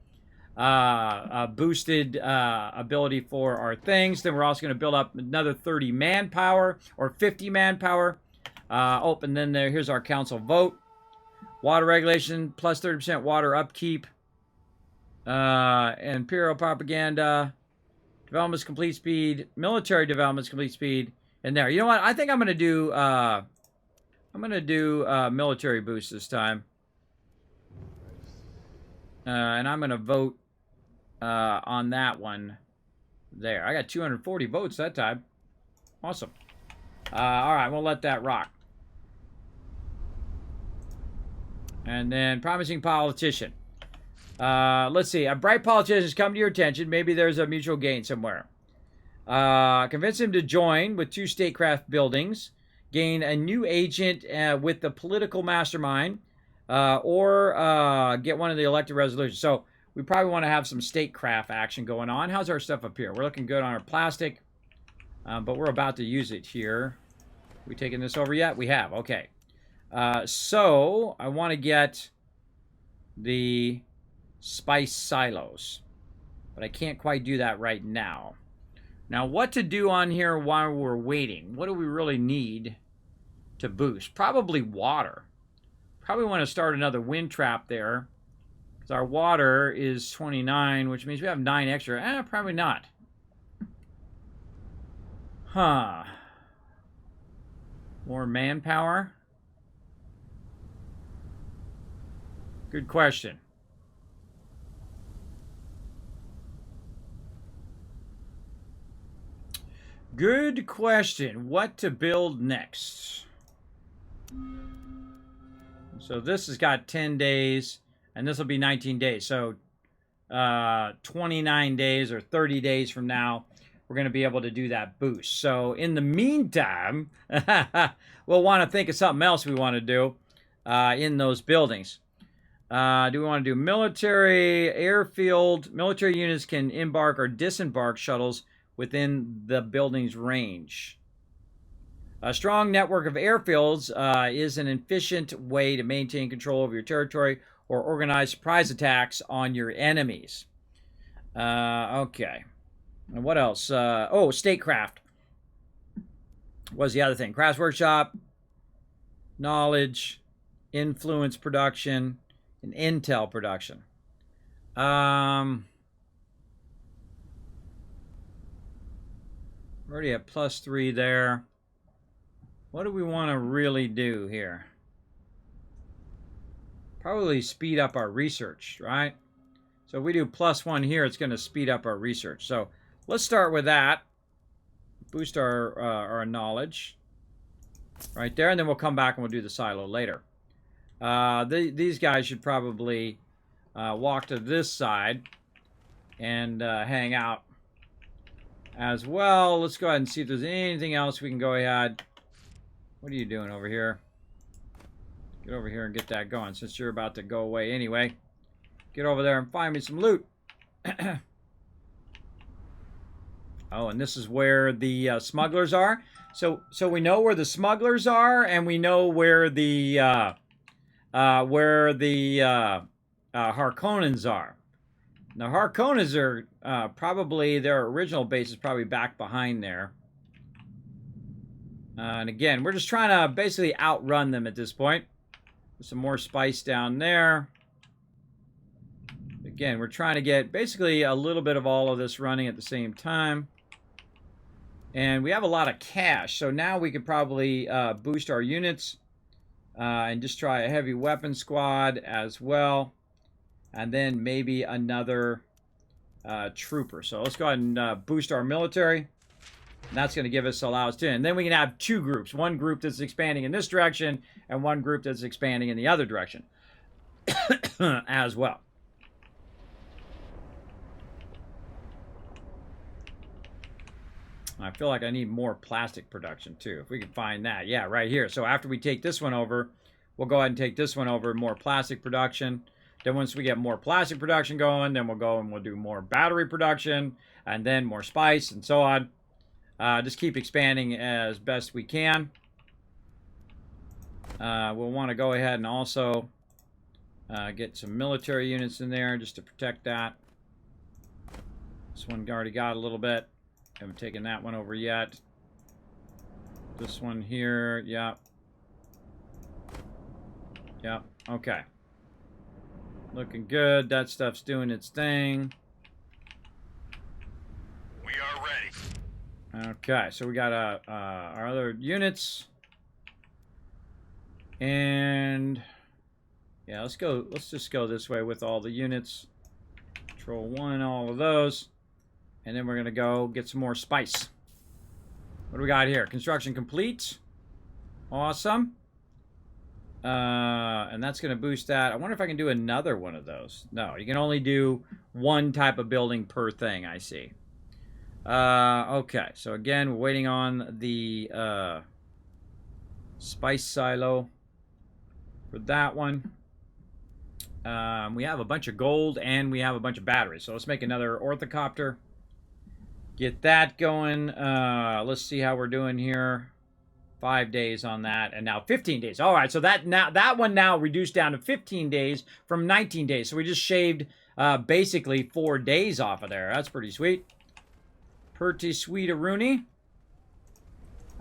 S1: boosted ability for our things. Then we're also going to build up another 30 manpower or 50 manpower. Oh, and then here's our council vote. Water regulation, plus 30% water upkeep. Imperial propaganda. Development's complete speed, military development's complete speed, and there. You know what? I think I'm gonna do military boost this time, and I'm gonna vote on that one. There, I got 240 votes that time. Awesome. All right, we'll let that rock. And then promising politician. Let's see. A bright politician has come to your attention. Maybe there's a mutual gain somewhere. Convince him to join with 2 statecraft buildings. Gain a new agent with the political mastermind. Or get one of the elected resolutions. So we probably want to have some statecraft action going on. How's our stuff up here? We're looking good on our plastic. But we're about to use it here. We taking this over yet? We have. Okay. So I want to get the spice silos, but I can't quite do that right now. Now, what to do on here while we're waiting? What do we really need to boost? Probably water. Probably want to start another wind trap there, because our water is 29, which means we have 9 extra. Probably not. Huh. More manpower? Good question. Good question. What to build next? So this has got 10 days, and this will be 19 days. So 29 days or 30 days from now, we're going to be able to do that boost. So in the meantime, we'll want to think of something else we want to do in those buildings. Do we want to do military, airfield? Military units can embark or disembark shuttles within the building's range. A strong network of airfields is an efficient way to maintain control over your territory or organize surprise attacks on your enemies. Okay. And what else? Oh, statecraft was the other thing. Crafts workshop, knowledge, influence production, and intel production. We already have +3 there. What do we want to really do here? Probably speed up our research, right? So if we do +1 here, it's going to speed up our research. So let's start with that. Boost our knowledge right there, and then we'll come back and we'll do the silo later. These guys should probably walk to this side and hang out as well. Let's go ahead and see if there's anything else we can go ahead. What are you doing over here? Get over here and get that going since you're about to go away anyway. Get over there and find me some loot. Oh, and this is where the smugglers are. So we know where the smugglers are, and we know where the Harkonnens are. Now, Harkonnens are probably, their original base is probably back behind there. And again, we're just trying to basically outrun them at this point. There's some more spice down there. Again, we're trying to get basically a little bit of all of this running at the same time. And we have a lot of cash, so now we could probably boost our units and just try a heavy weapon squad as well. And then maybe another trooper. So let's go ahead and boost our military. And that's going to allow us to. And then we can have 2 groups. One group that's expanding in this direction, and one group that's expanding in the other direction as well. I feel like I need more plastic production, too. If we can find that. Yeah, right here. So after we take this one over, we'll go ahead and take this one over, more plastic production. Then once we get more plastic production going, then we'll go and we'll do more battery production, and then more spice, and so on. Just keep expanding as best we can. We'll want to go ahead and also get some military units in there just to protect that. This one already got a little bit. Haven't taken that one over yet. This one here, yep. Yep, okay. Looking good. That stuff's doing its thing.
S4: We are ready.
S1: Okay, so we got our other units. And yeah, let's just go this way with all the units. Control 1, all of those. And then we're going to go get some more spice. What do we got here? Construction complete. Awesome. And that's going to boost that. I wonder if I can do another one of those. No, you can only do one type of building per thing, I see. Okay, so again, we're waiting on the spice silo for that one. We have a bunch of gold and we have a bunch of batteries. So let's make another orthocopter. Get that going. Let's see how we're doing here. 5 days on that, and now 15 days. All right, so that one now reduced down to 15 days from 19 days. So we just shaved basically 4 days off of there. That's pretty sweet. Pretty sweet, Rooney.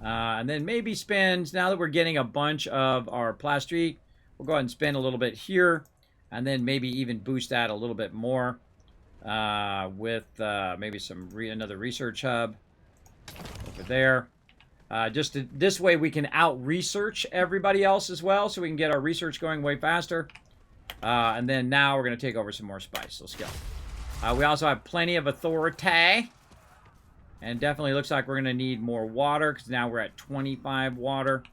S1: And then maybe spend, now that we're getting a bunch of our plastic, we'll go ahead and spend a little bit here, and then maybe even boost that a little bit more with maybe another research hub over there. This way we can out-research everybody else as well, so we can get our research going way faster. And then now we're going to take over some more spice. Let's go. We also have plenty of authority. And definitely looks like we're going to need more water because now we're at 25 water.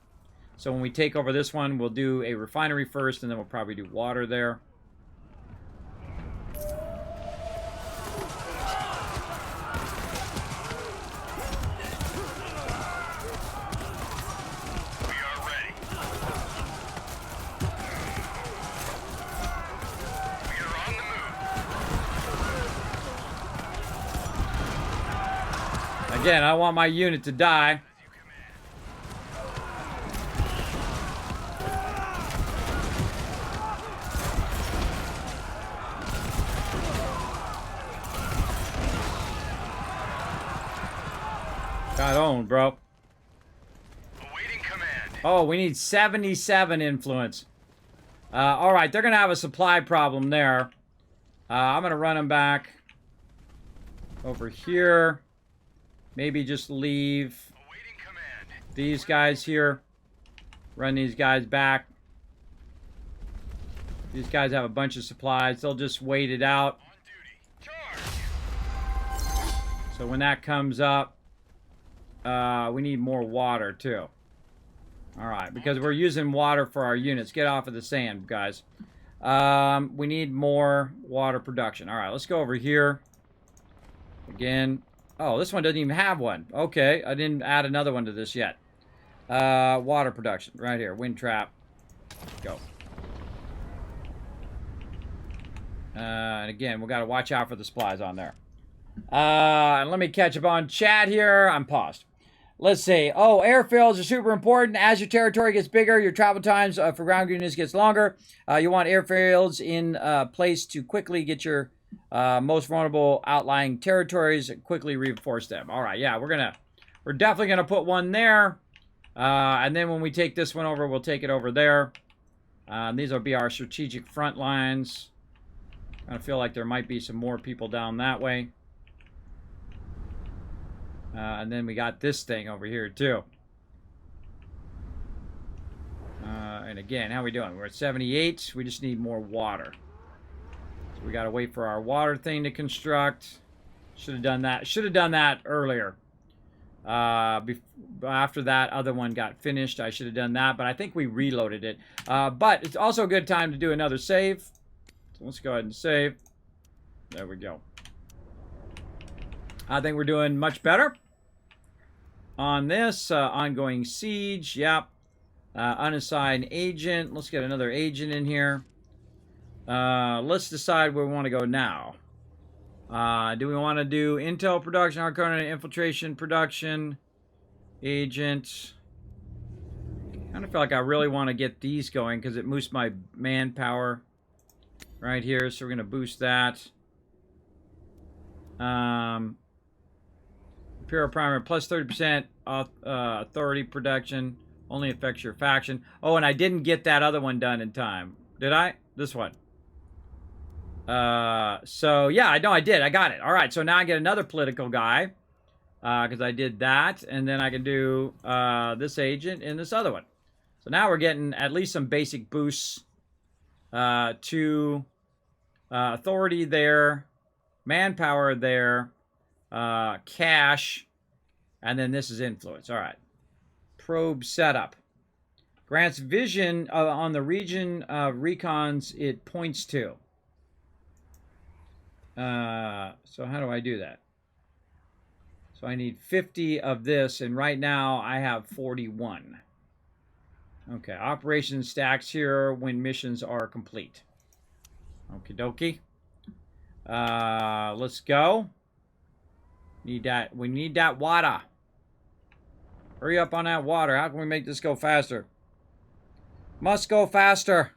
S1: So when we take over this one, we'll do a refinery first, and then we'll probably do water there. Again, I don't want my unit to die. Got owned, bro.
S4: Awaiting command.
S1: Oh, we need 77 influence. All right, they're going to have a supply problem there. I'm going to run them back over here. Maybe just leave
S4: Awaiting command.
S1: these guys here. Run these guys back. These guys have a bunch of supplies. They'll just wait it out.
S4: On duty. Charge.
S1: So when that comes up, we need more water too. All right, because we're using water for our units. Get off of the sand, guys. We need more water production. All right, let's go over here. Again. Oh, this one doesn't even have one. Okay, I didn't add another one to this yet. Water production, right here. Wind trap. Go. And again, we got to watch out for the supplies on there. And let me catch up on chat here. I'm paused. Let's see. Oh, airfields are super important. As your territory gets bigger, your travel times for ground units gets longer. You want airfields in place to quickly get your most vulnerable outlying territories and quickly reinforce them. All right, yeah, we're definitely gonna put one there. And then when we take this one over, we'll take it over there. These will be our strategic front lines. I feel like there might be some more people down that way. And then we got this thing over here too. And again, how are we doing? We're at 78. We just need more water. So we got to wait for our water thing to construct. Should have done that. Should have done that earlier. After that other one got finished, I should have done that. But I think we reloaded it. But it's also a good time to do another save. So let's go ahead and save. There we go. I think we're doing much better on this. Ongoing siege. Yep. Unassigned agent. Let's get another agent in here. Let's decide where we want to go now. Do we want to do intel production, hardcore infiltration production, agent? I kind of feel like I really want to get these going because it boosts my manpower right here. So we're going to boost that. Imperial primary plus 30% authority production only affects your faction. Oh, and I didn't get that other one done in time. Did I? This one. So yeah, I know I did. I got it. All right. So now I get another political guy because I did that, and then I can do this agent and this other one. So now we're getting at least some basic boosts to authority there, manpower there, cash, and then this is influence. All right. Probe setup. Grants vision on the region recons it points to. So how do I do that? So I need 50 of this, and right now I have 41. Okay, operation stacks here when missions are complete. Okie dokie. Let's go. Need that. We need that water. Hurry up on that water. How can we make this go faster? Must go faster.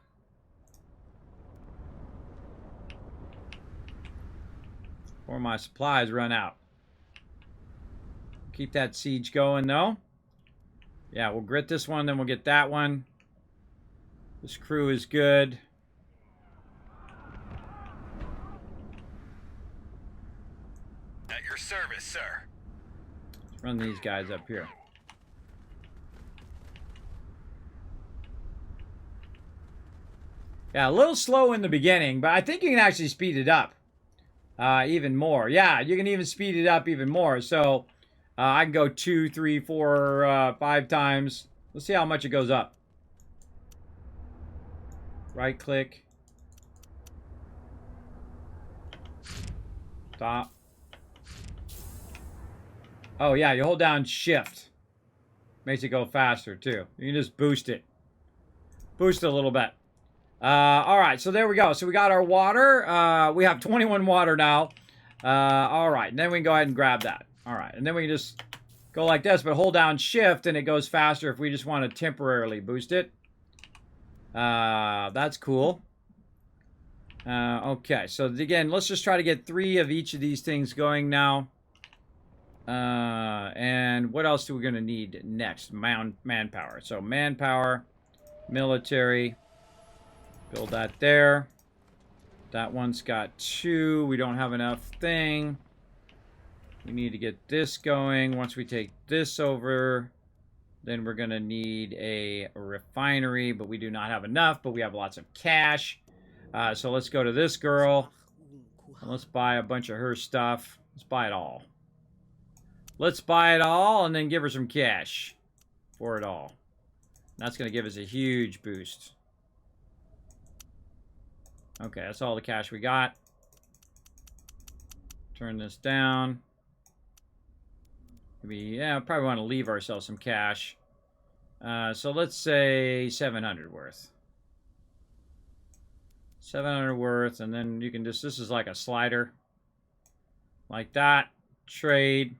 S1: Before my supplies run out. Keep that siege going, though. Yeah, we'll grit this one, then we'll get that one. This crew is good.
S4: At your service, sir.
S1: Let's run these guys up here. Yeah, a little slow in the beginning, but I think you can actually speed it up even more. Yeah, you can even speed it up even more. So I can go 2, 3, 4, 5 times. Let's see how much it goes up. Right click. Stop. Oh yeah, you hold down shift. Makes it go faster too. You can just boost it. Boost it a little bit. Alright, so there we go. So we got our water. We have 21 water now. Alright, and then we can go ahead and grab that. Alright, and then we can just go like this, but hold down shift and it goes faster if we just want to temporarily boost it. That's cool. Okay, so again, let's just try to get 3 of each of these things going now. And what else are we going to need next? Manpower. So manpower, military, build that there. That one's got 2. We don't have enough thing. We need to get this going. Once we take this over, then we're going to need a refinery, but we do not have enough, but we have lots of cash. So let's go to this girl. And let's buy a bunch of her stuff. Let's buy it all. Let's buy it all and then give her some cash for it all. That's going to give us a huge boost. Okay, that's all the cash we got. Turn this down. Maybe, yeah, probably want to leave ourselves some cash. So let's say 700 worth. 700 worth, and then you can just, this is like a slider. Like that. Trade.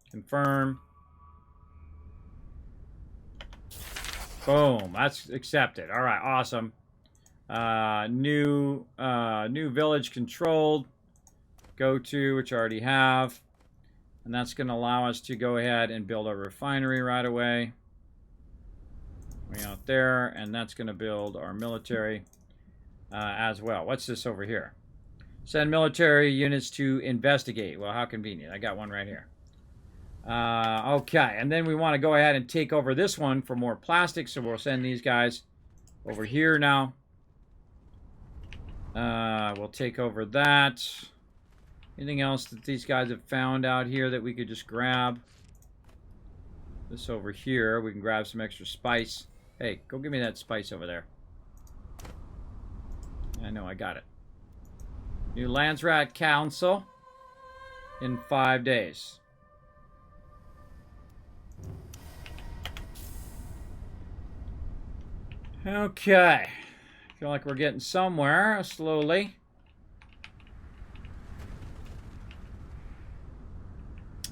S1: Confirm. Boom. That's accepted. All right, awesome. New village controlled. Go to, which I already have. And that's going to allow us to go ahead and build a refinery right away. Way out there. And that's going to build our military as well. What's this over here? Send military units to investigate. Well, how convenient. I got one right here. Okay, and then we want to go ahead and take over this one for more plastic. So we'll send these guys over here now. We'll take over that. Anything else that these guys have found out here that we could just grab? This over here. We can grab some extra spice. Hey, go give me that spice over there. I know, I got it. New Landsrat Council in 5 days. Okay. Feel like we're getting somewhere slowly.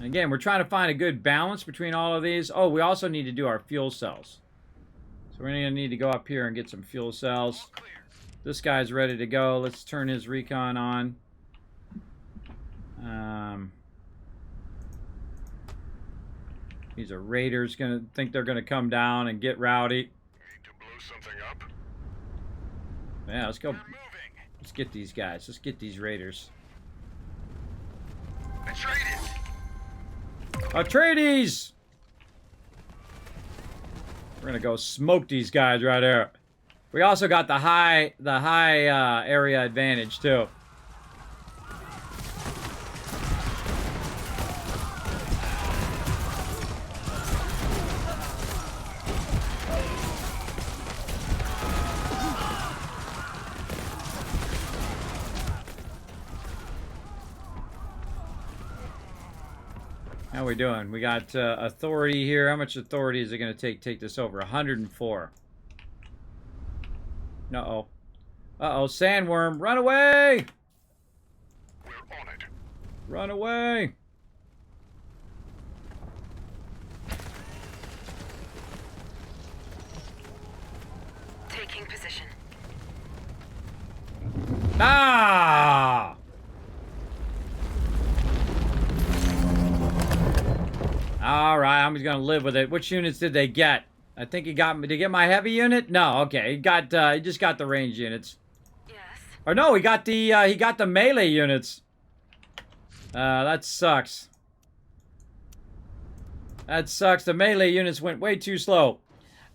S1: Again, we're trying to find a good balance between all of these. Oh, we also need to do our fuel cells. So we're going to need to go up here and get some fuel cells. This guy's ready to go. Let's turn his recon on. These are raiders. Gonna think they're gonna come down and get rowdy.
S4: Need to blow something up?
S1: Yeah, let's go. Let's get these guys. Let's get these raiders. Atreides! We're gonna go smoke these guys right here. We also got the high area advantage too. How we doing? We got authority here. How much authority is it going to take this over? 104. Uh-oh. Uh-oh, sandworm. Run away!
S4: We're on it.
S1: Run away!
S5: Taking position.
S1: Ah! All right, I'm just gonna live with it. Which units did they get? I think he got. Did he get my heavy unit? No. Okay, he got. He just got the range units.
S5: Yes.
S1: Or no, he got the. He got the melee units. That sucks. That sucks. The melee units went way too slow.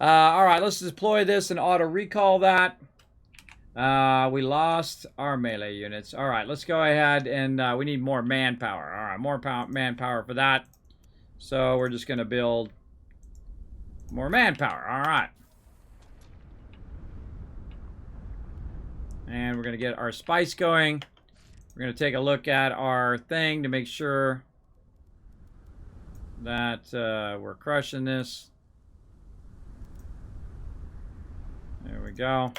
S1: All right, let's deploy this and auto recall that. We lost our melee units. All right, let's go ahead and we need more manpower. All right, more manpower for that. So we're just going to build more manpower. All right. And we're going to get our spice going. We're going to take a look at our thing to make sure that we're crushing this. There we go.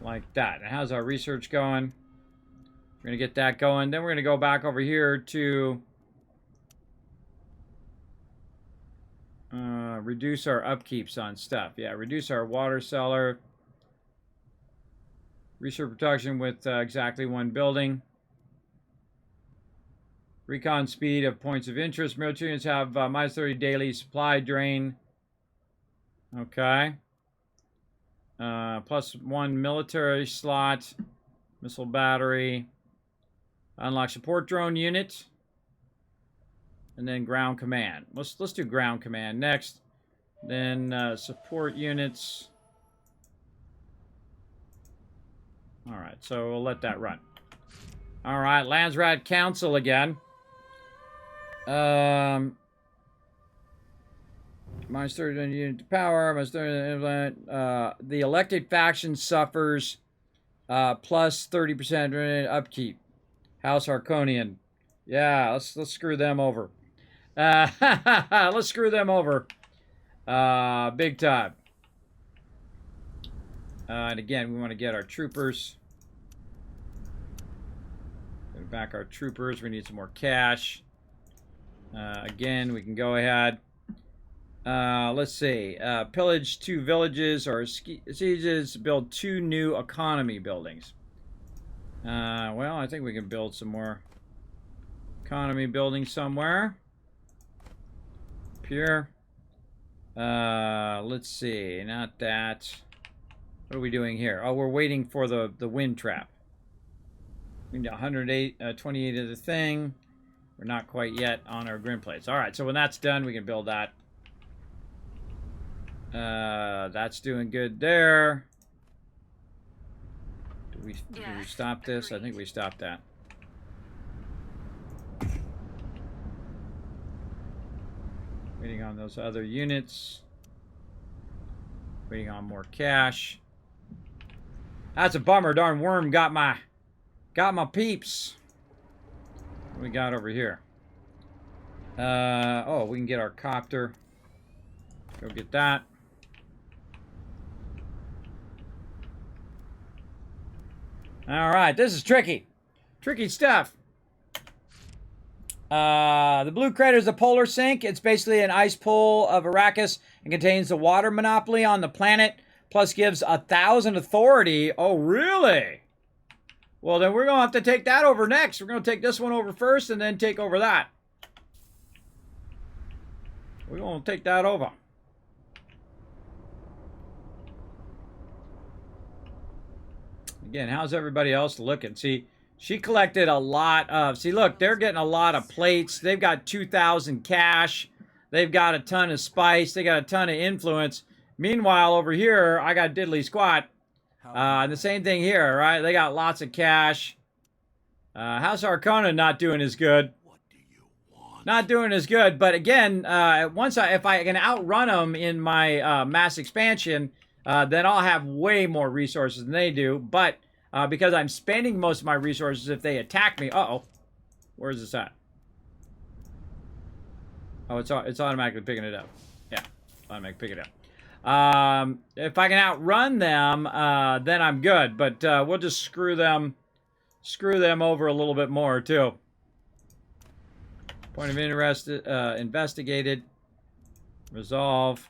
S1: Like that. And how's our research going? We're going to get that going. Then we're going to go back over here to reduce our upkeeps on stuff. Yeah, reduce our water cellar. Research production with exactly one building. Recon speed of points of interest. Military units have minus 30 daily supply drain. Okay. Plus 1 military slot. Missile battery. Unlock support drone unit. And then ground command. Let's do ground command next. Then support units. All right, so we'll let that run. All right, Landsrat Council again. Minus 30 unit to power. Minus 30 implement. The elected faction suffers plus 30% upkeep. House Harkonian. Yeah, let's screw them over. Let's screw them over. Big time. And again, we want to get our troopers. Get back our troopers. We need some more cash. Again, we can go ahead. Let's see. Pillage 2 villages or sieges. Build 2 new economy buildings. Well, I think we can build some more economy buildings somewhere. Up here. Let's see. Not that. What are we doing here? Oh, we're waiting for the wind trap. We need 128 of the thing. We're not quite yet on our grid plates. All right, so when that's done, we can build that. That's doing good there. Did we stop this? I think we stopped that. Waiting on those other units. Waiting on more cash. That's a bummer. Darn worm got my peeps. What do we got over here? Oh, we can get our copter. Go get that. All right, this is tricky. Tricky stuff. The blue crater is a polar sink. It's basically an ice pool of Arrakis and contains the water monopoly on the planet, plus gives 1,000 authority. Oh, really? Well, then we're going to have to take that over next. We're going to take this one over first and then take over that. We're going to take that over. Again, how's everybody else looking? See, she collected a lot of... See, look, they're getting a lot of plates. They've got 2,000 cash. They've got a ton of spice. They got a ton of influence. Meanwhile, over here, I got diddly squat. The same thing here, right? They got lots of cash. House Arcona not doing as good. Not doing as good. But again, if I can outrun them in my mass expansion, then I'll have way more resources than they do. But because I'm spending most of my resources if they attack me... Uh-oh. Where's this at? Oh, it's automatically picking it up. Yeah, automatically picking it up. If I can outrun them, then I'm good. But we'll just screw them over a little bit more too. Point of interest investigated. Resolve.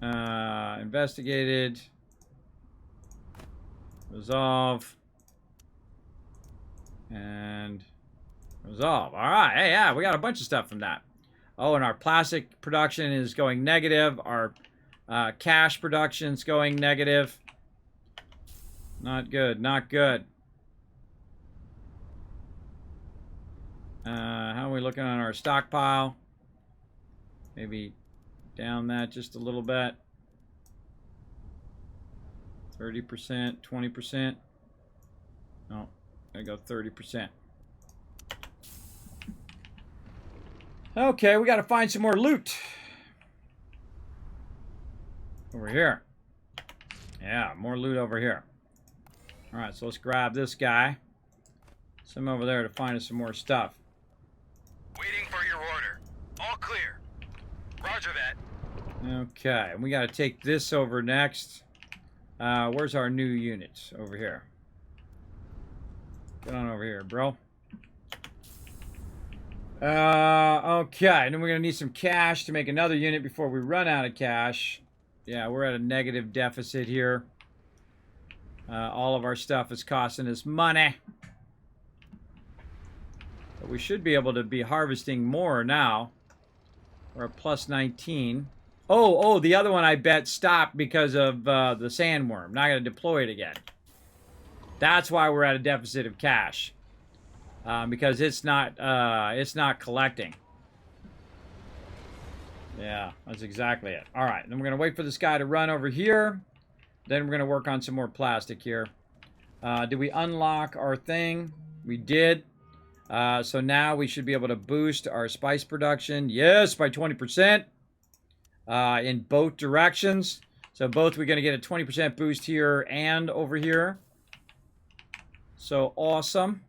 S1: Investigated. Resolve. And resolve. All right. Hey, yeah, we got a bunch of stuff from that. Oh, and our plastic production is going negative. Our cash production is going negative. Not good. Not good. How are we looking on our stockpile? Maybe down that just a little bit. 30%, 20%. No, I go 30%. Okay, we got to find some more loot. Over here. Yeah, more loot over here. Alright, so let's grab this guy. Send him over there to find us some more stuff.
S4: Waiting for your order. All clear. Roger that.
S1: Okay, and we got to take this over next. Where's our new units? Over here. Get on over here, bro. Okay, and then we're going to need some cash to make another unit before we run out of cash. Yeah, we're at a negative deficit here. All of our stuff is costing us money. But we should be able to be harvesting more now. We're at plus 19. Oh, the other one I bet stopped because of the sandworm. Not going to deploy it again. That's why we're at a deficit of cash. Because it's not collecting. Yeah, that's exactly it. All right, then we're going to wait for this guy to run over here. Then we're going to work on some more plastic here. Did we unlock our thing? We did. So now we should be able to boost our spice production. Yes, by 20%. In both directions. So both we're going to get a 20% boost here and over here. So awesome.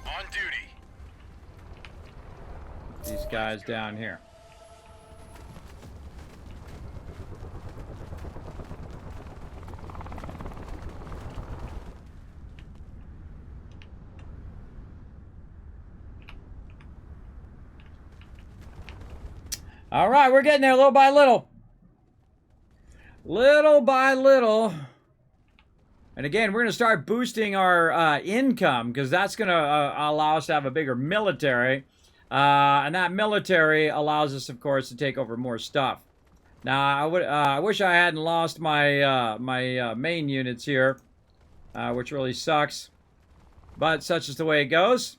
S4: On duty.
S1: These guys down here. All right, we're getting there little by little. Little by little. And again, we're going to start boosting our income because that's going to allow us to have a bigger military. And that military allows us, of course, to take over more stuff. Now, I wish I hadn't lost my main units here, which really sucks. But such is the way it goes.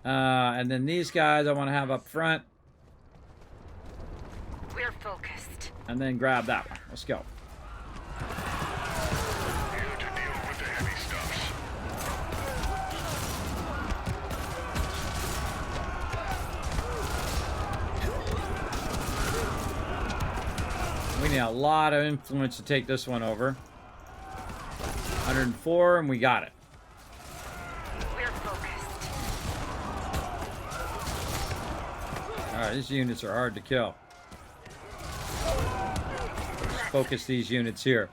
S1: And then these guys I want to have up front.
S5: We're focused.
S1: And then grab that one. Let's go.
S4: Here to deal with the heavy stuffs.
S1: We need a lot of influence to take this one over. 104, and we got it.
S5: We're focused.
S1: Alright, these units are hard to kill. Focus these units here.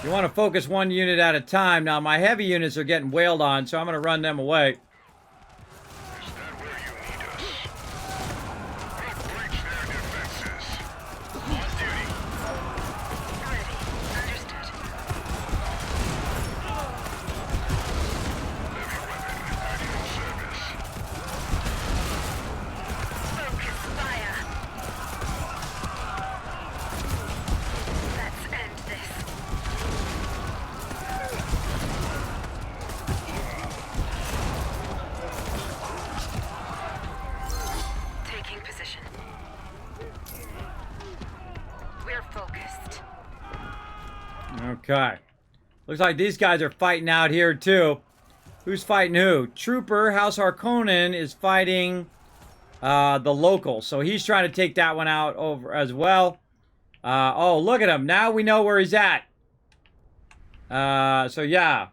S1: You want to focus one unit at a time. Now, my heavy units are getting wailed on, so I'm going to run them away.
S4: Is that where you need us? We've breached their defenses. On duty.
S5: Ready. Understood.
S4: Heavy weapon at your service.
S5: Focus fire. Let's end this. Taking position. We're focused.
S1: Okay. Looks like these guys are fighting out here, too. Who's fighting who? Trooper, House Harkonnen, is fighting the local. So he's trying to take that one out over as well. Oh, look at him. Now we know where he's at. So, yeah.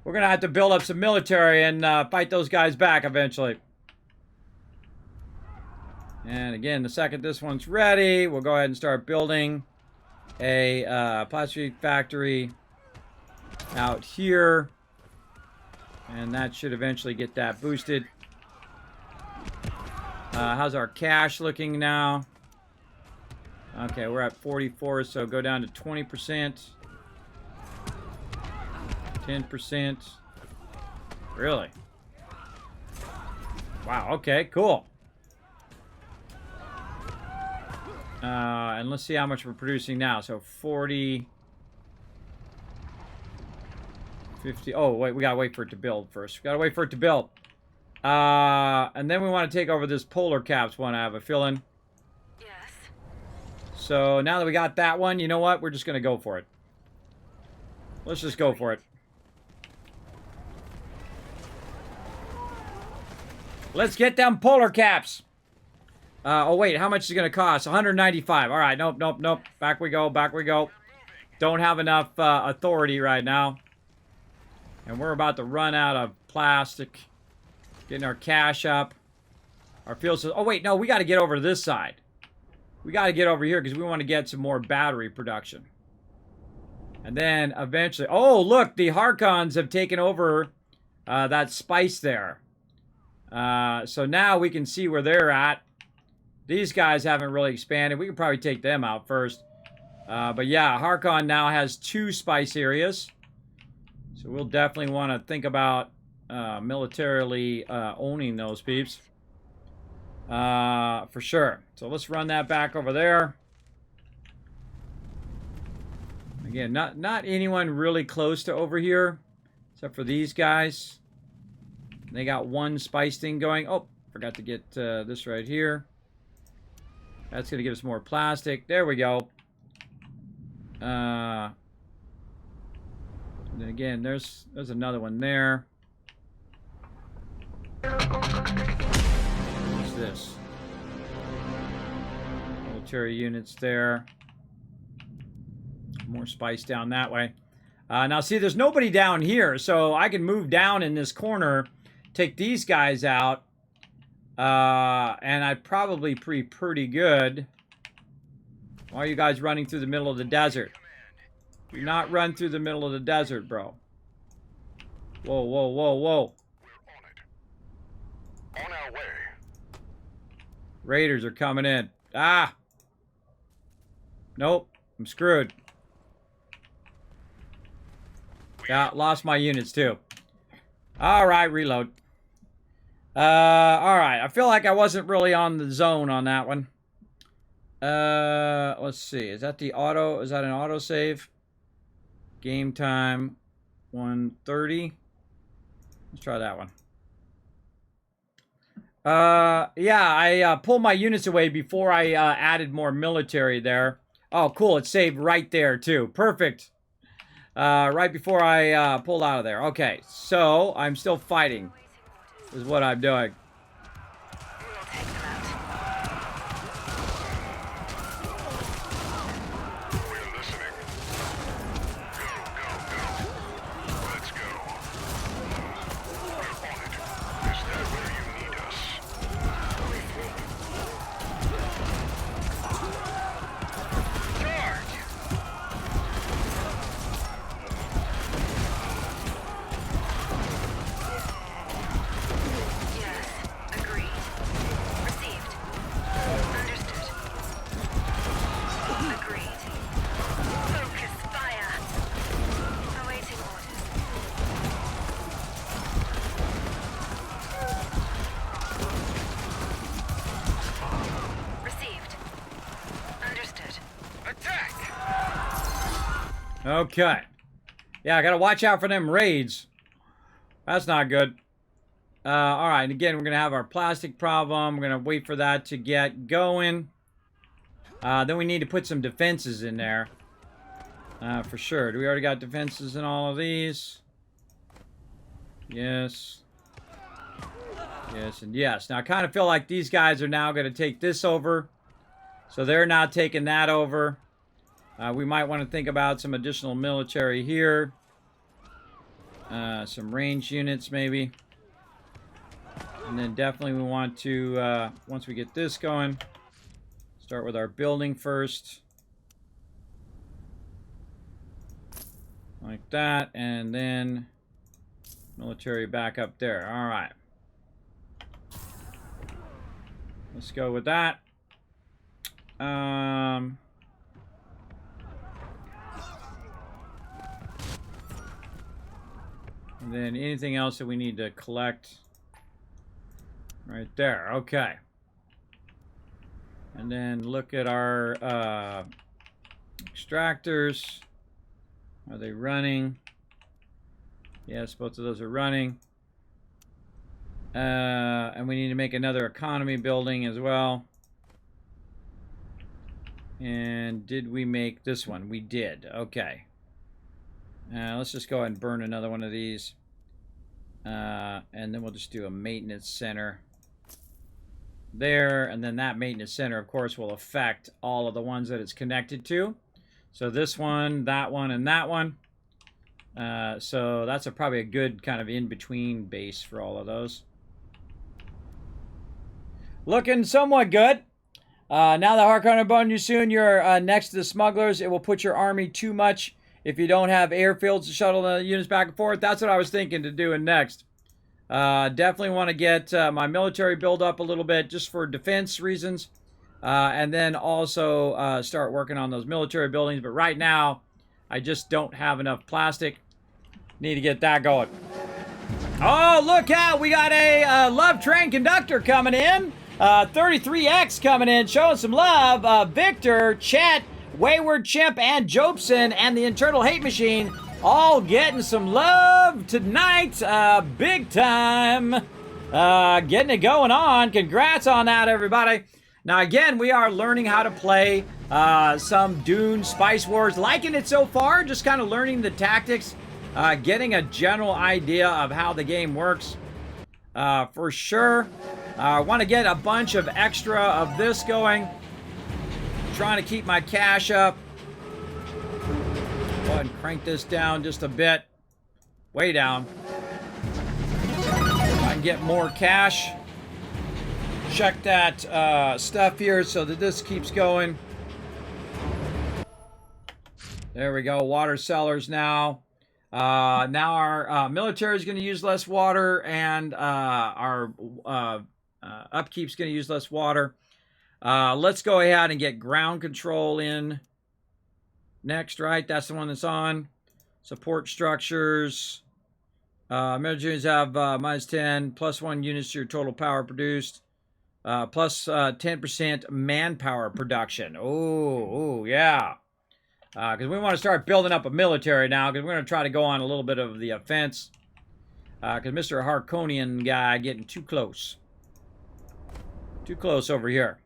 S1: We're going to have to build up some military and fight those guys back eventually. And again, the second this one's ready, we'll go ahead and start building a plastic factory out here. And that should eventually get that boosted. How's our cash looking now? Okay, we're at 44, so go down to 20%. 10%. Really? Wow, okay, cool. And let's see how much we're producing now. So 40, 50. Oh, wait, we gotta wait for it to build first. We gotta wait for it to build. And then we want to take over this polar caps one, I have a feeling.
S5: Yes.
S1: So now that we got that one, you know what? We're just gonna go for it. Let's just go for it. Let's get them polar caps. Oh, wait. How much is it going to cost? 195. All right. Nope, nope, nope. Back we go. Back we go. Don't have enough authority right now. And we're about to run out of plastic. Getting our cash up. Our fuel says, oh, wait. No, we got to get over to this side. We got to get over here because we want to get some more battery production. And then eventually... Oh, look. The Harkons have taken over that spice there. So now we can see where they're at. These guys haven't really expanded. We can probably take them out first. But yeah, Harkon now has 2 spice areas. So we'll definitely want to think about militarily owning those peeps. For sure. So let's run that back over there. Again, not anyone really close to over here. Except for these guys. They got 1 spice thing going. Oh, forgot to get this right here. That's going to give us more plastic. There we go. And then again, there's another one there. What's this? Military units there. More spice down that way. Now, see, there's nobody down here, so I can move down in this corner, take these guys out. And I'd probably be pretty good. Why are you guys running through the middle of the desert? Do not run through the middle of the desert, bro. Whoa, whoa, whoa, whoa.
S4: We're on it. On our way.
S1: Raiders are coming in. Ah! Nope. I'm screwed. Yeah, lost my units too. Alright, reload. Alright. I feel like I wasn't really on the zone on that one. Let's see. Is that the auto? Is that an auto save? Game time 1:30. Let's try that one. Yeah, I pulled my units away before I added more military there. Oh, cool. It saved right there, too. Perfect. Right before I pulled out of there. Okay, so I'm still fighting. Is what I'm doing.
S5: We'll take them out.
S4: We're listening. Go, go, go. Let's go. We're on it. Is that where you need us? Charge!
S5: Yes. Agreed. Received. Understood. Agreed. Focus fire. Awaiting orders. Received. Understood.
S4: Attack!
S1: Okay. Yeah, I gotta watch out for them raids. That's not good. Alright, and again, we're gonna have our plastic problem. We're gonna wait for that to get going. Then we need to put some defenses in there. For sure. Do we already got defenses in all of these? Yes. Yes, and yes. Now, I kind of feel like these guys are now going to take this over. So they're not taking that over. We might want to think about some additional military here. Some range units, maybe. And then definitely we want to, once we get this going, start with our building first. Like that. And then military back up there. All right. Let's go with that. And then anything else that we need to collect right there. Okay. And then look at our extractors. Are they running? Yes, both of those are running. And we need to make another economy building as well. And did we make this one? We did. Okay. Let's just go ahead and burn another one of these. And then we'll just do a maintenance center. there, and then that maintenance center, of course, will affect all of the ones that it's connected to. So this one, that one, and that one. So that's probably a good kind of in-between base for all of those. Looking somewhat good. Now that Harkonnen upon you soon, you're next to the smugglers. It will put your army too much if you don't have airfields to shuttle the units back and forth. That's what I was thinking to do next. Definitely want to get my military build up a little bit just for defense reasons. And then also start working on those military buildings. But right now, I just don't have enough plastic. Need to get that going. Oh, look out! We got a love train conductor coming in. 33X coming in, showing some love. Victor, Chet, Wayward Chimp, and Jobson, and the Internal Hate Machine all getting some love tonight. Big time. Getting it going on. Congrats on that, everybody. Now, again, we are learning how to play some Dune Spice Wars. Liking it so far, just kind of learning the tactics, getting a general idea of how the game works. For sure. I want to get a bunch of extra of this going. Trying to keep my cash up. Go ahead and crank this down just a bit. Way down. I can get more cash. Check that stuff here so that this keeps going. There we go. Water cellars now. Now our military is going to use less water, and our upkeep's going to use less water. Let's go ahead and get ground control in next, right? That's the one that's on. Support structures. Military units have minus 10, plus 1 units to your total power produced. Plus 10% manpower production. Oh, yeah. Because we want to start building up a military now, because we're going to try to go on a little bit of the offense. Because Mr. Harkonian guy getting too close. Too close over here.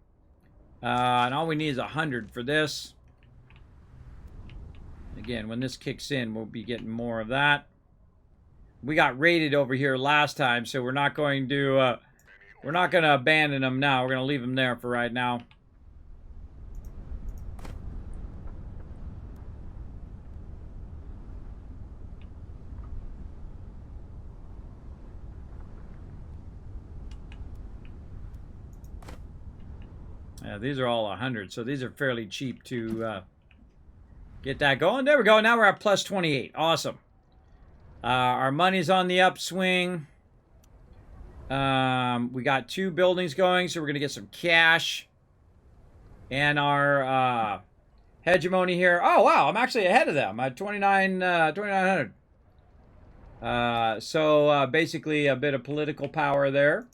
S1: And all we need is 100 for this. Again, when this kicks in, we'll be getting more of that. We got raided over here last time, so we're not going to abandon them now. We're going to leave them there for right now. These are all 100, so these are fairly cheap to get that going. There we go. Now we're at plus 28. Awesome. Our money's on the upswing. We got 2 buildings going, so we're going to get some cash. And our hegemony here. Oh, wow. I'm actually ahead of them. At 2,900. So basically a bit of political power there.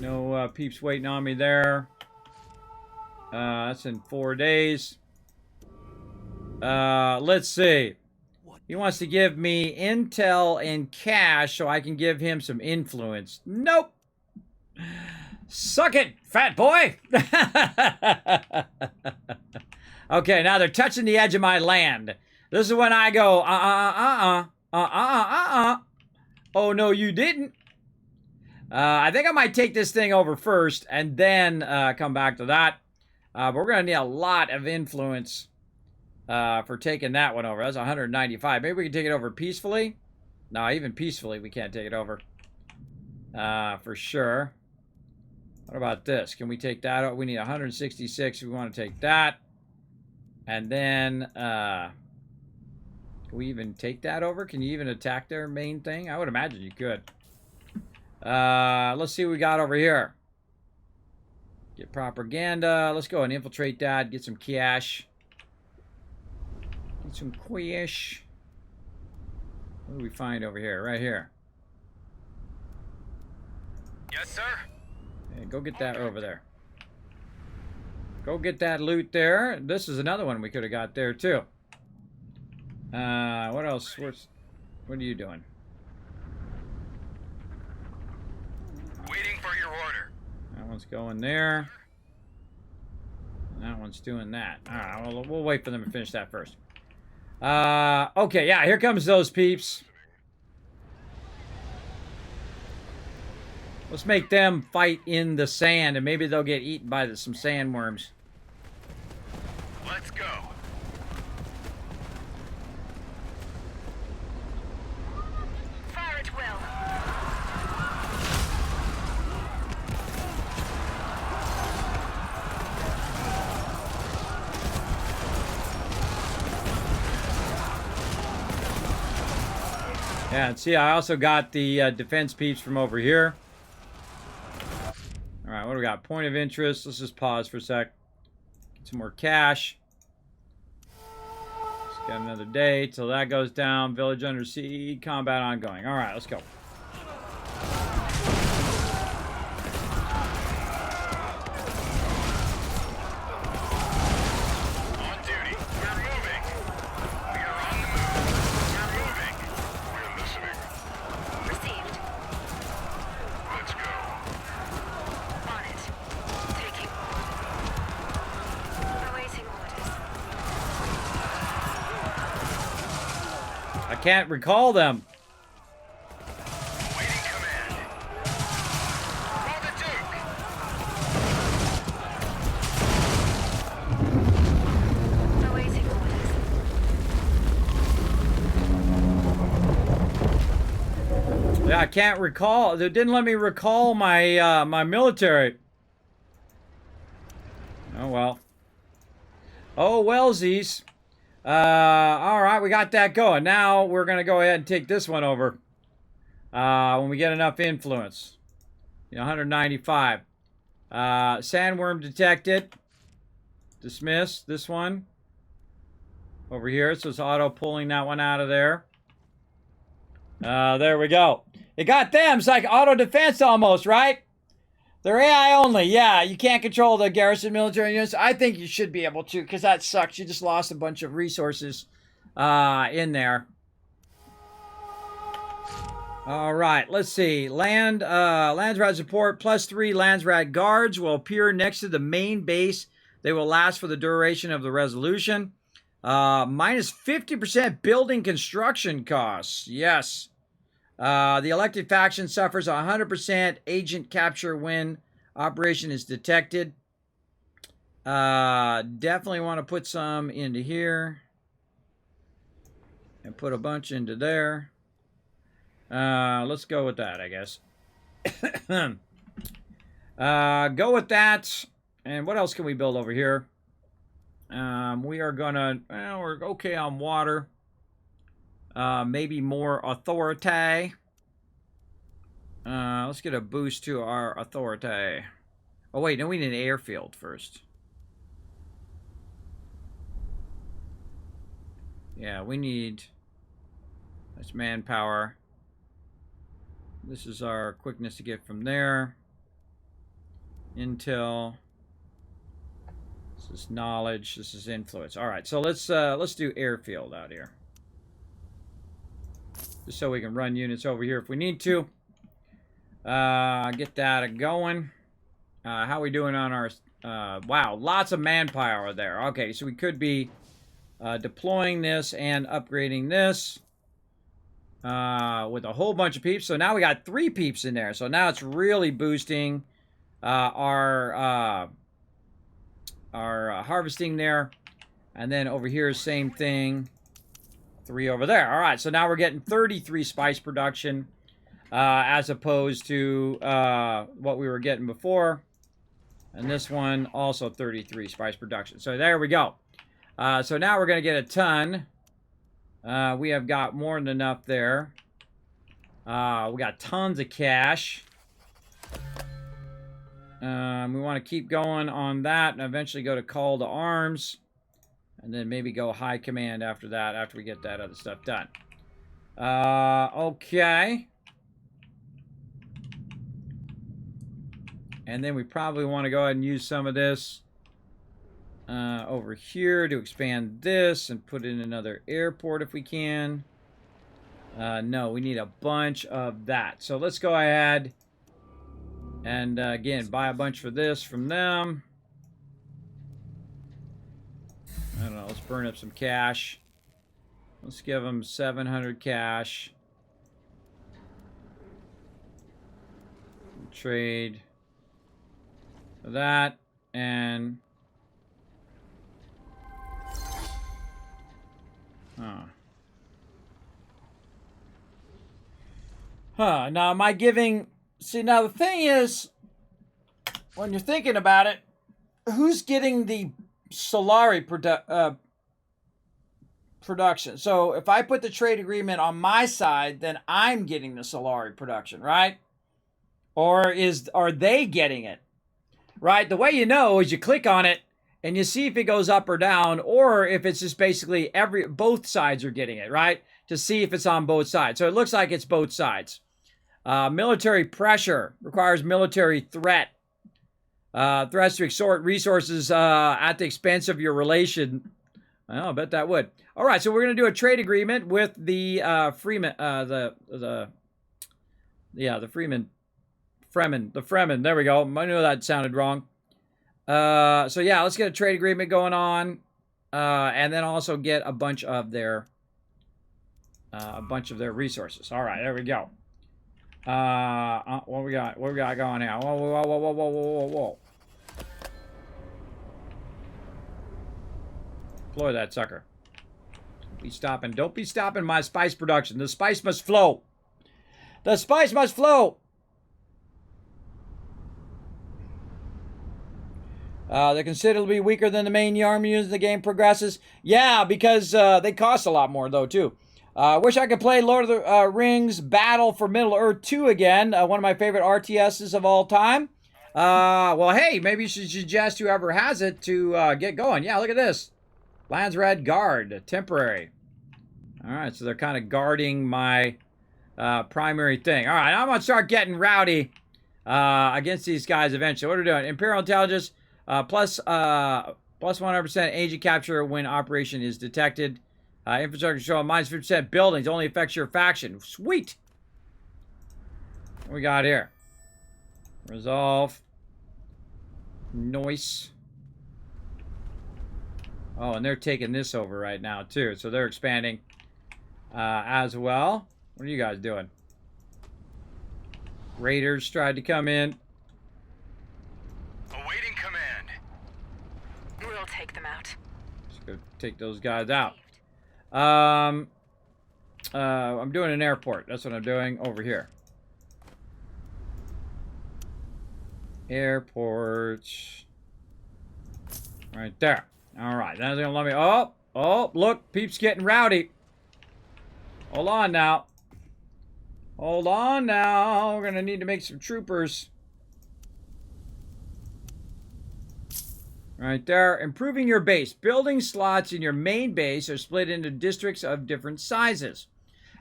S1: No peeps waiting on me there. That's in 4 days. Let's see. He wants to give me intel and cash so I can give him some influence. Nope. Suck it, fat boy. Okay, now they're touching the edge of my land. This is when I go, Oh, no, you didn't. I think I might take this thing over first and then come back to that. But we're going to need a lot of influence for taking that one over. That's 195. Maybe we can take it over peacefully. No, even peacefully we can't take it over. For sure. What about this? Can we take that out? We need 166 if we want to take that. And then, can we even take that over? Can you even attack their main thing? I would imagine you could. Let's see what we got over here. Get propaganda. Let's go and infiltrate that. Get some cash. Get some cash. What do we find over here? Right here.
S4: Yes, sir.
S1: Yeah, go get that over there. Go get that loot there. This is another one we could have got there too. What else? What are you doing?
S4: Waiting for your order.
S1: That one's going there. That one's doing that. All right, we'll wait for them to finish that first. Okay, yeah, here comes those peeps. Let's make them fight in the sand, and maybe they'll get eaten by some sandworms.
S4: Let's go.
S5: Fire at will.
S1: Yeah, and see, I also got the defense peeps from over here. All right, what do we got? Point of interest. Let's just pause for a sec. Get some more cash. Let's get another day till that goes down. Village under siege. Combat ongoing. All right, let's go.
S4: On duty. We're moving. We are on the move. We're moving. We're listening.
S5: Received.
S4: Let's go.
S5: On it. Taking. Awaiting orders.
S1: I can't recall them.
S4: Awaiting command. For the Duke.
S5: Awaiting orders.
S1: Yeah, I can't recall. They didn't let me recall my my military. Oh well. Oh wellsies. All right, we got that going. Now we're gonna go ahead and take this one over. When we get enough influence. You know, 195. Sandworm detected. Dismiss this one. Over here, so it's auto pulling that one out of there. There we go. It got them. It's like auto defense almost, right? They're AI only. Yeah, you can't control the garrison military units. I think you should be able to, because that sucks. You just lost a bunch of resources in there. All right, let's see. Landsrat support +3 Landsrat guards will appear next to the main base. They will last for the duration of the resolution. Minus 50% building construction costs. Yes. The elected faction suffers 100% agent capture when operation is detected. Definitely want to put some into here. And put a bunch into there. Let's go with that, I guess. Go with that. And what else can we build over here? We are gonna, well, we're okay on water. Maybe more authority. Let's get a boost to our authority. Oh wait, no, we need an airfield first. Yeah, we need, that's manpower. This is our quickness to get from there. Intel. This is knowledge. This is influence. All right, so let's do airfield out here, just so we can run units over here if we need to. Get that going. How are we doing on our? Wow, lots of manpower there. Okay, so we could be deploying this and upgrading this with a whole bunch of peeps. So now we got 3 peeps in there. So now it's really boosting our harvesting there. And then over here, same thing. 3 over there. All right, so now we're getting 33 spice production as opposed to what we were getting before. And this one also 33 spice production. So there we go. So now we're going to get a ton. We have got more than enough there. We got tons of cash. We want to keep going on that and eventually go to call to arms. And then maybe go high command after that, after we get that other stuff done. Okay. And then we probably want to go ahead and use some of this over here to expand this and put in another airport if we can. No, we need a bunch of that. So let's go ahead and, again, buy a bunch for this from them. I don't know, let's burn up some cash. Let's give them 700 cash. Trade for that and now am I giving... See, now the thing is, when you're thinking about it, who's getting the Solari production? So if I put the trade agreement on my side, then I'm getting the Solari production, right? Or are they getting it? Right? The way you know is you click on it and you see if it goes up or down, or if it's just basically both sides are getting it, right? To see if it's on both sides. So it looks like it's both sides. Military pressure requires military threat. Threats to extort resources at the expense of your relation. Well, I bet that would. All right, so we're going to do a trade agreement with the Fremen. The Fremen. There we go. I knew that sounded wrong. So yeah, let's get a trade agreement going on, and then also get a bunch of their resources. All right, there we go. What we got? What we got going now? Whoa. Deploy that sucker. Don't be stopping my spice production. The spice must flow. The spice must flow. They're considerably weaker than the main army as the game progresses. Yeah, because they cost a lot more, though, too. Wish I could play Lord of the Rings Battle for Middle-earth 2 again. One of my favorite RTSs of all time. Well, hey, maybe you should suggest whoever has it to get going. Yeah, look at this. Lands Red Guard, temporary. All right, so they're kind of guarding my primary thing. All right, I'm going to start getting rowdy against these guys eventually. What are we doing? Imperial Intelligence, plus 100% agent capture when operation is detected. Infrastructure control, minus 50% buildings, only affects your faction. Sweet! What we got here? Resolve. Noise. Oh, and they're taking this over right now, too. So they're expanding as well. What are you guys doing? Raiders tried to come in.
S4: Awaiting command.
S5: We'll take them out.
S1: Let's go take those guys out. I'm doing an airport. That's what I'm doing over here. Airport. Right there. All right. That's going to let me... Oh, look. Peeps getting rowdy. Hold on now. Hold on now. We're going to need to make some troopers. Right there. Improving your base. Building slots in your main base are split into districts of different sizes.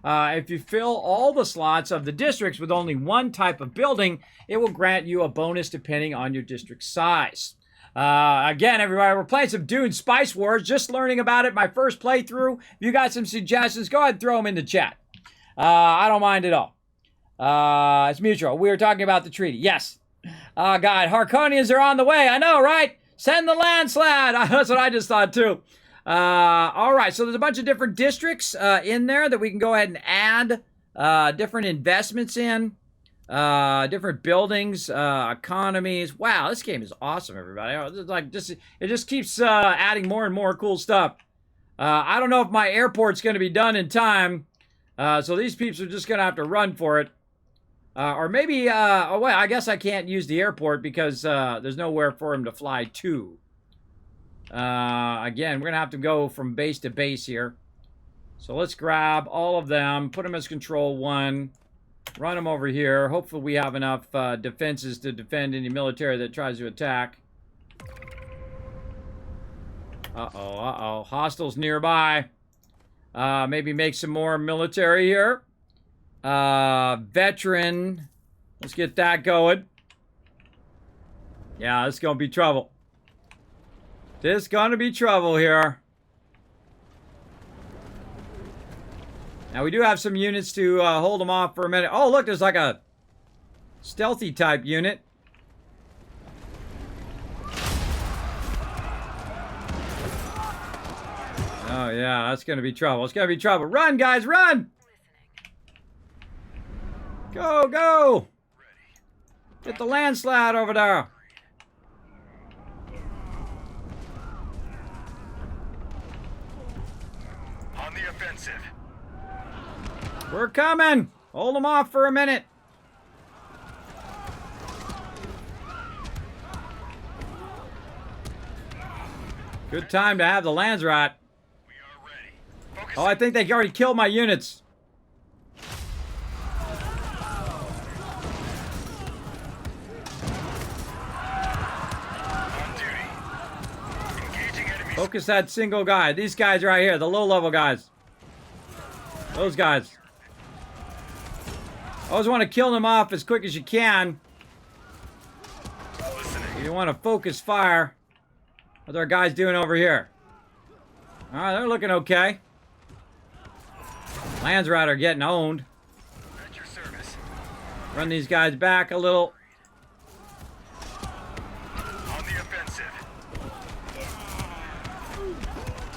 S1: If you fill all the slots of the districts with only one type of building, it will grant you a bonus depending on your district size. Again, everybody, we're playing some Dune Spice Wars. Just learning about it, my first playthrough. If you got some suggestions, go ahead and throw them in the chat. I don't mind at all. It's mutual. We were talking about the treaty. Yes. God, Harkonians are on the way. I know, right? Send the landslide. That's what I just thought, too. All right, so there's a bunch of different districts in there that we can go ahead and add different investments in, different buildings, economies. Wow, this game is awesome, everybody. It just keeps adding more and more cool stuff. I don't know if my airport's going to be done in time, so these peeps are just going to have to run for it. Or maybe, well, I guess I can't use the airport because there's nowhere for him to fly to. Again, we're going to have to go from base to base here. So let's grab all of them, put them as control 1, run them over here. Hopefully we have enough defenses to defend any military that tries to attack. Uh-oh. Hostiles nearby. Maybe make some more military here. Veteran. Let's get that going. Yeah, it's going to be trouble. There's going to be trouble here. Now, we do have some units to hold them off for a minute. Oh, look, there's like a stealthy type unit. Oh, yeah, that's going to be trouble. It's going to be trouble. Run, guys, run! Go, go! Get the landslide over there.
S4: On the offensive.
S1: We're coming. Hold them off for a minute. Good time to have the lands right.
S4: We are ready. Focus.
S1: Oh, I think they already killed my units.
S4: On duty. Engaging enemies.
S1: Focus that single guy. These guys right here, the low-level guys. Those guys. Always want to kill them off as quick as you can.
S4: Listening.
S1: You want to focus fire. What are our guys doing over here? All right, they're looking okay. Landsrat are getting owned.
S4: At your service.
S1: Run these guys back a little.
S4: On the offensive.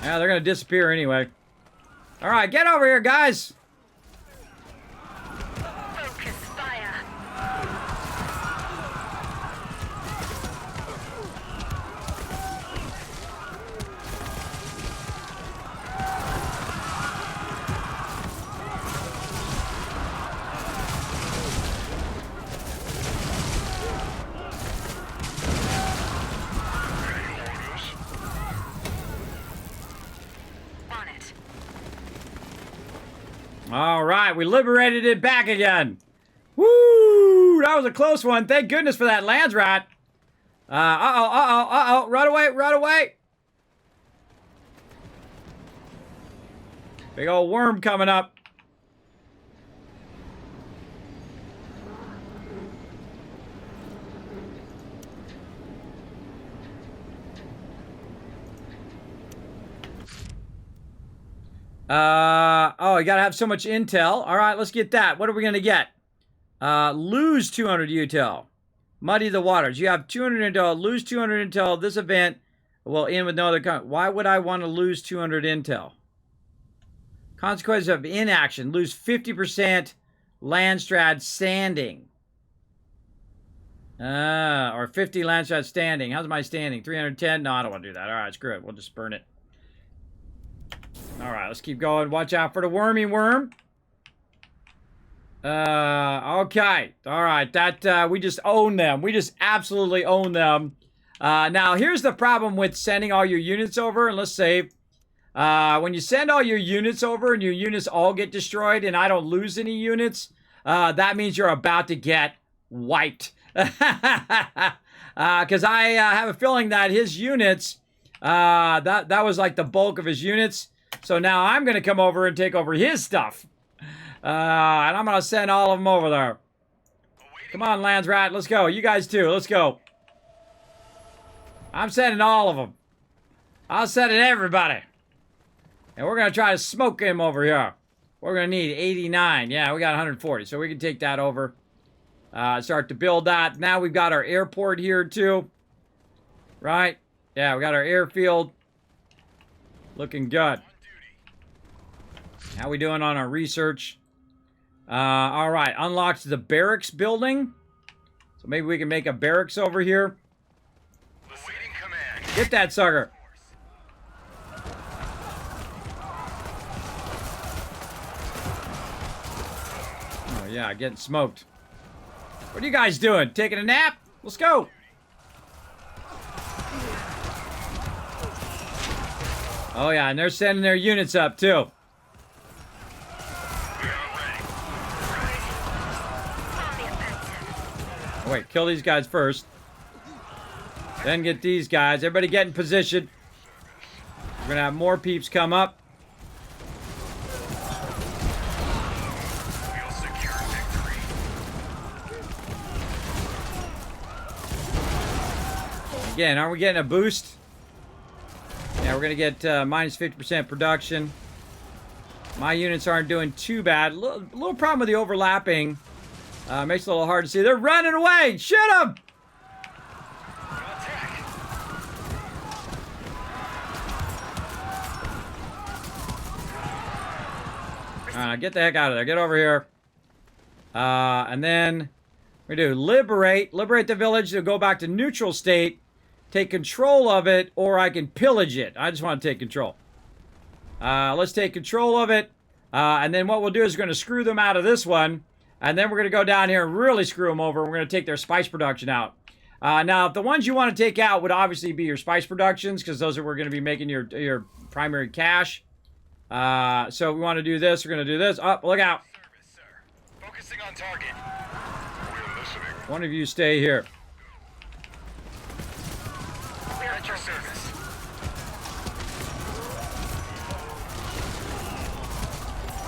S1: Yeah, they're going to disappear anyway. All right, get over here, guys.
S5: Focus fire. On it.
S1: All right, we liberated it back again. Woo! That was a close one. Thank goodness for that Landsrat. Uh-oh. Run away, run away. Big old worm coming up. Oh, you gotta have so much intel. All right, let's get that. What are we gonna get? Lose 200 util. Muddy the waters. You have 200 intel. Lose 200 intel. This event will end with no other. Why would I want to lose 200 intel? Consequences of inaction. Lose 50% Landstrat standing. Or 50 Landstrat standing. How's my standing? 310? No, I don't want to do that. All right, screw it. We'll just burn it. All right, let's keep going. Watch out for the wormy worm. Okay. All right, that we just own them. We just absolutely own them. Now, here's the problem with sending all your units over, and let's save. When you send all your units over and your units all get destroyed and I don't lose any units, that means you're about to get wiped. Because I have a feeling that his units, that was like the bulk of his units. So now I'm going to come over and take over his stuff. And I'm going to send all of them over there. Come on, Landsrat, let's go. You guys too, let's go. I'm sending all of them. I'll send everybody. And we're going to try to smoke him over here. We're going to need 89. Yeah, we got 140, so we can take that over. Start to build that. Now we've got our airport here too. Right? Yeah, we got our airfield. Looking good. How we doing on our research? All right, unlocks the barracks building. So maybe we can make a barracks over here.
S4: Awaiting command.
S1: Get that sucker. Oh yeah, getting smoked. What are you guys doing? Taking a nap? Let's go. Oh yeah, and they're sending their units up too. Oh, wait, kill these guys first. Then get these guys. Everybody get in position. We're gonna have more peeps come up.
S4: We'll secure victory.
S1: Again, aren't we getting a boost? Yeah, we're gonna get minus 50% production. My units aren't doing too bad. Little problem with the overlapping. Makes it a little hard to see. They're running away! Shoot them! Get the heck out of there. Get over here. And then we're We do liberate the village to go back to neutral state, take control of it, or I can pillage it. I just want to take control. Let's take control of it, and then what we'll do is we're going to screw them out of this one, and then we're going to go down here and really screw them over. We're going to take their spice production out. Now, the ones you want to take out would obviously be your spice productions, because those are where we're going to be making your primary cash. So we want to do this. We're going to do this. Oh, look out.
S4: Service, sir. Focusing on target. We're listening.
S1: One of you stay here.
S5: We're at your service.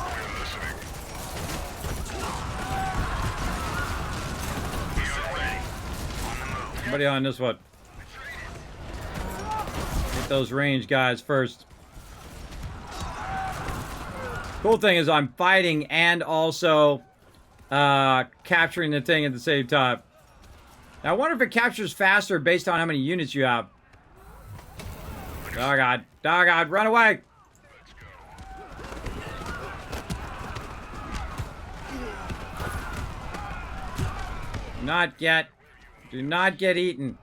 S4: We're listening. Unit ready. On the move.
S1: Somebody on this one. Get those range guys first. Cool thing is I'm fighting and also capturing the thing at the same time. Now, I wonder if it captures faster based on how many units you have. Oh god, oh god, run away! Not get, do not get eaten.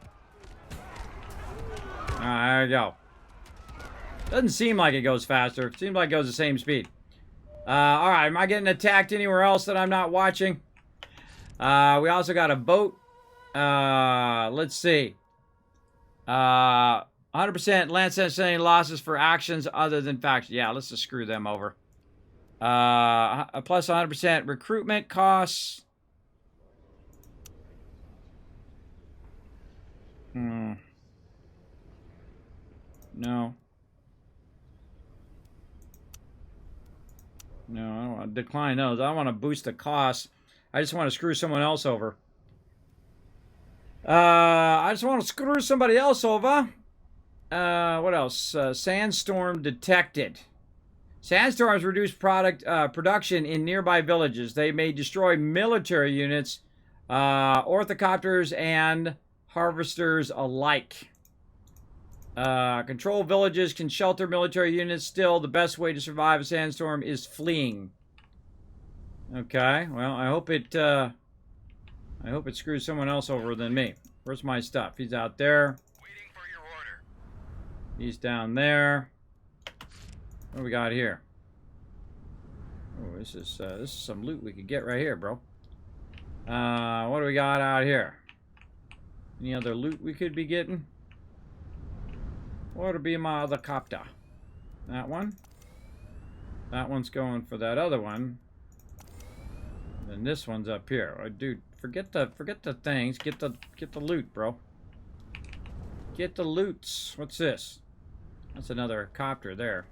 S1: There we go. Doesn't seem like it goes faster. It seems like it goes the same speed. Alright, am I getting attacked anywhere else that I'm not watching? We also got a boat. Let's see. 100% land sustaining losses for actions other than factions. Yeah, let's just screw them over. Plus 100% recruitment costs. No. No, I don't want to decline those. I don't want to boost the costs. I just want to screw someone else over. I just want to screw somebody else over. What else? Sandstorm detected. Sandstorms reduce production in nearby villages. They may destroy military units, orthocopters, and harvesters alike. Control villages can shelter military units. Still, the best way to survive a sandstorm is fleeing. Okay, well, I hope it screws someone else over than me. Where's my stuff? He's out there.
S4: Waiting for your order.
S1: He's down there. What do we got here? Oh, this is some loot we could get right here, bro. What do we got out here? Any other loot we could be getting? What would be my other copter? That one? That one's going for that other one. And this one's up here. Oh, dude, forget the things. Get the loot, bro. Get the loots. What's this? That's another copter there.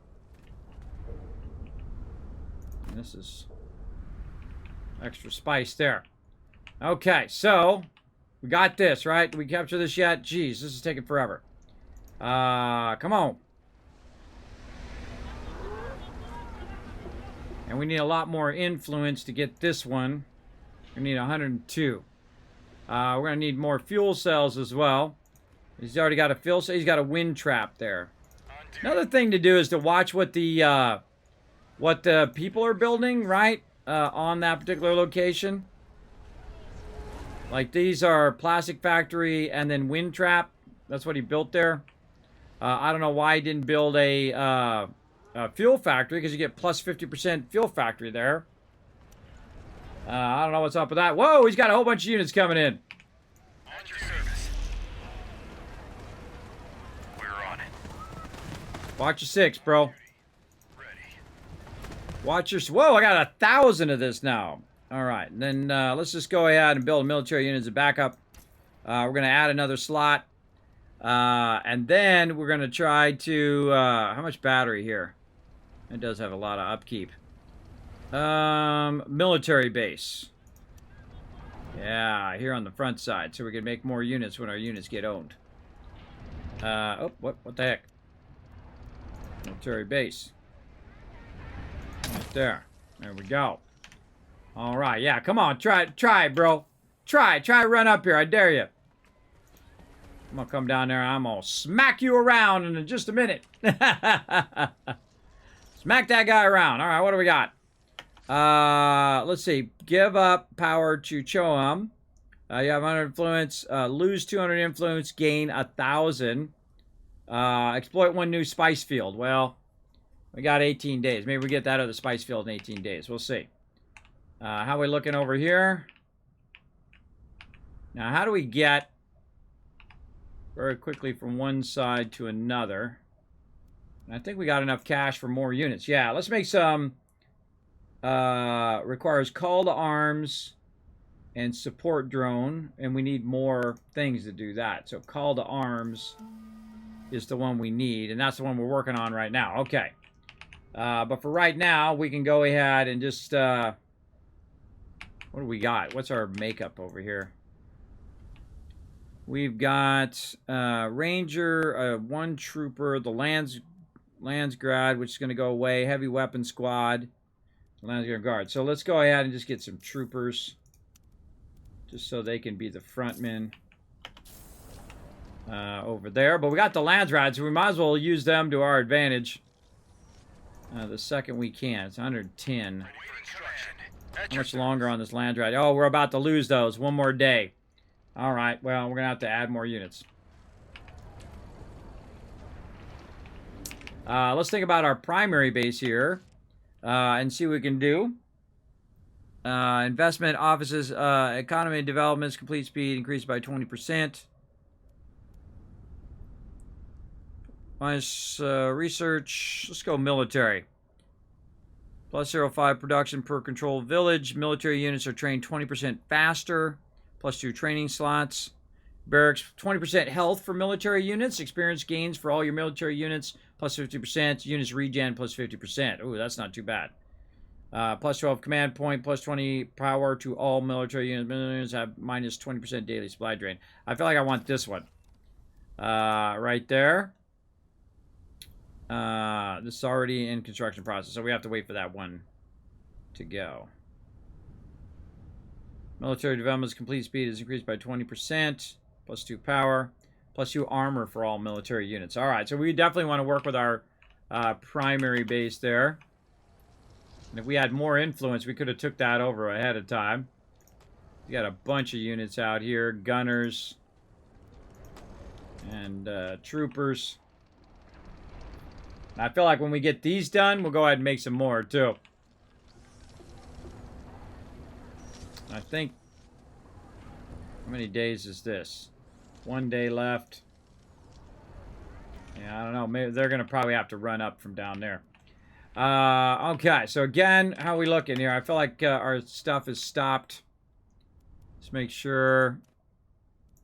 S1: And this is extra spice there. Okay, so we got this, right? Did we capture this yet? Jeez, this is taking forever. Come on. And we need a lot more influence to get this one. We need 102. We're going to need more fuel cells as well. He's already got a fuel cell. He's got a wind trap there. Another thing to do is to watch what the people are building, right? On that particular location. Like these are plastic factory and then wind trap. That's what he built there. I don't know why he didn't build a fuel factory, because you get plus 50% fuel factory there. I don't know what's up with that. Whoa, he's got a whole bunch of units coming in.
S4: At your service. We're on it.
S1: Watch your six, bro.
S4: Ready.
S1: Watch your... Whoa, I got 1,000 of this now. All right, and then let's just go ahead and build military units as backup. We're going to add another slot. And then we're going to try to... how much battery here? It does have a lot of upkeep. Military base. Yeah, here on the front side. So we can make more units when our units get owned. Oh, what the heck? Military base. Right there. There we go. All right, yeah, come on. Try, bro. Try, run up here. I dare you. I'm gonna come down there and I'm gonna smack you around in just a minute. Smack that guy around. All right, what do we got? Let's see. Give up power to Choam. You have 100 influence, lose 200 influence, gain 1,000. Exploit one new spice field. Well, we got 18 days. Maybe we get that other spice field in 18 days. We'll see. How are we looking over here? Now, how do we get very quickly from one side to another? I think we got enough cash for more units. Yeah, let's make some. Requires call to arms and support drone, and we need more things to do that. So call to arms is the one we need, and that's the one we're working on right now. Okay. But for right now, we can go ahead and just... what do we got? What's our makeup over here? We've got Ranger, one Trooper, the Landsgrad, which is going to go away, Heavy Weapon Squad, Landsguard Guard. So let's go ahead and just get some Troopers, just so they can be the frontmen over there. But we got the Landsgrad, so we might as well use them to our advantage the second we can. It's 110. How much longer on this Landsgrad? Oh, we're about to lose those. One more day. All right, well, we're going to have to add more units. Let's think about our primary base here and see what we can do. Investment, offices, economy and developments, complete speed increased by 20%. Minus research, let's go military. Plus 0.5 production per controlled village. Military units are trained 20% faster. Plus 2 training slots. Barracks, 20% health for military units. Experience gains for all your military units. Plus 50%. Units regen plus 50%. Ooh, that's not too bad. Plus 12 command point. Plus 20 power to all military units. Military units have minus 20% daily supply drain. I feel like I want this one. Right there. This is already in construction process, so we have to wait for that one to go. Military development's complete speed is increased by 20%, plus 2 power, plus 2 armor for all military units. All right, so we definitely want to work with our primary base there. And if we had more influence, we could have took that over ahead of time. We got a bunch of units out here, gunners and troopers. I feel like when we get these done, we'll go ahead and make some more, too. I think... How many days is this? 1 day left. Yeah, I don't know. Maybe they're going to probably have to run up from down there. Okay, so again, how are we looking here? I feel like our stuff is stopped. Let's make sure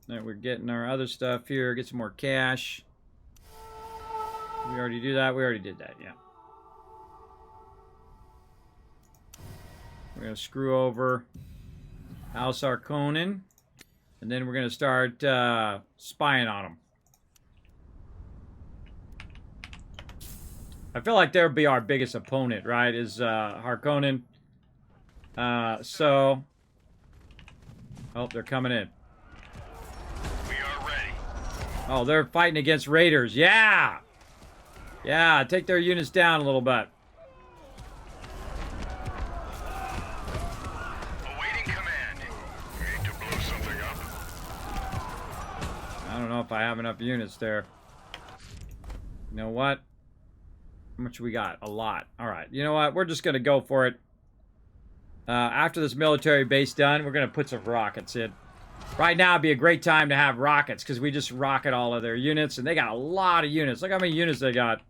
S1: that we're getting our other stuff here. Get some more cash. We already do that? We already did that, yeah. We're going to screw over House Harkonnen. And then we're going to start spying on them. I feel like they'll be our biggest opponent, right? Is Harkonnen. So... Oh, they're coming in.
S4: We are ready.
S1: Oh, they're fighting against raiders. Yeah! Yeah, take their units down a little bit.
S4: Awaiting command. Need to blow something up.
S1: I don't know if I have enough units there. You know what? How much we got? A lot. All right. You know what? We're just going to go for it. After this military base done, we're going to put some rockets in. Right now would be a great time to have rockets because we just rocket all of their units, and they got a lot of units. Look how many units they got.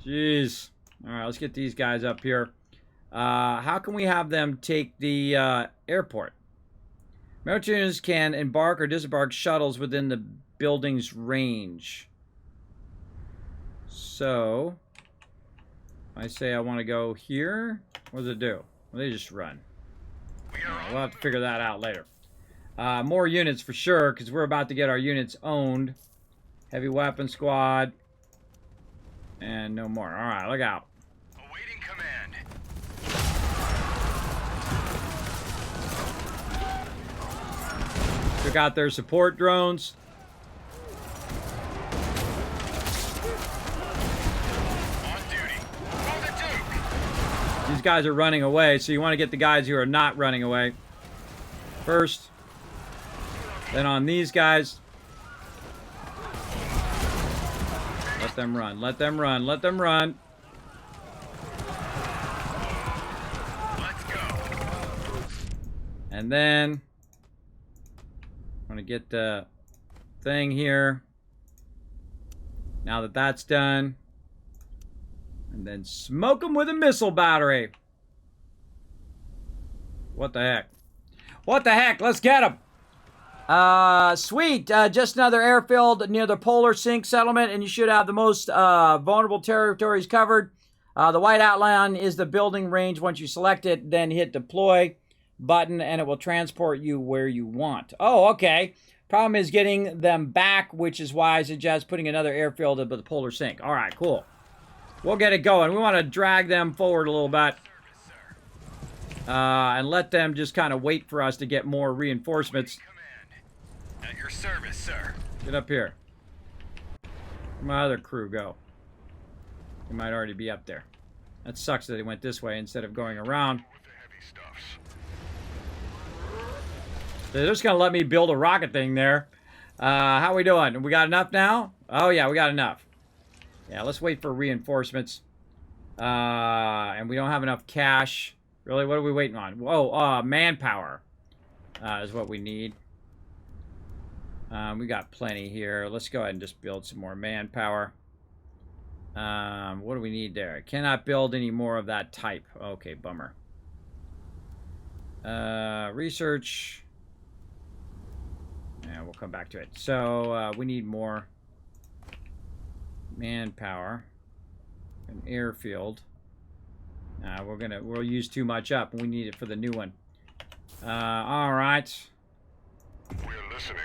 S1: Jeez. All right, let's get these guys up here. How can we have them take the airport? Military units can embark or disembark shuttles within the building's range. So, I say I want to go here. What does it do? Well, they just run. We'll have to figure that out later. More units for sure, because we're about to get our units owned. Heavy weapon squad. And no more. All right, look out.
S4: Awaiting command.
S1: Took out their support drones.
S4: On duty. Call the Duke.
S1: These guys are running away, so you want to get the guys who are not running away first. Then on these guys, let them run, let them run, let them run.
S5: Let's go.
S1: And then I'm gonna get the thing here. Now that that's done, and then smoke them with a missile battery. What the heck? What the heck? Let's get them. Sweet. Just another airfield near the polar sink settlement, and you should have the most vulnerable territories covered. The white outline is the building range. Once you select it, then hit deploy button, and it will transport you where you want. Oh, okay. Problem is getting them back, which is why I suggest putting another airfield at the polar sink. All right, cool. We'll get it going. We want to drag them forward a little bit. And let them just kind of wait for us to get more reinforcements.
S5: At your service, sir.
S1: Get up here. Where'd my other crew go? They might already be up there. That sucks that they went this way instead of going around.
S4: With the heavy stuffs.
S1: They're just gonna let me build a rocket thing there. How we doing? We got enough now? Oh yeah, we got enough. Yeah, let's wait for reinforcements. And we don't have enough cash. Really, what are we waiting on? Whoa, manpower is what we need. We got plenty here. Let's go ahead and just build some more manpower. What do we need there? Cannot build any more of that type. Okay, bummer. Research. Yeah, we'll come back to it. So, we need more manpower. An airfield. We'll use too much up, and we need it for the new one. All right.
S4: We're listening.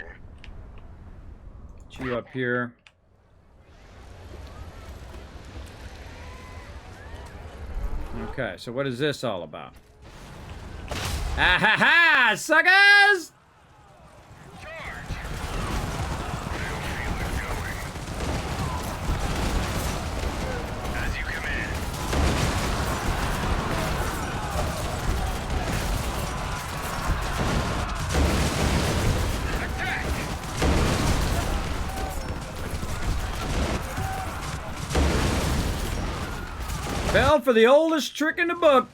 S1: Get you up here. Okay, so what is this all about? Ah ha ha, suckers!
S5: As you command. Attack!
S1: Fell for the oldest trick in the book.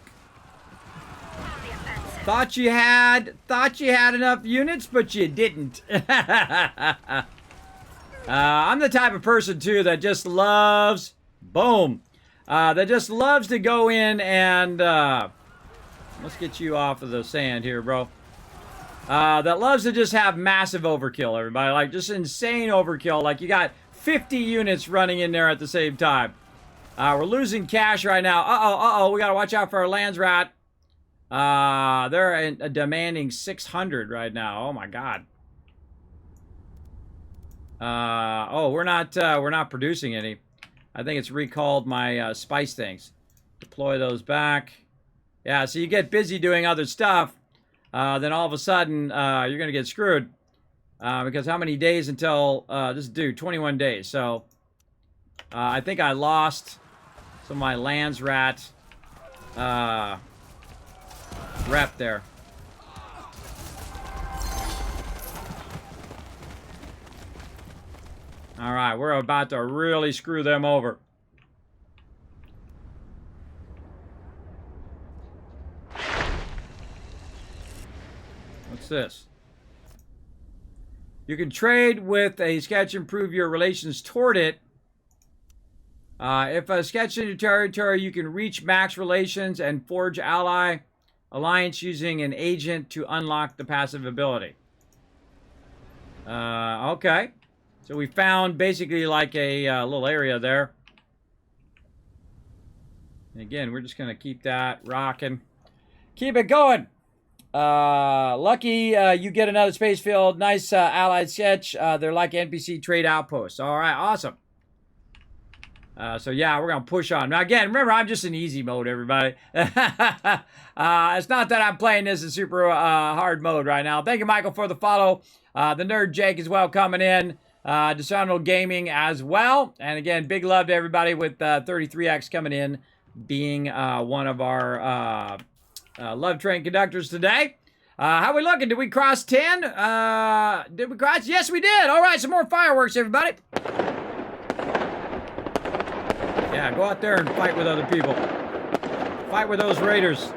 S1: Thought you had enough units, but you didn't. I'm the type of person too that just loves, boom, that just loves to go in and let's get you off of the sand here, bro. That loves to just have massive overkill, everybody, like just insane overkill. Like you got 50 units running in there at the same time. We're losing cash right now. We gotta watch out for our lands rat. They're demanding 600 right now. Oh my god. We're not producing any. I think it's recalled my spice things. Deploy those back. Yeah, so you get busy doing other stuff, then all of a sudden you're gonna get screwed. Because how many days until this is due? 21 days. So I think I lost some of my lands rat rep there. All right, we're about to really screw them over. What's this? You can trade with a sketch, improve your relations toward it. If a sketch in your territory, you can reach max relations and forge ally alliance using an agent to unlock the passive ability. Okay. So we found basically like a little area there. And again, we're just going to keep that rocking. Keep it going. Lucky you get another space field. Nice allied sketch. They're like NPC trade outposts. All right, awesome. So yeah, we're going to push on. Now again, remember, I'm just in easy mode, everybody. It's not that I'm playing this in super hard mode right now. Thank you, Michael, for the follow. The Nerd Jake as well coming in. Dishonorable Gaming as well. And again, big love to everybody with 33X coming in, being one of our Love Train conductors today. How we looking? Did we cross 10? Did we cross? Yes, we did. All right, some more fireworks, everybody. Yeah, go out there and fight with other people. Fight with those raiders.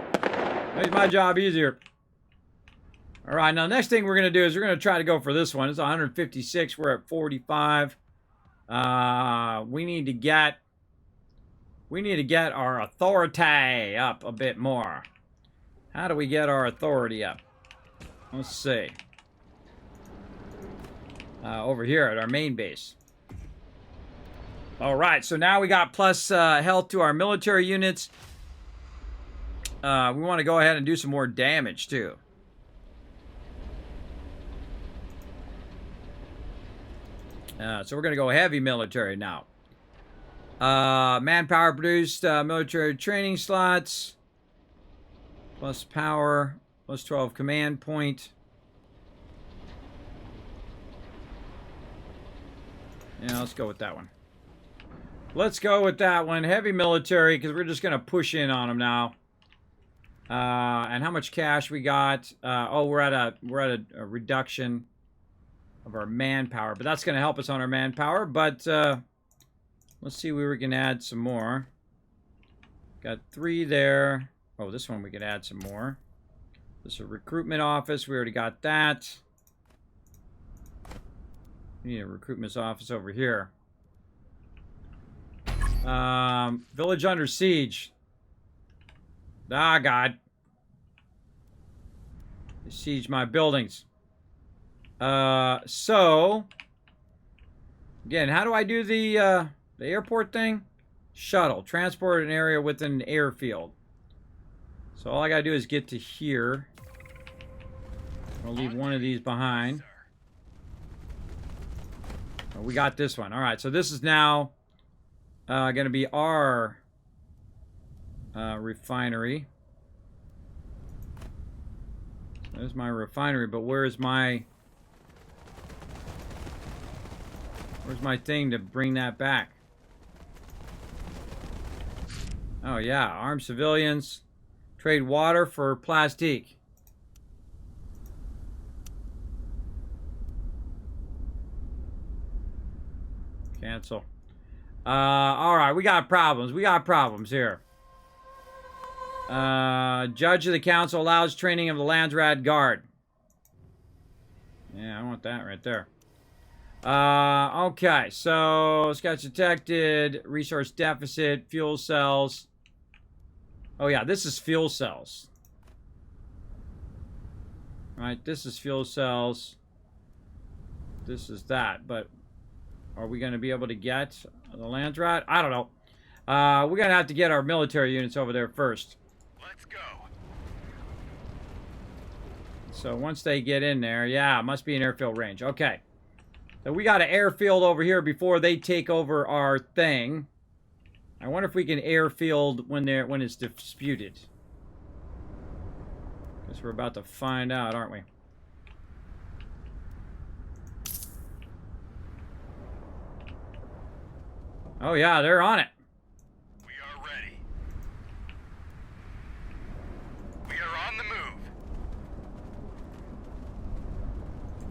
S1: Makes my job easier. All right, now next thing we're going to do is we're going to try to go for this one. It's 156. We're at 45. We need to get our authority up a bit more. How do we get our authority up? Let's see. Over here at our main base. All right, so now we got plus health to our military units. We want to go ahead and do some more damage too. So we're going to go heavy military now. Manpower produced military training slots. Plus power. Plus 12 command point. Yeah, let's go with that one. Let's go with that one. Heavy military, because we're just going to push in on them now. And how much cash we got? Oh, we're at a reduction of our manpower, but that's going to help us on our manpower. But let's see where we can add some more. Got 3 there. Oh, this one we could add some more. This is a recruitment office. We already got that. We need a recruitment office over here. Village under siege. Ah, God. They siege my buildings. So again, how do I do the airport thing? Shuttle. Transport an area within an airfield. So all I gotta do is get to here. I'll leave one of these behind. Oh, we got this one. All right, so this is now gonna be our refinery. There's my refinery, but where's my thing to bring that back? Oh yeah, armed civilians. Trade water for plastique. Cancel. Alright, we got problems. We got problems here. Judge of the council allows training of the Landsrad Guard. Yeah, I want that right there. Okay, so scouts detected, resource deficit, fuel cells. Oh yeah, this is fuel cells. Right, this is fuel cells. This is that, but are we going to be able to get the Landsrad? I don't know. We're going to have to get our military units over there first.
S5: Let's go.
S1: So once they get in there, yeah, it must be an airfield range. Okay. So we got an airfield over here before they take over our thing. I wonder if we can airfield when it's disputed. Guess we're about to find out, aren't we? Oh yeah, they're on it.
S5: We are ready. We are on the move.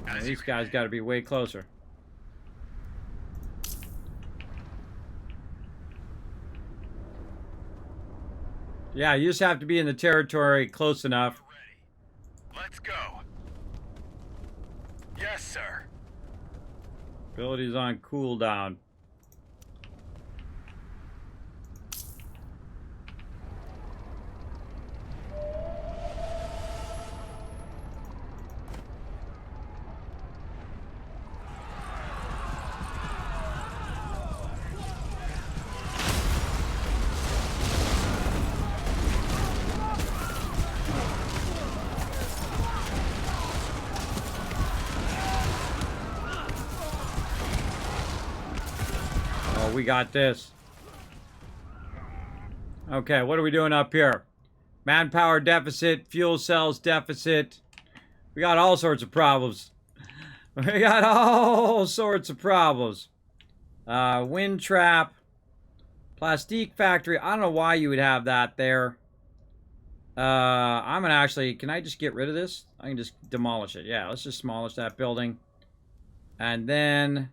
S1: Yeah, these guys got to be way closer. Yeah, you just have to be in the territory close enough.
S5: Ready. Let's go. Yes, sir.
S1: Abilities on cooldown. We got this. Okay, what are we doing up here? Manpower deficit, fuel cells deficit. We got all sorts of problems. We got all sorts of problems. Wind trap. Plastique factory. I don't know why you would have that there. I'm gonna actually, can I just get rid of this? I can just demolish it. Yeah, let's just demolish that building. And then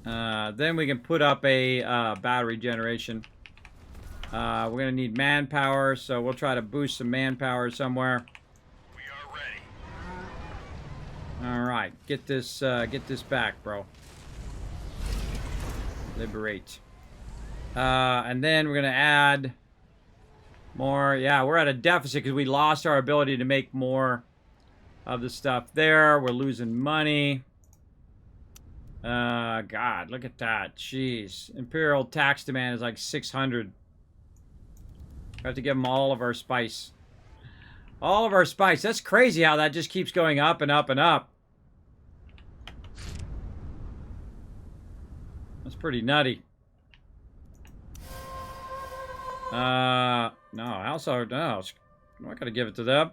S1: we can put up a battery generation. We're going to need manpower, so we'll try to boost some manpower somewhere.
S5: We are ready.
S1: All right, get this back, bro. Liberate. And then we're going to add more. Yeah, we're at a deficit because we lost our ability to make more of the stuff there. We're losing money. God, look at that. Jeez. Imperial tax demand is like 600. We have to give them all of our spice. All of our spice. That's crazy how that just keeps going up and up and up. That's pretty nutty. No, also, no. I'm not going to give it to them.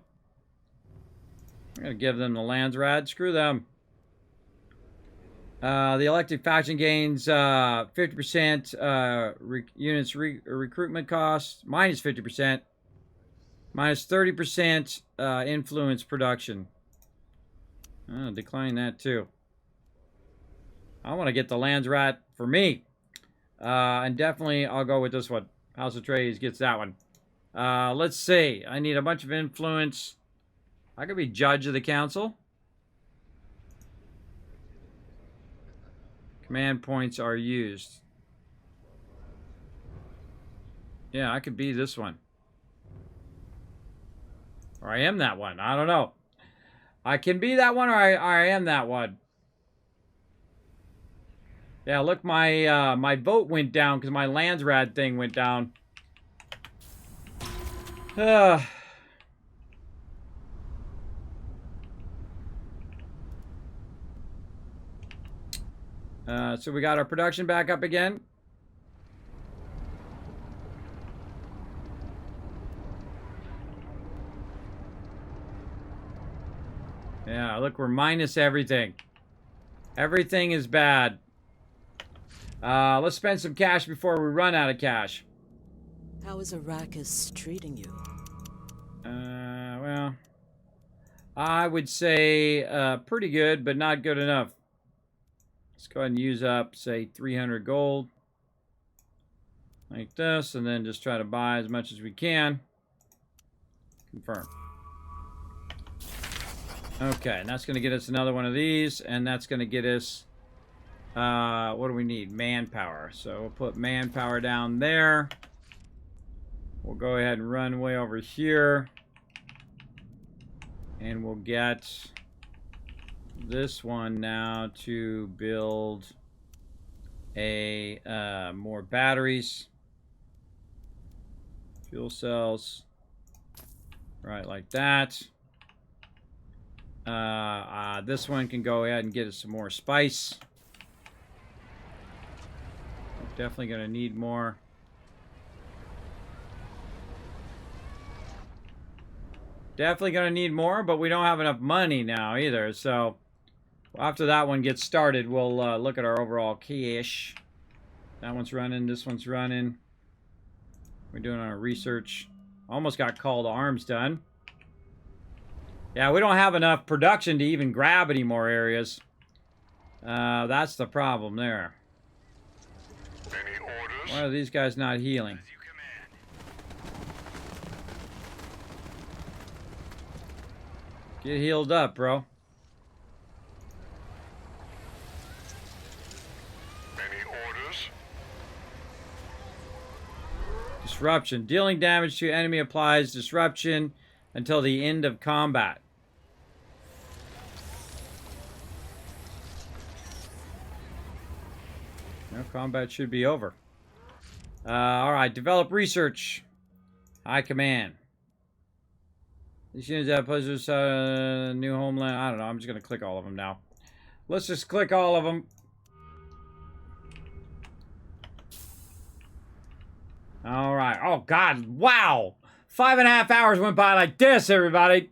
S1: I'm going to give them the lands rad. Screw them. The elected faction gains 50% units recruitment cost, minus 50%, minus 30% influence production. Decline that too. I want to get the lands rat for me. And definitely I'll go with this one. House of Trades gets that one. Let's see. I need a bunch of influence. I could be judge of the council. Command points are used. Yeah, I could be this one. Or I am that one. I don't know. I can be that one or I am that one. Yeah, look, my vote went down because my lands rad thing went down. So we got our production back up again. Yeah, look, we're minus everything. Everything is bad. Let's spend some cash before we run out of cash.
S7: How is Arrakis treating you?
S1: Well, I would say pretty good, but not good enough. Let's go ahead and use up, say, 300 gold. Like this, and then just try to buy as much as we can. Confirm. Okay, and that's going to get us another one of these, and that's going to get us, what do we need? Manpower. So we'll put manpower down there. We'll go ahead and run way over here. And we'll get this one now to build a more batteries. Fuel cells. Right, like that. This one can go ahead and get us some more spice. We're definitely going to need more. Definitely going to need more, but we don't have enough money now either. So after that one gets started, we'll look at our overall cash. That one's running. This one's running. We're doing our research. Almost got call to arms done. Yeah, we don't have enough production to even grab any more areas. That's the problem there.
S4: Any orders?
S1: Why are these guys not healing?
S5: As you command.
S1: Get healed up, bro.
S4: Any orders?
S1: Disruption. Dealing damage to enemy applies disruption until the end of combat. No, combat should be over. Alright, develop research. High command. These units have pleasures, new homeland. I don't know, I'm just going to click all of them now. Let's just click all of them. Alright, oh god, wow! 5.5 hours went by like this, everybody.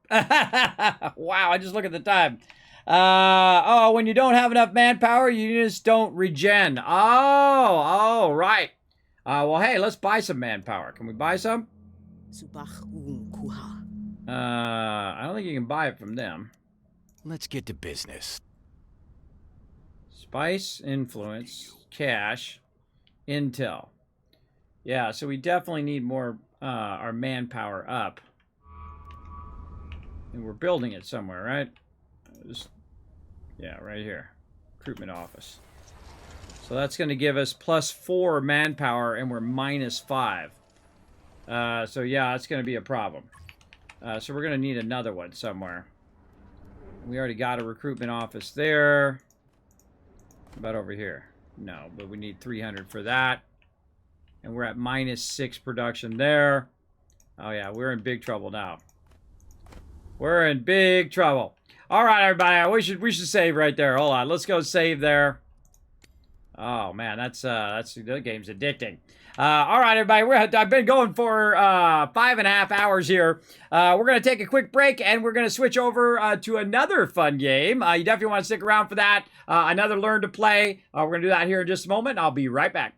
S1: Wow, I just look at the time. Oh, when you don't have enough manpower, you just don't regen. Oh, right. Well, hey, let's buy some manpower. Can we buy some? I don't think you can buy it from them.
S5: Let's get to business.
S1: Spice, influence, cash, intel. Yeah, so we definitely need more our manpower up. And we're building it somewhere, right? Yeah, right here. Recruitment office. So that's going to give us +4 manpower, and we're -5. So yeah, it's going to be a problem. So we're going to need another one somewhere. We already got a recruitment office there. How about over here? No, but we need 300 for that. And we're at -6 production there. Oh yeah, we're in big trouble now. We're in big trouble. All right, everybody, we should save right there. Hold on, let's go save there. Oh man, the game's addicting. All right, everybody, I've been going for 5.5 hours here. We're gonna take a quick break, and we're gonna switch over to another fun game. You definitely want to stick around for that. Another learn to play. We're gonna do that here in just a moment. I'll be right back.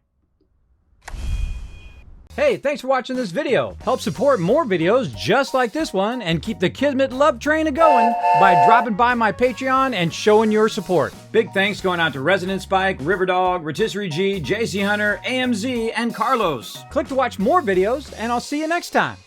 S1: Hey, thanks for watching this video. Help support more videos just like this one and keep the Kismet love train a-going by dropping by my Patreon and showing your support. Big thanks going out to Resident Spike, Riverdog, Rotisserie G, JC Hunter, AMZ, and Carlos. Click to watch more videos, and I'll see you next time.